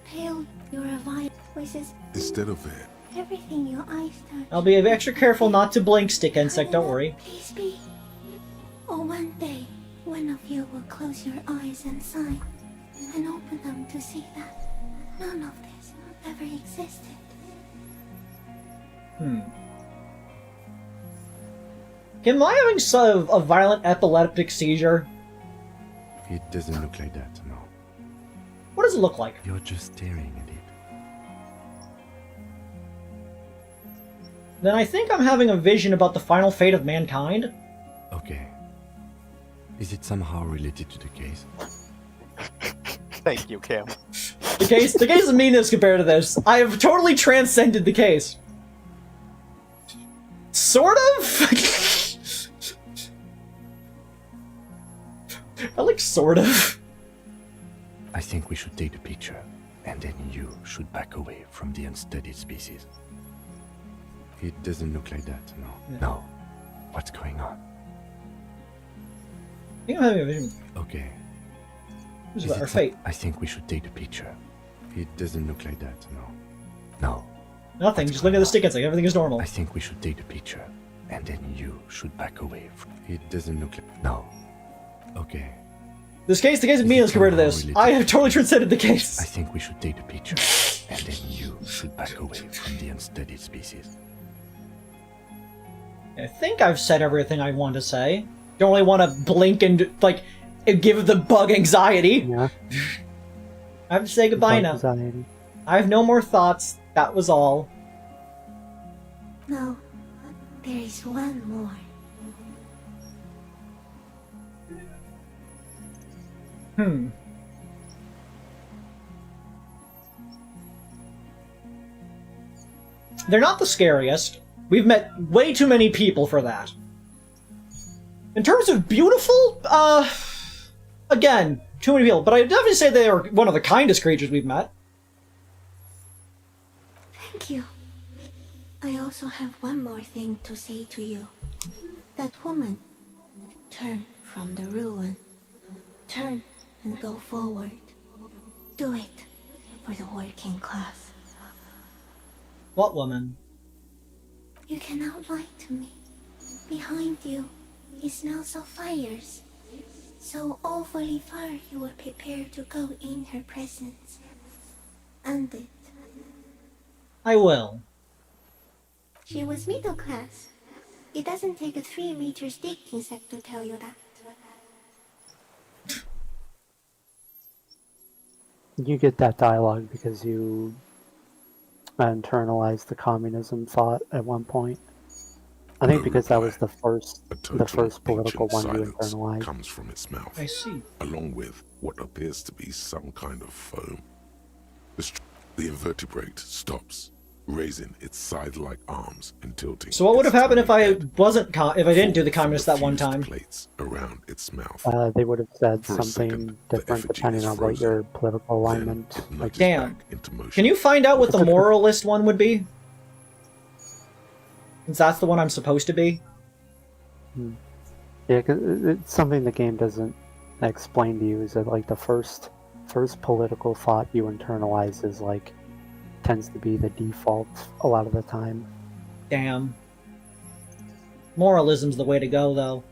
S11: Pale. You're a violent voices.
S3: Instead of air.
S11: Everything your eyes touch.
S2: I'll be extra careful not to blink, Stick Insect, don't worry.
S11: Please be. Or one day, one of you will close your eyes and sign, and open them to see that none of this ever existed.
S2: Am I having a violent epileptic seizure?
S4: It doesn't look like that, no.
S2: What does it look like?
S4: You're just staring at it.
S2: Then I think I'm having a vision about the final fate of mankind.
S4: Okay. Is it somehow related to the case?
S8: Thank you, Cam.
S2: The case is meaningless compared to this. I have totally transcended the case. Sort of? I like sort of.
S4: I think we should take the picture, and then you should back away from the unstudied species. It doesn't look like that, no.
S2: Yeah.
S4: No. What's going on?
S2: I think I'm having a vision.
S4: Okay.
S2: This
S4: Is
S2: is about
S4: it
S2: our fate.
S4: I think we should take the picture. It doesn't look like that, no. No.
S2: Nothing, just look at the Stick Insect, everything is normal.
S4: I think we should take the picture, and then you should back away from... It doesn't look like... No. Okay.
S2: The case is meaningless compared to this. I have totally transcended the
S4: I
S2: case.
S4: think we should take the picture, and then you should back away from the unstudied species.
S2: I think I've said everything I want to say. Don't really want to blink and, like, give the bug anxiety.
S5: Yeah.
S2: I have to say goodbye now.
S5: Anxiety.
S2: I have no more thoughts. That was all.
S11: No, there is one more.
S2: They're not the scariest. We've met way too many people for that. In terms of beautiful, again, too many people. But I would definitely say they are one of the kindest creatures we've met.
S11: Thank you. I also have one more thing to say to you. That woman, turn from the ruin. Turn and go forward. Do it for the working class.
S2: What woman?
S11: You cannot lie to me. Behind you, it smells of fires. So awfully far you were prepared to go in her presence. And it.
S2: I will.
S11: She was middle class. It doesn't take a 3-meter stick insect to tell you that.
S5: You get that dialogue because you internalized the communism thought at one point. I think because that was the first political one you internalized.
S3: Comes from its mouth.
S2: I see.
S3: Along with what appears to be some kind of foam. The invertebrate stops, raising its scythe-like arms and tilting.
S2: So what would have happened if I didn't do the communist that one time?
S3: Plates around its mouth.
S5: They would have said something different depending on what your political alignment.
S2: Like, damn. Can you find out what the moralist one would be? Since that's the one I'm supposed to be.
S5: Yeah, cause it's something the game doesn't explain to you. Is that like the first political thought you internalize is like tends to be the default a lot of the time.
S2: Damn. Moralism's the way to go, though.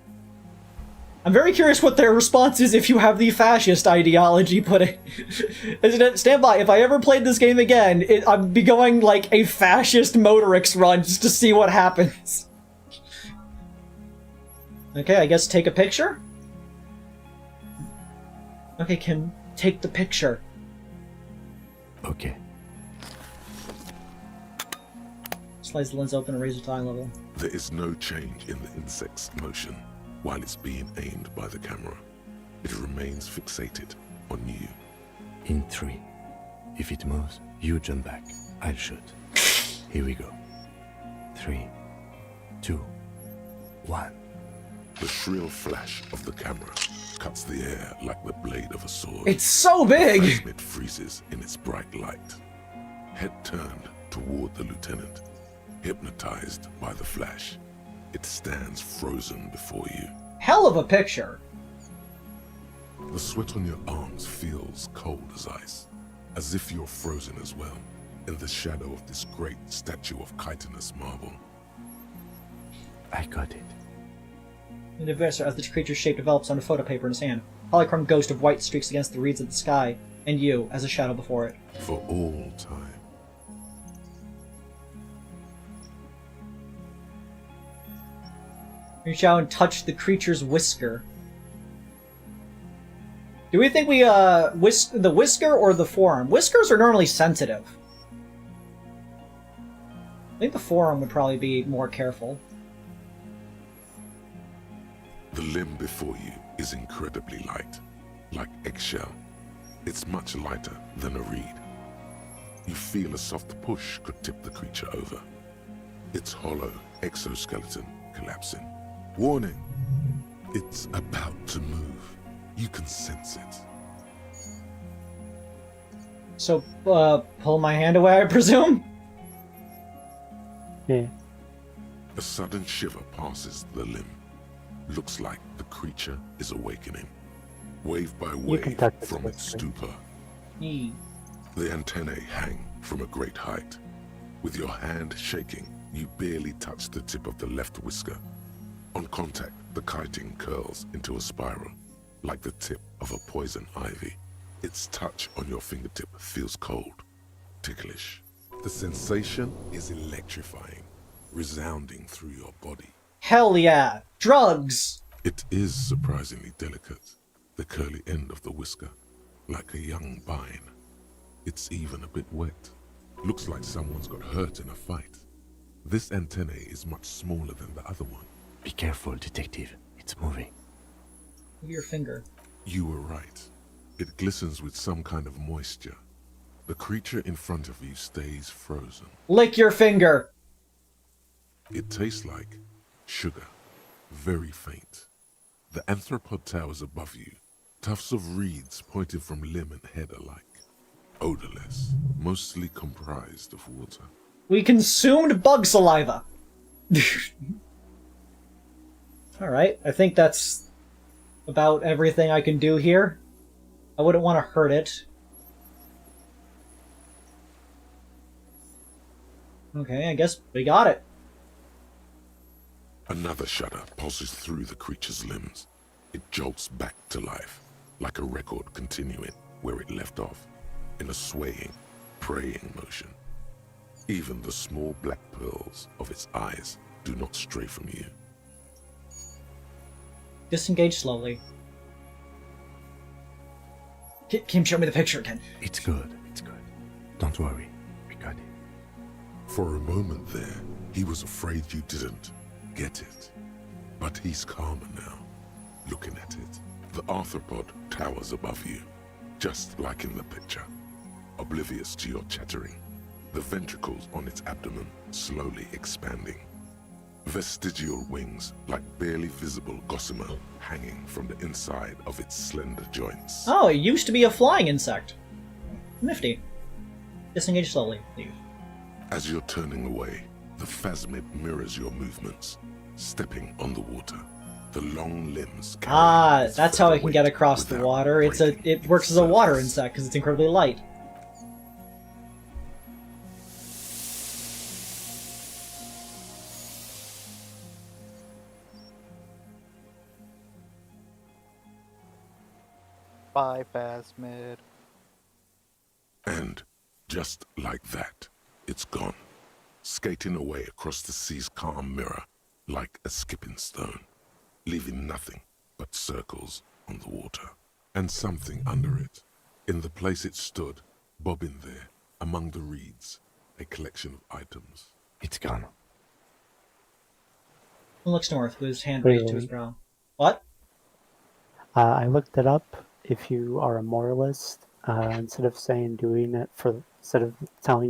S2: I'm very curious what their response is if you have the fascist ideology put it. Stand by, if I ever played this game again, I'd be going like a fascist Motorix run just to see what happens. Okay, I guess take a picture? Okay, can take the picture.
S4: Okay.
S2: Slice the lens open and raise it to eye level.
S3: There is no change in the insect's motion while it's being aimed by the camera. It remains fixated on you.
S4: In 3. If it moves, you jump back. I'll shoot. Here we go. 3, 2, 1.
S3: The shrill flash of the camera cuts the air like the blade of a sword.
S2: It's so big!
S3: The fragment freezes in its bright light. Head turned toward the lieutenant, hypnotized by the flash. It stands frozen before you.
S2: Hell of a picture!
S3: The sweat on your arms feels cold as ice, as if you're frozen as well, in the shadow of this great statue of chitinous marble.
S4: I got it.
S2: In advance, as the creature's shape develops on a photo paper in his hand, polychrome ghost of white streaks against the reeds of the sky, and you as a shadow before it.
S3: For all time.
S2: Reach out and touch the creature's whisker. Do we think we, the whisker or the forearm? Whiskers are normally sensitive. I think the forearm would probably be more careful.
S3: The limb before you is incredibly light, like eggshell. It's much lighter than a reed. You feel a soft push could tip the creature over. Its hollow exoskeleton collapsing. Warning! It's about to move. You can sense it.
S2: So, pull my hand away, I presume?
S5: Yeah.
S3: A sudden shiver passes the limb. Looks like the creature is awakening. Wave by wave from its stupor. The antennae hang from a great height. With your hand shaking, you barely touch the tip of the left whisker. On contact, the chitin curls into a spiral, like the tip of a poison ivy. Its touch on your fingertip feels cold, ticklish. The sensation is electrifying, resounding through your body.
S2: Hell yeah! Drugs!
S3: It is surprisingly delicate, the curly end of the whisker, like a young vine. It's even a bit wet. Looks like someone's got hurt in a fight. This antennae is much smaller than the other one.
S4: Be careful, detective. It's moving.
S2: Look at your finger.
S3: You were right. It glistens with some kind of moisture. The creature in front of you stays frozen.
S2: Lick your finger!
S3: It tastes like sugar, very faint. The anthropod towers above you, tufts of reeds pointing from limb and head alike. Odorless, mostly comprised of water.
S2: We consumed bug saliva! Alright, I think that's about everything I can do here. I wouldn't want to hurt it. Okay, I guess we got it.
S3: Another shudder pulses through the creature's limbs. It jolts back to life, like a record continuing where it left off, in a swaying, praying motion. Even the small black pearls of its eyes do not stray from you.
S2: Disengage slowly. Kim, show me the picture again.
S4: It's good. Don't worry. We got it.
S3: For a moment there, he was afraid you didn't get it. But he's calmer now, looking at it. The arthropod towers above you, just like in the picture, oblivious to your chattering. The ventricles on its abdomen slowly expanding. Vestigial wings, like barely visible gossamer, hanging from the inside of its slender joints.
S2: Oh, it used to be a flying insect. Nifty. Disengage slowly, leave.
S3: As you're turning away, the phasmid mirrors your movements, stepping on the water. The long limbs.
S2: That's how it can get across the water. It works as a water insect because it's incredibly light.
S8: Bye, Phasmid.
S3: And just like that, it's gone, skating away across the sea's calm mirror like a skipping stone, leaving nothing but circles on the water, and something under it. In the place it stood, bobbing there, among the reeds, a collection of items.
S4: It's gone.
S2: He looks north with his hand raised to his brow. What?
S5: I looked it up. If you are a moralist, instead of telling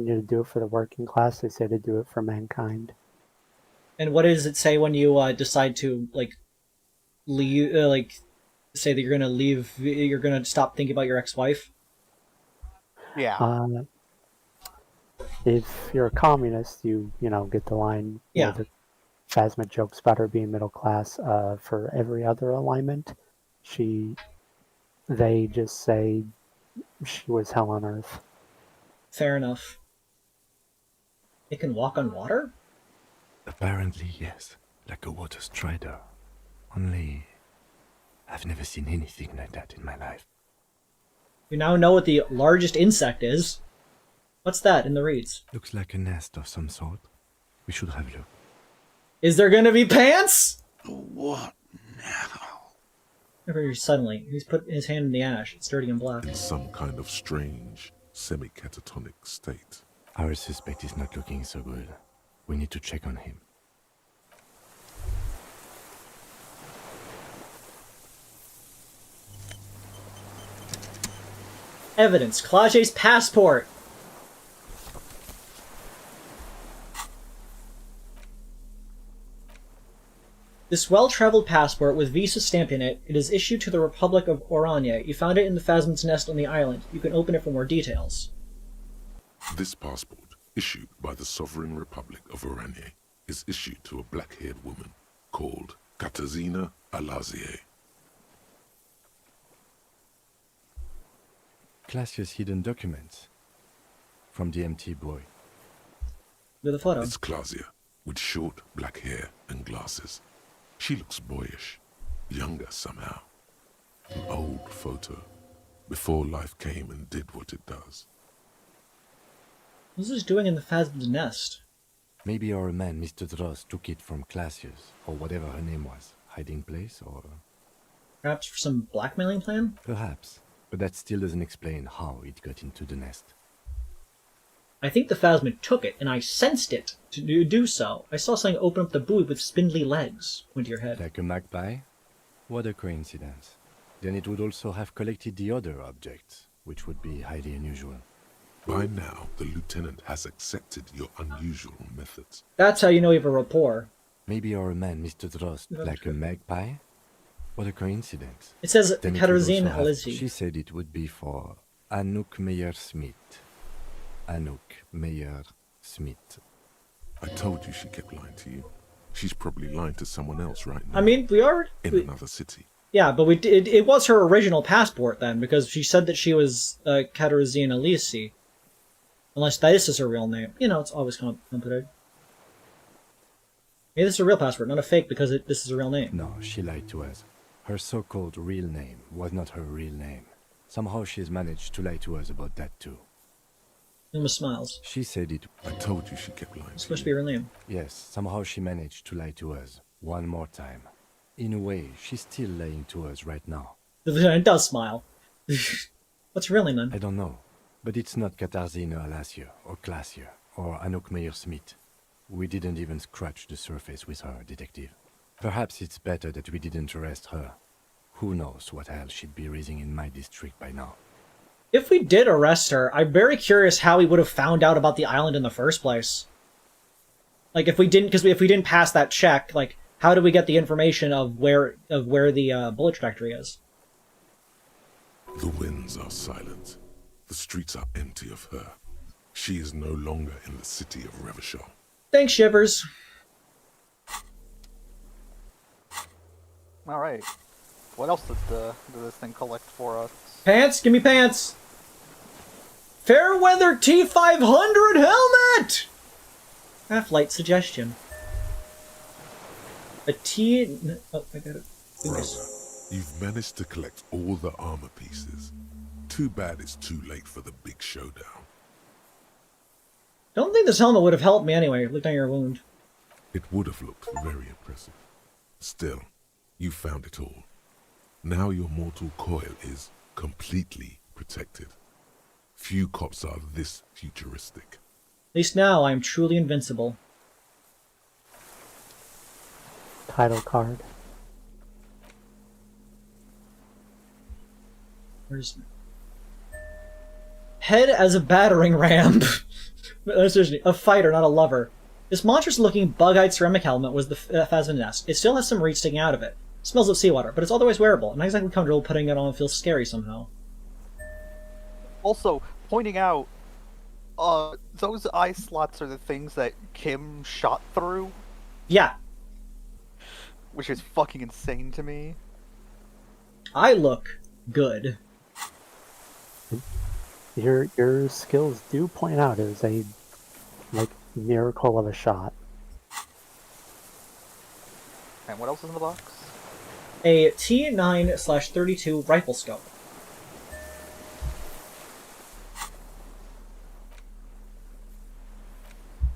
S5: you to do it for the working class, they say to do it for mankind.
S2: And what does it say when you decide to leave? Say that you're gonna leave. You're gonna stop thinking about your ex-wife.
S8: Yeah.
S5: If you're a communist, you get the line.
S2: Yeah.
S5: The Phasma jokes about her being middle class. For every other alignment, they just say she was hell on earth.
S2: Fair enough. It can walk on water?
S4: Apparently, yes. Like a water strider. Only, I've never seen anything like that in my life.
S2: You now know what the largest insect is. What's that in the reeds?
S4: Looks like a nest of some sort. We should have a look.
S2: Is there gonna be pants?
S9: What now?
S2: Very suddenly, he's put his hand in the ash. It's dirty and black.
S3: In some kind of strange, semi-catatonic state.
S4: Our suspect is not looking so good. We need to check on him.
S2: Evidence. Klage's passport. This well-traveled passport with Visa stamp in it, it is issued to the Republic of Oranje. You found it in the Phasmid's nest on the island. You can open it for more details.
S3: This passport, issued by the Sovereign Republic of Oranje, is issued to a black-haired woman called Katarzyna Alazie.
S4: Classia's hidden documents from the MT boy.
S2: With a photo.
S3: It's Klasia, with short black hair and glasses. She looks boyish, younger somehow. An old photo, before life came and did what it does.
S2: What's this doing in the Phasmid's nest?
S4: Maybe our man, Mr. Dross, took it from Classia's, or whatever her name was. Hiding place, or...
S2: Perhaps for some blackmailing plan?
S4: Perhaps, but that still doesn't explain how it got into the nest.
S2: I think the Phasmid took it, and I sensed it to do so. I saw something open up the buoy with spindly legs. Went to your head.
S4: Like a magpie? What a coincidence. Then it would also have collected the other objects, which would be highly unusual.
S3: By now, the lieutenant has accepted your unusual methods.
S2: That's how you know you have a rapport.
S4: Maybe our man, Mr. Drost, like a magpie? What a coincidence.
S2: It says
S4: Then it would also
S2: Katarzyna
S4: have-
S2: Elysium.
S4: She said it would be for Anouk Meyer-Smith. Anouk Meyer-Smith.
S3: I told you she kept lying to you. She's probably lying to someone else right now.
S2: I mean, we are...
S3: in another city.
S2: Yeah, but it was her original passport then, because she said that she was Katarzyna Elysium. Unless this is her real name. You know, it's always complicated. Maybe this is a real password, not a fake because this is a real name.
S4: No, she lied to us. Her so-called real name was not her real name. Somehow she's managed to lie to us about that too.
S2: Uma smiles.
S4: She said it.
S3: I told you she kept lying.
S2: It's supposed to be her name.
S4: Yes, somehow she managed to lie to us. One more time. In a way, she's still lying to us right now.
S2: The lieutenant does smile. What's her real name then?
S4: I don't know. But it's not Katarzyna Alasia, or Klasia, or Anouk Meyer-Smith. We didn't even scratch the surface with her, detective. Perhaps it's better that we didn't arrest her. Who knows what hell she'd be raising in my district by now.
S2: If we did arrest her, I'm very curious how we would have found out about the island in the first place. Like, if we didn't pass that check, like, how do we get the information of where the bullet trajectory is?
S3: The winds are silent. The streets are empty of her. She is no longer in the city of Revachol.
S2: Thanks, Shivers.
S8: Alright. What else did this thing collect for us?
S2: Pants? Give me pants! Fairweather T500 helmet! Half-light suggestion. A T... Oh, I got it.
S3: Brother, you've managed to collect all the armor pieces. Too bad it's too late for the big showdown.
S2: Don't think this helmet would have helped me anyway. Look down your wound.
S3: It would have looked very impressive. Still, you found it all. Now your mortal coil is completely protected. Few cops are this futuristic.
S2: At least now I am truly invincible.
S5: Title card.
S2: Where's... Head as a battering ram. A fighter, not a lover. This monstrous-looking bug-eyed ceramic helmet was the Phasma nest. It still has some reeds sticking out of it. It smells of seawater, but it's otherwise wearable. I'm not exactly comfortable putting it on feels scary somehow.
S8: Also, pointing out, those eye slots are the things that Kim shot through.
S2: Yeah.
S8: Which is fucking insane to me.
S2: I look good.
S5: Your skills do point out it was a, like, miracle of a shot.
S8: And what else is in the box?
S2: A T9/32 rifle scope.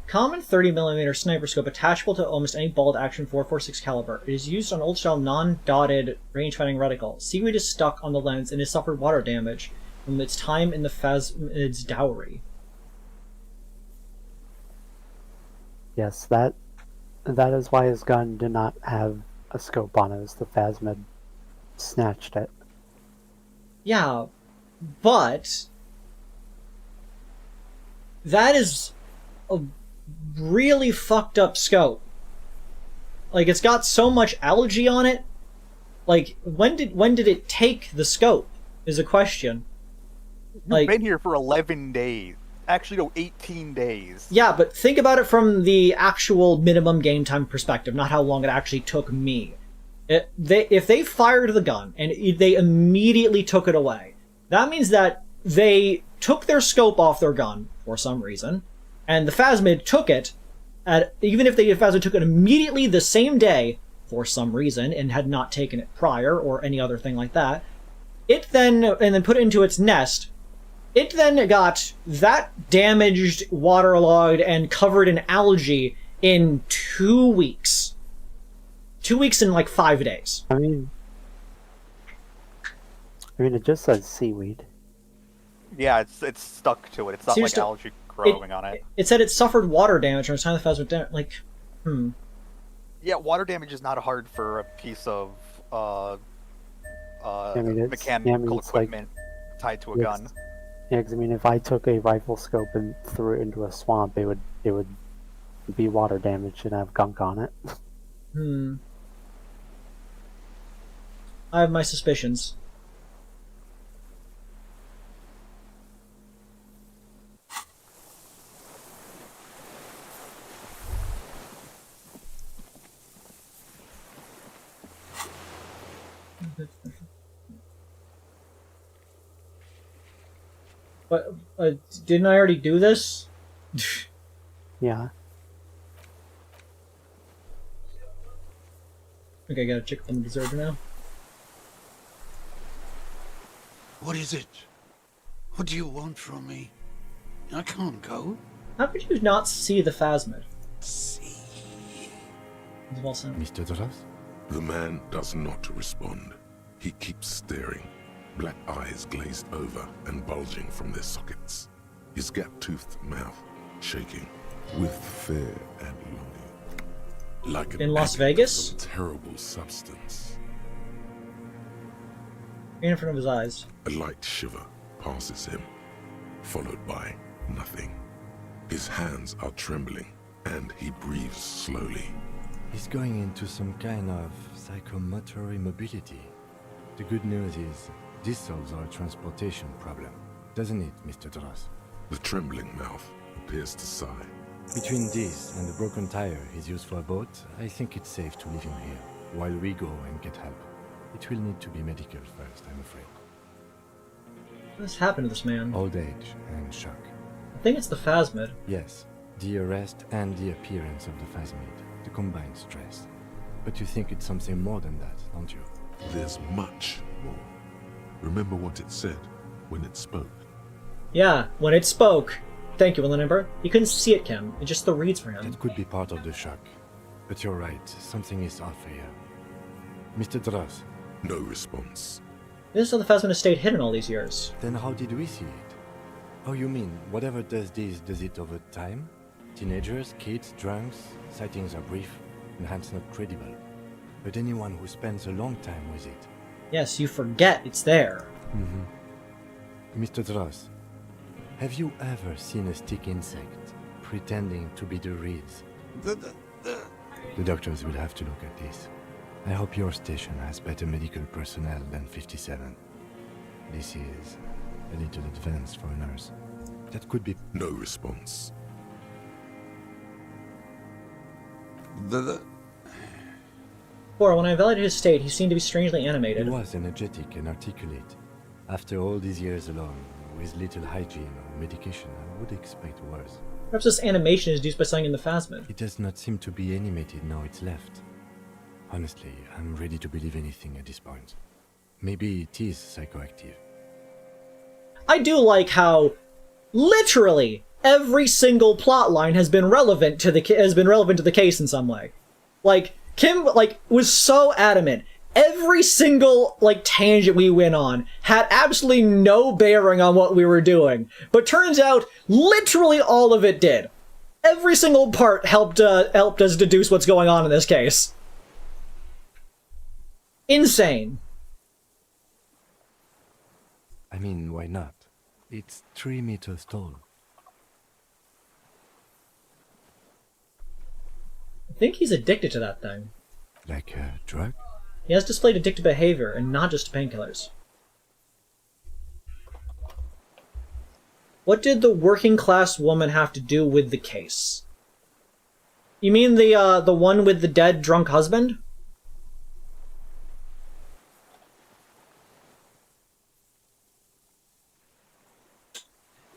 S2: Common 30mm sniper scope attachable to almost any bolt-action 4.46 caliber. It is used on old-style non-dotted range-finding reticle. Seaweed is stuck on the lens and has suffered water damage from its time in the Phasmid's dowry.
S5: Yes, that is why his gun did not have a scope on it, as the Phasmid snatched it.
S2: Yeah, but that is a really fucked up scope. Like, it's got so much algae on it. Like, when did it take the scope is a question.
S8: You've been here for 11 days. Actually, no, 18 days.
S2: Yeah, but think about it from the actual minimum game time perspective, not how long it actually took me. If they fired the gun and they immediately took it away, that means that they took their scope off their gun for some reason, and the Phasmid took it, even if the Phasmid took it immediately the same day for some reason and had not taken it prior or any other thing like that, and then put it into its nest. It then got that damaged, waterlogged, and covered in algae in 2 weeks. 2 weeks and like 5 days.
S5: I mean, it just says seaweed.
S8: Yeah, it's stuck to it. It's not like algae growing on it.
S2: It said it suffered water damage from the time the Phasmid damage. Like,
S8: Yeah, water damage is not hard for a piece of mechanical equipment tied to a gun.
S5: Yeah, because I mean, if I took a rifle scope and threw it into a swamp, it would be water damaged and have gunk on it.
S2: I have my suspicions. But didn't I already do this?
S5: Yeah.
S2: Okay, I gotta check on the deserter now.
S9: What is it? What do you want from me? I can't go.
S2: How could you not see the phasmid?
S9: See.
S4: Mr. Dras?
S3: The man does not respond. He keeps staring, black eyes glazed over and bulging from their sockets. His gap-toothed mouth shaking with fear and longing. Like an
S2: In Las
S3: addict of
S2: Vegas?
S3: some terrible substance.
S2: In front of his eyes.
S3: A light shiver passes him, followed by nothing. His hands are trembling, and he breathes slowly.
S4: He's going into some kind of psychomotor immobility. The good news is, this solves our transportation problem, doesn't it, Mr. Dras?
S3: The trembling mouth appears to sigh.
S4: Between this and the broken tire he's used for a boat, I think it's safe to leave him here, while we go and get help. It will need to be medical first, I'm afraid.
S2: What's happened to this man?
S4: Old age and shock.
S2: I think it's the phasmid.
S4: Yes, the arrest and the appearance of the phasmid, the combined stress. But you think it's something more than that, don't you?
S3: There's much more. Remember what it said when it spoke.
S2: Yeah, when it spoke. Thank you, Ember. You couldn't see it, Kim. It's just the reads for him.
S4: That could be part of the shock. But you're right, something is off here. Mr. Dras.
S3: No response.
S2: This is how the phasmid has stayed hidden all these years.
S4: Then how did we see it? Oh, you mean, whatever does this, does it over time? Teenagers, kids, drunks, sightings are brief, and hence not credible. But anyone who spends a long time with it.
S2: Yes, you forget it's there.
S4: Mr. Dras, have you ever seen a stick insect pretending to be the reeds? The doctors will have to look at this. I hope your station has better medical personnel than 57. This is a little advanced for a nurse. That could be...
S3: No response.
S2: Or when I evaluated his state, he seemed to be strangely animated.
S4: He was energetic and articulate. After all these years alone, with little hygiene or medication, I would expect worse.
S2: Perhaps this animation is induced by something in the phasmid.
S4: It does not seem to be animated now it's left. Honestly, I'm ready to believe anything at this point. Maybe it is psychoactive.
S2: I do like how literally every single plot line has been relevant to the case in some way. Like Kim was so adamant. Every single tangent we went on had absolutely no bearing on what we were doing, but turns out literally all of it did. Every single part helped us deduce what's going on in this case. Insane.
S4: I mean, why not? It's 3 meters tall.
S2: I think he's addicted to that thing.
S4: Like a drug?
S2: He has displayed addictive behavior, and not just painkillers. What did the working class woman have to do with the case? You mean the one with the dead drunk husband?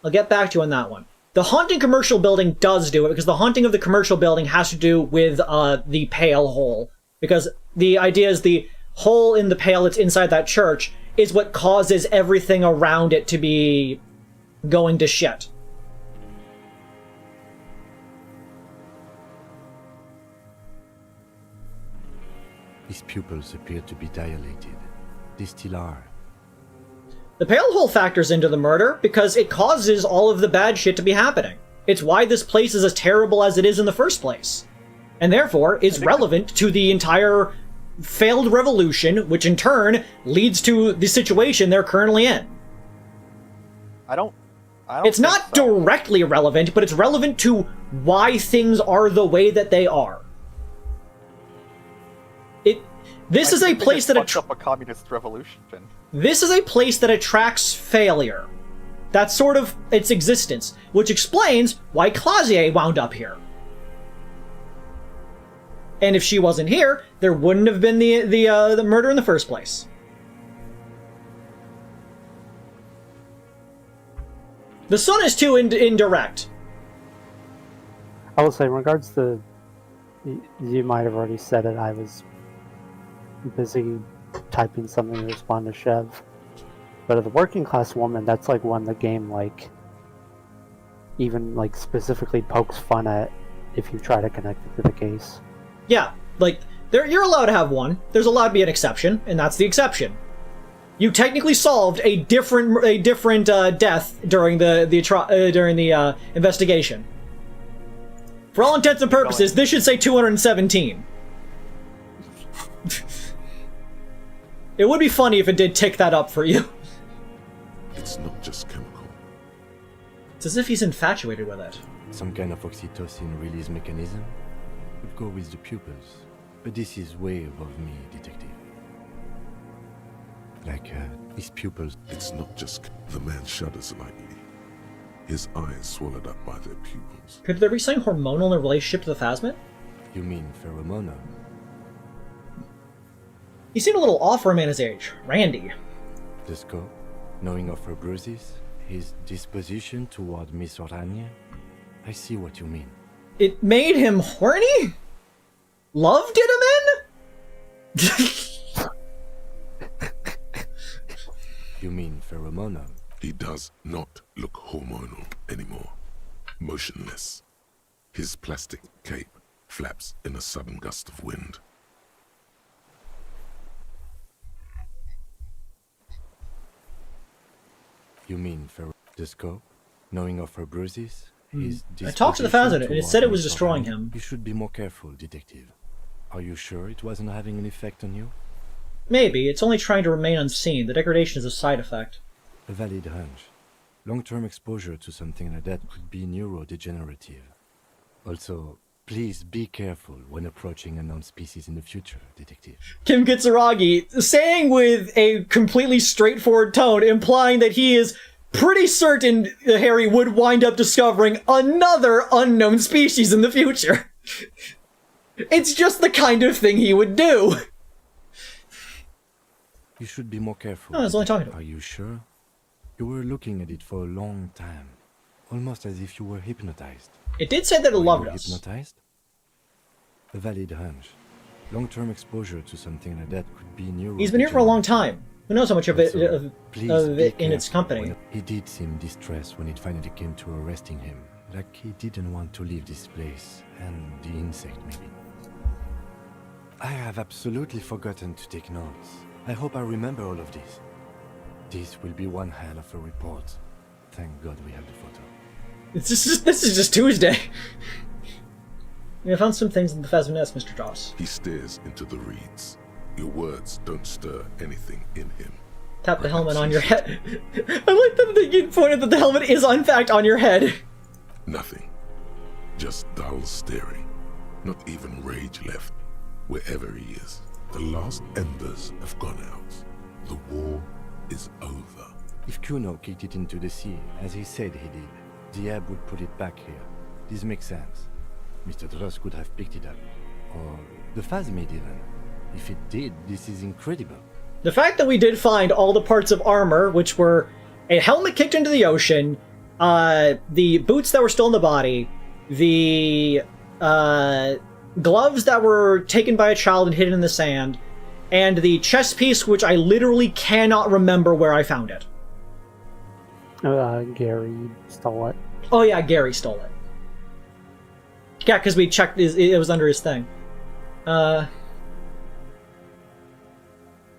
S2: I'll get back to you on that one. The haunting commercial building does do it, because the haunting of the commercial building has to do with the pale hole. Because the idea is the hole in the pale that's inside that church is what causes everything around it to be going to shit.
S4: His pupils appear to be dilated. They still are.
S2: The pale hole factors into the murder because it causes all of the bad shit to be happening. It's why this place is as terrible as it is in the first place. And therefore is relevant to the entire failed revolution, which in turn leads to the situation they're currently in.
S8: I don't
S2: It's not directly relevant, but it's relevant to why things are the way that they are. This is a place that
S8: fucked up a communist revolution.
S2: This is a place that attracts failure. That's sort of its existence, which explains why Clausier wound up here. And if she wasn't here, there wouldn't have been the murder in the first place. The sun is too indirect.
S5: I will say, in regards to, you might have already said it, I was busy typing something to respond to Chev. But the working class woman, that's like one the game like even like specifically pokes fun at if you try to connect it to the case.
S2: Yeah, like you're allowed to have one. There's allowed to be an exception, and that's the exception. You technically solved a different death during the investigation. For all intents and purposes, this should say 217. It would be funny if it did tick that up for you.
S3: It's not just chemical.
S2: It's as if he's infatuated with it.
S4: Some kind of oxytocin release mechanism? Would go with the pupils. But this is way above me, detective. Like, his pupils.
S3: It's not just... The man shudders lightly. His eyes swallowed up by their pupils.
S2: Could there be something hormonal in a relationship to the Phasmid?
S4: You mean pheromonal?
S2: He seemed a little off for a man his age. Randy.
S4: The scope, knowing of her bruises, his disposition toward Miss Oranje. I see what you mean.
S2: It made him horny? Love did him in?
S4: You mean pheromonal?
S3: He does not look hormonal anymore. Motionless. His plastic cape flaps in a sudden gust of wind.
S4: You mean the scope, knowing of her bruises? His
S2: I talked to the Phasmid, and it said it was
S4: Miss
S2: destroying
S4: Oranje.
S2: him.
S4: You should be more careful, detective. Are you sure it wasn't having an effect on you?
S2: Maybe. It's only trying to remain unseen. The degradation is a side effect.
S4: A valid hunch. Long-term exposure to something like that could be neurodegenerative. Also, please be careful when approaching unknown species in the future, detective.
S2: Kim Kitsuragi saying with a completely straightforward tone, implying that he is pretty certain Harry would wind up discovering another unknown species in the future. It's just the kind of thing he would do.
S4: You should be more careful.
S2: No, I was only talking to him.
S4: Are you sure? You were looking at it for a long time. Almost as if you were hypnotized.
S2: It did say that it loved us.
S4: Hypnotized? A valid hunch. Long-term exposure to something like that could be neurodegenerative.
S2: He's been here for a long time. Who knows how much of it, in its company?
S4: He did seem distressed when it finally came to arresting him. Like he didn't want to leave this place. And the insect, maybe. I have absolutely forgotten to take notes. I hope I remember all of this. This will be one hell of a report. Thank God we have the photo.
S2: This is just Tuesday. We found some things in the Phasmid nest, Mr. Joss.
S3: He stares into the reeds. Your words don't stir anything in him.
S2: Tap the helmet on your head. I like that you pointed that the helmet is in fact on your head.
S3: Nothing. Just dull staring. Not even rage left, wherever he is. The last embers have gone out. The war is over.
S4: If Kuno kicked it into the sea, as he said he did, the ebb would put it back here. This makes sense. Mr. Dross could have picked it up. Or the Phasmid even. If it did, this is incredible.
S2: The fact that we did find all the parts of armor, which were a helmet kicked into the ocean, the boots that were still in the body, the gloves that were taken by a child and hidden in the sand, and the chest piece, which I literally cannot remember where I found it.
S5: Gary stole it.
S2: Oh yeah, Gary stole it. Yeah, because we checked, it was under his thing.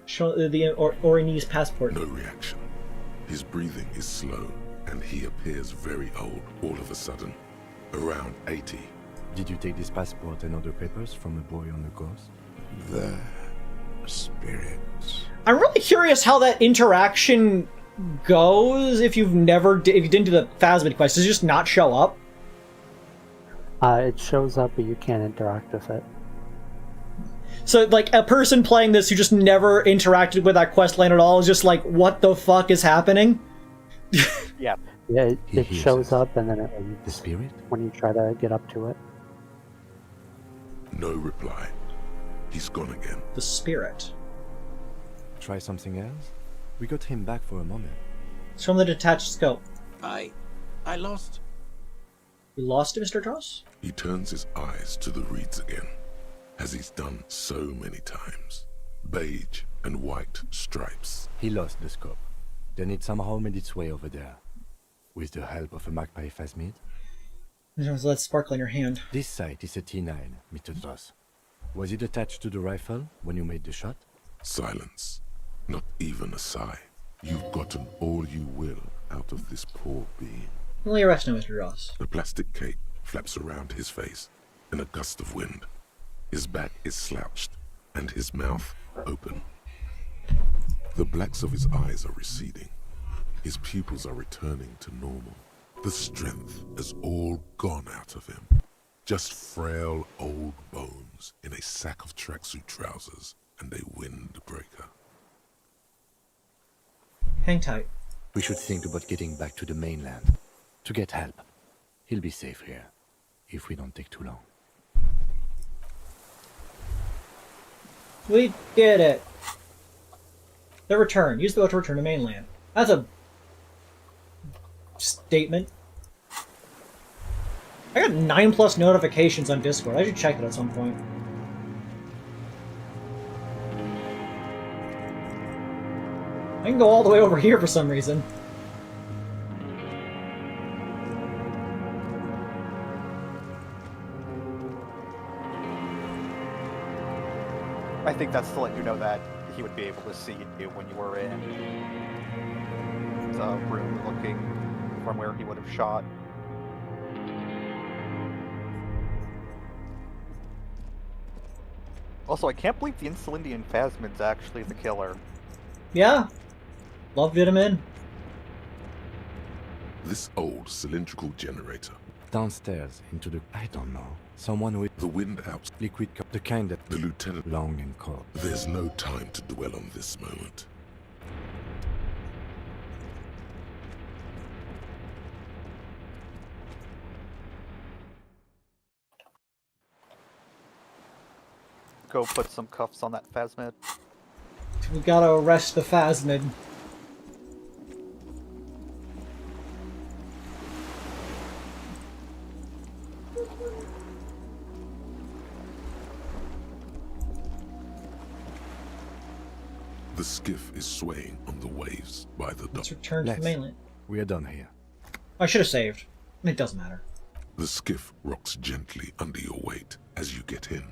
S2: Show the Orini's passport.
S3: No reaction. His breathing is slow, and he appears very old all of a sudden. Around 80.
S4: Did you take this passport and other papers from a boy on the coast?
S9: The spirits.
S2: I'm really curious how that interaction goes if you didn't do the Phasmid quest. Does it just not show up?
S5: It shows up, but you can't interact with it.
S2: So, like, a person playing this who just never interacted with that quest line at all is just like, what the fuck is happening?
S8: Yeah.
S5: Yeah, it shows up and then it leaves.
S4: The spirit?
S5: When you try to get up to it.
S3: No reply. He's gone again.
S2: The spirit.
S4: Try something else? We got him back for a moment.
S2: It's from the detached scope.
S9: I
S12: I lost.
S2: You lost it, Mr. Dross?
S3: He turns his eyes to the reeds again, as he's done so many times. Beige and white stripes.
S4: He lost the scope. Then it somehow made its way over there. With the help of a magpie phasmid.
S2: There's that sparkle in your hand.
S4: This sight is a T9, Mr. Dross. Was it attached to the rifle when you made the shot?
S3: Silence. Not even a sigh. You've gotten all you will out of this poor being.
S2: Only your rest now, Mr. Dross.
S3: The plastic cape flaps around his face in a gust of wind. His back is slouched and his mouth open. The blacks of his eyes are receding. His pupils are returning to normal. The strength has all gone out of him. Just frail old bones in a sack of tracksuit trousers and a windbreaker.
S2: Hang tight.
S4: We should think about getting back to the mainland. To get help. He'll be safe here. If we don't take too long.
S2: We did it! The return. Use the boat to return to mainland. That's a statement. I got 9+ notifications on Discord. I should check it at some point. I can go all the way over here for some reason.
S8: I think that's to let you know that he would be able to see you when you were in the room looking from where he would have shot. Also, I can't believe the Insulindian Phasmid's actually the killer.
S2: Yeah. Love vitamin.
S3: This old cylindrical generator.
S4: Downstairs into the... I don't know. Someone with...
S3: The wind out.
S4: Liquid... The kind that...
S3: The lieutenant...
S4: Long and cold.
S3: There's no time to dwell on this moment.
S8: Go put some cuffs on that Phasmid.
S2: We gotta arrest the Phasmid.
S3: The skiff is swaying on the waves by the dock.
S2: Let's return to the mainland.
S4: We are done here.
S2: I should have saved. It doesn't matter.
S3: The skiff rocks gently under your weight as you get in.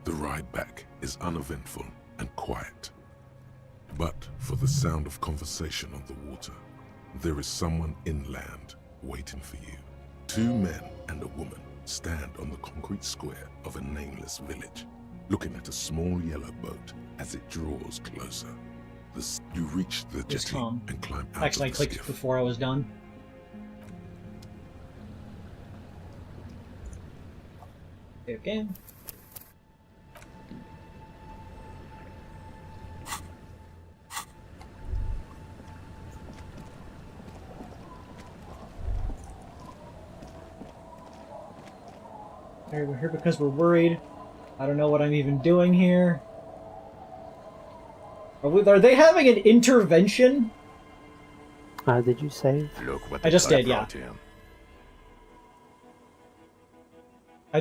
S3: The ride back is uneventful and quiet. But for the sound of conversation on the water, there is someone inland waiting for you. 2 men and a woman stand on the concrete square of a nameless village, looking at a small yellow boat as it draws closer. You reach the jetty and climb out
S2: Actually, I
S3: of the
S2: clicked
S3: skiff.
S2: before I was done. Save game. Alright, we're here because we're worried. I don't know what I'm even doing here. Are they having an intervention?
S5: Did you save?
S12: Look what
S2: I just did, yeah.
S12: him.
S2: I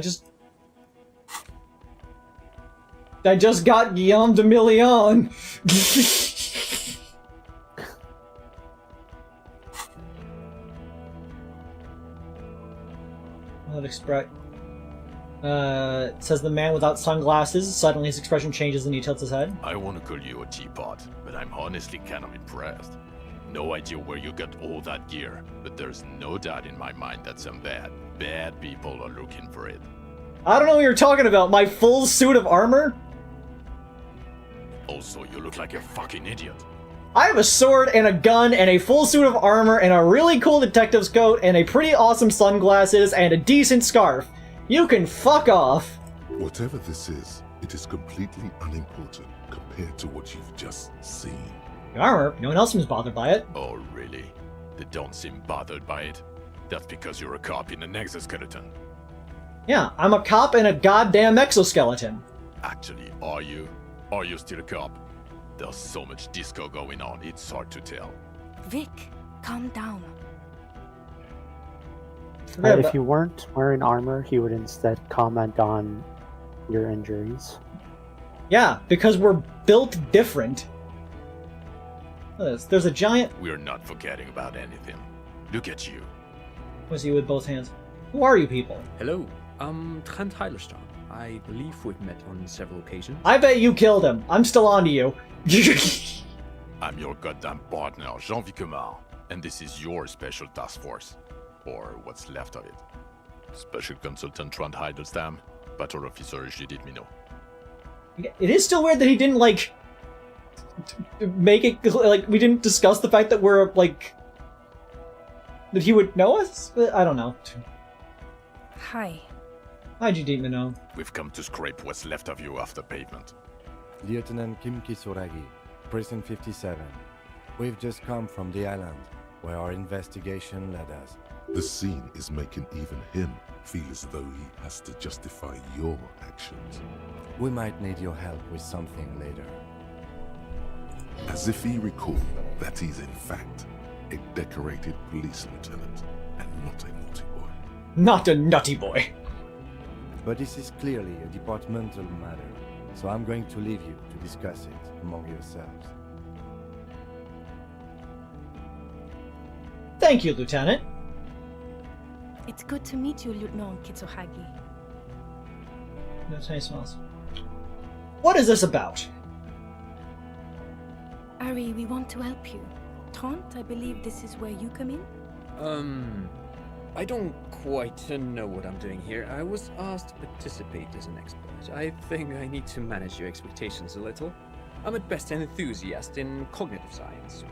S2: just got Guillaume de Million. That express. Says the man without sunglasses. Suddenly his expression changes and he tilts his head.
S12: I want to call you a teapot, but I'm honestly kind of impressed. No idea where you got all that gear, but there's no doubt in my mind that some bad people are looking for it.
S2: I don't know what you're talking about. My full suit of armor?
S12: Also, you look like a fucking idiot.
S2: I have a sword and a gun and a full suit of armor and a really cool detective's coat and a pretty awesome sunglasses and a decent scarf. You can fuck off.
S3: Whatever this is, it is completely unimportant compared to what you've just seen.
S2: The armor? No one else seems bothered by it.
S12: Oh, really? They don't seem bothered by it? That's because you're a cop in an exoskeleton.
S2: Yeah, I'm a cop in a goddamn exoskeleton.
S12: Actually, are you? Are you still a cop? There's so much disco going on, it's hard to tell.
S6: Vic, calm down.
S5: If you weren't wearing armor, he would instead comment on your injuries.
S2: Yeah, because we're built different. There's a giant...
S12: We're not forgetting about anything. Look at you.
S2: Was he with both hands? Who are you people?
S13: Hello, Trent Heilerstein. I believe we've met on several occasions.
S2: I bet you killed him. I'm still on to you.
S12: I'm your goddamn partner, Jean-Vic Comar, and this is your special task force. Or what's left of it. Special Consultant Trent Heilerstam, Battle Officer Judith Minot.
S2: It is still weird that he didn't, like, make it, like, we didn't discuss the fact that we're, like, that he would know us? I don't know.
S6: Hi.
S2: Hi, Judith Minot.
S12: We've come to scrape what's left of you off the pavement.
S4: Lieutenant Kim Kisuragi, Precinct 57. We've just come from the island, where our investigation led us.
S3: The scene is making even him feel as though he has to justify your actions.
S4: We might need your help with something later.
S3: As if he recalled that he's in fact a decorated police lieutenant and not a naughty boy.
S2: Not a nutty boy.
S4: But this is clearly a departmental matter, so I'm going to leave you to discuss it among yourselves.
S2: Thank you, Lieutenant.
S6: It's good to meet you, Lieutenant Kitsuhagi.
S2: No tiny smiles. What is this about?
S6: Ari, we want to help you. Trent, I believe this is where you come in?
S13: I don't quite know what I'm doing here. I was asked to participate as an expert. I think I need to manage your expectations a little. I'm at best an enthusiast in cognitive science.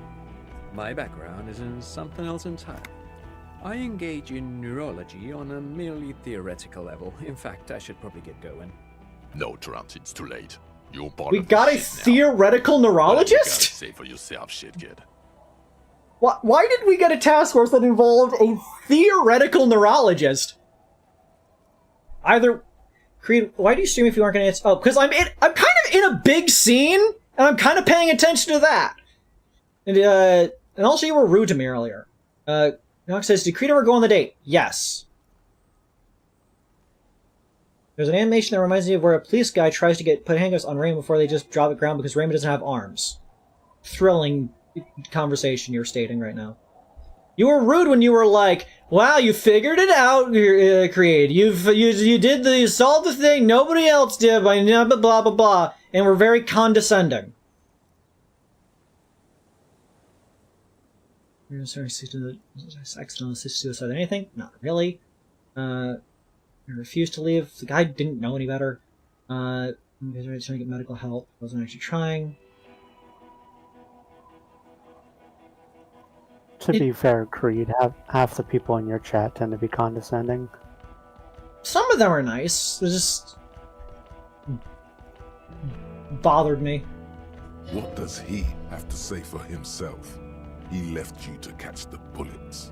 S13: My background is in something else entirely. I engage in neurology on a merely theoretical level. In fact, I should probably get going.
S12: No, Trent, it's too late. You're part
S2: We
S12: of
S2: got a
S12: the shit now.
S2: theoretical neurologist?
S12: What you gotta say for yourself, shit kid.
S2: Why did we get a task force that involved a theoretical neurologist? Either... Creed, why do you stream if you aren't gonna answer? Oh, because I'm kind of in a big scene, and I'm kind of paying attention to that. And also you were rude to me earlier. Nox says, did Creed ever go on the date? Yes. There's an animation that reminds me of where a police guy tries to put handcuffs on Raymond before they just drop it ground because Raymond doesn't have arms. Thrilling conversation you're stating right now. You were rude when you were like, wow, you figured it out, Creed. You did you solved the thing nobody else did by blah, blah, blah, blah. And we're very condescending. Accidental suicide. Anything? Not really. I refused to leave. The guy didn't know any better. You guys are trying to get medical help. Wasn't actually trying.
S5: To be fair, Creed, half the people in your chat tend to be condescending.
S2: Some of them are nice. They just bothered me.
S3: What does he have to say for himself? He left you to catch the bullets.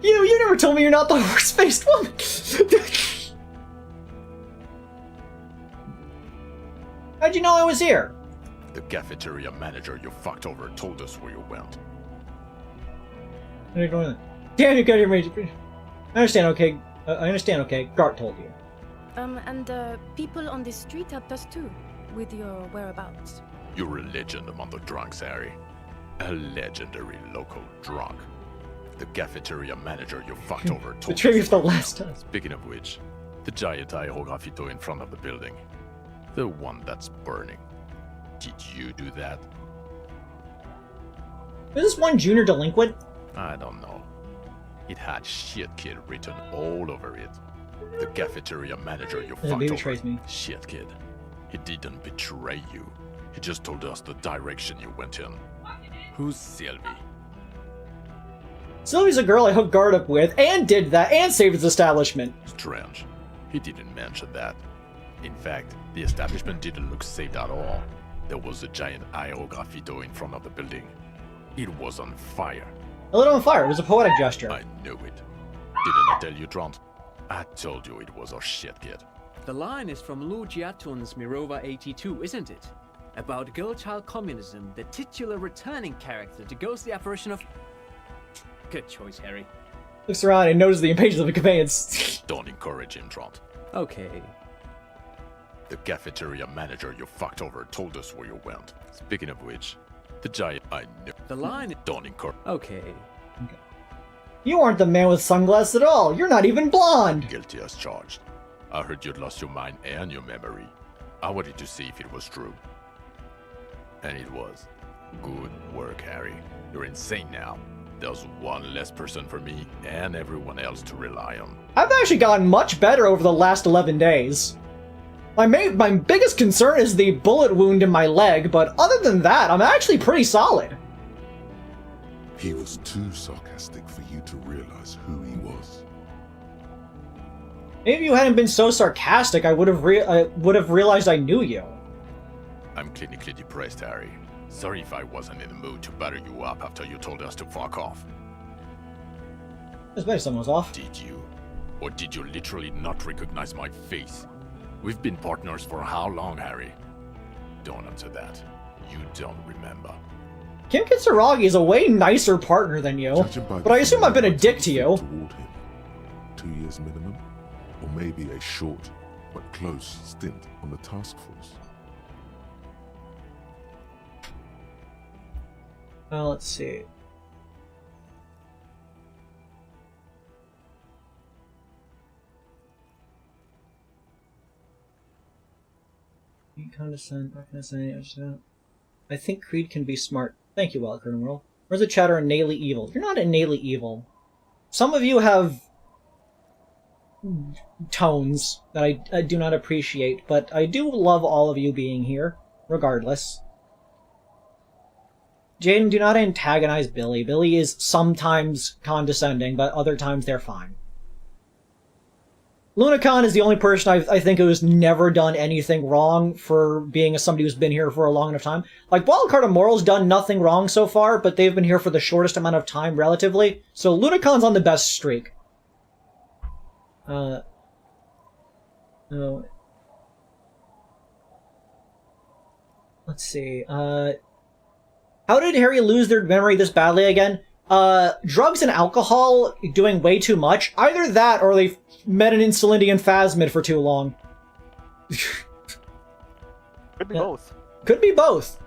S2: You never told me you're not the horse-faced woman! How'd you know I was here?
S12: The cafeteria manager you fucked over told us where you went.
S2: Damn, you got your major. I understand, okay. Gart told you.
S6: And people on the street helped us too, with your whereabouts.
S12: You're a legend among the drunks, Harry. A legendary local drunk. The cafeteria manager you fucked over told
S2: The trivia
S12: us
S2: for the
S12: where you
S2: last
S12: went.
S2: time.
S12: Speaking of which, the giant aerografito in front of the building. The one that's burning. Did you do that?
S2: Is this one junior delinquent?
S12: I don't know. It had shit kid written all over it. The cafeteria manager you fucked
S2: betrays
S12: over.
S2: me.
S12: Shit kid. He didn't betray you. He just told us the direction you went in. Who's Sylvie?
S2: Sylvie's a girl I hooked Gart up with, and did that, and saved his establishment.
S12: Strange. He didn't mention that. In fact, the establishment didn't look saved at all. There was a giant aerografito in front of the building. It was on fire.
S2: I lit it on fire. It was a poetic gesture.
S12: I knew it. Didn't I tell you, Trant? I told you it was a shit kid.
S13: The line is from Lou Giatun's Mirova 82, isn't it? About girl child communism, the titular returning character to ghost the apparition of... Good choice, Harry.
S2: Looks around and notices the impatience of the conveyance.
S12: Don't encourage him, Trot.
S13: Okay.
S12: The cafeteria manager you fucked over told us where you went. Speaking of which, the giant I knew.
S13: The line...
S12: Don't encourage...
S13: Okay.
S2: You aren't the man with sunglasses at all. You're not even blonde.
S12: Guilty as charged. I heard you'd lost your mind and your memory. I wanted to see if it was true. And it was. Good work, Harry. You're insane now. There's one less person for me and everyone else to rely on.
S2: I've actually gotten much better over the last 11 days. My biggest concern is the bullet wound in my leg, but other than that, I'm actually pretty solid.
S3: He was too sarcastic for you to realize who he was.
S2: Maybe if you hadn't been so sarcastic, I would have realized I knew you.
S12: I'm clinically depressed, Harry. Sorry if I wasn't in the mood to batter you up after you told us to fuck off.
S2: It's better someone was off.
S12: Did you? Or did you literally not recognize my face? We've been partners for how long, Harry? Don't answer that. You don't remember.
S2: Kim Kitsuragi is a way nicer partner than you, but I assume I've been a dick to you.
S3: Toward him. 2 years minimum, or maybe a short but close stint on the task force.
S2: Well, let's see. Condescend, I think Creed can be smart. Thank you, Wild Colonel. Where's the chatter innately evil? You're not innately evil. Some of you have tones that I do not appreciate, but I do love all of you being here, regardless. Jaden, do not antagonize Billy. Billy is sometimes condescending, but other times they're fine. Lunacon is the only person I think who has never done anything wrong for being somebody who's been here for a long enough time. Like, Wildcard Immortal's done nothing wrong so far, but they've been here for the shortest amount of time, relatively. So Lunacon's on the best streak. No. Let's see, how did Harry lose their memory this badly again? Drugs and alcohol doing way too much. Either that, or they met an Insulindian phasmid for too long.
S8: Could be both.
S2: Could be both.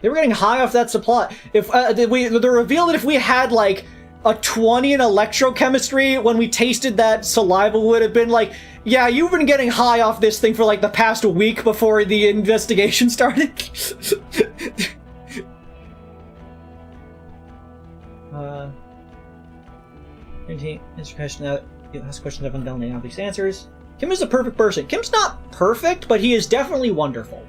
S2: They were getting high off that supply. If the reveal that if we had like a 20 in electrochemistry when we tasted that saliva would have been like, yeah, you've been getting high off this thing for like the past week before the investigation started. Answer question out. Ask questions of undoubtedly obvious answers. Kim is a perfect person. Kim's not perfect, but he is definitely wonderful.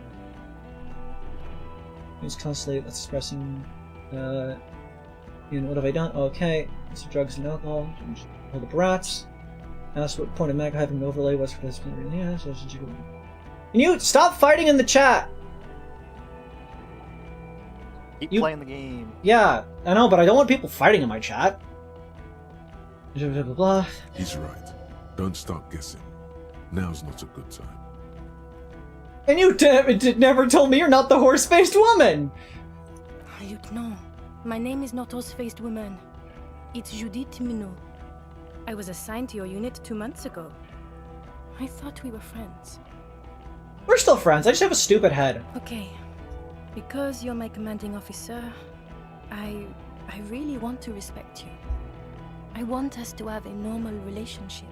S2: He's constantly expressing. What have I done? Okay, so drugs and alcohol. All the brats. Ask what point of mag having an overlay was for this. Yeah. Can you stop fighting in the chat?
S8: Keep playing the game.
S2: Yeah, I know, but I don't want people fighting in my chat. Blah, blah, blah, blah.
S3: He's right. Don't start guessing. Now's not a good time.
S2: And you never told me you're not the horse-faced woman!
S6: Lieutenant, my name is not horse-faced woman. It's Judith Minot. I was assigned to your unit 2 months ago. I thought we were friends.
S2: We're still friends, I just have a stupid head.
S6: Okay. Because you're my commanding officer, I really want to respect you. I want us to have a normal relationship.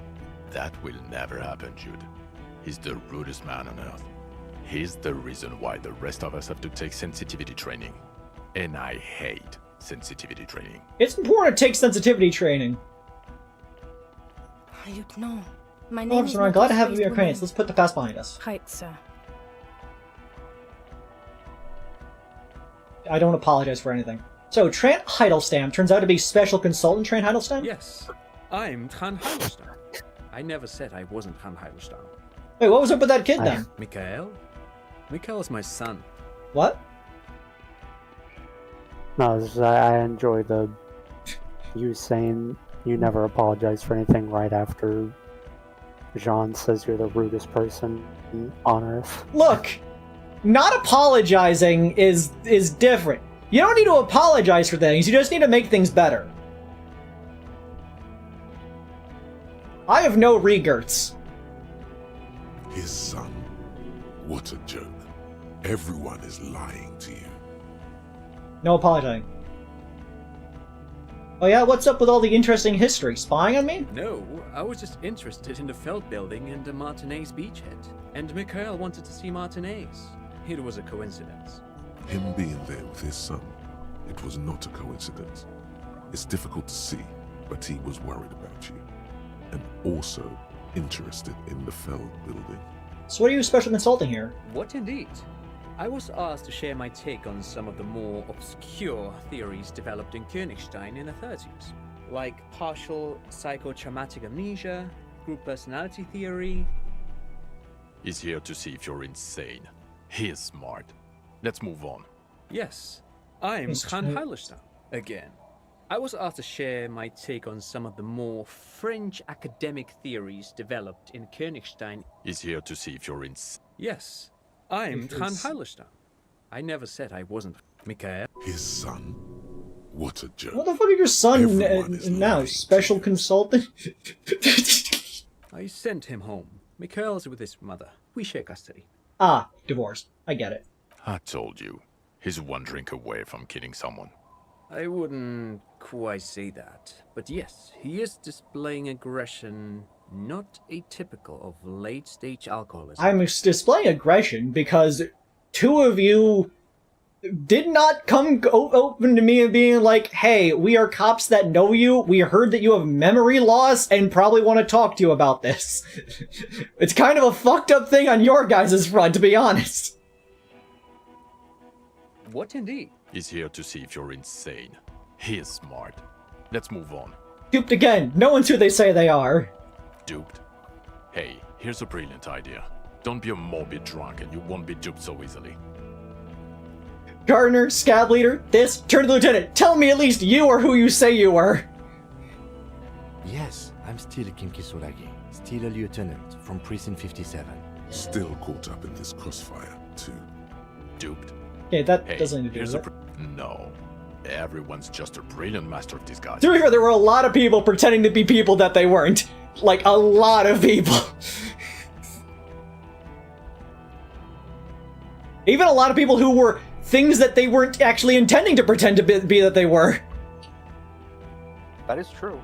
S12: That will never happen, Jude. He's the rudest man on Earth. He's the reason why the rest of us have to take sensitivity training. And I hate sensitivity training.
S2: It's important to take sensitivity training.
S6: Lieutenant, my name is
S2: I'm glad to have you in your acquaintance. Let's put the past behind us.
S6: Right, sir.
S2: I don't apologize for anything. So, Trant Heidelstein turns out to be Special Consultant Trant Heidelstein?
S13: Yes, I'm Trant Heidelstein. I never said I wasn't Trant Heidelstein.
S2: Wait, what was up with that kid then?
S13: Mikhail? Mikhail's my son.
S2: What?
S5: No, I enjoy you saying you never apologize for anything right after Jean says you're the rudest person on Earth.
S2: Look! Not apologizing is different. You don't need to apologize for things, you just need to make things better. I have no regerts.
S3: His son? What a joke. Everyone is lying to you.
S2: No apologizing. Oh yeah, what's up with all the interesting history? Spying on me?
S13: No, I was just interested in the Feld building and the Martinez beachhead. And Mikhail wanted to see Martinez. It was a coincidence.
S3: Him being there with his son, it was not a coincidence. It's difficult to see, but he was worried about you. And also interested in the Feld building.
S2: So what are you special consulting here?
S13: What indeed? I was asked to share my take on some of the more obscure theories developed in Königstein in the 30s, like partial psychotraumatic amnesia, group personality theory.
S12: He's here to see if you're insane. He is smart. Let's move on.
S13: Yes, I'm Khan Heilerstein again. I was asked to share my take on some of the more French academic theories developed in Königstein.
S12: He's here to see if you're insane.
S13: Yes, I'm Khan Heilerstein. I never said I wasn't Mikhail.
S3: His son? What a joke.
S2: What the fuck is your son now?
S3: lying.
S2: Special consultant?
S13: I sent him home. Mikhail's with his mother. We share custody.
S2: Ah, divorce. I get it.
S12: I told you. He's one drink away from killing someone.
S13: I wouldn't quite say that. But yes, he is displaying aggression not atypical of late-stage alcoholism.
S2: I'm displaying aggression because two of you did not come open to me and being like, hey, we are cops that know you, we heard that you have memory loss, and probably want to talk to you about this. It's kind of a fucked up thing on your guys' front, to be honest.
S13: What indeed?
S12: He's here to see if you're insane. He is smart. Let's move on.
S2: Duped again. No one's who they say they are.
S12: Duped? Hey, here's a brilliant idea. Don't be a morbid drunk and you won't be duped so easily.
S2: Gardner, scab leader, this, turn to the lieutenant. Tell me at least you are who you say you were.
S4: Yes, I'm still Kinkisolagi. Still a lieutenant from Precinct 57.
S3: Still caught up in this crossfire, too.
S12: Duped?
S2: Okay, that
S12: Hey,
S2: doesn't need to do
S12: here's
S2: with it.
S12: No. Everyone's just a brilliant master of disguise.
S2: To be fair, there were a lot of people pretending to be people that they weren't. Like, a lot of people. Even a lot of people who were things that they weren't actually intending to pretend to be that they were.
S8: That is true.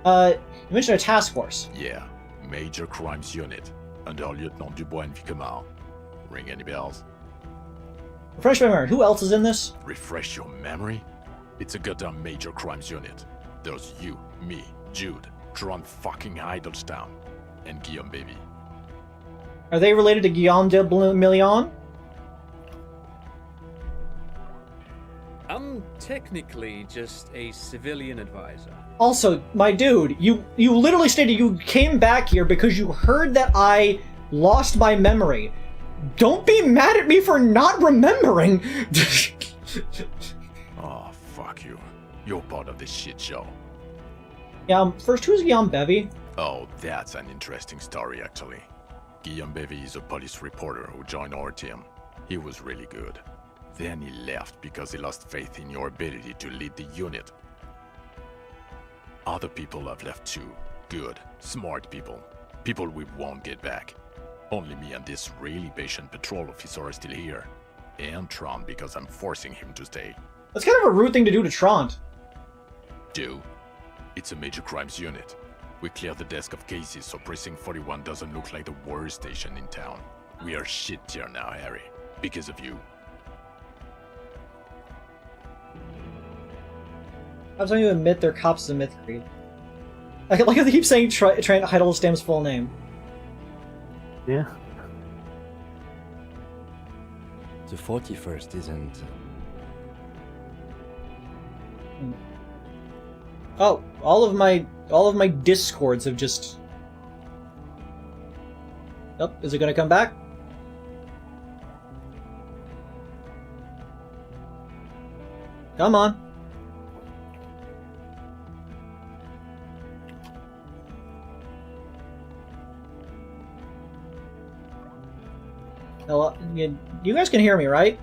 S2: You mentioned a task force.
S12: Yeah. Major Crimes Unit. Under Lieutenant Dubois and Vicomar. Ring any bells?
S2: Refresh my memory, who else is in this?
S12: Refresh your memory? It's a goddamn Major Crimes Unit. There's you, me, Jude, Tron fucking Heidelstown, and Guillaume Baby.
S2: Are they related to Guillaume de Million?
S13: I'm technically just a civilian advisor.
S2: Also, my dude, you literally stated you came back here because you heard that I lost my memory. Don't be mad at me for not remembering!
S12: Oh, fuck you. You're part of this shit show.
S2: Yeah, first, who's Guillaume Bevy?
S12: Oh, that's an interesting story, actually. Guillaume Bevy is a police reporter who joined our team. He was really good. Then he left because he lost faith in your ability to lead the unit. Other people have left too. Good, smart people. People we won't get back. Only me and this really patient patrol officer are still here. And Tron because I'm forcing him to stay.
S2: That's kind of a rude thing to do to Trant.
S12: Do? It's a major crimes unit. We clear the desk of cases so Precinct 41 doesn't look like the worst station in town. We are shit tier now, Harry. Because of you.
S2: How about you admit their cops is a myth creed? I like how they keep saying trying to Heidelstamm's full name.
S5: Yeah.
S4: The 41st isn't...
S2: Oh, all of my discords have just... Oh, is it gonna come back? Come on. Hello, you guys can hear me, right?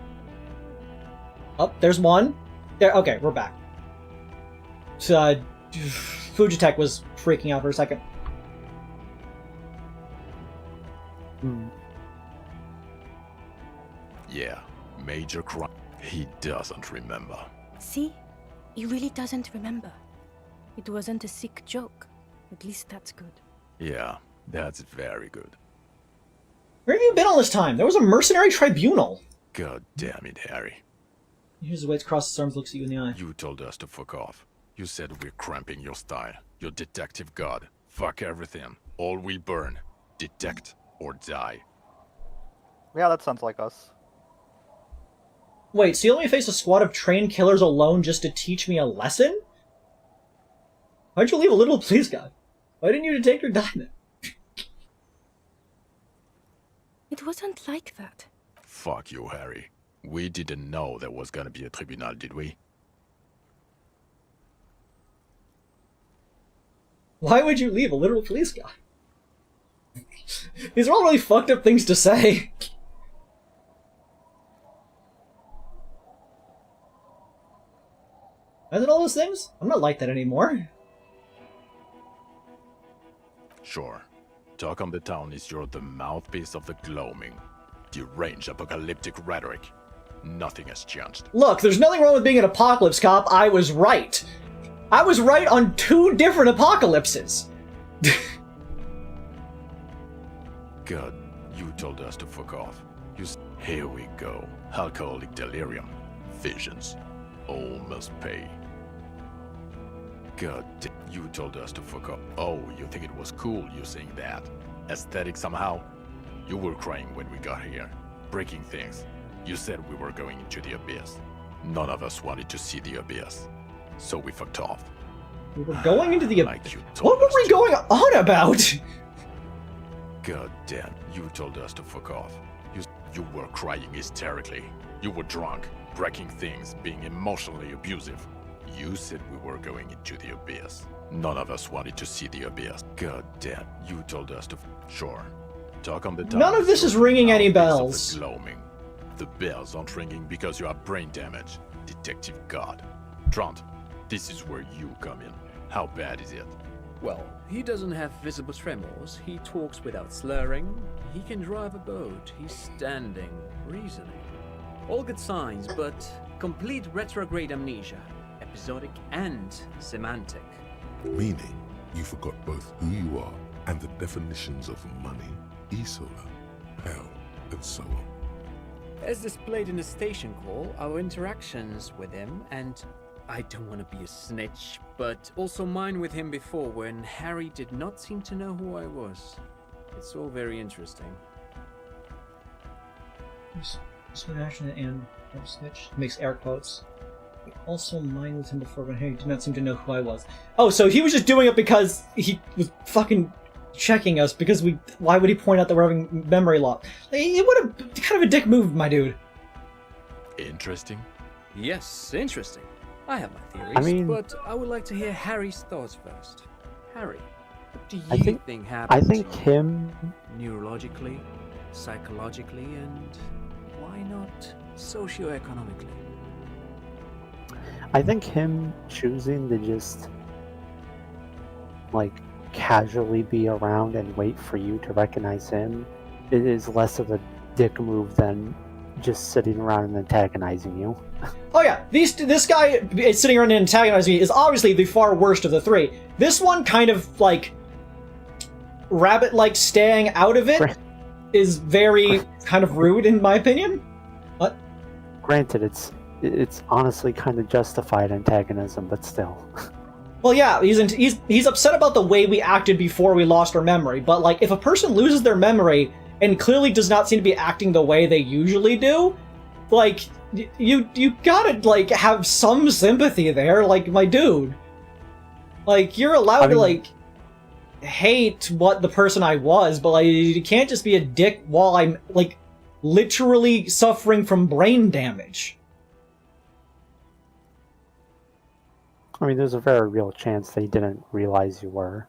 S2: Oh, there's one. There. Okay, we're back. So, Fujitech was freaking out for a second.
S12: Yeah, major crime. He doesn't remember.
S6: See? He really doesn't remember. It wasn't a sick joke. At least that's good.
S12: Yeah, that's very good.
S2: Where have you been all this time? There was a mercenary tribunal.
S12: God damn it, Harry.
S2: Here's the way across his arms, looks at you in the eye.
S12: You told us to fuck off. You said we're cramping your style. Your detective god. Fuck everything. All will burn. Detect or die.
S8: Yeah, that sounds like us.
S2: Wait, so you let me face a squad of trained killers alone just to teach me a lesson? Why'd you leave a little police guy? Why didn't you detect or die then?
S6: It wasn't like that.
S12: Fuck you, Harry. We didn't know there was gonna be a tribunal, did we?
S2: Why would you leave a literal police guy? These are all really fucked up things to say. Is it all those things? I'm not like that anymore.
S12: Sure. Talk on the town is you're the mouthpiece of the gloaming. Deranged apocalyptic rhetoric. Nothing has changed.
S2: Look, there's nothing wrong with being an apocalypse cop. I was right. I was right on 2 different apocalypses.
S12: God, you told us to fuck off. Here we go. Alcoholic delirium. Visions. All must pay. God, you told us to fuck off. Oh, you think it was cool you saying that? Aesthetic somehow? You were crying when we got here. Breaking things. You said we were going into the abyss. None of us wanted to see the abyss. So we fucked off.
S2: We were going into the abyss.
S12: Like
S2: what were we going on about?
S12: God damn, you told us to fuck off. You were crying hysterically. You were drunk, breaking things, being emotionally abusive. You said we were going into the abyss. None of us wanted to see the abyss. God damn, you told us to Sure. Talk on the town.
S2: None of this is ringing any bells.
S12: The gloaming. The bells aren't ringing because you have brain damage. Detective God. Trant, this is where you come in. How bad is it?
S13: Well, he doesn't have visible tremors, he talks without slurring, he can drive a boat, he's standing, reasoning. All good signs, but complete retrograde amnesia, episodic and semantic.
S3: Meaning, you forgot both who you are and the definitions of money, Isola, hell, and so on.
S13: As displayed in the station call, our interactions with him, and I don't want to be a snitch, but also mine with him before when Harry did not seem to know who I was. It's all very interesting.
S2: Action and snitch makes air quotes. Also mine with him before when Harry did not seem to know who I was. Oh, so he was just doing it because he was fucking checking us because why would he point out that we're having memory loss? It would have kind of a dick move, my dude.
S12: Interesting?
S13: Yes, interesting. I have my theories, but I would like to hear Harry's thoughts first. Harry, what do you think happens?
S5: I think him
S13: neurologically, psychologically, and why not socioeconomically?
S5: I think him choosing to just like casually be around and wait for you to recognize him is less of a dick move than just sitting around and antagonizing you.
S2: Oh yeah, this guy sitting around and antagonizing me is obviously the far worst of the 3. This one kind of like rabbit-like staying out of it is very kind of rude in my opinion. What?
S5: Granted, it's honestly kind of justified antagonism, but still.
S2: Well, yeah, he's upset about the way we acted before we lost our memory, but like if a person loses their memory and clearly does not seem to be acting the way they usually do, like you gotta like have some sympathy there, like my dude. Like you're allowed to like hate what the person I was, but like you can't just be a dick while I'm like literally suffering from brain damage.
S5: I mean, there's a very real chance that he didn't realize you were.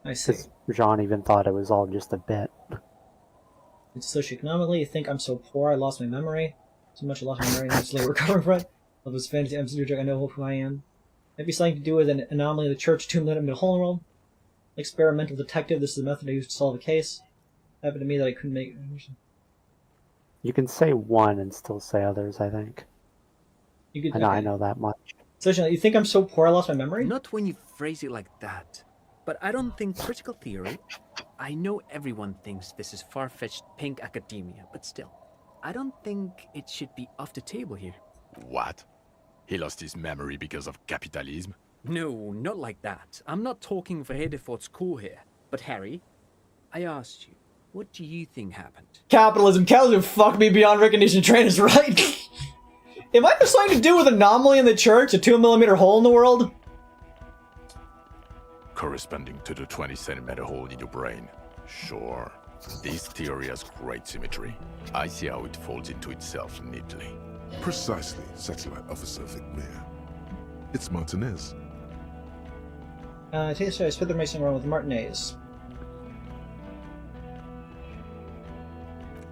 S2: I see.
S5: Jean even thought it was all just a bit.
S2: It's socioeconomically, you think I'm so poor I lost my memory. So much I lost my memory and I'm slowly recovering from it. Love this fantasy, I'm joke, I know who I am. Maybe something to do with an anomaly in the church, tomb limit, hole in the world. Experimental detective, this is the method I used to solve a case. Happened to me that I couldn't make.
S5: You can say one and still say others, I think.
S2: You could,
S5: I know,
S2: okay.
S5: I know that much.
S2: So, you think I'm so poor I lost my memory?
S13: Not when you phrase it like that. But I don't think critical theory... I know everyone thinks this is far-fetched pink academia, but still, I don't think it should be off the table here.
S12: What? He lost his memory because of capitalism?
S13: No, not like that. I'm not talking for Hedefort's cool here. But Harry, I asked you, what do you think happened?
S2: Capitalism fucked me beyond recognition. Trainers, right? It might have something to do with anomaly in the church, a 2mm hole in the world.
S12: Corresponding to the 20-centimeter hole in your brain. Sure. This theory has great symmetry. I see how it folds into itself neatly.
S3: Precisely, Satellite Officer Vicmere. It's Martinez.
S2: Take this I split the racing around with Martinez.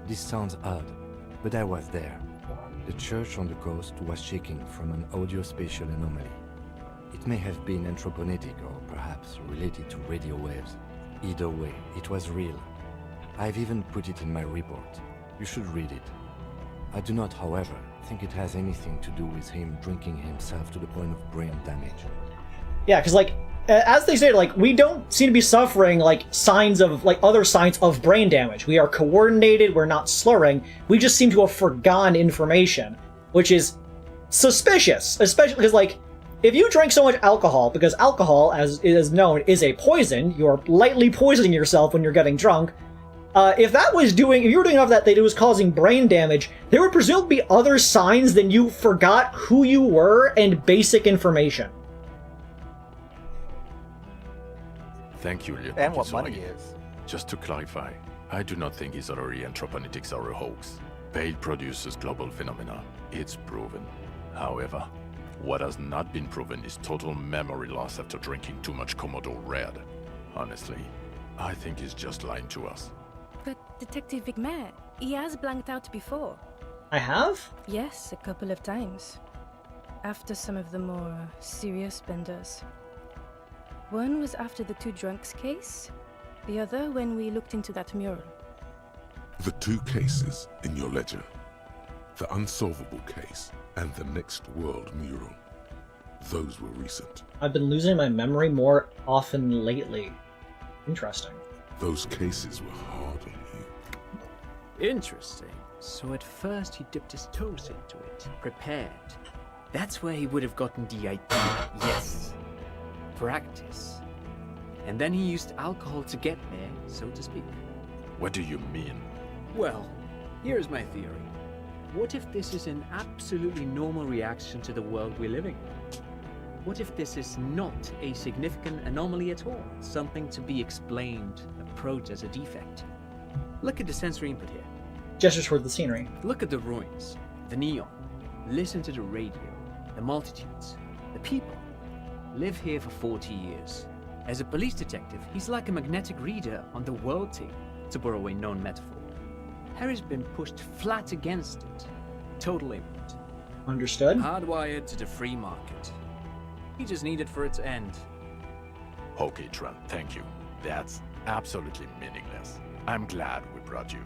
S4: This sounds odd, but I was there. The church on the coast was shaking from an audio-spatial anomaly. It may have been anthroponetic or perhaps related to radio waves. Either way, it was real. I've even put it in my report. You should read it. I do not, however, think it has anything to do with him drinking himself to the point of brain damage.
S2: Yeah, because, like, as they say, like, we don't seem to be suffering, like, signs of, like, other signs of brain damage. We are coordinated, we're not slurring, we just seem to have forgotten information, which is suspicious, especially because, like, if you drink so much alcohol, because alcohol, as is known, is a poison, you're lightly poisoning yourself when you're getting drunk, if you were doing enough that it was causing brain damage, there would presumably be other signs than you forgot who you were and basic information.
S12: Thank you, Lieutenant.
S8: And what money is.
S12: Just to clarify, I do not think his other anthroponetics are a hoax. Pale produces global phenomena. It's proven. However, what has not been proven is total memory loss after drinking too much Komodo Red. Honestly, I think he's just lying to us.
S6: But Detective Vicmere, he has blanked out before.
S2: I have?
S6: Yes, a couple of times. After some of the more serious benders. One was after the two drunks case, the other when we looked into that mural.
S3: The two cases in your ledger. The unsolvable case and the Next World mural. Those were recent.
S2: I've been losing my memory more often lately. Interesting.
S3: Those cases were hard on you.
S13: Interesting. So at first he dipped his toes into it, prepared. That's where he would have gotten the idea. Yes. Practice. And then he used alcohol to get there, so to speak.
S12: What do you mean?
S13: Well, here's my theory. What if this is an absolutely normal reaction to the world we're living in? What if this is not a significant anomaly at all? Something to be explained, approached as a defect? Look at the sensory input here.
S2: Gestures toward the scenery.
S13: Look at the ruins, the neon. Listen to the radio, the multitudes, the people. Live here for 40 years. As a police detective, he's like a magnetic reader on the world tape, to borrow a known metaphor. Harry's been pushed flat against it. Total input.
S2: Understood.
S13: Hardwired to the free market. He just needed for it to end.
S12: Okay, Trent, thank you. That's absolutely meaningless. I'm glad we brought you.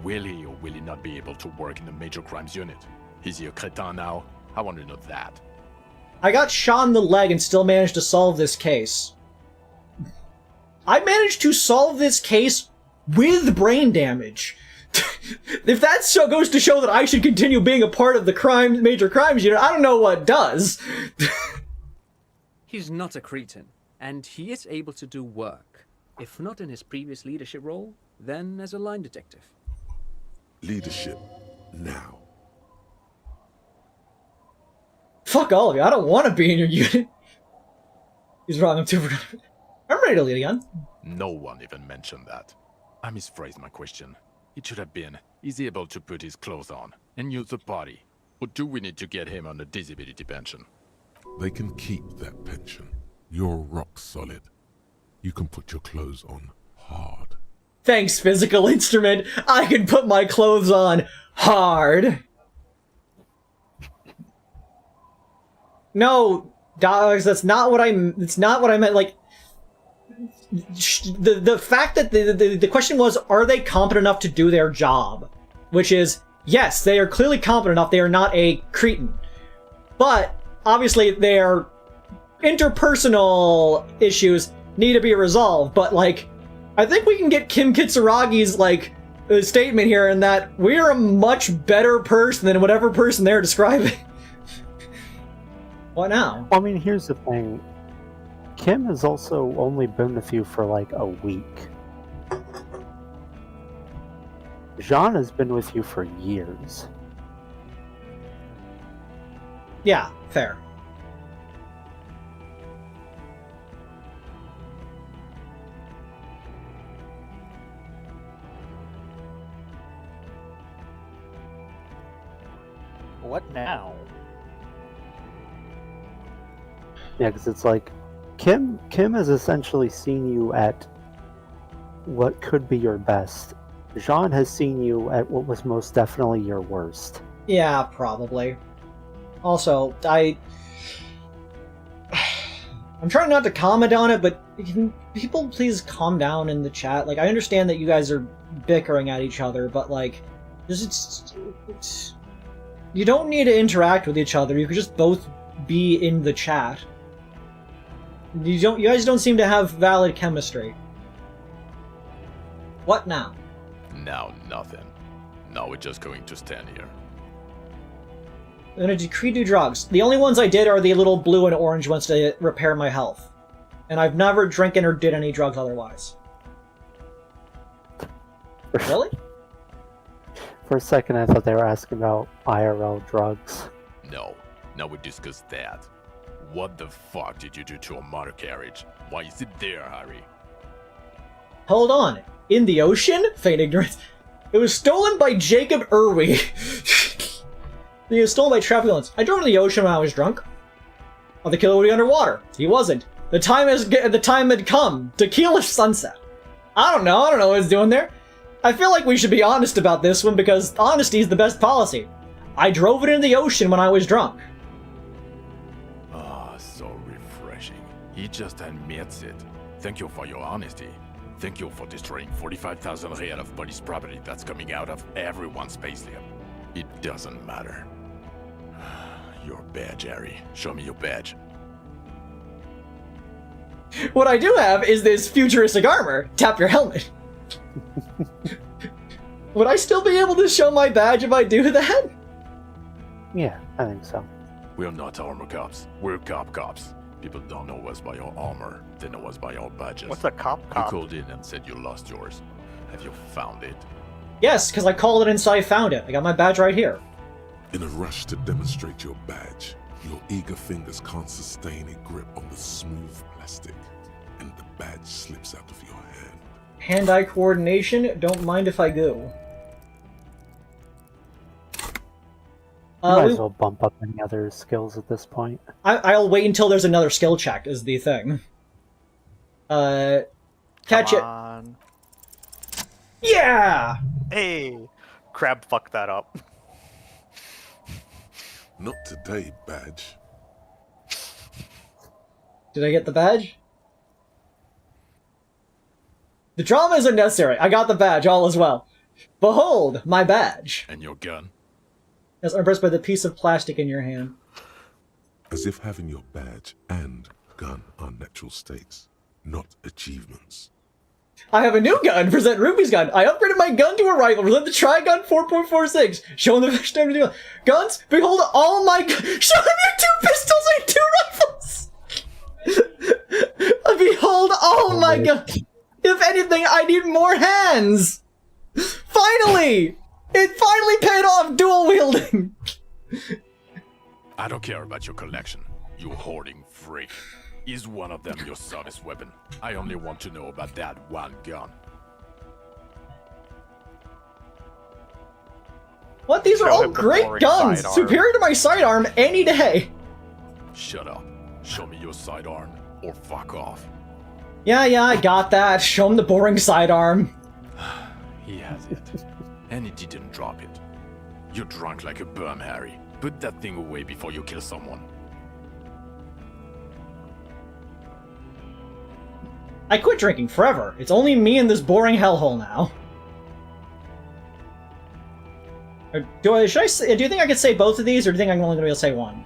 S12: Will he or will he not be able to work in the major crimes unit? Is he a crétin now? I want to know that.
S2: I got shot in the leg and still managed to solve this case. I managed to solve this case with brain damage. If that so goes to show that I should continue being a part of the major crimes unit, I don't know what does.
S13: He's not a cretin, and he is able to do work. If not in his previous leadership role, then as a line detective.
S3: Leadership, now.
S2: Fuck all of you, I don't want to be in your unit. He's wrong, I'm ready to lead again.
S12: No one even mentioned that. I misphrased my question. It should have been, is he able to put his clothes on and use the body? Or do we need to get him on a disability pension?
S3: They can keep that pension. You're rock solid. You can put your clothes on hard.
S2: Thanks, physical instrument. I can put my clothes on hard. No, Dogs, that's not what it's not what I meant. Like, the fact that the question was, are they competent enough to do their job? Which is, yes, they are clearly competent enough. They are not a cretin. But, obviously, their interpersonal issues need to be resolved. But, like, I think we can get Kim Kitsuragi's, like, statement here in that we're a much better person than whatever person they're describing. What now?
S5: I mean, here's the thing. Kim has also only been with you for like a week. Jean has been with you for years.
S2: Yeah, fair.
S14: What now?
S5: Yeah, because it's like Kim has essentially seen you at what could be your best. Jean has seen you at what was most definitely your worst.
S2: Yeah, probably. Also, I'm trying not to comment on it, but can people please calm down in the chat? Like, I understand that you guys are bickering at each other, but like, you don't need to interact with each other. You could just both be in the chat. You guys don't seem to have valid chemistry. What now?
S12: Now nothing. Now we're just going to stand here.
S2: I'm gonna decree do drugs. The only ones I did are the little blue and orange ones to repair my health. And I've never drinking or did any drugs otherwise. Really?
S5: For a second I thought they were asking about IRL drugs.
S12: No. Now we discuss that. What the fuck did you do to a motor carriage? Why is it there, Harry?
S2: Hold on. In the ocean? Feign ignorance. It was stolen by Jacob Irwi. He was stolen by traffic violence. I drove in the ocean when I was drunk. Oh, the killer would be underwater. He wasn't. The time had come. Tequila sunset. I don't know what he's doing there. I feel like we should be honest about this one because honesty is the best policy. I drove it in the ocean when I was drunk.
S12: Ah, so refreshing. He just admits it. Thank you for your honesty. Thank you for destroying 45,000 real of police property that's coming out of everyone's payslip. It doesn't matter. Your badge, Harry. Show me your badge.
S2: What I do have is this futuristic armor. Tap your helmet. Would I still be able to show my badge if I do that?
S5: Yeah, I think so.
S12: We're not armor cops. We're cops. People don't know us by our armor. They know us by our badges.
S8: What's a cop?
S12: You called in and said you lost yours. Have you found it?
S2: Yes, because I called it and so I found it. I got my badge right here.
S3: In a rush to demonstrate your badge, your eager fingers can't sustain a grip on the smooth plastic, and the badge slips out of your hand.
S2: Hand-eye coordination, don't mind if I go.
S5: Might as well bump up any other skills at this point.
S2: I'll wait until there's another skill check, is the thing. Catch it.
S8: On.
S2: Yeah!
S8: Hey! Crab fucked that up.
S3: Not today, badge.
S2: Did I get the badge? The drama is unnecessary. I got the badge, all is well. Behold, my badge.
S12: And your gun?
S2: As impressed by the piece of plastic in your hand.
S3: As if having your badge and gun are natural states, not achievements.
S2: I have a new gun. Present Ruby's gun. I upgraded my gun to a rifle. Present the Trigun 4.46. Showing the first time to do guns. Behold all my show them your 2 pistols and 2 rifles. Behold all my guns. If anything, I need more hands. Finally, it finally paid off. Dual wielding.
S12: I don't care about your collection. You hoarding freak. Is one of them your service weapon? I only want to know about that one gun.
S2: What? These are all great guns! Superior to my sidearm any day!
S12: Shut up. Show me your sidearm, or fuck off.
S2: Yeah, I got that. Show him the boring sidearm.
S12: He has it. And he didn't drop it. You're drunk like a bum, Harry. Put that thing away before you kill someone.
S2: I quit drinking forever. It's only me in this boring hellhole now. Or do you think I could say both of these, or do you think I'm only going to be able to say one?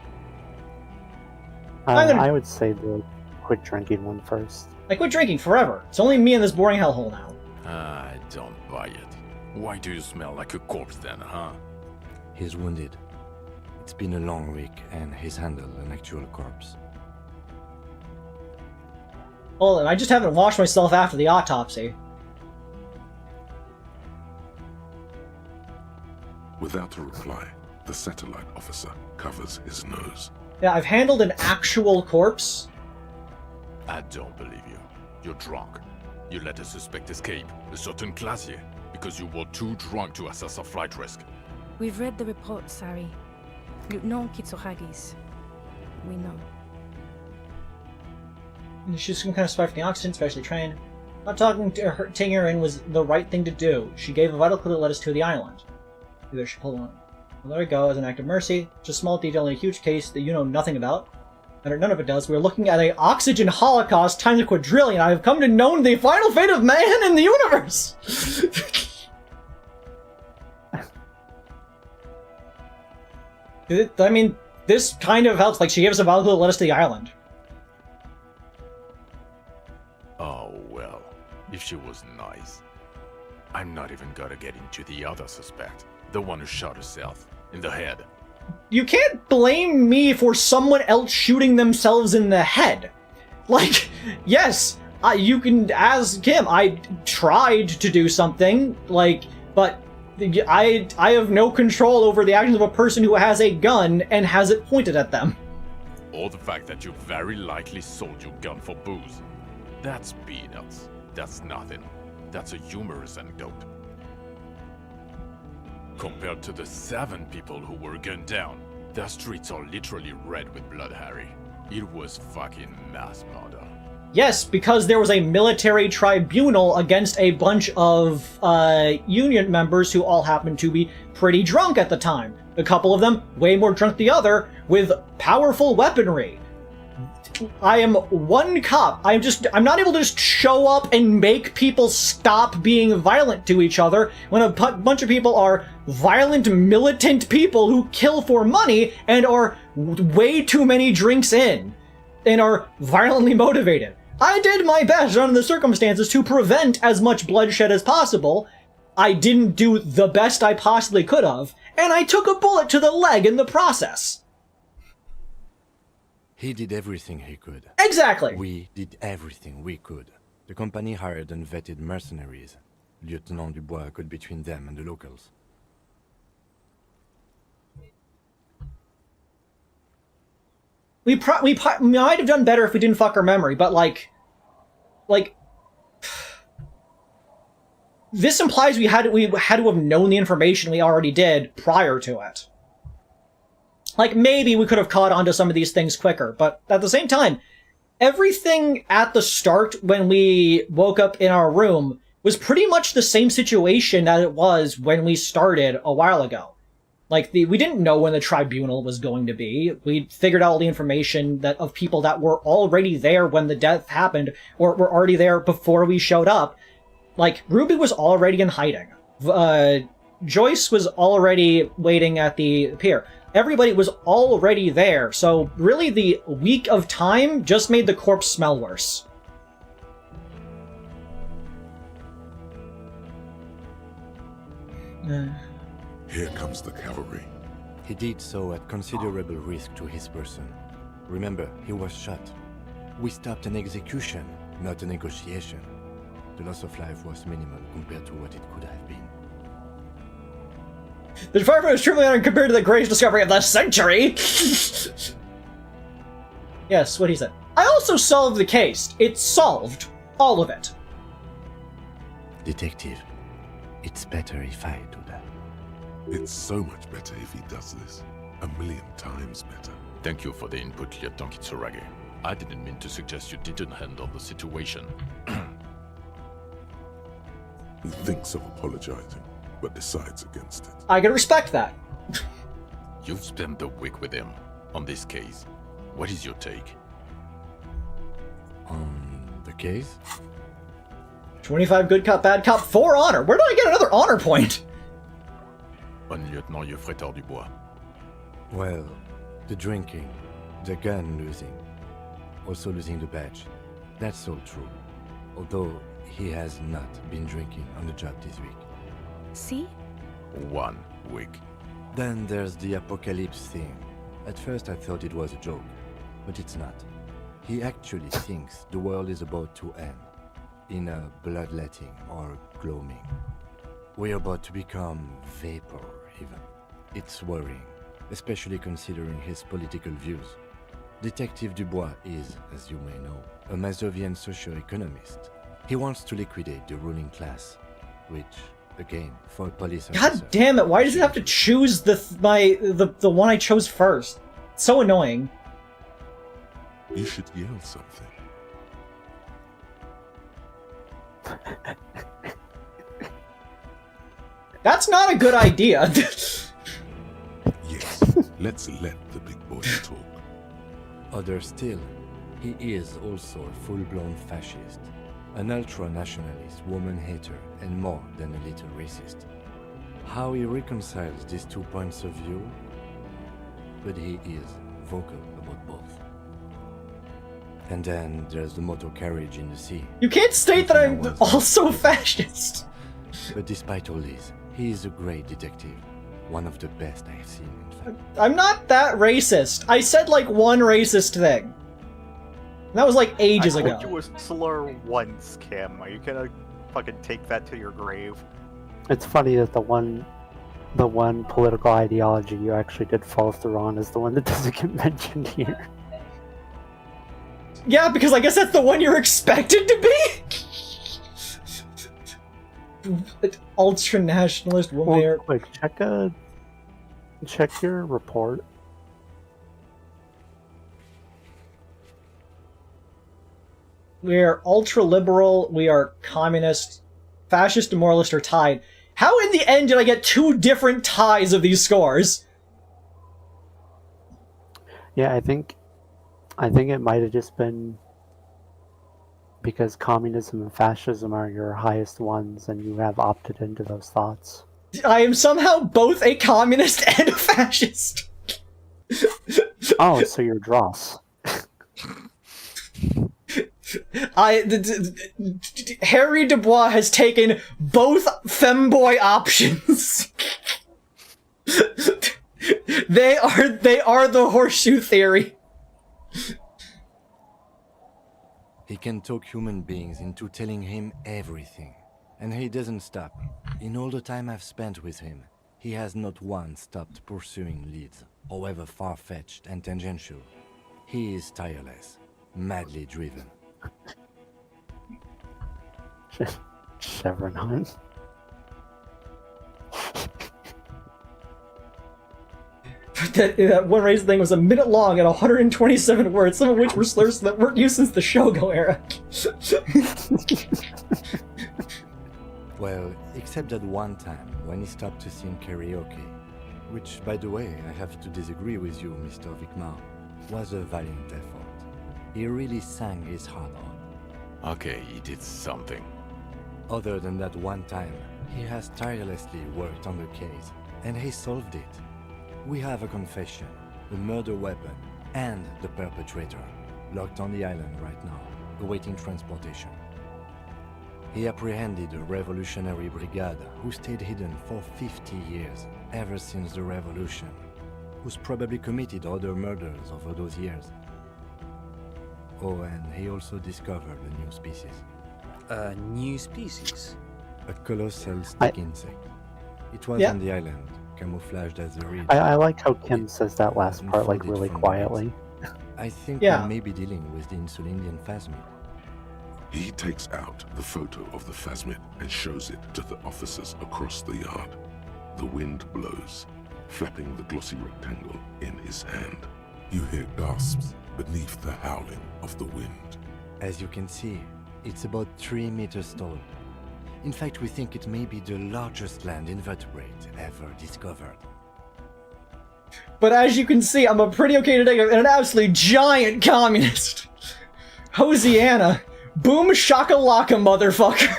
S5: I would say the quit drinking one first.
S2: I quit drinking forever. It's only me in this boring hellhole now.
S12: I don't buy it. Why do you smell like a corpse then, huh?
S4: He's wounded. It's been a long week, and he's handled an actual corpse.
S2: Well, I just haven't washed myself after the autopsy.
S3: Without a reply, the satellite officer covers his nose.
S2: Yeah, I've handled an actual corpse.
S12: I don't believe you. You're drunk. You let a suspect escape, a certain classier, because you were too drunk to assess a flight risk.
S6: We've read the report, Sari. Lieutenant Kitsuragis. We know.
S2: She's some kind of spy for the oxygen, specially trained. Not talking to her, taking her in was the right thing to do. She gave a vital clue that led us to the island. Either she pulled on. Well, there we go, as an act of mercy. Just a small detail in a huge case that you know nothing about. And none of it does. We're looking at an oxygen holocaust times a quadrillion. I have come to know the final fate of man in the universe! I mean, this kind of helps. Like, she gave us a vital clue that led us to the island.
S12: Oh, well. If she was nice. I'm not even gonna get into the other suspect. The one who shot herself. In the head.
S2: You can't blame me for someone else shooting themselves in the head. Like, yes, you can ask him. I tried to do something, like, but I have no control over the actions of a person who has a gun and has it pointed at them.
S12: Or the fact that you very likely sold your gun for booze. That's peanuts. That's nothing. That's a humorous anecdote. Compared to the 7 people who were gunned down, the streets are literally red with blood, Harry. It was fucking mass murder.
S2: Yes, because there was a military tribunal against a bunch of union members who all happened to be pretty drunk at the time. A couple of them way more drunk than the other, with powerful weaponry. I am one cop. I'm not able to just show up and make people stop being violent to each other when a bunch of people are violent, militant people who kill for money and are way too many drinks in and are violently motivated. I did my best under the circumstances to prevent as much bloodshed as possible. I didn't do the best I possibly could have, and I took a bullet to the leg in the process.
S4: He did everything he could.
S2: Exactly!
S4: We did everything we could. The company hired unvetted mercenaries. Lieutenant Dubois got between them and the locals.
S2: We might have done better if we didn't fuck our memory, but like... This implies we had to have known the information we already did prior to it. Like, maybe we could have caught on to some of these things quicker, but at the same time, everything at the start when we woke up in our room was pretty much the same situation that it was when we started a while ago. Like, we didn't know when the tribunal was going to be. We figured out all the information of people that were already there when the death happened, or were already there before we showed up. Like, Ruby was already in hiding. Joyce was already waiting at the pier. Everybody was already there, so really the week of time just made the corpse smell worse.
S3: Here comes the cavalry.
S4: He did so at considerable risk to his person. Remember, he was shot. We stopped an execution, not a negotiation. The loss of life was minimal compared to what it could have been.
S2: The department was truly honored compared to the greatest discovery of the century! Yes, what he said. I also solved the case. It's solved. All of it.
S4: Detective, it's better if I do that.
S3: It's so much better if he does this. 1,000,000 times better.
S12: Thank you for the input, Lieutenant Kitsuragi. I didn't mean to suggest you didn't handle the situation.
S3: He thinks of apologizing, but decides against it.
S2: I can respect that.
S12: You've spent the week with him on this case. What is your take?
S4: On The case?
S2: 25 good cop, bad cop, 4 honor. Where did I get another honor point?
S12: Bon lieutenant Fréteur du Bois.
S4: Well, the drinking, the gun losing, also losing the badge. That's all true. Although he has not been drinking on the job this week.
S6: See?
S12: 1 week.
S4: Then there's the apocalypse thing. At first I thought it was a joke, but it's not. He actually thinks the world is about to end, in a bloodletting or gloaming. We're about to become vapor, even. It's worrying, especially considering his political views. Detective Dubois is, as you may know, a Mazovian socio-economist. He wants to liquidate the ruling class, which, again, for a police officer...
S2: God damn it, why does it have to choose the one I chose first? It's so annoying.
S3: You should yell something.
S2: That's not a good idea.
S3: Yes, let's let the big boy talk.
S4: Other still, he is also a full-blown fascist, an ultra-nationalist, woman-hater, and more than a little racist. How he reconciles these 2 points of view? But he is vocal about both. And then there's the motor carriage in the sea.
S2: You can't state that I'm also fascist!
S4: But despite all this, he is a great detective. One of the best I have seen, in fact.
S2: I'm not that racist. I said like one racist thing. That was like ages ago.
S8: I called you a slur once, Kim. Are you gonna fucking take that to your grave?
S5: It's funny that the one political ideology you actually did follow through on is the one that doesn't get mentioned here.
S2: Yeah, because I guess that's the one you're expected to be? Ultra-nationalist woman.
S5: Well, quick, check your report.
S2: We are ultra-liberal, we are communist, fascist, and moralist are tied. How in the end did I get 2 different ties of these scores?
S5: Yeah, I think it might have just been because communism and fascism are your highest ones and you have opted into those thoughts.
S2: I am somehow both a communist and a fascist.
S5: Oh, so you're Dross.
S2: Harry Dubois has taken both femboy options. They are the horseshoe theory.
S4: He can talk human beings into telling him everything, and he doesn't stop. In all the time I've spent with him, he has not once stopped pursuing leads, however far-fetched and tangential. He is tireless, madly driven.
S5: Chevron.
S2: That one race thing was a minute long and 127 words, some of which were slurs that weren't used since the Shogo era.
S4: Well, except that one time when he stopped to sing karaoke, which, by the way, I have to disagree with you, Mr. Vicmar, was a valiant effort. He really sang his heart out.
S12: Okay, he did something.
S4: Other than that one time, he has tirelessly worked on the case, and he solved it. We have a confession, a murder weapon, and the perpetrator, locked on the island right now, awaiting transportation. He apprehended a revolutionary brigade who stayed hidden for 50 years, ever since the revolution, who's probably committed other murders over those years. Oh, and he also discovered a new species.
S13: A new species?
S4: A colossal stick insect. It was on the island, camouflaged as a reed.
S5: I like how Kim says that last part like really quietly.
S4: I think we may be dealing with the Insulindian phasmid.
S3: He takes out the photo of the phasmid and shows it to the officers across the yard. The wind blows, flapping the glossy rectangle in his hand. You hear gasps beneath the howling of the wind.
S4: As you can see, it's about 3 meters tall. In fact, we think it may be the largest land invertebrate ever discovered.
S2: But as you can see, I'm a pretty okay detective and an absolutely giant communist. Hosianna, Boom shakalaka, motherfucker.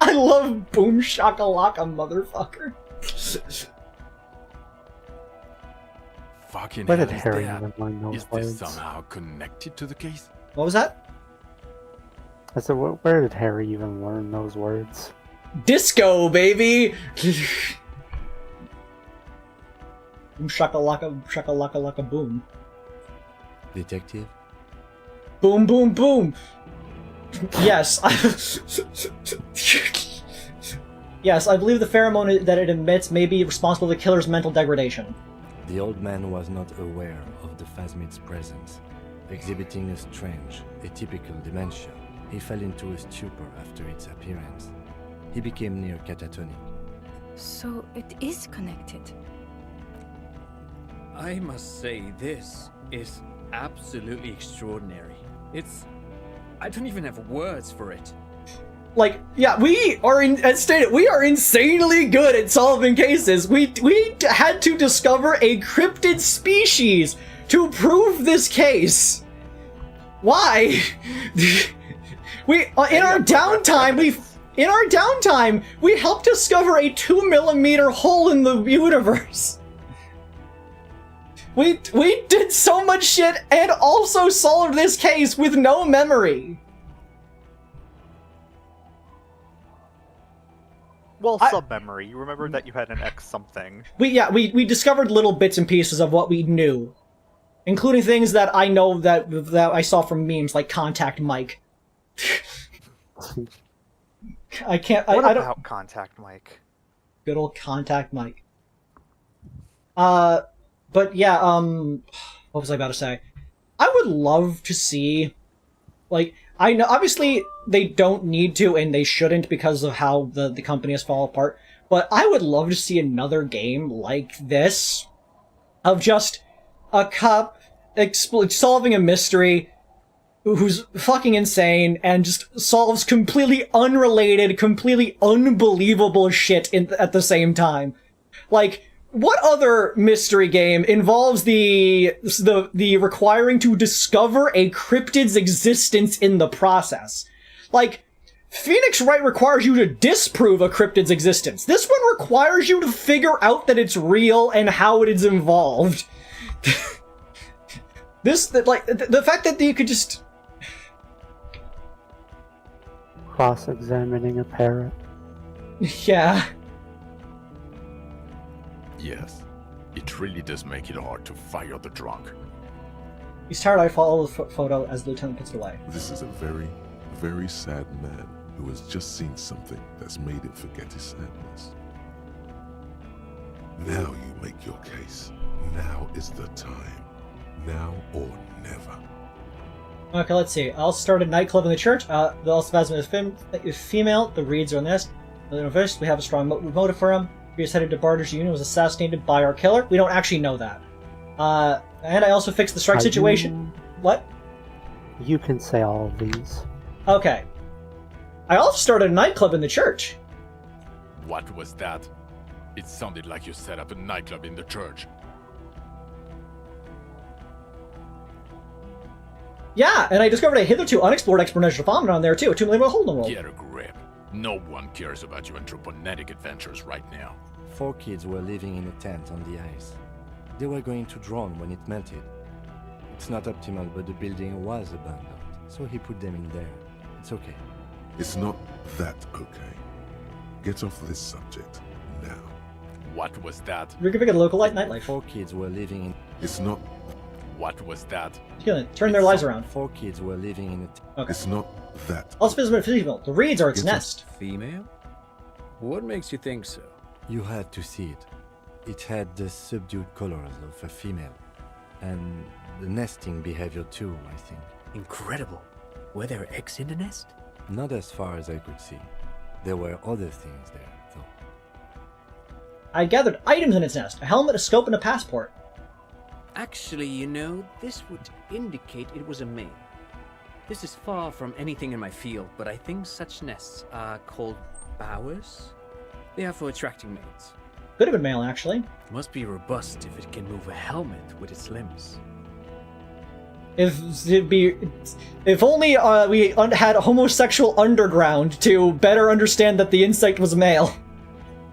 S2: I love boom shakalaka, motherfucker.
S12: Fucking
S5: Where
S12: hell
S5: did
S12: is
S5: Harry
S12: that?
S5: even learn those
S12: Is
S5: words?
S12: this somehow connected to the case?
S2: What was that?
S5: I said, where did Harry even learn those words?
S2: Disco, baby! Boom shakalaka boom.
S4: Detective?
S2: Boom boom boom! Yes, yes, I believe the pheromone that it emits may be responsible for the killer's mental degradation.
S4: The old man was not aware of the phasmid's presence. Exhibiting a strange, atypical dementia, he fell into a stupor after its appearance. He became near catatonic.
S6: So it is connected.
S13: I must say, this is absolutely extraordinary. I don't even have words for it.
S2: Like, yeah, we are as stated, we are insanely good at solving cases. We had to discover a cryptid species to prove this case. Why? In our downtime, we helped discover a 2mm hole in the universe. We did so much shit and also solved this case with no memory.
S8: Well, sub-memory. You remembered that you had an X something.
S2: We discovered little bits and pieces of what we knew, including things that I know that I saw from memes, like Contact Mike. I can't.
S8: What
S2: I don't.
S8: about Contact Mike?
S2: Good old Contact Mike. But yeah. What was I about to say? I would love to see, like, I know obviously they don't need to and they shouldn't because of how the company has fallen apart, but I would love to see another game like this, of just a cop solving a mystery who's fucking insane and just solves completely unrelated, completely unbelievable shit at the same time. Like, what other mystery game involves the requiring to discover a cryptid's existence in the process? Like, Phoenix Wright requires you to disprove a cryptid's existence. This one requires you to figure out that it's real and how it is involved. The fact that you could just
S5: Cross-examining a parrot.
S2: Yeah.
S12: Yes, it really does make it hard to fire the drunk.
S2: He's tired. I follow the photo as the lieutenant puts it away.
S3: This is a very, very sad man who has just seen something that's made him forget his sadness. Now you make your case. Now is the time. Now or never.
S2: Okay, let's see. I'll start a nightclub in the church. The Elspasm is female. The Reeds are on this. We have a strong motive for him. He was headed to Barter's Union, was assassinated by our killer. We don't actually know that. And I also fixed the strike situation. What?
S5: You can say all of these.
S2: Okay. I also started a nightclub in the church.
S12: What was that? It sounded like you set up a nightclub in the church.
S2: Yeah, and I discovered a hitherto unexplored exponential phenomenon there too. A 2 million hole in the world.
S12: Get a grip. No one cares about your anthroponetic adventures right now.
S4: 4 kids were living in a tent on the ice. They were going to drown when it melted. It's not optimal, but the building was abandoned, so he put them in there. It's okay.
S3: It's not that okay. Get off this subject now.
S12: What was that?
S2: We're giving it a local nightlife.
S4: 4 kids were living in...
S3: It's not...
S12: What was that?
S2: Turn their lives around.
S4: 4 kids were living in a...
S2: Okay.
S3: It's not that.
S2: Also visible female. The Reeds are its nest.
S13: Female? What makes you think so?
S4: You had to see it. It had the subdued colors of a female. And the nesting behavior too, I think.
S7: Incredible. Were there eggs in the nest?
S4: Not as far as I could see. There were other things there, though.
S2: I gathered items in its nest. A helmet, a scope, and a passport.
S13: Actually, you know, this would indicate it was a male. This is far from anything in my field, but I think such nests are called bowers. They are for attracting mates.
S2: Could have been male, actually.
S13: Must be robust if it can move a helmet with its limbs.
S2: If only we had a homosexual underground to better understand that the insect was male.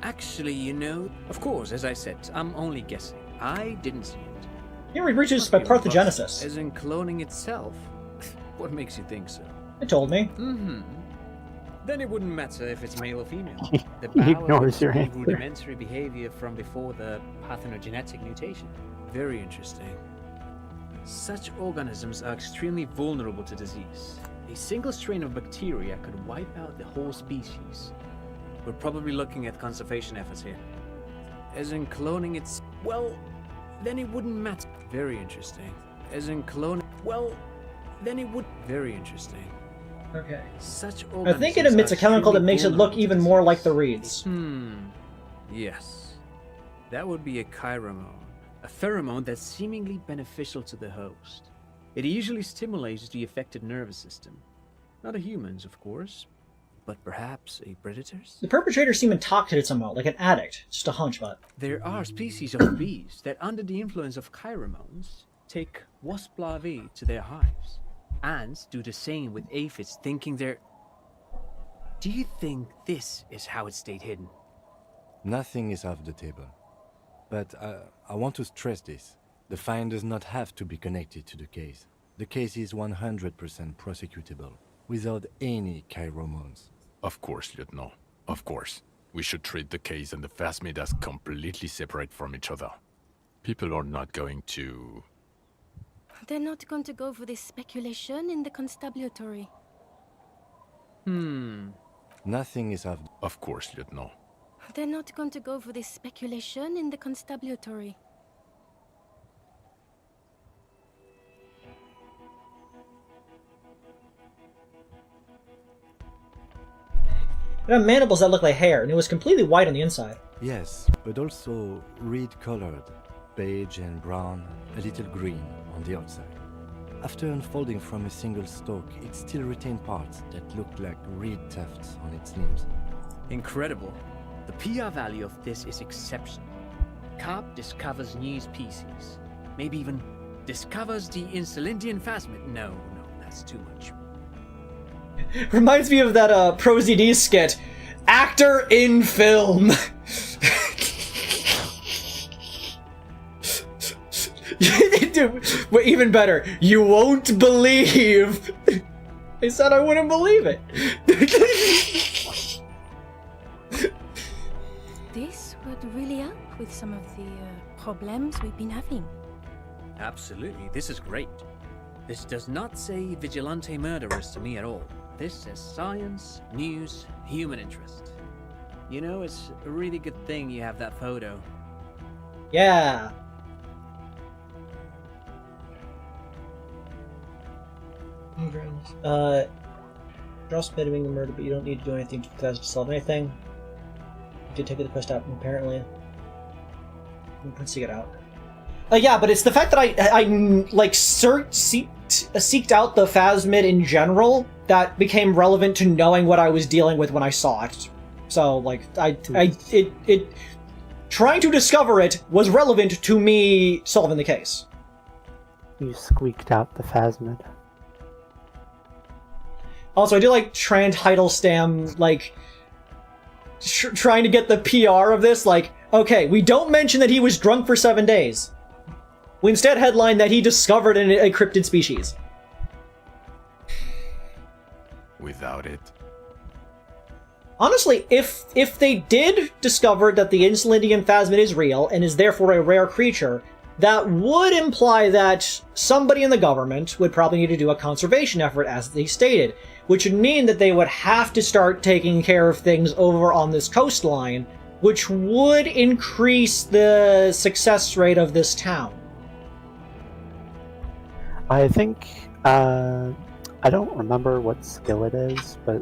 S13: Actually, you know, of course, as I said, I'm only guessing. I didn't see it.
S2: It reproduces by parthenogenesis.
S13: As in cloning itself. What makes you think so?
S2: It told me.
S13: Mm-hmm. Then it wouldn't matter if it's male or female. The
S5: He ignores your answer.
S13: rudimentary behavior from before the parthenogenetic mutation. Very interesting. Such organisms are extremely vulnerable to disease. A single strain of bacteria could wipe out the whole species. We're probably looking at conservation efforts here. As in cloning it's... well, then it wouldn't matter. Very interesting. As in cloning... well, then it would... Very interesting.
S2: Okay.
S13: Such
S2: I think it emits a chemical that makes it look even more like the reeds.
S13: Yes. That would be a chiromone. A pheromone that's seemingly beneficial to the host. It usually stimulates the affected nervous system. Not a human's, of course, but perhaps a predator's?
S2: The perpetrator seemed intoxicated somehow, like an addict. Just a hunch, but...
S13: There are species of bees that, under the influence of chiromones, take wasp larvae to their hives. Ants do the same with aphids, thinking they're... Do you think this is how it stayed hidden?
S4: Nothing is off the table. But I want to stress this. The find does not have to be connected to the case. The case is 100% prosecutable, without any chiromones.
S12: Of course, Lieutenant. Of course. We should treat the case and the phasmid as completely separate from each other. People are not going to...
S6: They're not going to go for this speculation in the constabulary.
S4: Nothing is off...
S12: Of course, Lieutenant.
S6: They're not going to go for this speculation in the constabulary.
S2: It had mandibles that looked like hair, and it was completely white on the inside.
S4: Yes, but also reed-colored, beige and brown, a little green on the outside. After unfolding from a single stalk, it still retained parts that looked like reed tufts on its limbs.
S13: Incredible. The PR value of this is exceptional. Carp discovers new species. Maybe even discovers the Insulindian phasmid. No, that's too much.
S2: Reminds me of that ProZD skit. Actor in film. Dude, even better. You won't believe. I said I wouldn't believe it.
S6: This would really help with some of the problems we've been having.
S13: Absolutely, this is great. This does not say vigilante murderers to me at all. This says science, news, human interest. You know, it's a really good thing you have that photo.
S2: Yeah. Draw spitting the murder, but you don't need to do anything to solve anything. You did take the quest out, apparently. Let's seek it out. Yeah, but it's the fact that I like seeked out the phasmid in general that became relevant to knowing what I was dealing with when I saw it. So, like, trying to discover it was relevant to me solving the case.
S5: You squeaked out the phasmid.
S2: Also, I do like Trant Heidelstamm, like, trying to get the PR of this, like, okay, we don't mention that he was drunk for 7 days. We instead headline that he discovered a cryptid species.
S12: Without it.
S2: Honestly, if they did discover that the Insulindian phasmid is real and is therefore a rare creature, that would imply that somebody in the government would probably need to do a conservation effort, as they stated, which would mean that they would have to start taking care of things over on this coastline, which would increase the success rate of this town.
S5: I think, I don't remember what skill it is, but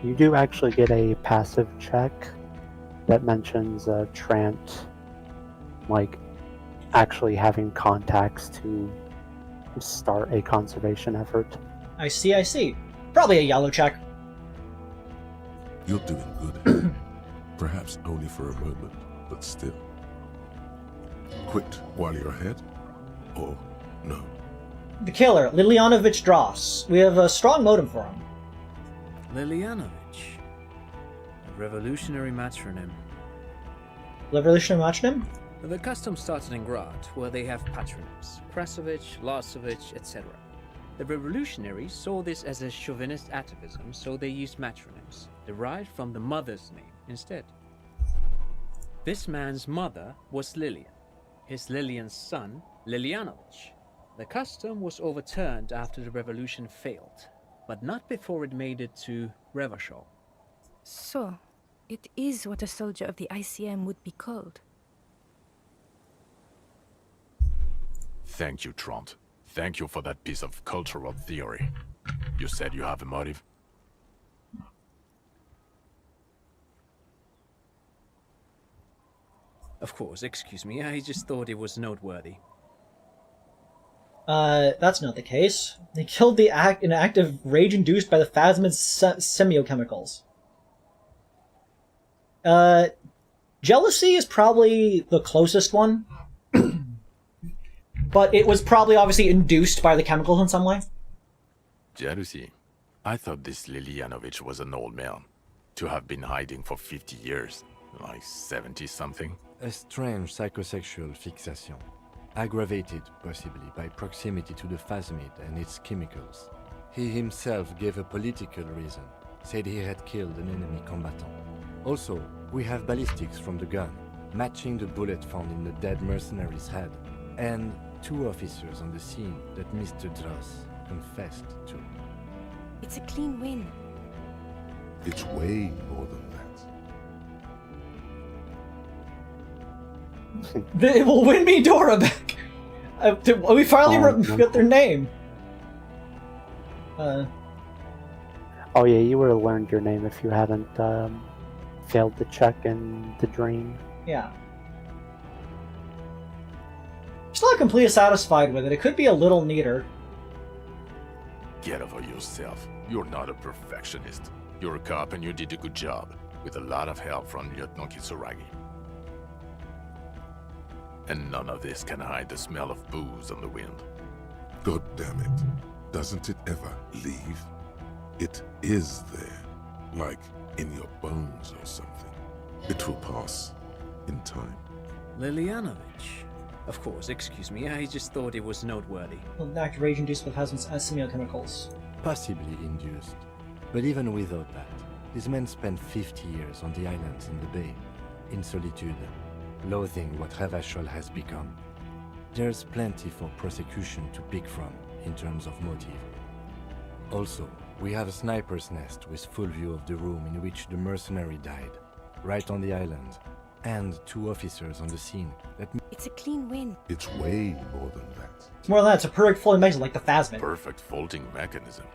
S5: you do actually get a passive check that mentions Trant, like, actually having contacts to start a conservation effort.
S2: I see. Probably a yellow check.
S3: You're doing good. Perhaps only for a moment, but still. Quit while you're ahead? Or no,
S2: The killer, Lilianovich Dross. We have a strong motive for him.
S13: Lilianovich. A revolutionary matronym.
S2: Revolutionary matronym?
S13: The custom started in Grad, where they have patronyms. Krasovich, Lasovich, etc. The revolutionaries saw this as a chauvinist atavism, so they used matronyms, derived from the mother's name instead. This man's mother was Lilian. His Lilian's son, Lilianovich. The custom was overturned after the revolution failed, but not before it made it to Revachol.
S6: So, it is what a soldier of the ICM would be called.
S12: Thank you, Trant. Thank you for that piece of cultural theory. You said you have a motive?
S13: Of course, excuse me, I just thought it was noteworthy.
S2: That's not the case. They killed the an act of rage induced by the phasmid semiochemicals. Jealousy is probably the closest one. But it was probably obviously induced by the chemicals in some way.
S12: Jealousy? I thought this Lilianovich was an old man. To have been hiding for 50 years. Like 70-something.
S4: A strange psychosexual fixation. Aggravated, possibly, by proximity to the phasmid and its chemicals. He himself gave a political reason. Said he had killed an enemy combatant. Also, we have ballistics from the gun, matching the bullet found in the dead mercenary's head. And 2 officers on the scene that Mr. Dross confessed to.
S6: It's a clean win.
S3: It's way more than that.
S2: It will win me Dora back! We finally got their name!
S5: Oh yeah, you would have learned your name if you hadn't failed to check in the dream.
S2: Yeah. Still not completely satisfied with it. It could be a little neater.
S12: Get over yourself. You're not a perfectionist. You're a cop and you did a good job, with a lot of help from Lieutenant Kitsuragi. And none of this can hide the smell of booze on the wind.
S3: God damn it. Doesn't it ever leave? It is there. Like in your bones or something. It will pass. In time.
S13: Lilianovich. Of course, excuse me, I just thought it was noteworthy.
S2: An act of rage induced by phasmid semiochemicals.
S4: Possibly induced. But even without that, these men spent 50 years on the islands in the bay, in solitude, loathing what Revachol has become. There's plenty for prosecution to pick from in terms of motive. Also, we have a sniper's nest with full view of the room in which the mercenary died, right on the island, and 2 officers on the scene that...
S6: It's a clean win.
S3: It's way more than that.
S2: It's more than that, it's a perfect folding mechanism like the phasmid.
S12: Perfect folding mechanism.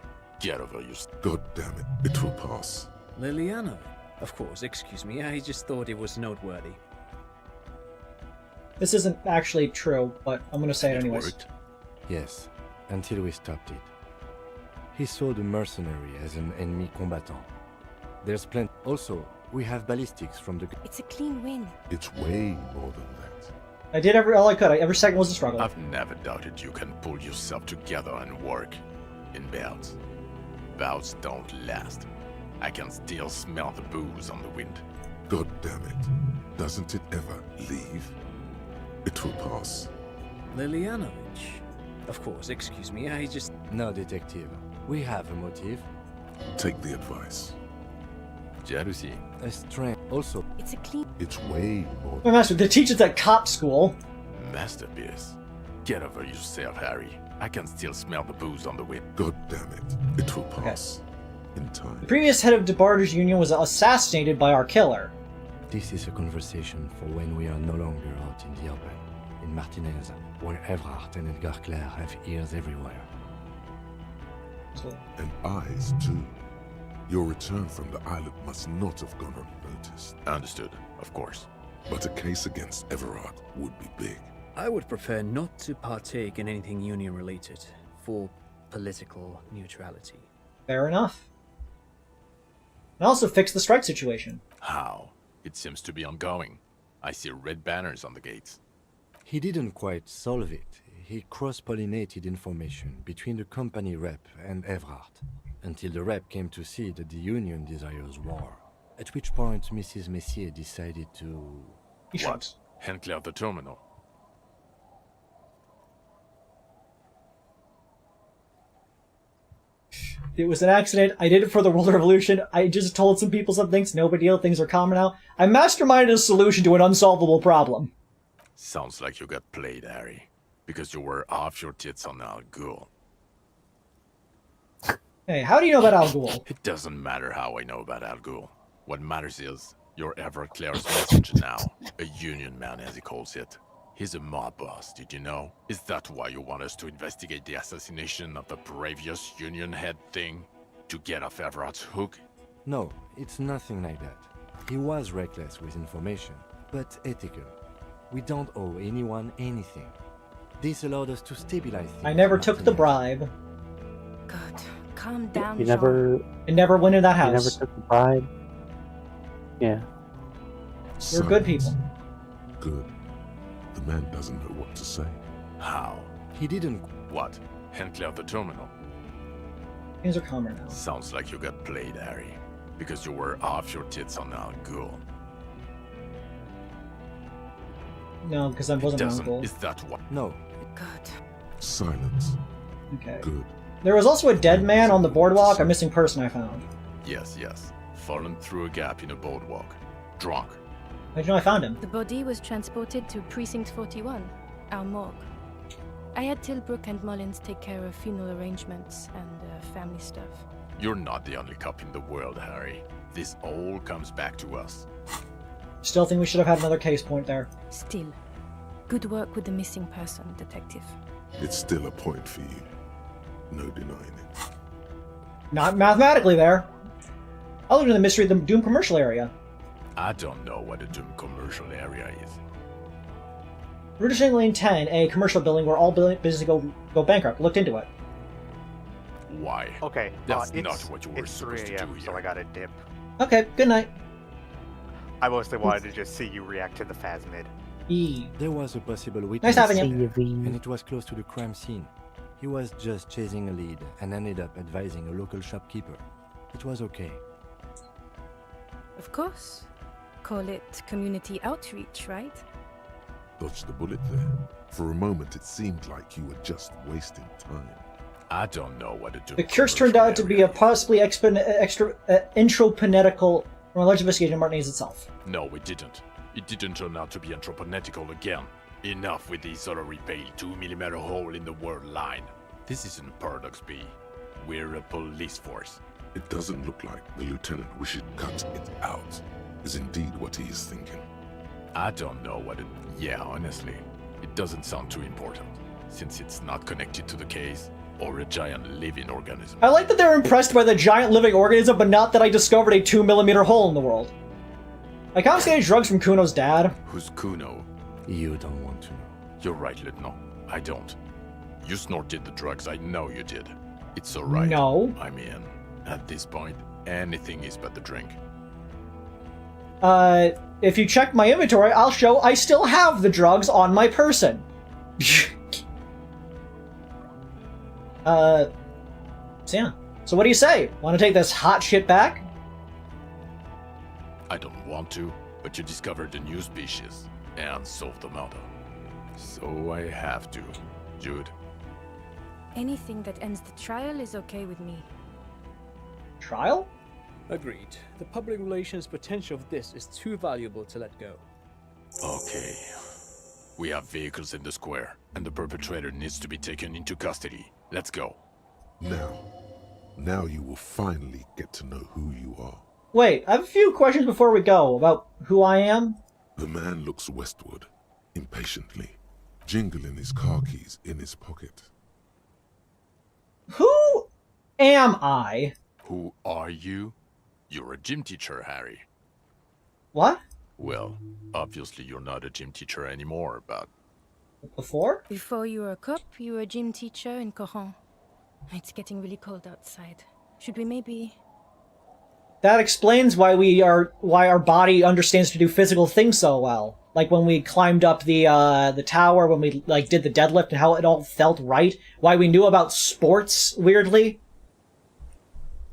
S12: Get over your...
S3: God damn it, it will pass.
S13: Lilianovich. Of course, excuse me, I just thought it was noteworthy.
S2: This isn't actually true, but I'm gonna say it anyways.
S12: Worked?
S4: Yes, until we stopped it. He saw the mercenary as an enemy combatant. There's plenty... Also, we have ballistics from the...
S6: It's a clean win.
S3: It's way more than that.
S2: I did all I could. Every second was a struggle.
S12: I've never doubted you can pull yourself together and work. In bouts. Bouts don't last. I can still smell the booze on the wind.
S3: God damn it. Doesn't it ever leave? It will pass.
S13: Lilianovich. Of course, excuse me, I just...
S4: No, detective. We have a motive.
S3: Take the advice.
S12: Jealousy.
S4: A strange... Also...
S6: It's a clean...
S3: It's way more
S2: My master, they teach us at cop school.
S12: Masterpiece. Get over yourself, Harry. I can still smell the booze on the wind.
S3: God damn it. It will pass. In time.
S2: The previous head of DeBarter's Union was assassinated by our killer.
S4: This is a conversation for when we are no longer out in the open. In Martinez, where Evrard and Edgar Clare have ears everywhere.
S3: And eyes, too. Your return from the island must not have gone unnoticed.
S12: Understood, of course.
S3: But a case against Everard would be big.
S13: I would prefer not to partake in anything union-related, for political neutrality.
S2: Fair enough. And also fix the strike situation.
S12: How? It seems to be ongoing. I see red banners on the gates.
S4: He didn't quite solve it. he cross-pollinated information between the company rep and Evrard, until the rep came to see that the Union desires war, at which point Mrs. Messier decided to...
S12: What? Hand clear the terminal.
S2: It was an accident. I did it for the World Revolution. I just told some people some things. No big deal. Things are calmer now. I masterminded a solution to an unsolvable problem.
S12: Sounds like you got played, Harry. Because you were off your tits on Al Ghul.
S2: Hey, how do you know about Al Ghul?
S12: It doesn't matter how I know about Al Ghul. What matters is, you're Everclear's messenger now. A union man, as he calls it. He's a mob boss, did you know? Is that why you want us to investigate the assassination of the previous union head thing? To get off Everard's hook?
S4: No, it's nothing like that. He was reckless with information, but ethical. We don't owe anyone anything. This allowed us to stabilize things.
S2: I never took the bribe.
S6: God, calm down,
S5: You
S6: Jean.
S2: never went in that house.
S5: You never took the bribe. Yeah.
S2: We're good people.
S3: Good. The man doesn't know what to say.
S12: How?
S4: He didn't...
S12: What? Hand clear the terminal.
S2: Things are calmer now.
S12: Sounds like you got played, Harry. Because you were off your tits on Al Ghul.
S2: No, because I wasn't Al Ghul.
S12: Is that what?
S4: No.
S6: God.
S3: Silence.
S2: Okay.
S3: Good.
S2: There was also a dead man on the boardwalk, a missing person I found.
S12: Yes. Fallen through a gap in a boardwalk. Drunk.
S2: How'd you know I found him?
S6: The body was transported to Precinct 41, our morgue. I had Tilbrook and Mullins take care of funeral arrangements and family stuff.
S12: You're not the only cop in the world, Harry. This all comes back to us.
S2: Still think we should have had another case point there.
S6: Still, good work with the missing person, Detective.
S3: It's still a point for you. No denying it.
S2: Not mathematically there. I'll look into the mystery of the Doom commercial area.
S12: I don't know what a Doom commercial area is.
S2: Rue de Lane 10, a commercial building where all businesses go bankrupt. Looked into it.
S12: Why?
S8: Okay,
S12: That's not what you were
S8: it's
S12: supposed
S8: 3
S12: to
S8: a.m.,
S12: do here.
S8: so I gotta dip.
S2: Okay, good night.
S8: I mostly wanted to just see you react to the Phasmid.
S4: There was a possible witness.
S2: Nice having you.
S4: And it was close to the crime scene. He was just chasing a lead and ended up advising a local shopkeeper. It was okay.
S6: Of course. Call it community outreach, right?
S3: Dodged the bullet there. For a moment, it seemed like you were just wasting time.
S12: I don't know what a Doom
S2: The curse turned out to be a possibly introponetical from alleged investigation of Martinez itself.
S12: No, it didn't. It didn't turn out to be anthroponetical again. Enough with the solar pale 2mm hole in the world line. This isn't Paradox B. We're a police force.
S3: It doesn't look like the lieutenant wishes to cut it out. Is indeed what he is thinking.
S12: I don't know what it... Yeah, honestly, it doesn't sound too important, since it's not connected to the case, or a giant living organism.
S2: I like that they're impressed by the giant living organism, but not that I discovered a 2mm hole in the world. I confiscated drugs from Kuno's dad.
S12: Who's Kuno?
S4: You don't want to know.
S12: You're right, Lieutenant. I don't. You snorted the drugs, I know you did. It's alright.
S2: No.
S12: I mean, at this point, anything is but the drink.
S2: If you check my inventory, I'll show I still have the drugs on my person. So yeah. So what do you say? Want to take this hot shit back?
S12: I don't want to, but you discovered a new species, and solved the murder. So I have to. Jude.
S6: Anything that ends the trial is okay with me.
S2: Trial?
S13: Agreed. The public relations potential of this is too valuable to let go.
S12: Okay. We have vehicles in the square, and the perpetrator needs to be taken into custody. Let's go.
S3: Now you will finally get to know who you are.
S2: Wait, I have a few questions before we go about who I am.
S3: The man looks westward, impatiently, jingling his car keys in his pocket.
S2: Who am I?
S12: Who are you? You're a gym teacher, Harry.
S2: What?
S12: Well, obviously you're not a gym teacher anymore, but...
S2: Before?
S6: Before you were a cop, you were a gym teacher in Coron. It's getting really cold outside. Should we maybe...
S2: That explains why our body understands to do physical things so well. Like when we climbed up the tower, when we like did the deadlift, and how it all felt right. Why we knew about sports, weirdly.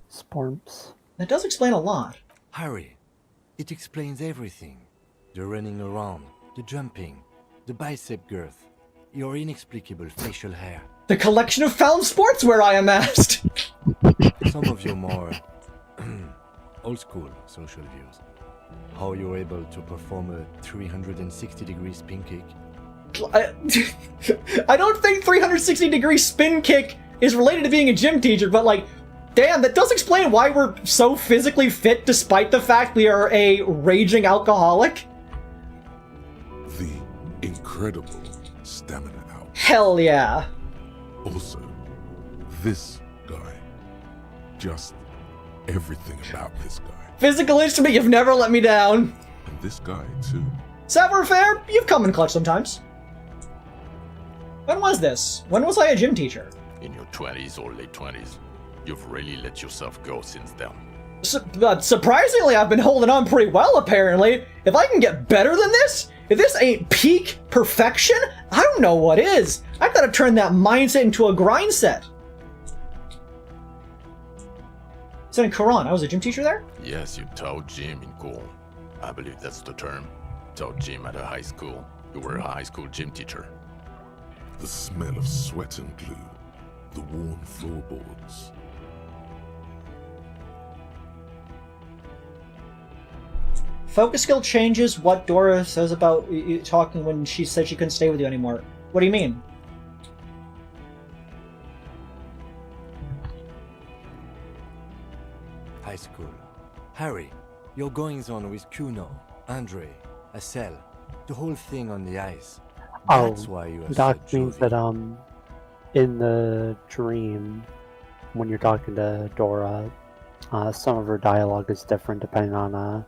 S5: Sports.
S2: That does explain a lot.
S4: Harry, it explains everything. The running around, the jumping, the bicep girth, your inexplicable facial hair.
S2: The collection of found sportswear, I amassed!
S4: Some of your more old-school social views. How you're able to perform a 360-degree spin kick.
S2: I don't think 360-degree spin kick is related to being a gym teacher, but like, damn, that does explain why we're so physically fit despite the fact we are a raging alcoholic.
S3: The incredible stamina out.
S2: Hell yeah.
S3: Also, this guy. Just everything about this guy.
S2: Physical instrument, you've never let me down.
S3: And this guy, too.
S2: Savoir faire, you've come in clutch sometimes. When was this? When was I a gym teacher?
S12: In your 20s or late 20s. You've really let yourself go since then.
S2: Surprisingly, I've been holding on pretty well, apparently. If I can get better than this, if this ain't peak perfection, I don't know what is. I've got to turn that mindset into a grind set. Is that in Quran? I was a gym teacher there?
S12: Yes, you taught gym in Cool. I believe that's the term. Taught gym at a high school. You were a high school gym teacher.
S3: The smell of sweat and glue. The worn floorboards.
S2: Focus skill changes what Dora says about you talking when she said she couldn't stay with you anymore. What do you mean?
S4: High school. Harry, your goings-on with Kuno, Andre, Acel, the whole thing on the ice. That's why you are
S5: that
S4: so
S5: means
S4: jolly.
S5: that in the dream, when you're talking to Dora, some of her dialogue is different depending on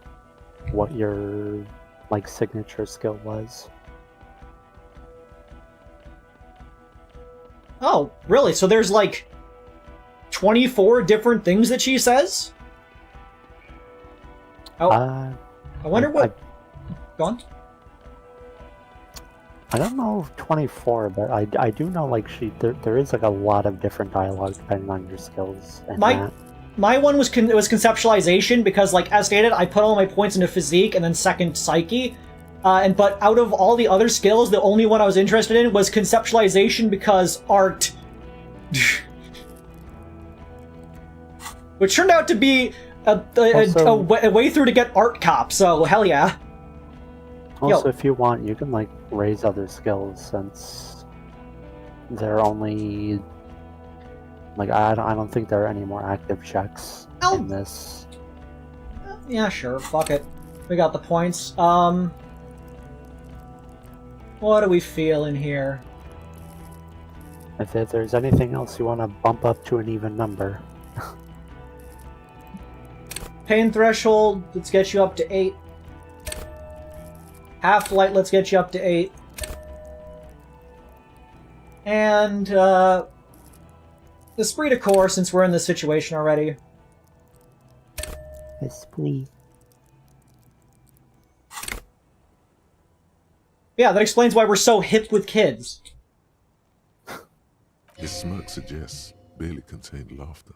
S5: what your like signature skill was.
S2: Oh, really? So there's like 24 different things that she says? Oh, I wonder what... Go on.
S5: I don't know if 24, but I do know like there is like a lot of different dialogue depending on your skills. And
S2: My one was conceptualization because, like, as stated, I put all my points into physique and then second psyche. But out of all the other skills, the only one I was interested in was conceptualization because art. Which turned out to be a way through to get art cop, so hell yeah.
S5: Also, if you want, you can like raise other skills since they're only like I don't think there are any more active checks in this.
S2: Yeah, sure. Fuck it. We got the points. What do we feel in here?
S5: If there's anything else you want to bump up to an even number.
S2: Pain threshold, let's get you up to 8. Half-light, let's get you up to 8. And, Esprit de Corps, since we're in this situation already.
S5: Esprit.
S2: Yeah, that explains why we're so hip with kids.
S3: His smirk suggests barely contained laughter.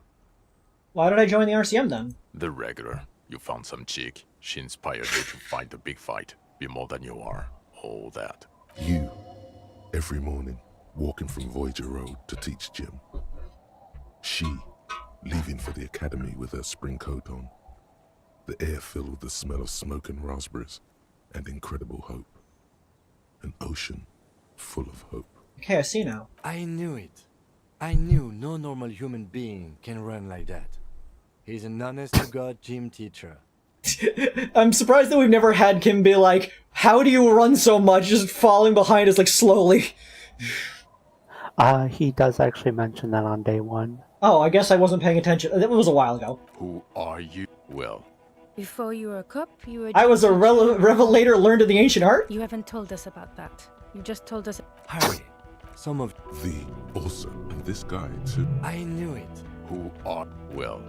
S2: Why did I join the RCM then?
S12: The regular. You found some chick. She inspired you to fight the big fight. Be more than you are. All that.
S3: You, every morning, walking from Voyager Road to teach gym. She, leaving for the academy with her spring coat on. The air filled with the smell of smoke and raspberries, and incredible hope. An ocean full of hope.
S2: Okay, I see now.
S4: I knew it. I knew no normal human being can run like that. He's an honest-to-God gym teacher.
S2: I'm surprised that we've never had Kim be like, how do you run so much, just falling behind us like slowly?
S5: He does actually mention that on day 1.
S2: Oh, I guess I wasn't paying attention. It was a while ago.
S12: Who are you? Well,
S6: before you were a cop, you were...
S2: I was a revelator learned of the ancient art?
S6: You haven't told us about that. You just told us...
S4: Harry, some of...
S3: The also, and this guy too.
S4: I knew it.
S12: Who are... Well...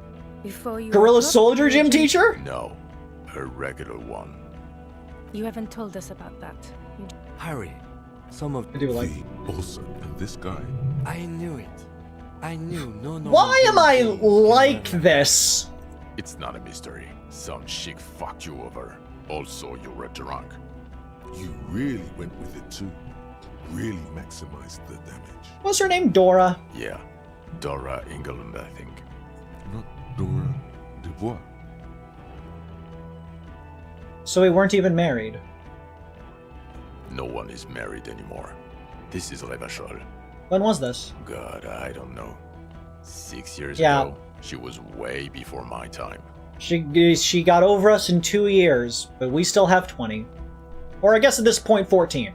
S6: Before you
S2: Gorilla soldier gym teacher?
S12: No. A regular one.
S6: You haven't told us about that.
S4: Harry, some of
S2: I do like.
S3: The also, and this guy.
S4: I knew it. I knew no.
S2: Why am I like this?
S12: It's not a mystery. Some chick fucked you over. Also, you were drunk.
S3: You really went with it too. Really maximized the damage.
S2: What's her name? Dora.
S12: Yeah, Dora England, I think.
S3: Not Dora Dubois.
S2: So we weren't even married.
S12: No one is married anymore. This is lvoe.
S2: When was this?
S12: God, I don't know. 6 years
S2: Yeah.
S12: ago. She was way before my time.
S2: She got over us in 2 years, but we still have 20. Or I guess at this point 14.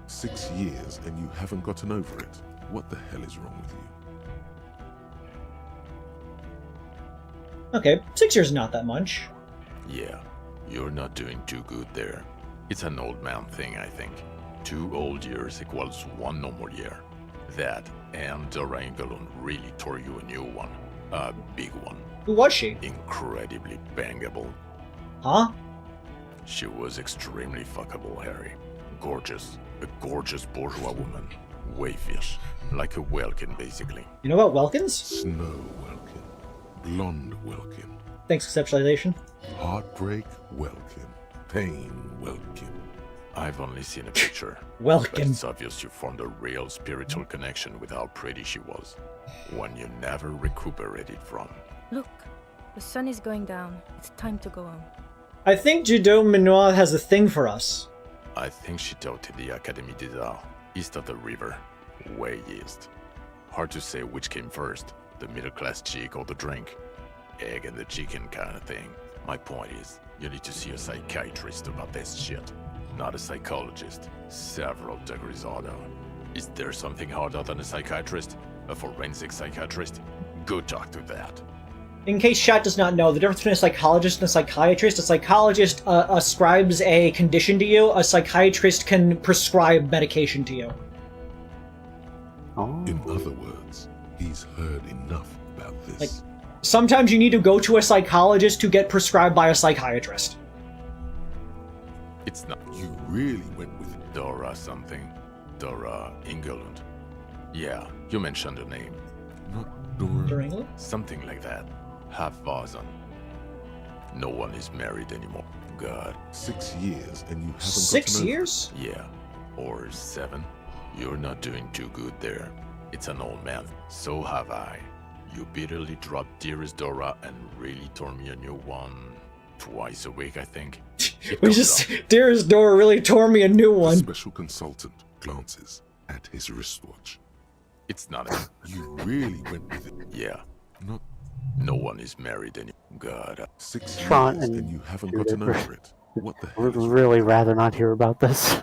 S3: 6 years and you haven't gotten over it. What the hell is wrong with you?
S2: Okay, 6 years is not that much.
S12: Yeah, you're not doing too good there. It's an old man thing, I think. 2 old years equals 1 normal year. That and Dora England really tore you a new one. A big one.
S2: Who was she?
S12: Incredibly bangable.
S2: Huh?
S12: She was extremely fuckable, Harry. Gorgeous. A gorgeous bourgeois woman. Wayfish. Like a Welkin, basically.
S2: You know about Welkins?
S3: Snow Welkin. Blonde Welkin.
S2: Thanks, conceptualization.
S3: Heartbreak Welkin. Pain Welkin.
S12: I've only seen a picture.
S2: Welkin.
S12: But it's obvious you formed a real spiritual connection with how pretty she was. One you never recuperated from.
S6: Look, the sun is going down. It's time to go home.
S2: I think Judo Minoir has a thing for us.
S12: I think she taught at the Académie des Arts, east of the river. Way east. Hard to say which came first, the middle-class chick or the drink. Egg and the chicken kind of thing. My point is, you need to see a psychiatrist about this shit. Not a psychologist. Several degrees harder. Is there something harder than a psychiatrist? A forensic psychiatrist? Go talk to that.
S2: In case chat does not know, the difference between a psychologist and a psychiatrist ascribes a condition to you, a psychiatrist can prescribe medication to you.
S5: Oh.
S3: In other words, he's heard enough about this.
S2: Like, sometimes you need to go to a psychologist to get prescribed by a psychiatrist.
S12: It's not.
S3: You really went with it.
S12: Dora something. Dora England. Yeah, you mentioned her name.
S3: Not Dora.
S2: Dora England?
S12: Something like that. Half Vazan. No one is married anymore. God.
S3: 6 years and you haven't
S2: 6
S3: gotten over
S2: years?
S12: Yeah. Or 7. You're not doing too good there. It's an old man. So have I. You bitterly dropped Dearest Dora and really tore me a new one. Twice a week, I think.
S2: Dearest Dora really tore me a new
S3: it.
S2: one.
S3: The special consultant glances at his wristwatch.
S12: It's not a...
S3: You really went with it.
S12: Yeah.
S3: Not
S12: No one is married anymore. God.
S3: 6
S5: Tron
S3: years
S5: and
S3: and you haven't
S5: Judith
S3: gotten over it. What the hell
S5: Would
S3: is
S5: really rather not hear about this.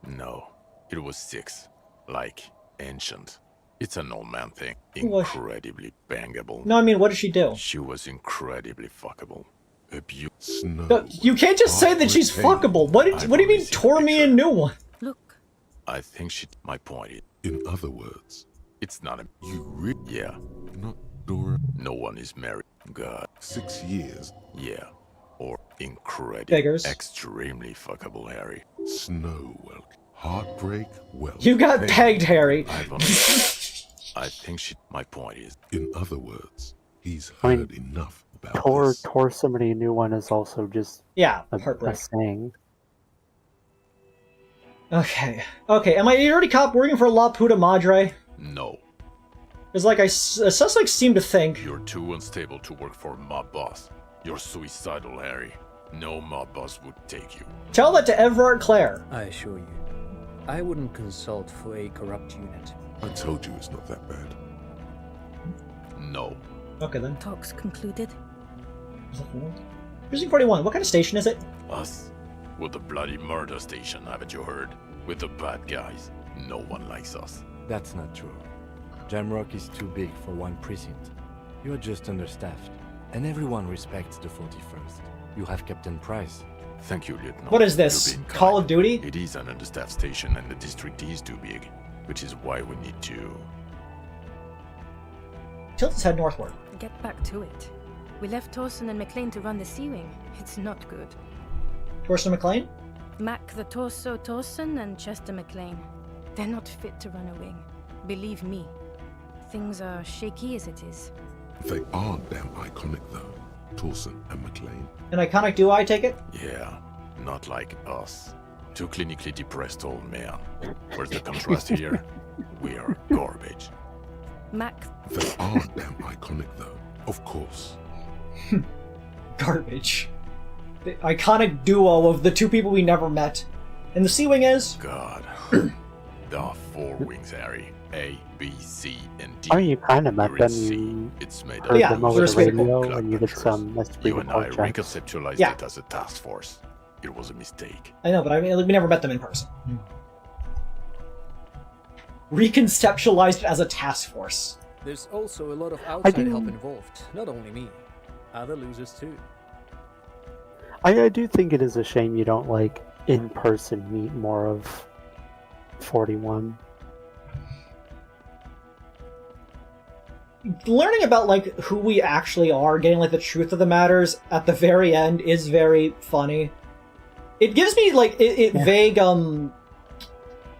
S12: No. It was 6. Like, ancient. It's an old man thing.
S2: Who was she?
S12: Incredibly bangable.
S2: No, I mean, what did she do?
S12: She was incredibly fuckable.
S3: Snow.
S2: No, you can't just say that she's fuckable. What do you mean, tore me a new one?
S6: Look.
S12: I think she... My point is...
S3: In other words,
S12: It's not a...
S3: you
S12: Yeah.
S3: Not Dora.
S12: No one is married. God.
S3: 6 years.
S12: Yeah. Or incredible.
S2: Figures.
S12: Extremely fuckable, Harry.
S3: Snow Welkin. Heartbreak Welkin.
S2: You got pegged, Harry.
S12: I've only... I think she... My point is...
S3: In other words, he's
S5: I mean,
S3: heard enough about this.
S5: Tore somebody a new one is also just
S2: Yeah,
S5: a
S2: heartbreak.
S5: saying.
S2: Okay. Okay, am I already working for La Puta Madre?
S12: No.
S2: Because, like, suspects seem to think...
S12: You're too unstable to work for a mob boss. You're suicidal, Harry. No mob boss would take you.
S2: Tell that to Everard Clare.
S7: I assure you, I wouldn't consult for a corrupt unit.
S3: I told you it's not that bad.
S12: No.
S2: Okay, then.
S6: Talks concluded.
S2: Precinct 41, what kind of station is it?
S12: Us? We're the bloody murder station, haven't you heard? We're the bad guys. No one likes us.
S4: That's not true. Jamrock is too big for one precinct. You're just understaffed, and everyone respects the 41st. You have Captain Price.
S12: Thank you, Lieutenant.
S2: What is this?
S12: You're being kind.
S2: Call of Duty?
S12: It is an understaffed station and the district is too big, which is why we need to...
S2: Tilt his head northward.
S6: Get back to it. We left Torsen and McLean to run the Sea Wing. It's not good.
S2: Torsten McLean?
S6: Mac the Torso Torsen and Chester McLean. They're not fit to run a wing. Believe me. Things are shaky as it is.
S3: They are damn iconic, though. Torsen and McLean.
S2: An iconic duo, I take it?
S12: Yeah, not like us. Two clinically depressed old men. Where's the contrast here? We are garbage.
S6: Mac.
S3: They are damn iconic, though. Of course.
S2: Garbage. The iconic duo of the two people we never met. And the C-Wing is?
S12: God. There are 4 wings, Harry. A, B, C, and D.
S5: Oh, you kind of met
S12: You're
S5: them.
S12: in C.
S5: You
S12: It's made
S5: heard
S12: up
S5: them
S12: of
S5: over the
S2: They're
S5: radio,
S12: club
S5: and you did
S12: members.
S5: some mystery
S12: You and I
S5: report checks.
S12: reconceptualized
S2: Yeah.
S12: it as a task force. It was a mistake.
S2: I know, but I mean, we never met them in person. Reconceptualized it as a task force.
S7: There's also a lot of outside
S5: do-
S7: help involved, not only me. Other losers too.
S5: I do think it is a shame you don't, like, in person meet more of 41.
S2: Learning about, like, who we actually are, getting, like, the truth of the matters at the very end is very funny. It gives me, like, vague,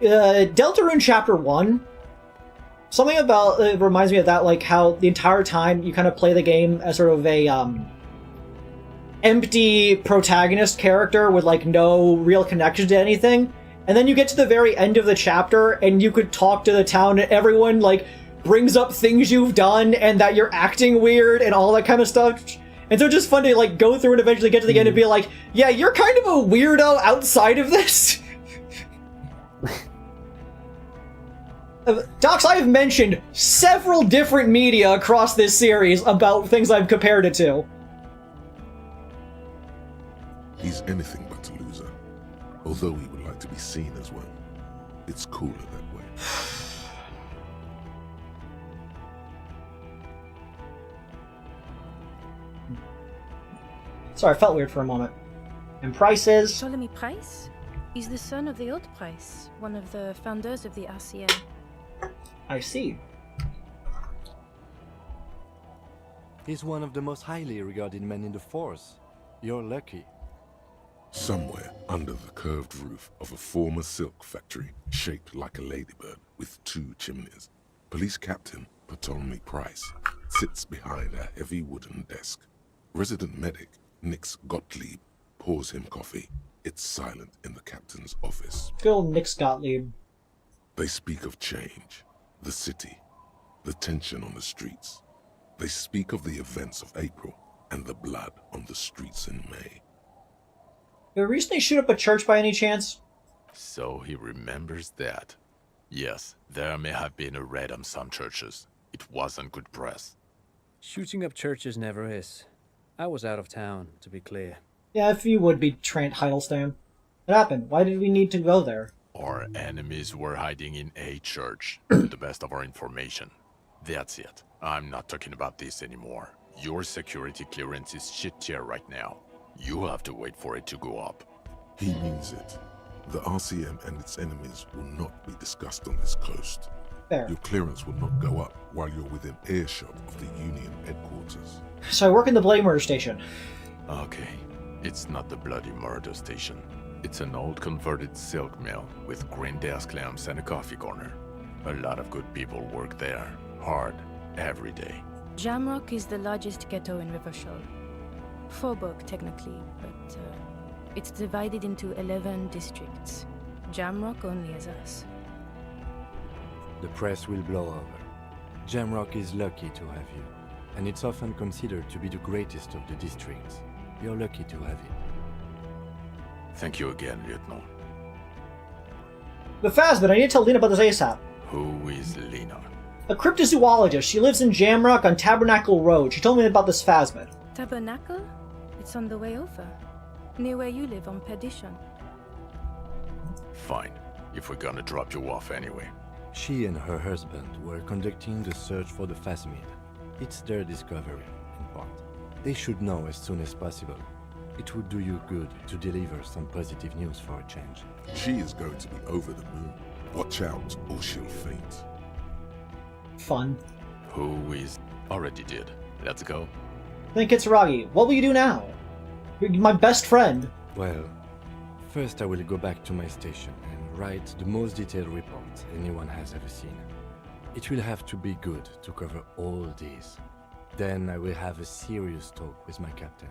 S2: Deltarune Chapter 1. Something about it reminds me of that, like, how the entire time you kind of play the game as sort of a, empty protagonist character with, like, no real connection to anything. And then you get to the very end of the chapter, and you could talk to the town, and everyone, like, brings up things you've done, and that you're acting weird, and all that kind of stuff. And so it's just fun to, like, go through and eventually get to the end and be like, yeah, you're kind of a weirdo outside of this. Docs, I have mentioned several different media across this series about things I've compared it to.
S3: He's anything but a loser. Although he would like to be seen as one. It's cooler that way.
S2: Sorry, I felt weird for a moment. And Price is...
S6: Ptolemy Price? He's the son of the old Price, one of the founders of the RCM.
S2: I see.
S4: He's one of the most highly regarded men in the Force. You're lucky.
S3: Somewhere under the curved roof of a former silk factory, shaped like a ladybird with 2 chimneys, Police Captain Ptolemy Price sits behind a heavy wooden desk. Resident medic Nix Gottlieb pours him coffee. It's silent in the captain's office.
S2: Good old Nix Gottlieb.
S3: They speak of change, the city, the tension on the streets. They speak of the events of April and the blood on the streets in May.
S2: Did we recently shoot up a church by any chance?
S12: So he remembers that. Yes, there may have been a raid on some churches. It wasn't good press.
S7: Shooting up churches never is. I was out of town, to be clear.
S2: Yeah, if you would be Trant Heidelstein. What happened? Why did we need to go there?
S12: Our enemies were hiding in a church, to the best of our information. That's it. I'm not talking about this anymore. Your security clearance is shit tier right now. You have to wait for it to go up.
S3: He means it. The RCM and its enemies will not be discussed on this coast.
S2: Fair.
S3: Your clearance will not go up while you're within earshot of the Union headquarters.
S2: So I work in the Bloody Murder Station.
S12: Okay, it's not the bloody murder station. It's an old converted silk mill with green desk lamps and a coffee corner. A lot of good people work there, hard, every day.
S6: Jamrock is the largest ghetto in Rivershore. Faubourg, technically, but it's divided into 11 districts. Jamrock only has us.
S4: The press will blow over. Jamrock is lucky to have you, and it's often considered to be the greatest of the districts. You're lucky to have it.
S12: Thank you again, Lieutenant.
S2: The Phasmid, I need to tell Lena about this ASAP.
S12: Who is Lena?
S2: A cryptozoologist. She lives in Jamrock on Tabernacle Road. She told me about this Phasmid.
S6: Tabernacle? It's on the way over. Near where you live on Perdition.
S12: Fine, if we're gonna drop you off anyway.
S4: She and her husband were conducting the search for the Phasmid. It's their discovery, in part. They should know as soon as possible. It would do you good to deliver some positive news for a change.
S3: She is going to be over the moon. Watch out, or she'll faint.
S2: Fun.
S12: Who is... Already did. Let's go.
S2: Then Kitsuragi, what will you do now? You're my best friend.
S4: Well, First, I will go back to my station and write the most detailed report anyone has ever seen. It will have to be good to cover all these. Then I will have a serious talk with my captain.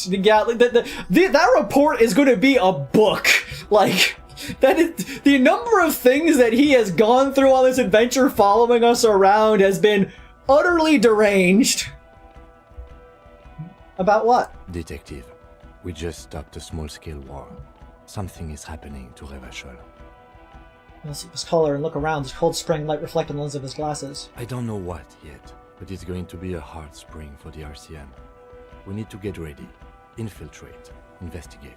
S2: Yeah, that report is going to be a book. Like, that is, the number of things that he has gone through on this adventure following us around has been utterly deranged. About what?
S4: Detective, we just stopped a small-scale war. Something is happening to Revachol.
S2: He'll see his collar and look around, his cold spring light reflect on the lens of his glasses.
S4: I don't know what yet, but it's going to be a hard spring for the RCM. We need to get ready, infiltrate, investigate.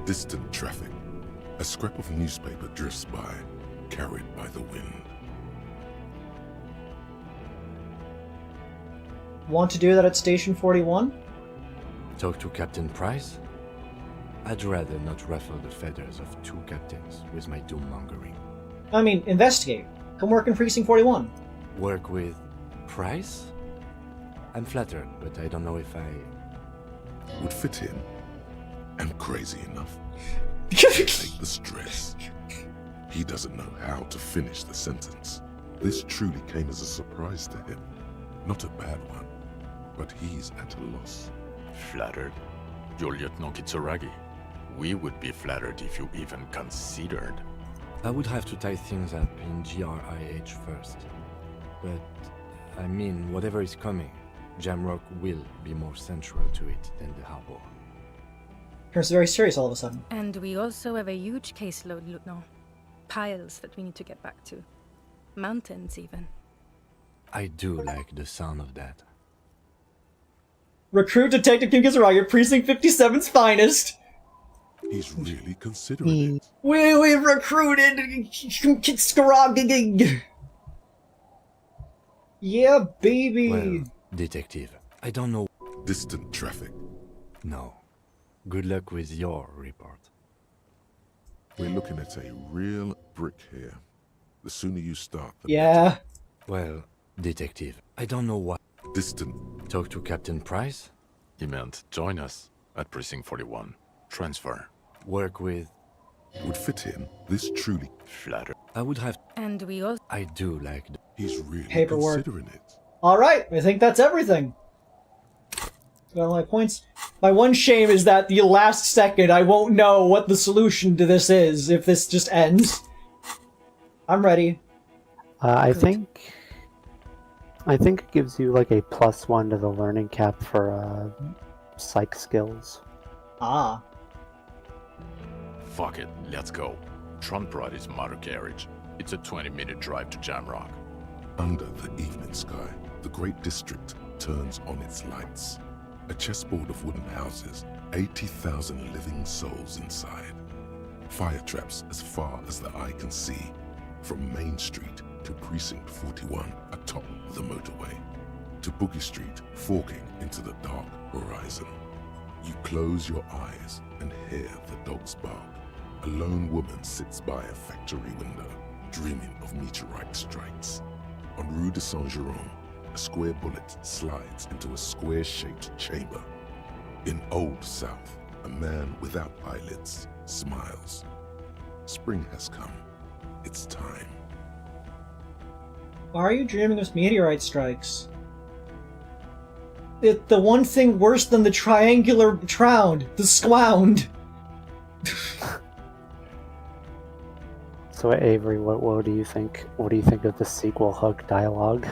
S3: Distant traffic. A scrap of newspaper drifts by, carried by the wind.
S2: Want to do that at Station 41?
S4: Talk to Captain Price? I'd rather not ruffle the feathers of two captains with my doom-mongering.
S2: I mean, investigate. Come work in Precinct 41.
S4: Work with Price? I'm flattered, but I don't know if I...
S3: Would fit in. I'm crazy enough. Take the stress. He doesn't know how to finish the sentence. This truly came as a surprise to him. Not a bad one, but he's at a loss.
S12: Flattered? You're Lieutenant Kitsuragi. We would be flattered if you even considered.
S4: I would have to tie things up in GRIH first. But, I mean, whatever is coming, Jamrock will be more central to it than the harbor.
S2: Turns very serious all of a sudden.
S6: And we also have a huge caseload, Lieutenant. Piles that we need to get back to. Mountains, even.
S4: I do like the sound of that.
S2: Recruit Detective Kim Kisaragi, Precinct 57's finest.
S3: He's really considering it.
S2: We've recruited Kisaragi. Yeah, baby.
S4: Well, Detective, I don't know...
S3: Distant traffic.
S4: No. Good luck with your report.
S3: We're looking at a real brick here. The sooner you start, the
S2: better.
S4: Well, Detective, I don't know what...
S3: Distant.
S4: Talk to Captain Price?
S12: He meant join us at Precinct 41. Transfer.
S4: Work with...
S3: Would fit in. This truly...
S12: Flatter.
S4: I would have...
S6: And we also...
S4: I do like...
S3: He's really
S2: Paperwork.
S3: considering it.
S2: Alright, I think that's everything. Got all my points. My one shame is that the last second I won't know what the solution to this is if this just ends. I'm ready.
S5: I think it gives you like a +1 to the learning cap for psych skills.
S2: Ah.
S12: Fuck it, let's go. Tron brought his motor carriage. It's a 20-minute drive to Jamrock.
S3: Under the evening sky, the great district turns on its lights. A chessboard of wooden houses, 80,000 living souls inside. Fire traps as far as the eye can see, from Main Street to Precinct 41 atop the motorway, to Boogie Street forking into the dark horizon. You close your eyes and hear the dogs bark. A lone woman sits by a factory window, dreaming of meteorite strikes. On Rue de Saint-Jérôme, a square bullet slides into a square-shaped chamber. In Old South, a man without eyelids smiles. Spring has come. It's time.
S2: Why are you dreaming of meteorite strikes? The one thing worse than the triangular tround, the squound.
S5: So Avery, what do you think? What do you think of the sequel hook dialogue?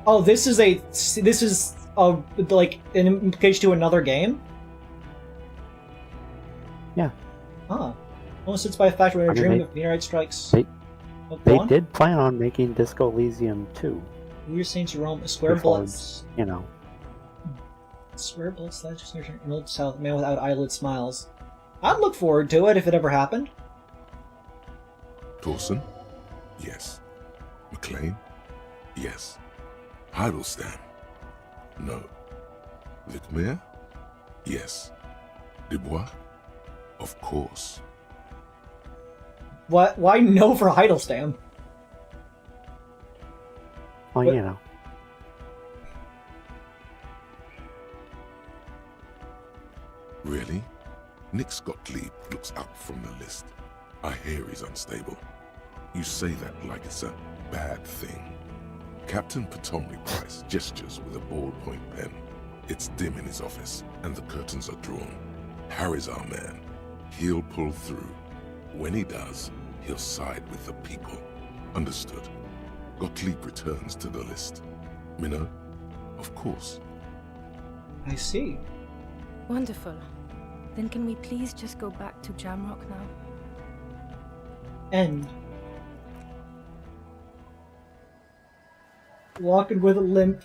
S2: Oh, this is like an implication to another game?
S5: Yeah.
S2: Huh. Almost sits by a factory where dreaming of meteorite strikes.
S5: They did plan on making Disco Elysium 2.
S2: Rue Saint Jerome, square
S5: before,
S2: bullets.
S5: You know.
S2: Square bullets, that's just an Old South, man without eyelid smiles. I'd look forward to it if it ever happened.
S3: Torsen? Yes. McLean? Yes. Heidelstein? No. Vicmere? Yes. Dubois? Of course.
S2: What? Why no for Heidelstein?
S5: Well, you know.
S3: Really? Nick Gottlieb looks up from the list. I hear he's unstable. You say that like it's a bad thing. Captain Potomny Price gestures with a ballpoint pen. It's dim in his office, and the curtains are drawn. Harry's our man. He'll pull through. When he does, he'll side with the people. Understood. Gottlieb returns to the list. Minnow? Of course.
S2: I see.
S6: Wonderful. Then can we please just go back to Jamrock now?
S2: End. Walking with a limp.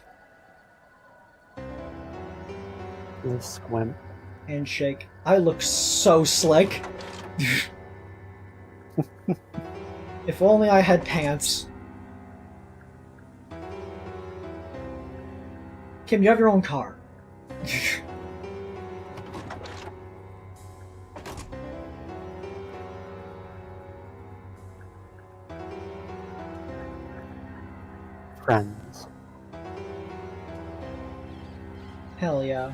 S5: The squint.
S2: Handshake. I look so slick. If only I had pants. Kim, you have your own car.
S5: Friends.
S2: Hell yeah.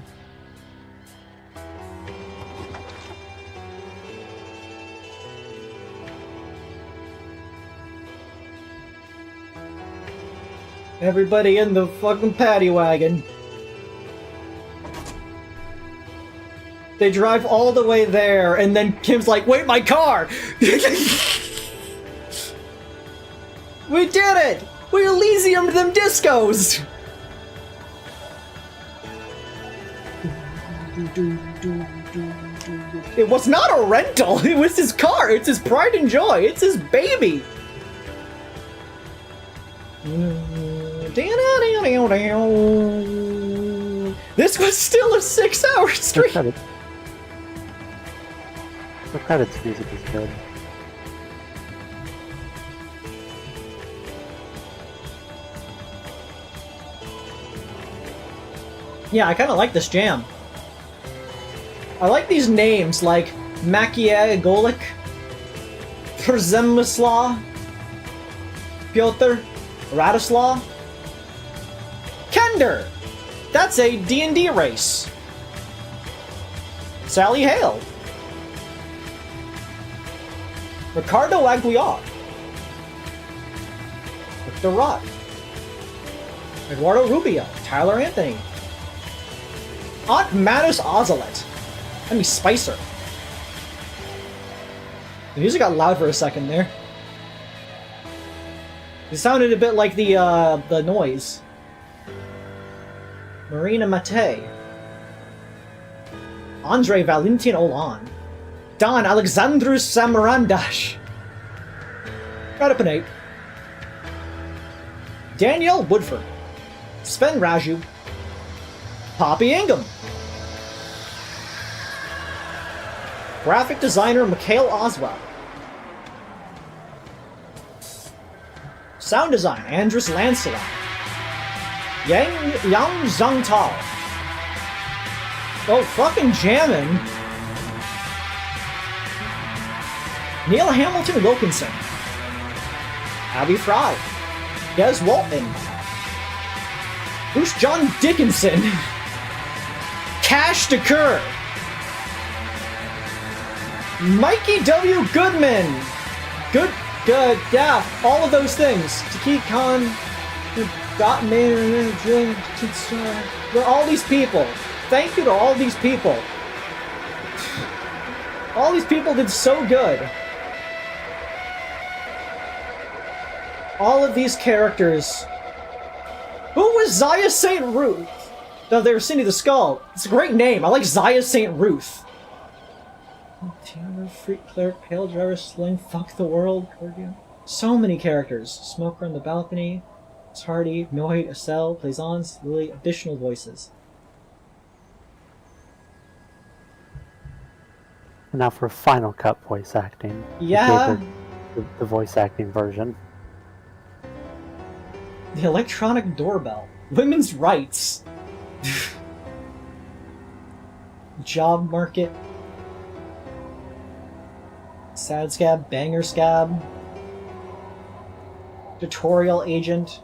S2: Everybody in the fucking paddy wagon. They drive all the way there, and then Kim's like, wait, my car! We did it! We Elysiumed them discos! It was not a rental, it was his car, it's his pride and joy, it's his baby! This was still a 6-hour stream!
S5: The credits music is good.
S2: Yeah, I kind of like this jam. I like these names like Machiagolik, Przemysław, Piotr, Radislaw, Kender. That's a D&D race. Sally Hale. Ricardo Aguiar. Victor Rott. Eduardo Rubio. Tyler Anthony. Aunt Mattis Ozelet. Let me Spicer. The music got loud for a second there. It sounded a bit like the noise. Marina Mate. Andre Valentin Olan. Don Alexandrus Samarandash. Radapanate. Danielle Woodford. Sven Raju. Poppy Ingham. Graphic designer Mikhail Oswald. Sound design Andrus Lancelot. Yang Zhangtao. Oh, fucking jammin'. Neil Hamilton Wilkinson. Abby Fry. Des Waltman. Bruce John Dickinson. Cash Dekur. Mikey W. Goodman. Good, yeah, all of those things. Taki Khan, Dotman, all these people. Thank you to all these people. All these people did so good. All of these characters. Who was Zaya St. Ruth? No, they were Cindy the Skull. It's a great name. I like Zaya St. Ruth. Taylor, Freak Cleric, Pale Driver, Sling, Fuck the World, Cordial. So many characters. Smoker on the Balcony, Hardy, Noid, Estelle, Plaisance, Lily, additional voices.
S5: And now for Final Cut voice acting.
S2: Yeah.
S5: The voice acting version.
S2: The electronic doorbell. Women's rights. Job market. Sad scab, banger scab. Tutorial agent.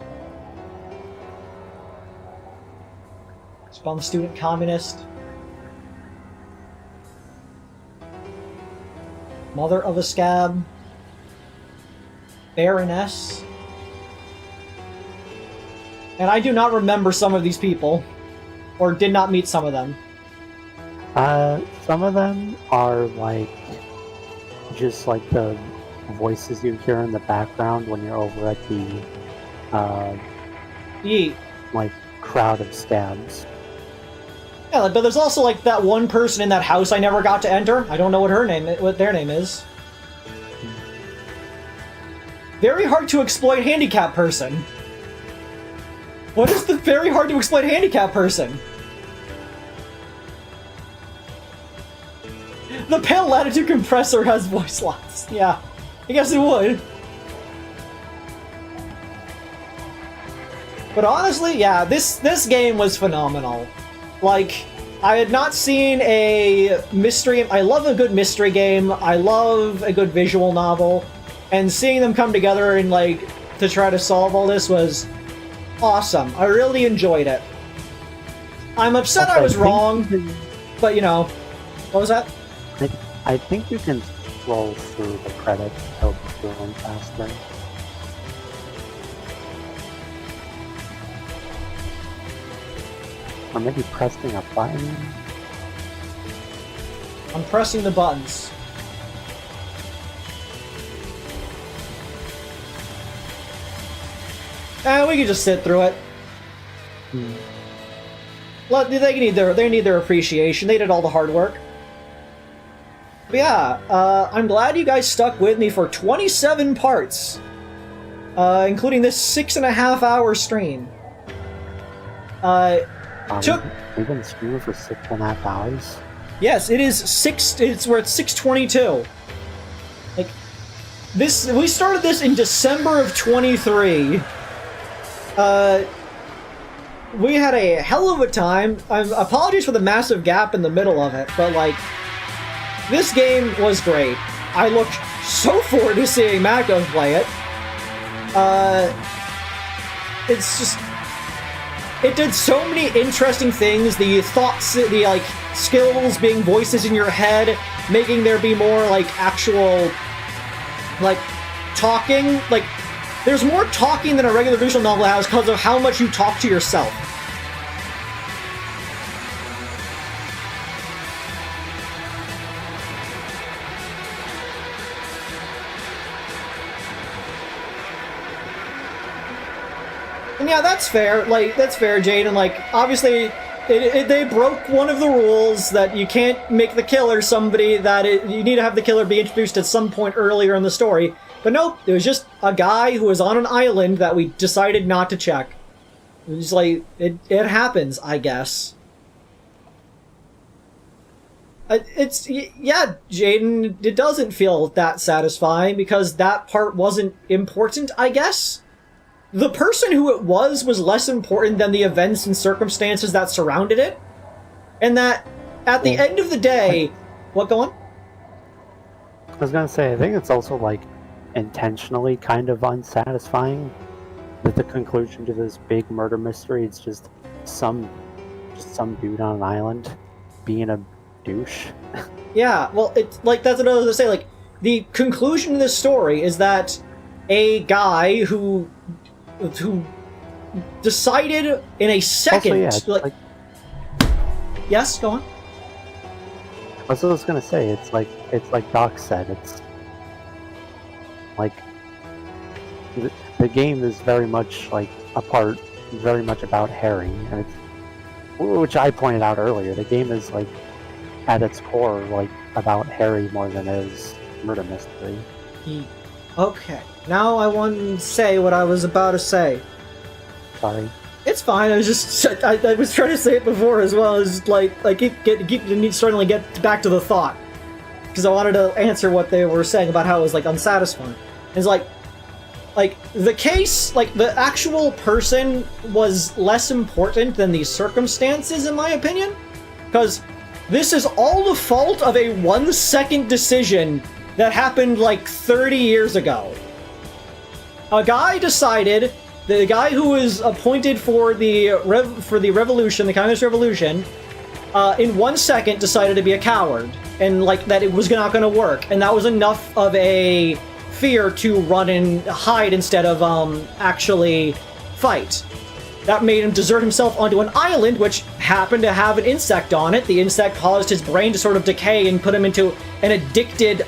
S2: Spawn student communist. Mother of a Scab. Baroness. And I do not remember some of these people. Or did not meet some of them.
S5: Some of them are like just like the voices you hear in the background when you're over at the like crowd of scabs.
S2: Yeah, but there's also like that one person in that house I never got to enter. I don't know what their name is. Very hard to exploit handicap person. What is the very hard to exploit handicap person? The pale latitude compressor has voice lots. Yeah, I guess it would. But honestly, yeah, this game was phenomenal. Like, I had not seen a mystery. I love a good mystery game. I love a good visual novel. And seeing them come together and, like, to try to solve all this was awesome. I really enjoyed it. I'm upset I was wrong, but, you know, what was that?
S5: I think you can scroll through the credits to help you run faster. Or maybe pressing a button.
S2: I'm pressing the buttons. We can just sit through it. They need their appreciation. They did all the hard work. But yeah, I'm glad you guys stuck with me for 27 parts, including this 6.5 hour stream.
S5: We've been streaming for 6.5 hours.
S2: Yes, it is we're at 6:22. Like this, we started this in December of 23. We had a hell of a time. Apologies for the massive gap in the middle of it, but like, this game was great. I looked so forward to seeing Mako play it. It's just, it did so many interesting things. The thoughts, the like skills being voices in your head, making there be more like actual, like talking. Like, there's more talking than a regular visual novel has because of how much you talk to yourself. And yeah, that's fair. Like, that's fair, Jade. And like, obviously, they broke one of the rules that you can't make the killer somebody you need to have the killer be introduced at some point earlier in the story. But nope, it was just a guy who was on an island that we decided not to check. It was like, it happens, I guess. Yeah, Jaden, it doesn't feel that satisfying because that part wasn't important, I guess. The person who it was less important than the events and circumstances that surrounded it. And that, at the end of the day... What, go on?
S5: I was gonna say, I think it's also, like, intentionally kind of unsatisfying that the conclusion to this big murder mystery is just some dude on an island being a douche.
S2: Yeah, well, it's like, that's what I was gonna say. Like, the conclusion to this story is that a guy who decided in a second...
S5: Also, yeah,
S2: yes, go on.
S5: I was just gonna say, it's like Doc said, it's like the game is very much like very much about Harry, and it's, which I pointed out earlier. The game is like at its core like about Harry more than it is murder mystery.
S2: Okay, now I want to say what I was about to say.
S5: Sorry.
S2: It's fine. I was just I was trying to say it before as well. As like keep starting to get back to the thought because I wanted to answer what they were saying about how it was like unsatisfying. It's like the case, like the actual person was less important than the circumstances, in my opinion, because this is all the fault of a 1-second decision that happened like 30 years ago. A guy decided. The guy who was appointed for the revolution, the Communist Revolution, in 1 second decided to be a coward, and like that it was not going to work, and that was enough of a fear to run and hide instead of actually fight. That made him desert himself onto an island which happened to have an insect on it. The insect caused his brain to sort of decay and put him into an addicted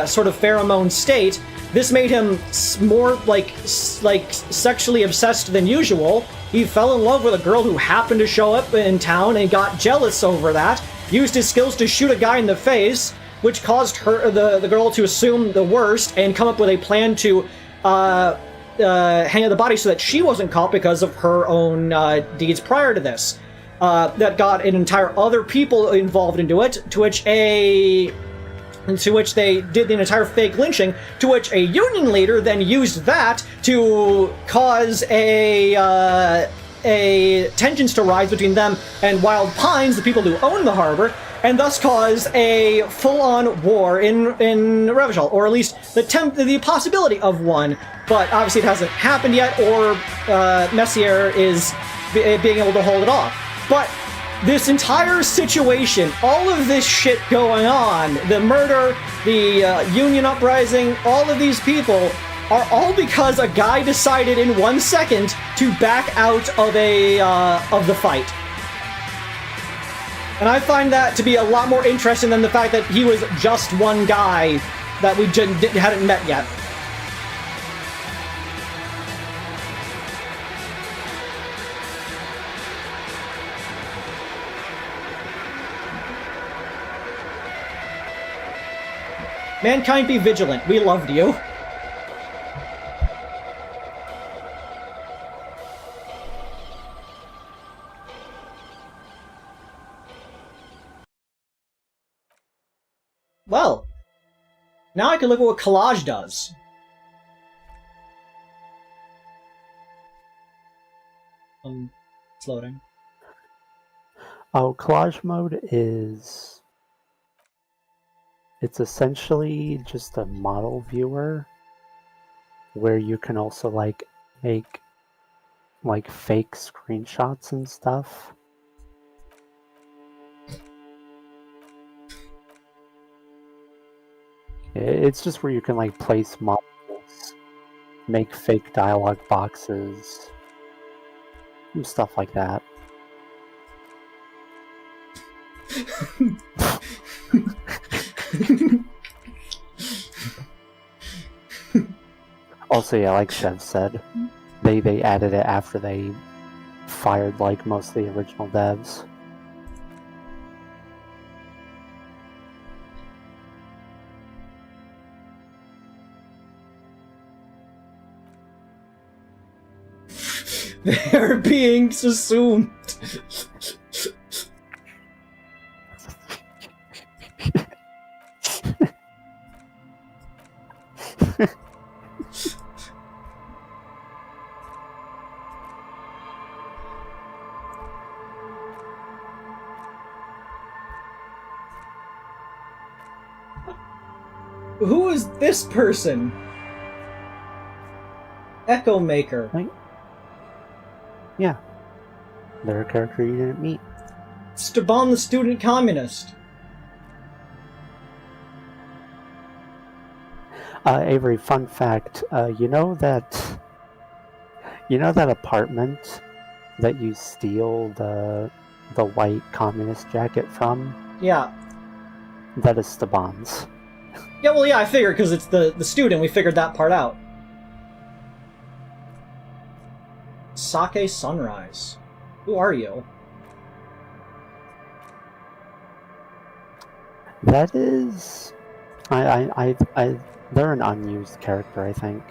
S2: sort of pheromone state. This made him more like sexually obsessed than usual. He fell in love with a girl who happened to show up in town and got jealous over that. Used his skills to shoot a guy in the face, which caused the girl to assume the worst and come up with a plan to hang out the body so that she wasn't caught because of her own deeds prior to this. That got an entire other people involved into it, to which they did the entire fake lynching, to which a union leader then used that to cause a tensions to rise between them and Wild Pines, the people who own the harbor, and thus cause a full-on war in Revachol, or at least the possibility of one. But obviously it hasn't happened yet, or Messier is being able to hold it off. But this entire situation, all of this shit going on, the murder, the union uprising, all of these people are all because a guy decided in 1 second to back out of the fight. And I find that to be a lot more interesting than the fact that he was just one guy that we hadn't met yet. Mankind, be vigilant. We loved you. Well, now I can look at what collage does. It's loading.
S5: Oh, collage mode is... It's essentially just a model viewer where you can also like make like fake screenshots and stuff. It's just where you can like place models, make fake dialogue boxes, and stuff like that. Also, yeah, like Chev said, they added it after they fired like most of the original devs.
S2: They are being assumed. Who is this person? Echo Maker.
S5: Yeah. They're a character you didn't meet.
S2: Staban the Student Communist.
S5: Avery, fun fact, you know that apartment that you steal the white communist jacket from?
S2: Yeah.
S5: That is Staban's.
S2: Yeah, well, yeah, I figured, because it's the student, we figured that part out. Sake Sunrise. Who are you?
S5: That is... they're an unused character, I think.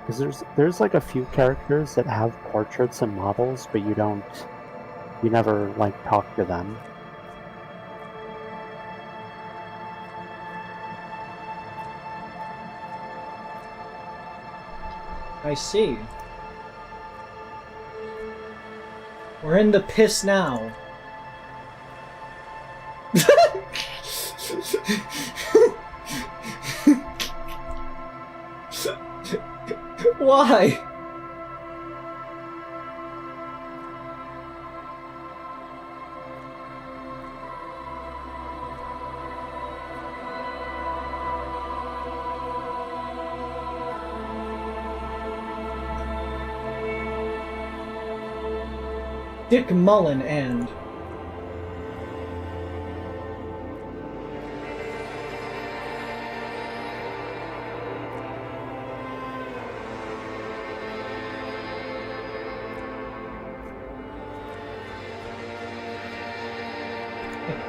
S5: Because there's like a few characters that have portraits and models, but you never like talk to them.
S2: I see. We're in the piss now. Why? Dick Mullen and...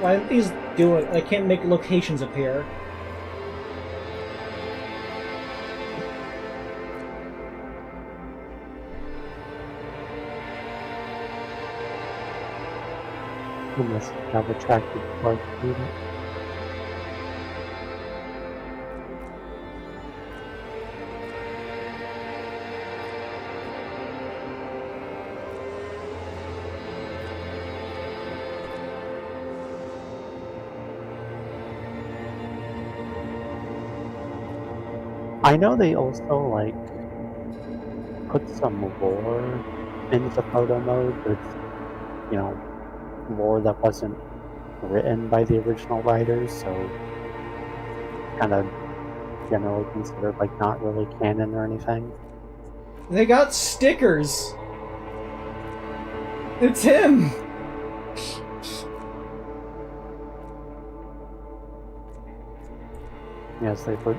S2: Why don't these do it? I can't make locations appear.
S5: Unless you have attracted towards it. I know they also, like, put some lore into photo mode, but it's, you know, lore that wasn't written by the original writers, so kind of generally considered, like, not really canon or anything.
S2: They got stickers! It's him!
S5: Yes, they put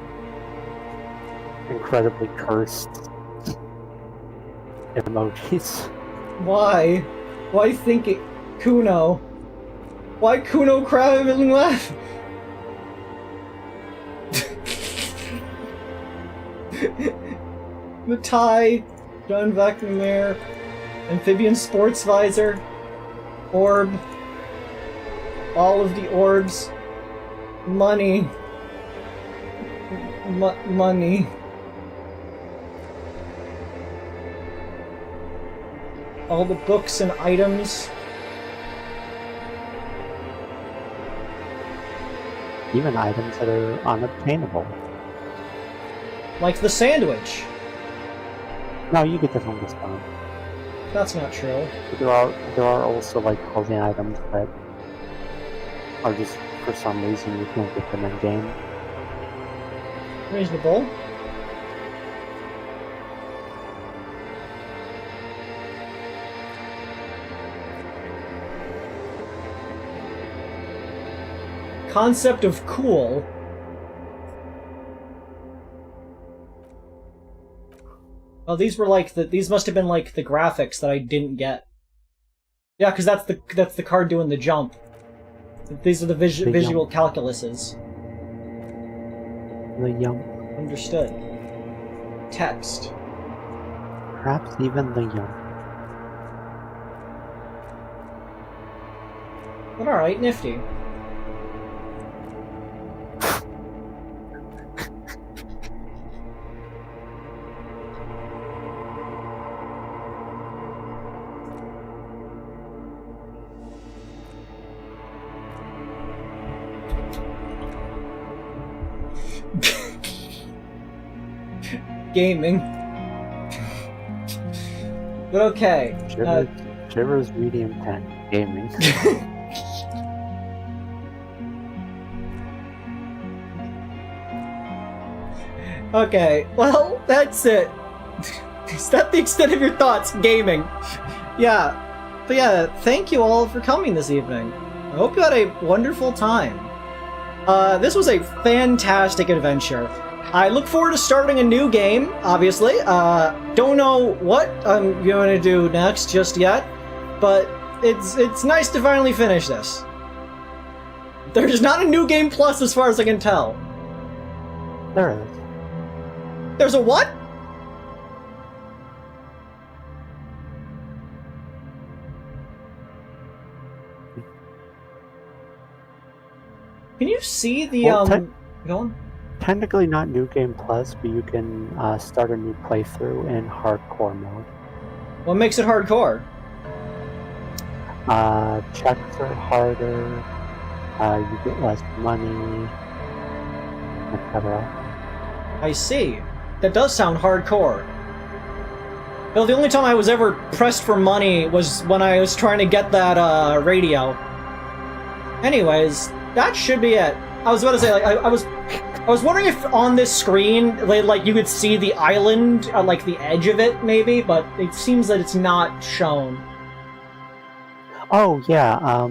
S5: incredibly cursed emojis.
S2: Why? Why think it... Kuno? Why Kuno crab and laugh? The tie, John McNamara, Amphibian Sports Visor, Orb, all of the orbs, money, money. All the books and items.
S5: Even items that are unobtainable.
S2: Like the sandwich.
S5: No, you get this on the spot.
S2: That's not true.
S5: But there are also, like, clothing items that are just, for some reason, you can't get them in game.
S2: Reasonable. Concept of cool. Oh, these were like these must have been like the graphics that I didn't get. Yeah, because that's the card doing the jump. These are the visual calculuses.
S5: The jump.
S2: Understood. Text.
S5: Perhaps even the jump.
S2: But alright, nifty. Gaming. But okay.
S5: Shivers medium 10. Gaming.
S2: Okay, well, that's it. Is that the extent of your thoughts? Gaming. Yeah. But yeah, thank you all for coming this evening. I hope you had a wonderful time. This was a fantastic adventure. I look forward to starting a new game, obviously. Don't know what I'm going to do next just yet, but it's nice to finally finish this. There's not a new game plus as far as I can tell.
S5: There is.
S2: There's a what? Can you see the, go on?
S5: Technically not New Game Plus, but you can start a new playthrough in hardcore mode.
S2: What makes it hardcore?
S5: Checks are harder, you get less money, etc.
S2: I see. That does sound hardcore. Well, the only time I was ever pressed for money was when I was trying to get that radio. Anyways, that should be it. I was about to say, like, I was wondering if on this screen, like, you could see the island, like, the edge of it, maybe, but it seems that it's not shown.
S5: Oh, yeah,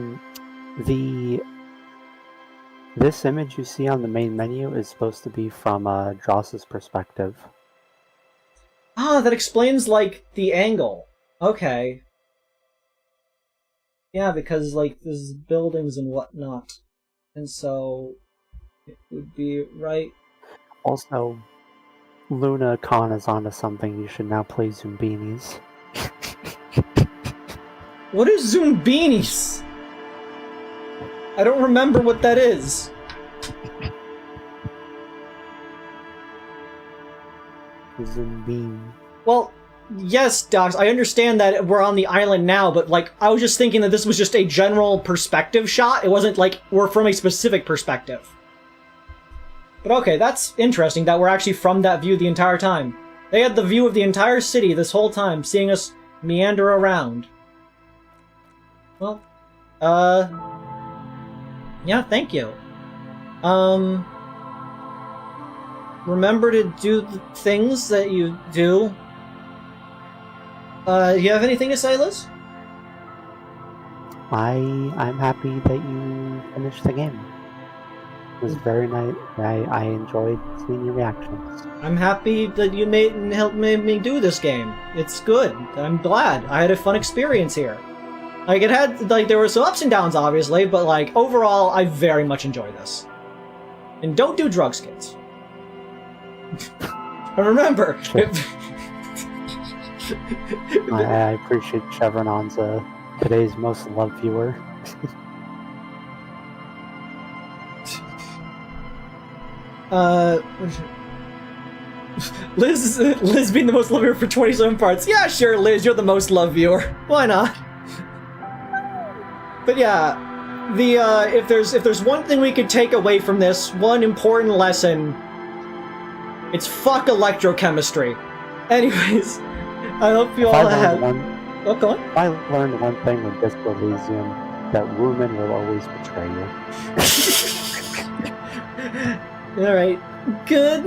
S5: this image you see on the main menu is supposed to be from Dross's perspective.
S2: Ah, that explains, like, the angle. Okay. Yeah, because, like, there's buildings and whatnot. And so, it would be right...
S5: Also, Luna Khan is onto something. You should now play Zumbinis.
S2: What is Zumbinis? I don't remember what that is.
S5: Zumbini.
S2: Well, yes, Docs, I understand that we're on the island now, but, like, I was just thinking that this was just a general perspective shot. It wasn't, like, we're from a specific perspective. But okay, that's interesting that we're actually from that view the entire time. They had the view of the entire city this whole time, seeing us meander around. Well, yeah, thank you. Remember to do the things that you do. You have anything to say, Liz?
S5: I'm happy that you finished the game. It was very nice. I enjoyed seeing your reactions.
S2: I'm happy that you helped me do this game. It's good. I'm glad. I had a fun experience here. Like, it had, like, there were some ups and downs, obviously, but, like, overall, I very much enjoy this. And don't do drugs, kids. And remember,
S5: sure. I appreciate Chevronon's today's most loved viewer.
S2: Liz being the most loved viewer for 27 parts. Yeah, sure, Liz, you're the most loved viewer. Why not? But yeah, if there's one thing we could take away from this, one important lesson, it's fuck electrochemistry. Anyways, I hope you all have... Oh, go on.
S5: I learned one thing with Disco Elysium, that women will always betray you.
S2: Alright, good